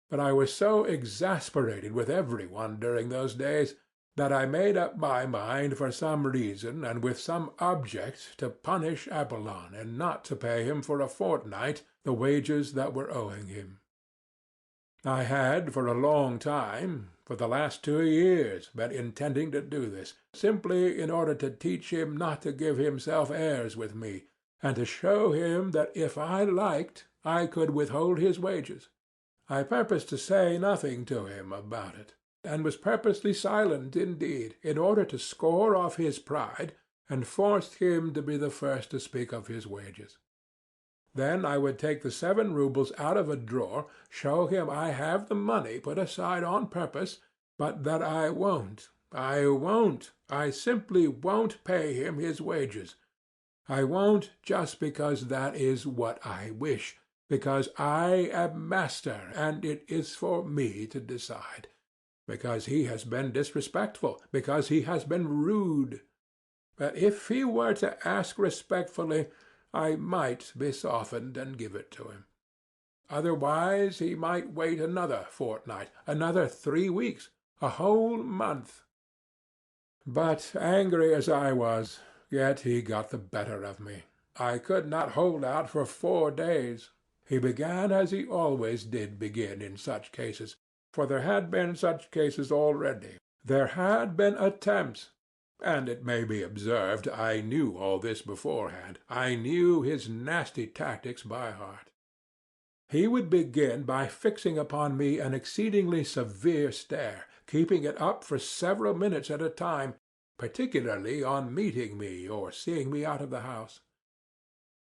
But I was so exasperated with every one during those days that I made up my mind for some reason and with some object to punish Apollon and not to pay him for a fortnight the wages that were owing him. I had for a long time, for the last 2 years, been intending to do this, simply in order to teach him not to give himself airs with me, and to show him that if I liked I could withhold his wages. I purposed to say nothing to him about it, and was purposely silent indeed, in order to score off his pride and force him to be the first to speak of his wages. Then I would take the 7 roubles out of a drawer, show him I have the money put aside on purpose, but that I won't, I simply won't pay him his wages. I won't just because that is what I wish, because I am master and it is for me to decide, because he has been disrespectful, because he has been rude. But if he were to ask respectfully, I might be softened and give it to him. Otherwise he might wait another fortnight, another 3 weeks, a whole month. But angry as I was, yet he got the better of me. I could not hold out for 4 days. He began as he always did begin in such cases, for there had been such cases already. There had been attempts, and it may be observed I knew all this beforehand. I knew his nasty tactics by heart. He would begin by fixing upon me an exceedingly severe stare, keeping it up for several minutes at a time, particularly on meeting me or seeing me out of the house.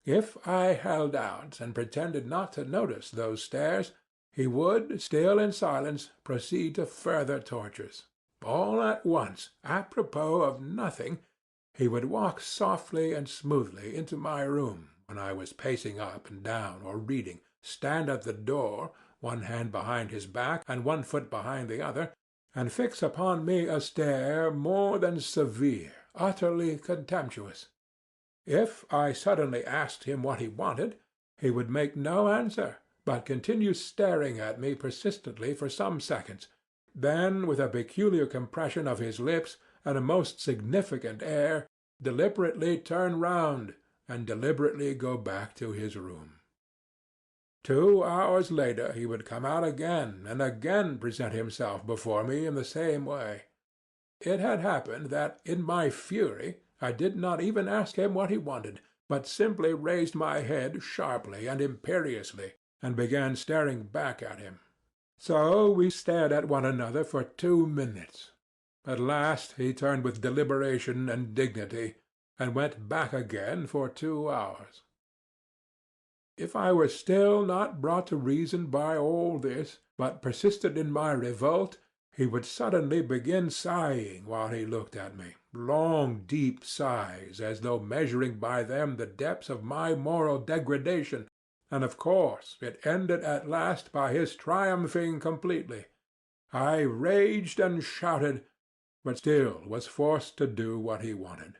If I held out and pretended not to notice those stares, he would, still in silence, proceed to further tortures. All at once, apropos of nothing, he would walk softly and smoothly into my room when I was pacing up and down or reading, stand at the door, one hand behind his back and one foot behind the other, and fix upon me a stare more than severe, utterly contemptuous. If I suddenly asked him what he wanted, he would make no answer, but continue staring at me persistently for some seconds, then with a peculiar compression of his lips and a most significant air, deliberately turn round and deliberately go back to his room. 2 hours later he would come out again and again present himself before me in the same way. It had happened that, in my fury, I did not even ask him what he wanted, but simply raised my head sharply and imperiously, and began staring back at him. So we stared at one another for 2 minutes. At last he turned with deliberation and dignity, and went back again for 2 hours. If I were still not brought to reason by all this, but persisted in my revolt, he would suddenly begin sighing while he looked at me, long deep sighs, as though measuring by them the depths of my moral degradation, and of course it ended at last by his triumphing completely. I raged and shouted, but still was forced to do what he wanted.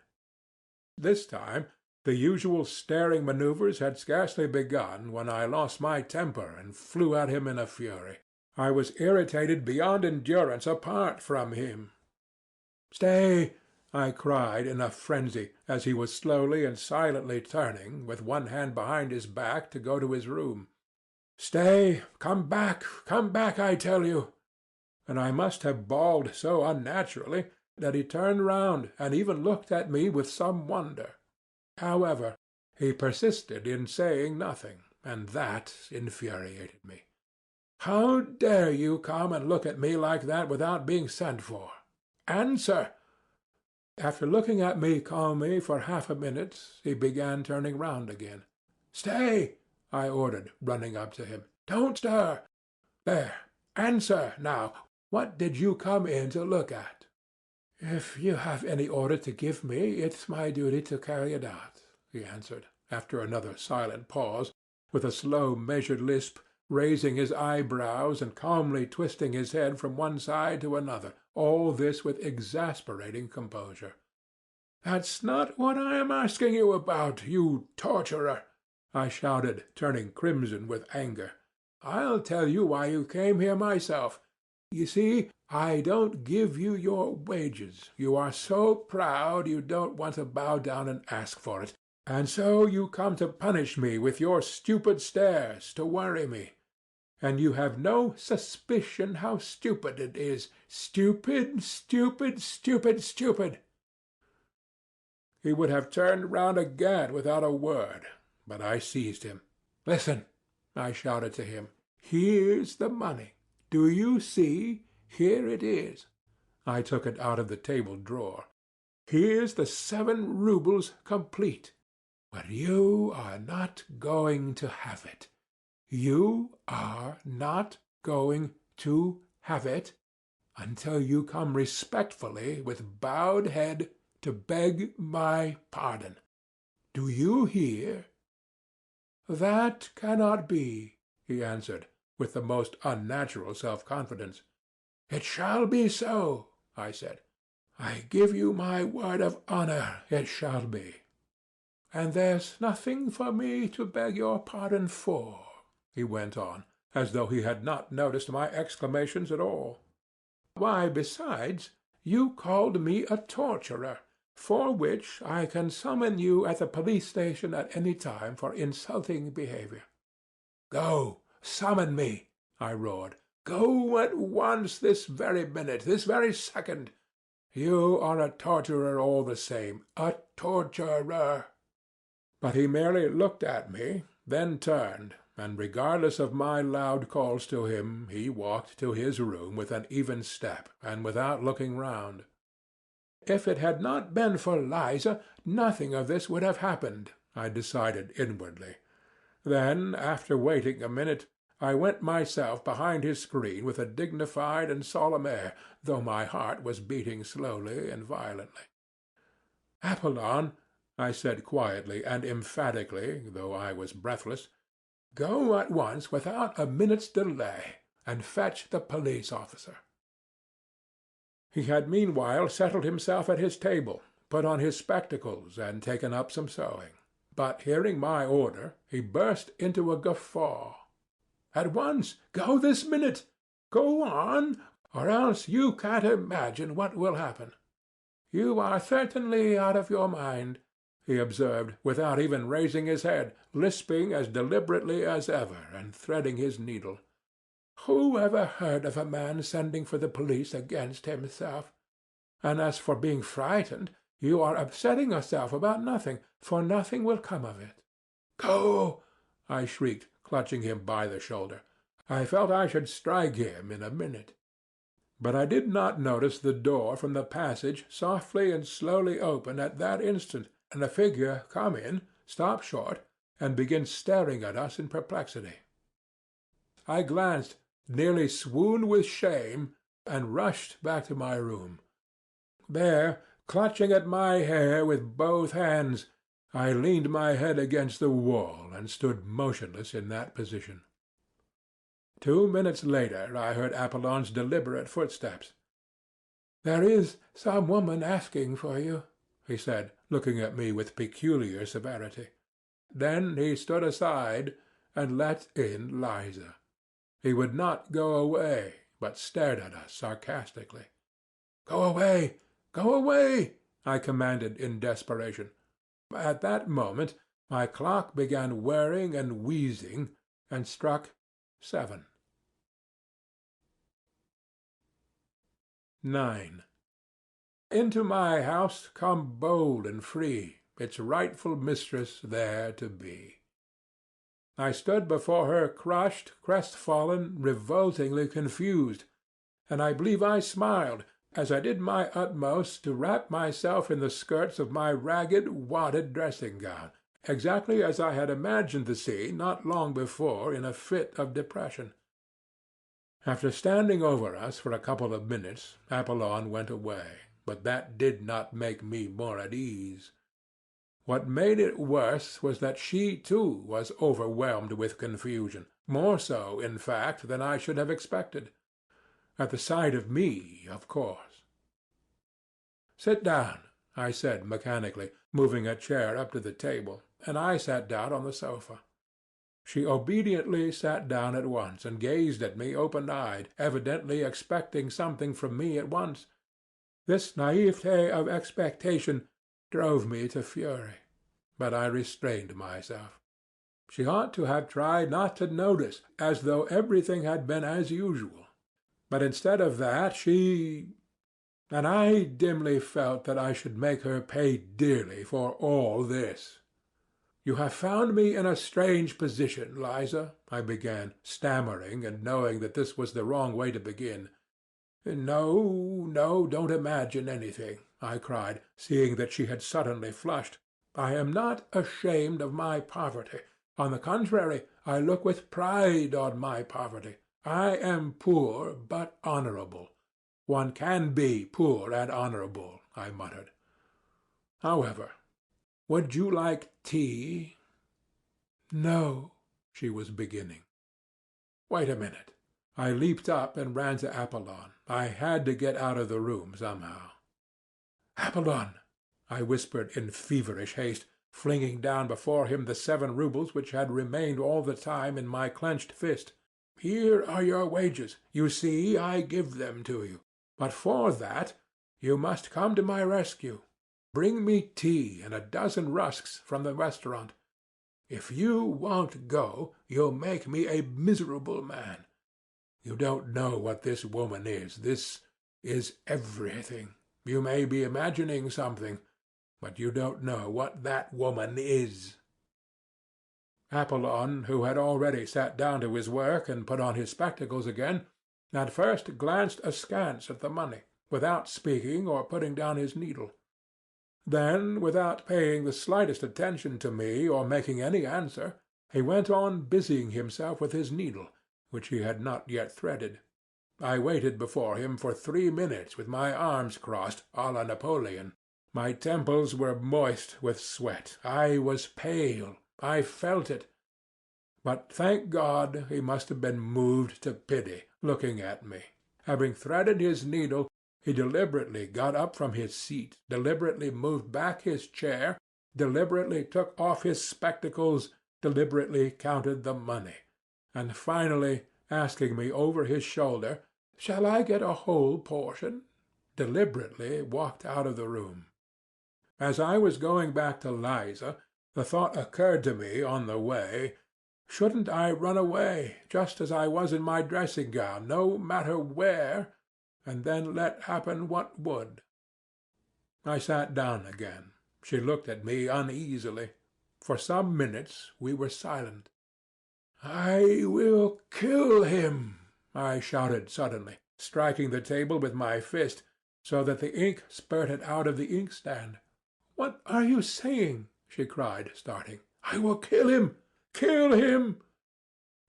This time the usual staring manoeuvres had scarcely begun when I lost my temper and flew at him in a fury. I was irritated beyond endurance apart from him. "Stay!" I cried in a frenzy, as he was slowly and silently turning, with one hand behind his back, to go to his room. "Stay! Come back, I tell you!" And I must have bawled so unnaturally that he turned round and even looked at me with some wonder. However, he persisted in saying nothing, and that infuriated me. "How dare you come and look at me like that without being sent for? Answer!" After looking at me calmly for half a minute, he began turning round again. "Stay!" I ordered, running up to him. "Don't stir. There! Answer, now! What did you come in to look at?" "If you have any order to give me, it's my duty to carry it out," he answered, after another silent pause, with a slow measured lisp, raising his eyebrows and calmly twisting his head from one side to another, all this with exasperating composure. "That's not what I am asking you about, you torturer!" I shouted, turning crimson with anger. "I'll tell you why you came here myself. You see, I don't give you your wages. You are so proud you don't want to bow down and ask for it, and so you come to punish me with your stupid stares, to worry me. And you have no suspicion how stupid it is. Stupid, stupid, stupid, stupid!" He would have turned round again without a word, but I seized him. "Listen!" I shouted to him. "Here's the money. Do you see? Here it is." I took it out of the table drawer. "Here's the 7 roubles complete. But you are not going to have it. You are not going to have it until you come respectfully with bowed head to beg my pardon. Do you hear?" "That cannot be," he answered, with the most unnatural self-confidence. "It shall be so," I said. "I give you my word of honor it shall be." "And there's nothing for me to beg your pardon for," he went on, as though he had not noticed my exclamations at all. "Why, besides, you called me a torturer, for which I can summon you at the police station at any time for insulting behavior." "Go, summon me!" I roared. "Go at once, this very minute, this very second. You are a torturer all the same, a torturer." But he merely looked at me, then turned, and regardless of my loud calls to him, he walked to his room with an even step and without looking round. If it had not been for Liza, nothing of this would have happened, I decided inwardly. Then, after waiting a minute, I went myself behind his screen with a dignified and solemn air, though my heart was beating slowly and violently. "Apollon," I said quietly and emphatically, though I was breathless, "go at once without a minute's delay, and fetch the police officer." He had meanwhile settled himself at his table, put on his spectacles, and taken up some sewing. But hearing my order, he burst into a guffaw. "At once! Go this minute! Go on! or else you can't imagine what will happen. You are certainly out of your mind, he observed, without even raising his head, lisping as deliberately as ever, and threading his needle. Who ever heard of a man sending for the police against himself? And as for being frightened, you are upsetting yourself about nothing, for nothing will come of it. Go! I shrieked, clutching him by the shoulder. I felt I should strike him in a minute. But I did not notice the door from the passage softly and slowly open at that instant, and a figure come in, stop short, and begin staring at us in perplexity. I glanced, nearly swooned with shame, and rushed back to my room. There, clutching at my hair with both hands, I leaned my head against the wall and stood motionless in that position. 2 minutes later I heard Apollon's deliberate footsteps. "There is some woman asking for you," he said, looking at me with peculiar severity. Then he stood aside and let in Liza. He would not go away, but stared at us sarcastically. "Go away! Go away!" I commanded in desperation. At that moment my clock began whirring and wheezing, and struck 7. 9. Into my house come bold and free, its rightful mistress there to be. I stood before her crushed, crestfallen, revoltingly confused, and I believe I smiled as I did my utmost to wrap myself in the skirts of my ragged, wadded dressing-gown, exactly as I had imagined the scene not long before in a fit of depression. After standing over us for a couple of minutes, Apollon went away, but that did not make me more at ease. What made it worse was that she too was overwhelmed with confusion, more so, in fact, than I should have expected. At the sight of me, of course. "Sit down," I said mechanically, moving a chair up to the table, and I sat down on the sofa. She obediently sat down at once and gazed at me open-eyed, evidently expecting something from me at once. This naivete of expectation drove me to fury, but I restrained myself. She ought to have tried not to notice, as though everything had been as usual. But instead of that and I dimly felt that I should make her pay dearly for all this. "You have found me in a strange position, Liza," I began, stammering, and knowing that this was the wrong way to begin. "No, no, don't imagine anything," I cried, seeing that she had suddenly flushed. "I am not ashamed of my poverty. On the contrary, I look with pride on my poverty. I am poor, but honorable. One can be poor and honorable," I muttered. "However, would you like tea?" "No," she was beginning. "Wait a minute." I leaped up and ran to Apollon. I had to get out of the room somehow. "Apollon," I whispered in feverish haste, flinging down before him the 7 roubles which had remained all the time in my clenched fist. "Here are your wages. You see, I give them to you. But for that, you must come to my rescue. Bring me tea and a dozen rusks from the restaurant. If you won't go, you'll make me a miserable man. You don't know what this woman is. This is everything. You may be imagining something, but you don't know what that woman is." Apollon, who had already sat down to his work and put on his spectacles again, at first glanced askance at the money, without speaking or putting down his needle. Then, without paying the slightest attention to me or making any answer, he went on busying himself with his needle, which he had not yet threaded. I waited before him for 3 minutes with my arms crossed, à la Napoleon. My temples were moist with sweat. I was pale. I felt it. But, thank God, he must have been moved to pity, looking at me. Having threaded his needle, he deliberately got up from his seat, deliberately moved back his chair, deliberately took off his spectacles, deliberately counted the money, and finally, asking me over his shoulder, Shall I get a whole portion?" deliberately walked out of the room. As I was going back to Liza, the thought occurred to me on the way, shouldn't I run away, just as I was in my dressing-gown, no matter where, and then let happen what would? I sat down again. She looked at me uneasily. For some minutes we were silent. "I will kill him," I shouted suddenly, striking the table with my fist, so that the ink spurted out of the inkstand. "What are you saying?" she cried, starting. "I will kill him! Kill him!"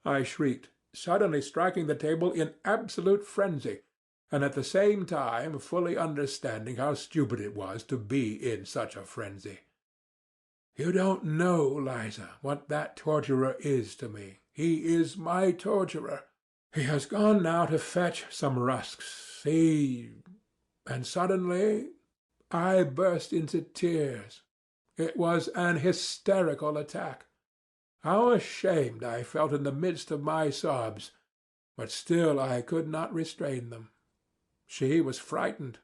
I shrieked, suddenly striking the table in absolute frenzy, and at the same time fully understanding how stupid it was to be in such a frenzy. "You don't know, Liza, what that torturer is to me. He is my torturer. He has gone now to fetch some rusks. And suddenly I burst into tears. It was an hysterical attack. How ashamed I felt in the midst of my sobs, but still I could not restrain them. She was frightened.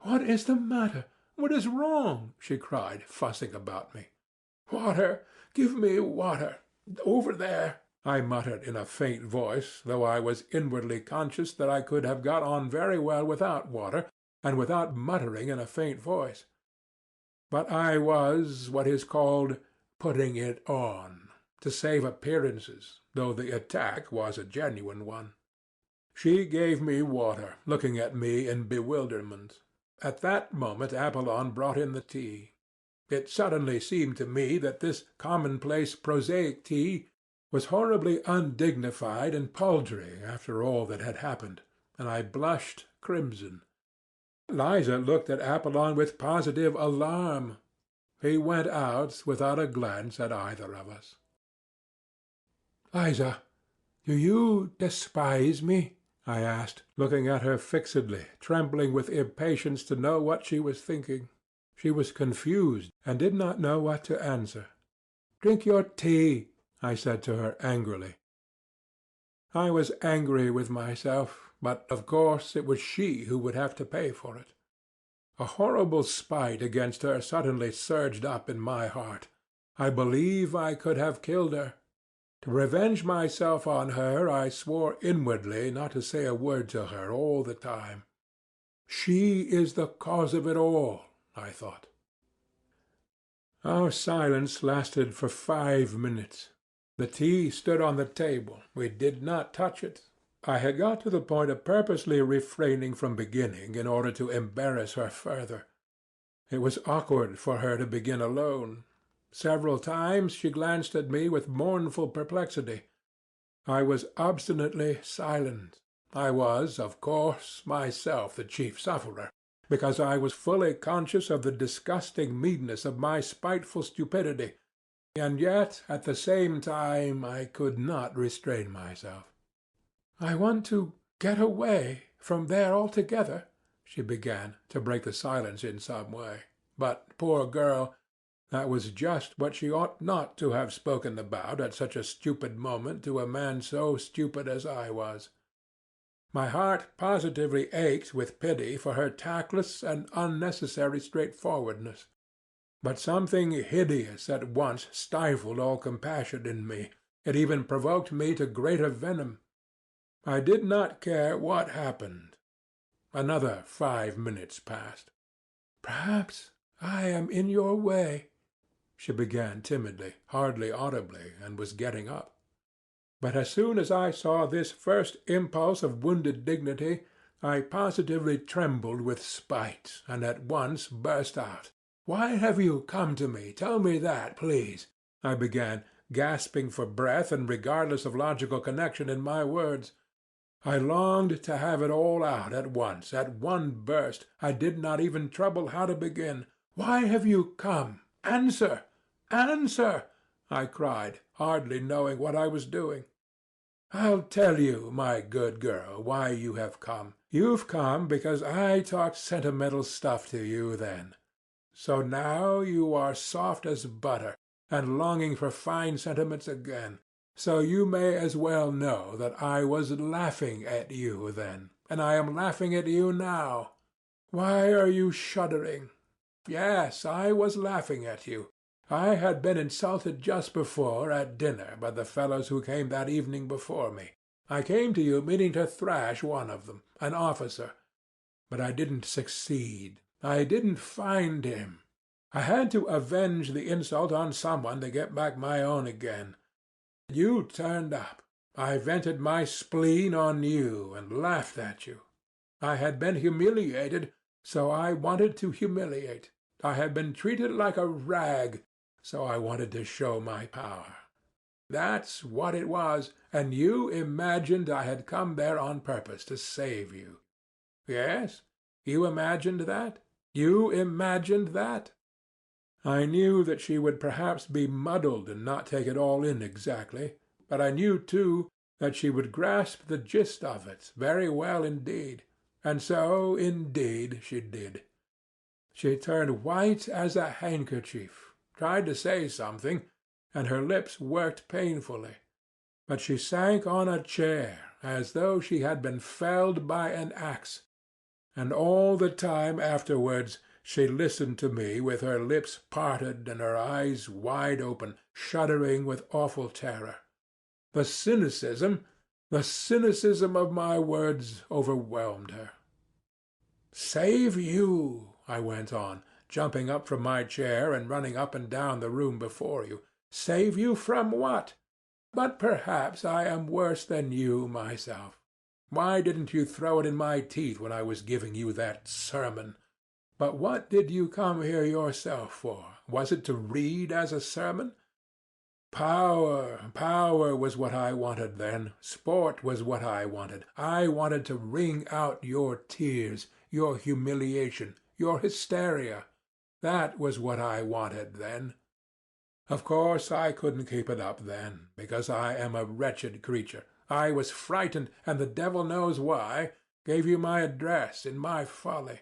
"What is the matter? What is wrong?" she cried, fussing about me. "Water! Give me water! Over there!" I muttered in a faint voice, though I was inwardly conscious that I could have got on very well without water, and without muttering in a faint voice. But I was what is called putting it on, to save appearances, though the attack was a genuine one. She gave me water, looking at me in bewilderment. At that moment Apollon brought in the tea. It suddenly seemed to me that this commonplace prosaic tea was horribly undignified and paltry after all that had happened, and I blushed crimson. Liza looked at Apollon with positive alarm. He went out without a glance at either of us. "Liza, do you despise me?" I asked, looking at her fixedly, trembling with impatience to know what she was thinking. She was confused, and did not know what to answer. "Drink your tea," I said to her angrily. I was angry with myself, but of course it was she who would have to pay for it. A horrible spite against her suddenly surged up in my heart. I believe I could have killed her. To revenge myself on her, I swore inwardly not to say a word to her all the time. She is the cause of it all, I thought. Our silence lasted for 5 minutes. The tea stood on the table. We did not touch it. I had got to the point of purposely refraining from beginning in order to embarrass her further. It was awkward for her to begin alone. Several times she glanced at me with mournful perplexity. I was obstinately silent. I was, of course, myself the chief sufferer, because I was fully conscious of the disgusting meanness of my spiteful stupidity, and yet at the same time I could not restrain myself. "I want to get away from there altogether," she began, to break the silence in some way. But, poor girl, that was just what she ought not to have spoken about at such a stupid moment to a man so stupid as I was. My heart positively ached with pity for her tactless and unnecessary straightforwardness. But something hideous at once stifled all compassion in me. It even provoked me to greater venom. I did not care what happened. Another 5 minutes passed. "Perhaps I am in your way," she began timidly, hardly audibly, and was getting up. But as soon as I saw this first impulse of wounded dignity, I positively trembled with spite, and at once burst out. "Why have you come to me? Tell me that, please," I began, gasping for breath and regardless of logical connection in my words. I longed to have it all out at once, at one burst. I did not even trouble how to begin. "Why have you come? Answer! Answer!" I cried, hardly knowing what I was doing. "I'll tell you, my good girl, why you have come. You've come because I talked sentimental stuff to you then. So now you are soft as butter, and longing for fine sentiments again. So you may as well know that I was laughing at you then. and I am laughing at you now. Why are you shuddering? Yes, I was laughing at you. I had been insulted just before at dinner by the fellows who came that evening before me. I came to you meaning to thrash one of them, an officer. But I didn't succeed. I didn't find him. I had to avenge the insult on someone to get back my own again. You turned up. I vented my spleen on you and laughed at you. I had been humiliated, so I wanted to humiliate. I had been treated like a rag, so I wanted to show my power. That's what it was, and you imagined I had come there on purpose to save you. Yes, you imagined that? You imagined that? I knew that she would perhaps be muddled and not take it all in exactly, but I knew, too, that she would grasp the gist of it very well indeed, and so, indeed, she did. She turned white as a handkerchief, tried to say something, and her lips worked painfully, but she sank on a chair as though she had been felled by an axe, and all the time afterwards she listened to me with her lips parted and her eyes wide open, shuddering with awful terror. The cynicism of my words overwhelmed her. "Save you," I went on, jumping up from my chair and running up and down the room before you. "Save you from what? But perhaps I am worse than you myself. Why didn't you throw it in my teeth when I was giving you that sermon? But what did you come here yourself for? Was it to read as a sermon? Power was what I wanted then. Sport was what I wanted. I wanted to wring out your tears, your humiliation, your hysteria. That was what I wanted then. Of course I couldn't keep it up then, because I am a wretched creature. I was frightened, and the devil knows why, gave you my address in my folly.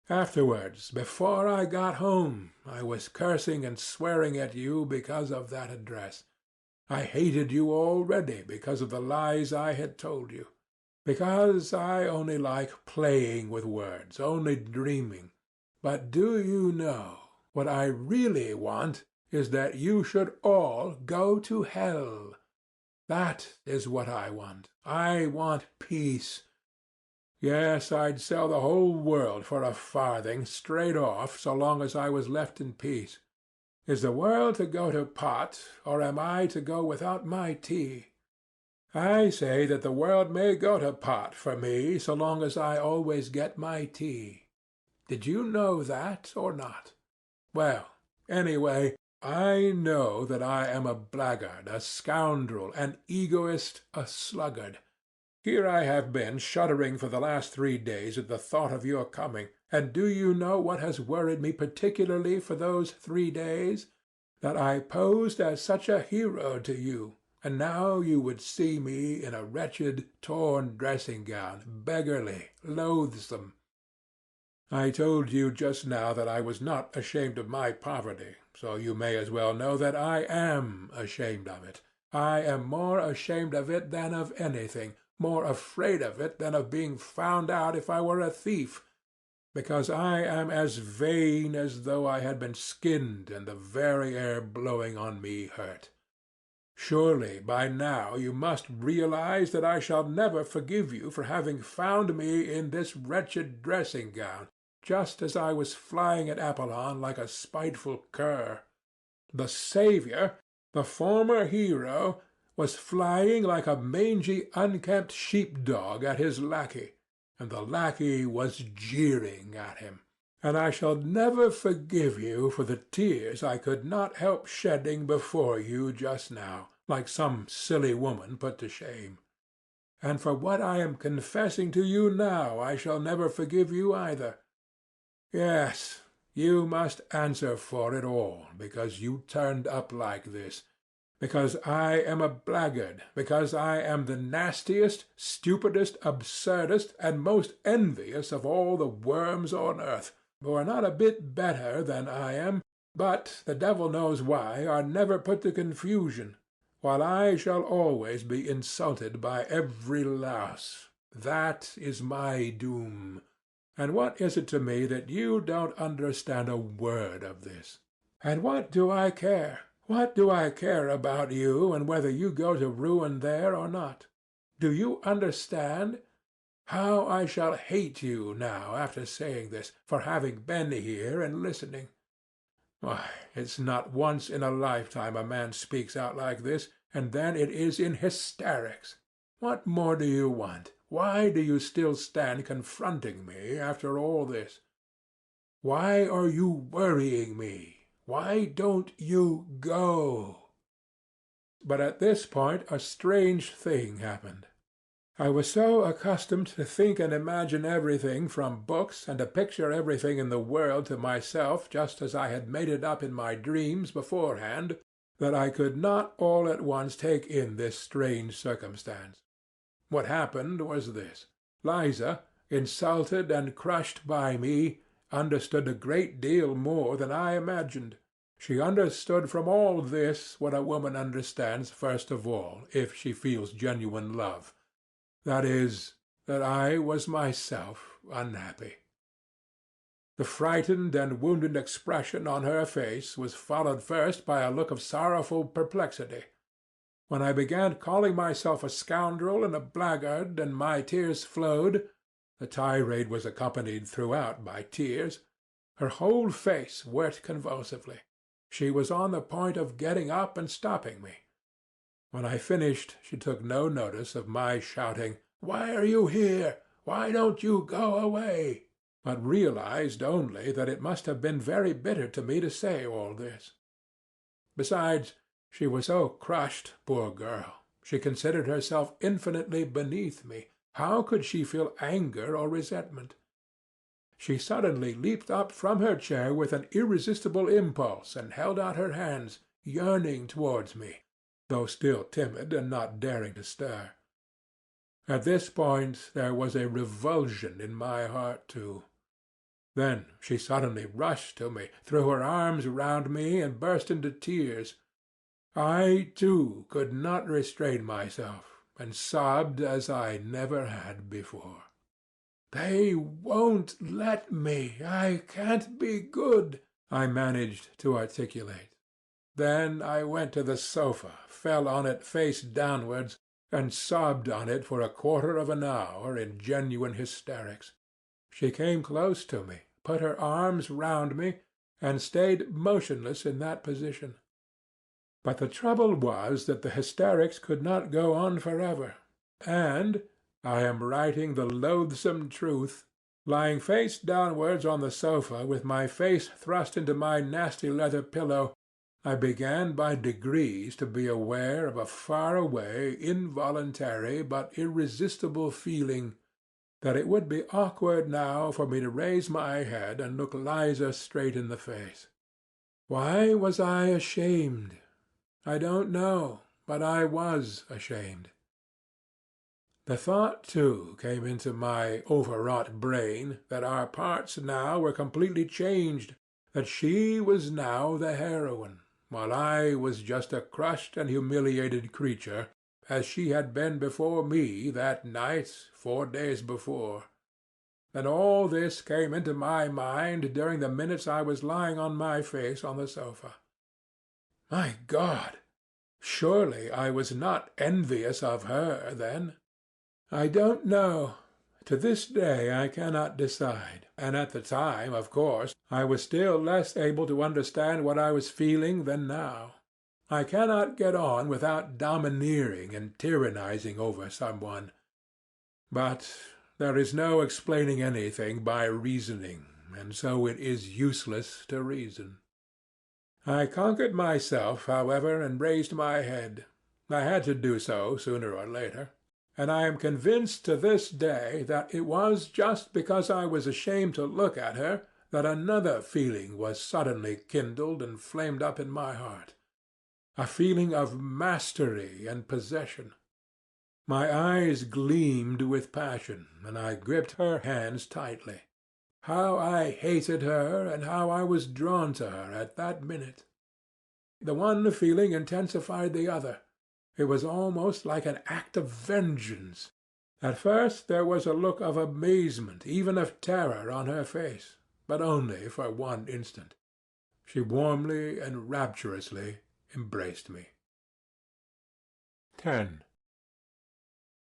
Afterwards, before I got home, I was cursing and swearing at you because of that address. I hated you already because of the lies I had told you. Because I only like playing with words, only dreaming. But do you know, what I really want is that you should all go to hell. That is what I want. I want peace. Yes, I'd sell the whole world for a farthing, straight off, so long as I was left in peace. Is the world to go to pot, or am I to go without my tea? I say that the world may go to pot for me, so long as I always get my tea. Did you know that, or not? Well, anyway, I know that I am a blackguard, a scoundrel, an egoist, a sluggard. Here I have been shuddering for the last 3 days at the thought of your coming, and do you know what has worried me particularly for those 3 days? That I posed as such a hero to you, and now you would see me in a wretched, torn dressing-gown, beggarly, loathsome. I told you just now that I was not ashamed of my poverty, so you may as well know that I am ashamed of it. I am more ashamed of it than of anything, more afraid of it than of being found out if I were a thief, because I am as vain as though I had been skinned and the very air blowing on me hurt. Surely by now you must realize that I shall never forgive you for having found me in this wretched dressing-gown, just as I was flying at Apollon like a spiteful cur. The saviour, the former hero, was flying like a mangy, unkempt sheep-dog at his lackey, and the lackey was jeering at him. And I shall never forgive you for the tears I could not help shedding before you just now, like some silly woman put to shame. And for what I am confessing to you now I shall never forgive you either. Yes, you must answer for it all, because you turned up like this. Because I am a blackguard, because I am the nastiest, stupidest, absurdest, and most envious of all the worms on earth, who are not a bit better than I am, but, the devil knows why, are never put to confusion, while I shall always be insulted by every louse. That is my doom. And what is it to me that you don't understand a word of this? And what do I care? What do I care about you and whether you go to ruin there or not? Do you understand? How I shall hate you now after saying this, for having been here and listening. Why, it's not once in a lifetime a man speaks out like this, and then it is in hysterics. What more do you want? Why do you still stand confronting me after all this? Why are you worrying me? Why don't you go? But at this point a strange thing happened. I was so accustomed to think and imagine everything from books and to picture everything in the world to myself just as I had made it up in my dreams beforehand, that I could not all at once take in this strange circumstance. What happened was this. Liza, insulted and crushed by me, understood a great deal more than I imagined. She understood from all this what a woman understands first of all, if she feels genuine love. That is, that I was myself unhappy. The frightened and wounded expression on her face was followed first by a look of sorrowful perplexity. When I began calling myself a scoundrel and a blackguard, and my tears flowed, the tirade was accompanied throughout by tears, her whole face worked convulsively. She was on the point of getting up and stopping me. When I finished, she took no notice of my shouting, "Why are you here? Why don't you go away?" but realized only that it must have been very bitter to me to say all this. Besides, she was so crushed, poor girl. She considered herself infinitely beneath me. How could she feel anger or resentment? She suddenly leaped up from her chair with an irresistible impulse and held out her hands, yearning towards me, though still timid and not daring to stir. At this point there was a revulsion in my heart too. Then she suddenly rushed to me, threw her arms round me, and burst into tears. I, too, could not restrain myself, and sobbed as I never had before. "They won't let me. I can't be good," I managed to articulate. Then I went to the sofa, fell on it face downwards, and sobbed on it for a quarter of an hour in genuine hysterics. She came close to me, put her arms round me, and stayed motionless in that position. But the trouble was that the hysterics could not go on forever, and, I am writing the loathsome truth, lying face downwards on the sofa with my face thrust into my nasty leather pillow, I began by degrees to be aware of a far-away, involuntary, but irresistible feeling that it would be awkward now for me to raise my head and look Liza straight in the face. Why was I ashamed? I don't know, but I was ashamed. The thought, too, came into my overwrought brain that our parts now were completely changed, that she was now the heroine, while I was just a crushed and humiliated creature, as she had been before me that night 4 days before. And all this came into my mind during the minutes I was lying on my face on the sofa. My God! Surely I was not envious of her then. I don't know. To this day I cannot decide, and at the time, of course, I was still less able to understand what I was feeling than now. I cannot get on without domineering and tyrannizing over someone. But there is no explaining anything by reasoning, and so it is useless to reason. I conquered myself, however, and raised my head. I had to do so sooner or later. And I am convinced to this day that it was just because I was ashamed to look at her that another feeling was suddenly kindled and flamed up in my heart, a feeling of mastery and possession. My eyes gleamed with passion, and I gripped her hands tightly. How I hated her, and how I was drawn to her at that minute! The one feeling intensified the other. It was almost like an act of vengeance. At first there was a look of amazement, even of terror, on her face, but only for one instant. She warmly and rapturously embraced me. 10.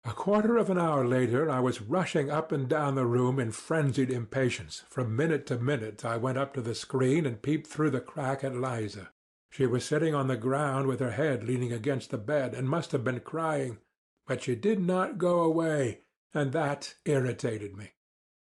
A quarter of an hour later I was rushing up and down the room in frenzied impatience. From minute to minute I went up to the screen and peeped through the crack at Liza. She was sitting on the ground with her head leaning against the bed, and must have been crying. But she did not go away, and that irritated me.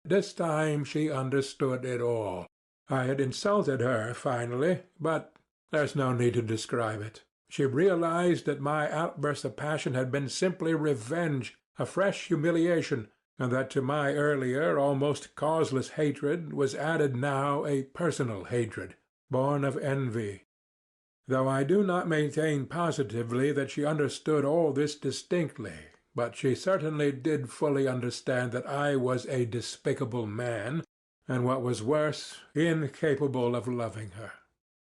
This time she understood it all. I had insulted her finally, but there's no need to describe it. She realized that my outburst of passion had been simply revenge, a fresh humiliation, and that to my earlier, almost causeless hatred was added now a personal hatred, born of envy. Though I do not maintain positively that she understood all this distinctly, but she certainly did fully understand that I was a despicable man, and what was worse, incapable of loving her.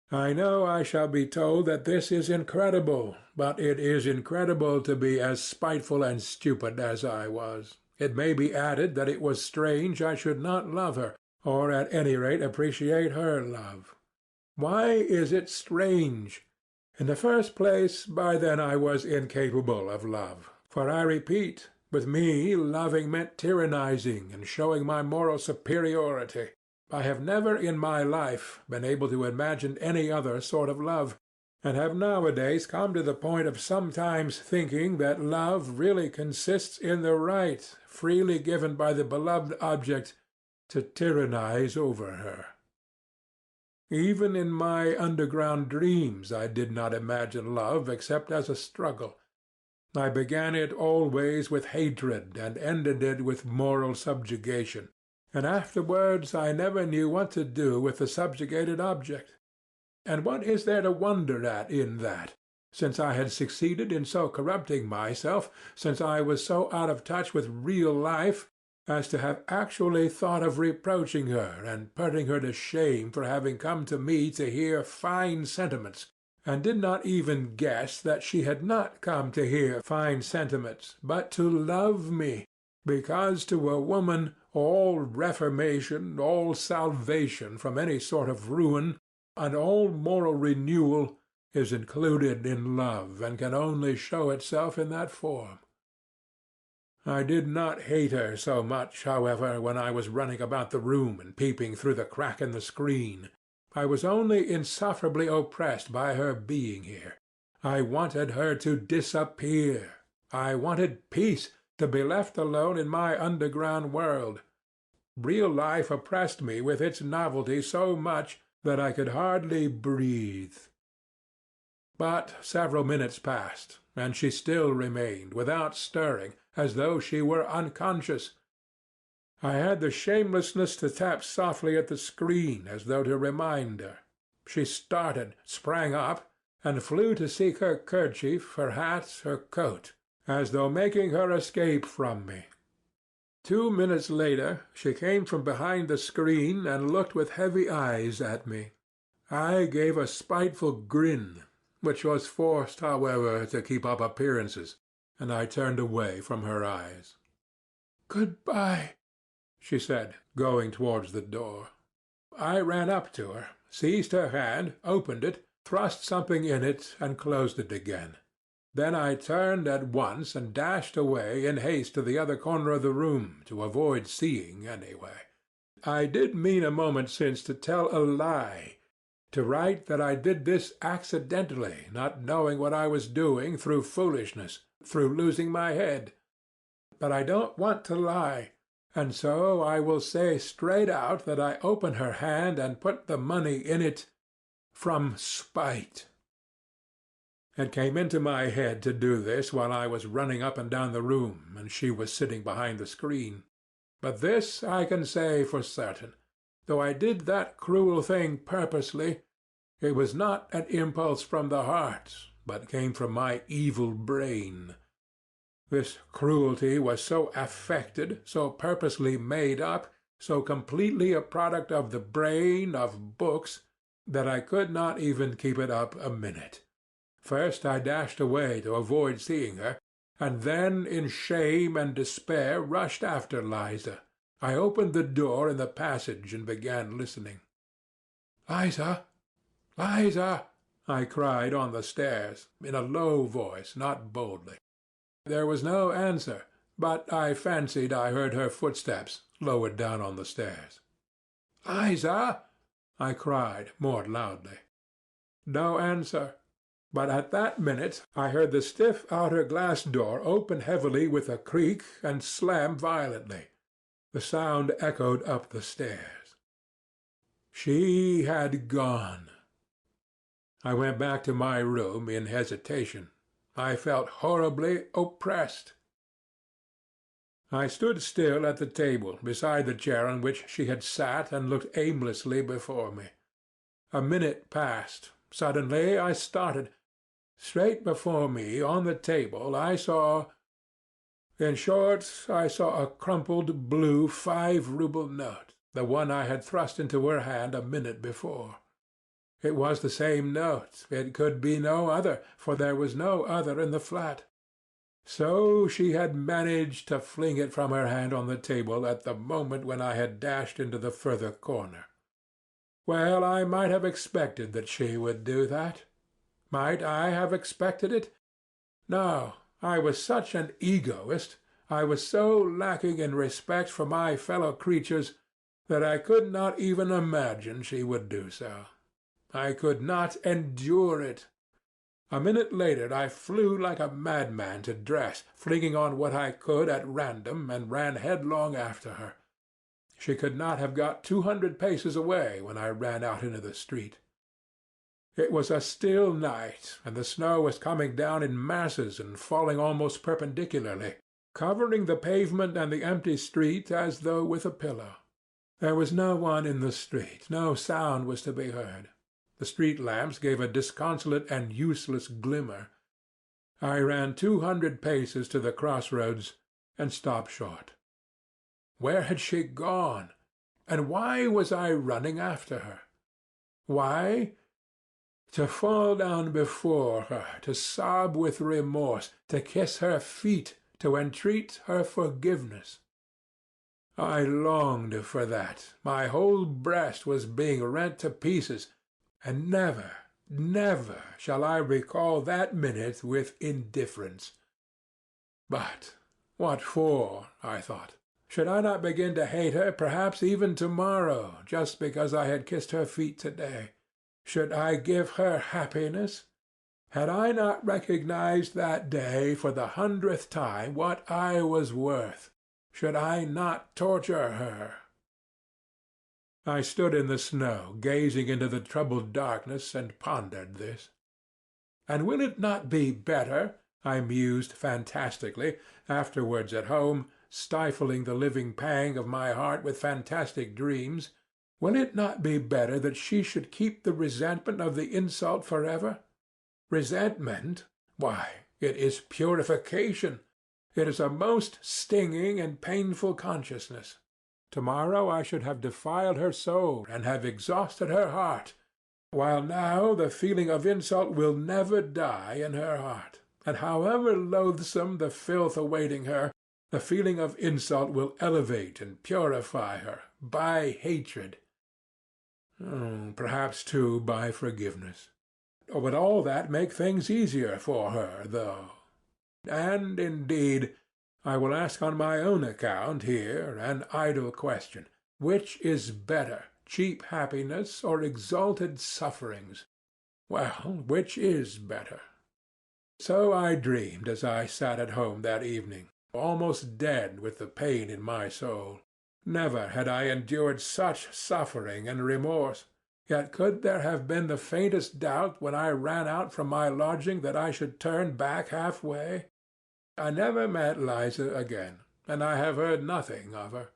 I know I shall be told that this is incredible, but it is incredible to be as spiteful and stupid as I was. It may be added that it was strange I should not love her, or at any rate appreciate her love. Why is it strange? In the first place, by then I was incapable of love, for I repeat, with me loving meant tyrannizing and showing my moral superiority. I have never in my life been able to imagine any other sort of love, and have nowadays come to the point of sometimes thinking that love really consists in the right, freely given by the beloved object, to tyrannize over her. Even in my underground dreams I did not imagine love except as a struggle. I began it always with hatred and ended it with moral subjugation, and afterwards I never knew what to do with the subjugated object. And what is there to wonder at in that, since I had succeeded in so corrupting myself, since I was so out of touch with real life, as to have actually thought of reproaching her and putting her to shame for having come to me to hear fine sentiments, and did not even guess that she had not come to hear fine sentiments, but to love me, because to a woman all reformation, all salvation from any sort of ruin, and all moral renewal is included in love, and can only show itself in that form. I did not hate her so much, however, when I was running about the room and peeping through the crack in the screen. I was only insufferably oppressed by her being here. I wanted her to disappear. I wanted peace, to be left alone in my underground world. Real life oppressed me with its novelty so much that I could hardly breathe. But several minutes passed, and she still remained, without stirring, as though she were unconscious. I had the shamelessness to tap softly at the screen, as though to remind her. She started, sprang up, and flew to seek her kerchief, her hat, her coat, as though making her escape from me. 2 minutes later she came from behind the screen and looked with heavy eyes at me. I gave a spiteful grin, which was forced, however, to keep up appearances, and I turned away from her eyes. "Good-bye," she said, going towards the door. I ran up to her, seized her hand, opened it, thrust something in it, and closed it again. Then I turned at once and dashed away in haste to the other corner of the room, to avoid seeing anyway. I did mean a moment since to tell a lie, to write that I did this accidentally, not knowing what I was doing, through foolishness, through losing my head. But I don't want to lie, and so I will say straight out that I opened her hand and put the money in it from spite. It came into my head to do this while I was running up and down the room, and she was sitting behind the screen. But this I can say for certain. Though I did that cruel thing purposely, it was not an impulse from the heart, but came from my evil brain. This cruelty was so affected, so purposely made up, so completely a product of the brain, of books, that I could not even keep it up a minute. First I dashed away to avoid seeing her, and then in shame and despair rushed after Liza. I opened the door in the passage and began listening. "Liza! Liza!" I cried on the stairs, in a low voice, not boldly. There was no answer, but I fancied I heard her footsteps lower down on the stairs. "Liza!" I cried more loudly. No answer, but at that minute I heard the stiff outer glass door open heavily with a creak and slam violently. The sound echoed up the stairs. She had gone. I went back to my room in hesitation. I felt horribly oppressed. I stood still at the table beside the chair on which she had sat and looked aimlessly before me. A minute passed. Suddenly I started. Straight before me on the table I saw— In short, I saw a crumpled blue 5-ruble note, the one I had thrust into her hand a minute before. It was the same note. It could be no other, for there was no other in the flat. So she had managed to fling it from her hand on the table at the moment when I had dashed into the further corner. Well, I might have expected that she would do that. Might I have expected it? No, I was such an egoist, I was so lacking in respect for my fellow creatures, that I could not even imagine she would do so. I could not endure it. A minute later I flew like a madman to dress, flinging on what I could at random, and ran headlong after her. She could not have got 200 paces away when I ran out into the street. It was a still night, and the snow was coming down in masses and falling almost perpendicularly, covering the pavement and the empty street as though with a pillow. There was no one in the street, no sound was to be heard. The street lamps gave a disconsolate and useless glimmer. I ran 200 paces to the crossroads and stopped short. Where had she gone? And why was I running after her? Why? To fall down before her, to sob with remorse, to kiss her feet, to entreat her forgiveness. I longed for that. My whole breast was being rent to pieces, and never, never shall I recall that minute with indifference. But what for? I thought. Should I not begin to hate her, perhaps even tomorrow, just because I had kissed her feet today? Should I give her happiness? Had I not recognized that day for the 100th time what I was worth? Should I not torture her? I stood in the snow, gazing into the troubled darkness, and pondered this. And will it not be better, I mused fantastically, afterwards at home, stifling the living pang of my heart with fantastic dreams, will it not be better that she should keep the resentment of the insult forever? Resentment? Why, it is purification. It is a most stinging and painful consciousness. Tomorrow I should have defiled her soul and have exhausted her heart, while now the feeling of insult will never die in her heart, and however loathsome the filth awaiting her, the feeling of insult will elevate and purify her by hatred. Perhaps, too, by forgiveness. Would all that make things easier for her, though? And, indeed, I will ask on my own account here an idle question. Which is better, cheap happiness or exalted sufferings? Well, which is better? So I dreamed as I sat at home that evening, almost dead with the pain in my soul. Never had I endured such suffering and remorse. Yet could there have been the faintest doubt when I ran out from my lodging that I should turn back half-way? I never met Liza again, and I have heard nothing of her.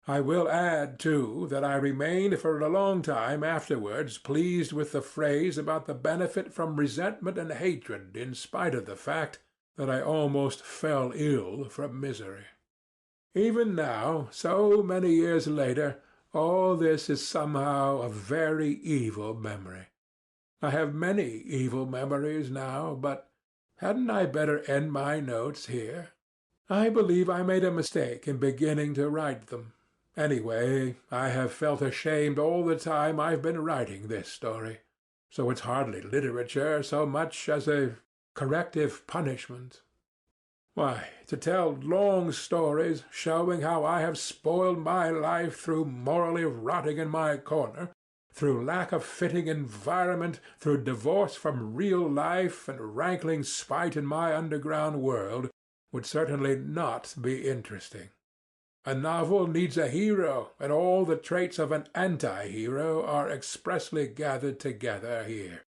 I will add, too, that I remained for a long time afterwards pleased with the phrase about the benefit from resentment and hatred, in spite of the fact that I almost fell ill from misery. Even now, so many years later, all this is somehow a very evil memory. I have many evil memories now, but Hadn't I better end my notes here? I believe I made a mistake in beginning to write them. Anyway, I have felt ashamed all the time I've been writing this story. So it's hardly literature so much as a corrective punishment. Why, to tell long stories showing how I have spoiled my life through morally rotting in my corner, through lack of fitting environment, through divorce from real life and rankling spite in my underground world, would certainly not be interesting. A novel needs a hero, and all the traits of an anti-hero are expressly gathered together here.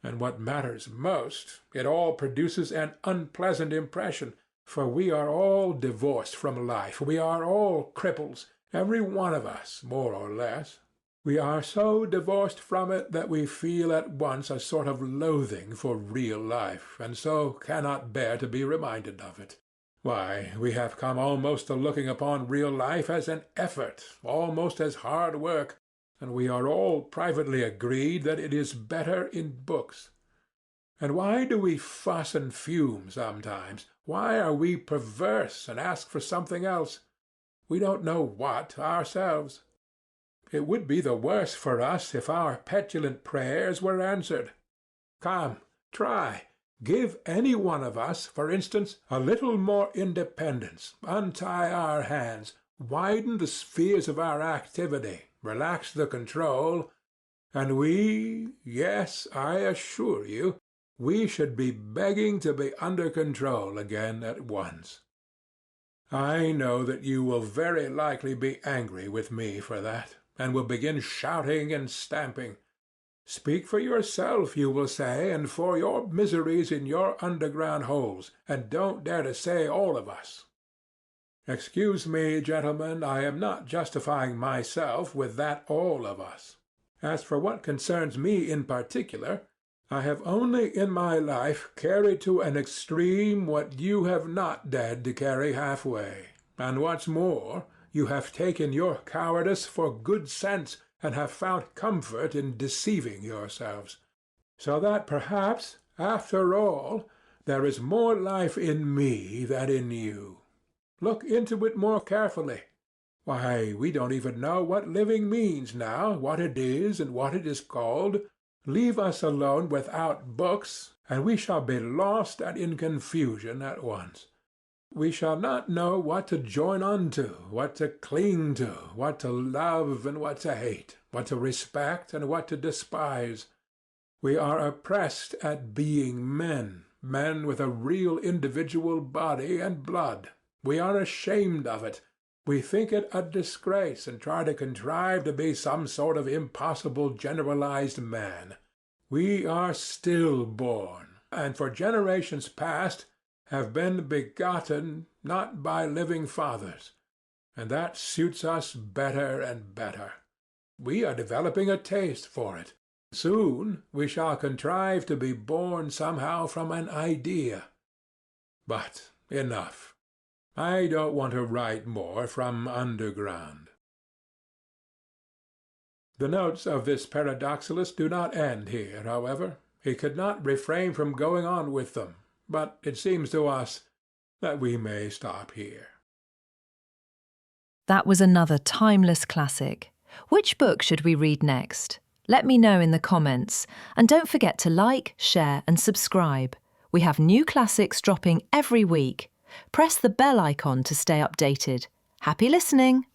And what matters most, it all produces an unpleasant impression, for we are all divorced from life. We are all cripples, every one of us, more or less. We are so divorced from it that we feel at once a sort of loathing for real life, and so cannot bear to be reminded of it. Why, we have come almost to looking upon real life as an effort, almost as hard work, and we are all privately agreed that it is better in books. And why do we fuss and fume sometimes? Why are we perverse and ask for something else? We don't know what ourselves. It would be the worse for us if our petulant prayers were answered. Come, try. Give any one of us, for instance, a little more independence, untie our hands, widen the spheres of our activity, relax the control, and we, yes, I assure you, we should be begging to be under control again at once. I know that you will very likely be angry with me for that, and will begin shouting and stamping. Speak for yourself, you will say, and for your miseries in your underground holes, and don't dare to say all of us. Excuse me, gentlemen, I am not justifying myself with that all of us. As for what concerns me in particular, I have only in my life carried to an extreme what you have not dared to carry halfway, and what's more, you have taken your cowardice for good sense, and have found comfort in deceiving yourselves. So that perhaps, after all, there is more life in me than in you. Look into it more carefully. Why, we don't even know what living means now, what it is and what it is called. Leave us alone without books, and we shall be lost and in confusion at once. We shall not know what to join unto, what to cling to, what to love and what to hate, what to respect and what to despise. We are oppressed at being men, men with a real individual body and blood. We are ashamed of it. We think it a disgrace and try to contrive to be some sort of impossible generalized man. We are stillborn, and for generations past have been begotten not by living fathers, and that suits us better and better. We are developing a taste for it. Soon we shall contrive to be born somehow from an idea. But enough. I don't want to write more from underground. The notes of this paradoxalist do not end here, however. He could not refrain from going on with them, but it seems to us that we may stop here. That was another timeless classic. Which book should we read next? Let me know in the comments, and don't forget to like, share and subscribe. We have new classics dropping every week. Press the bell icon to stay updated. Happy listening!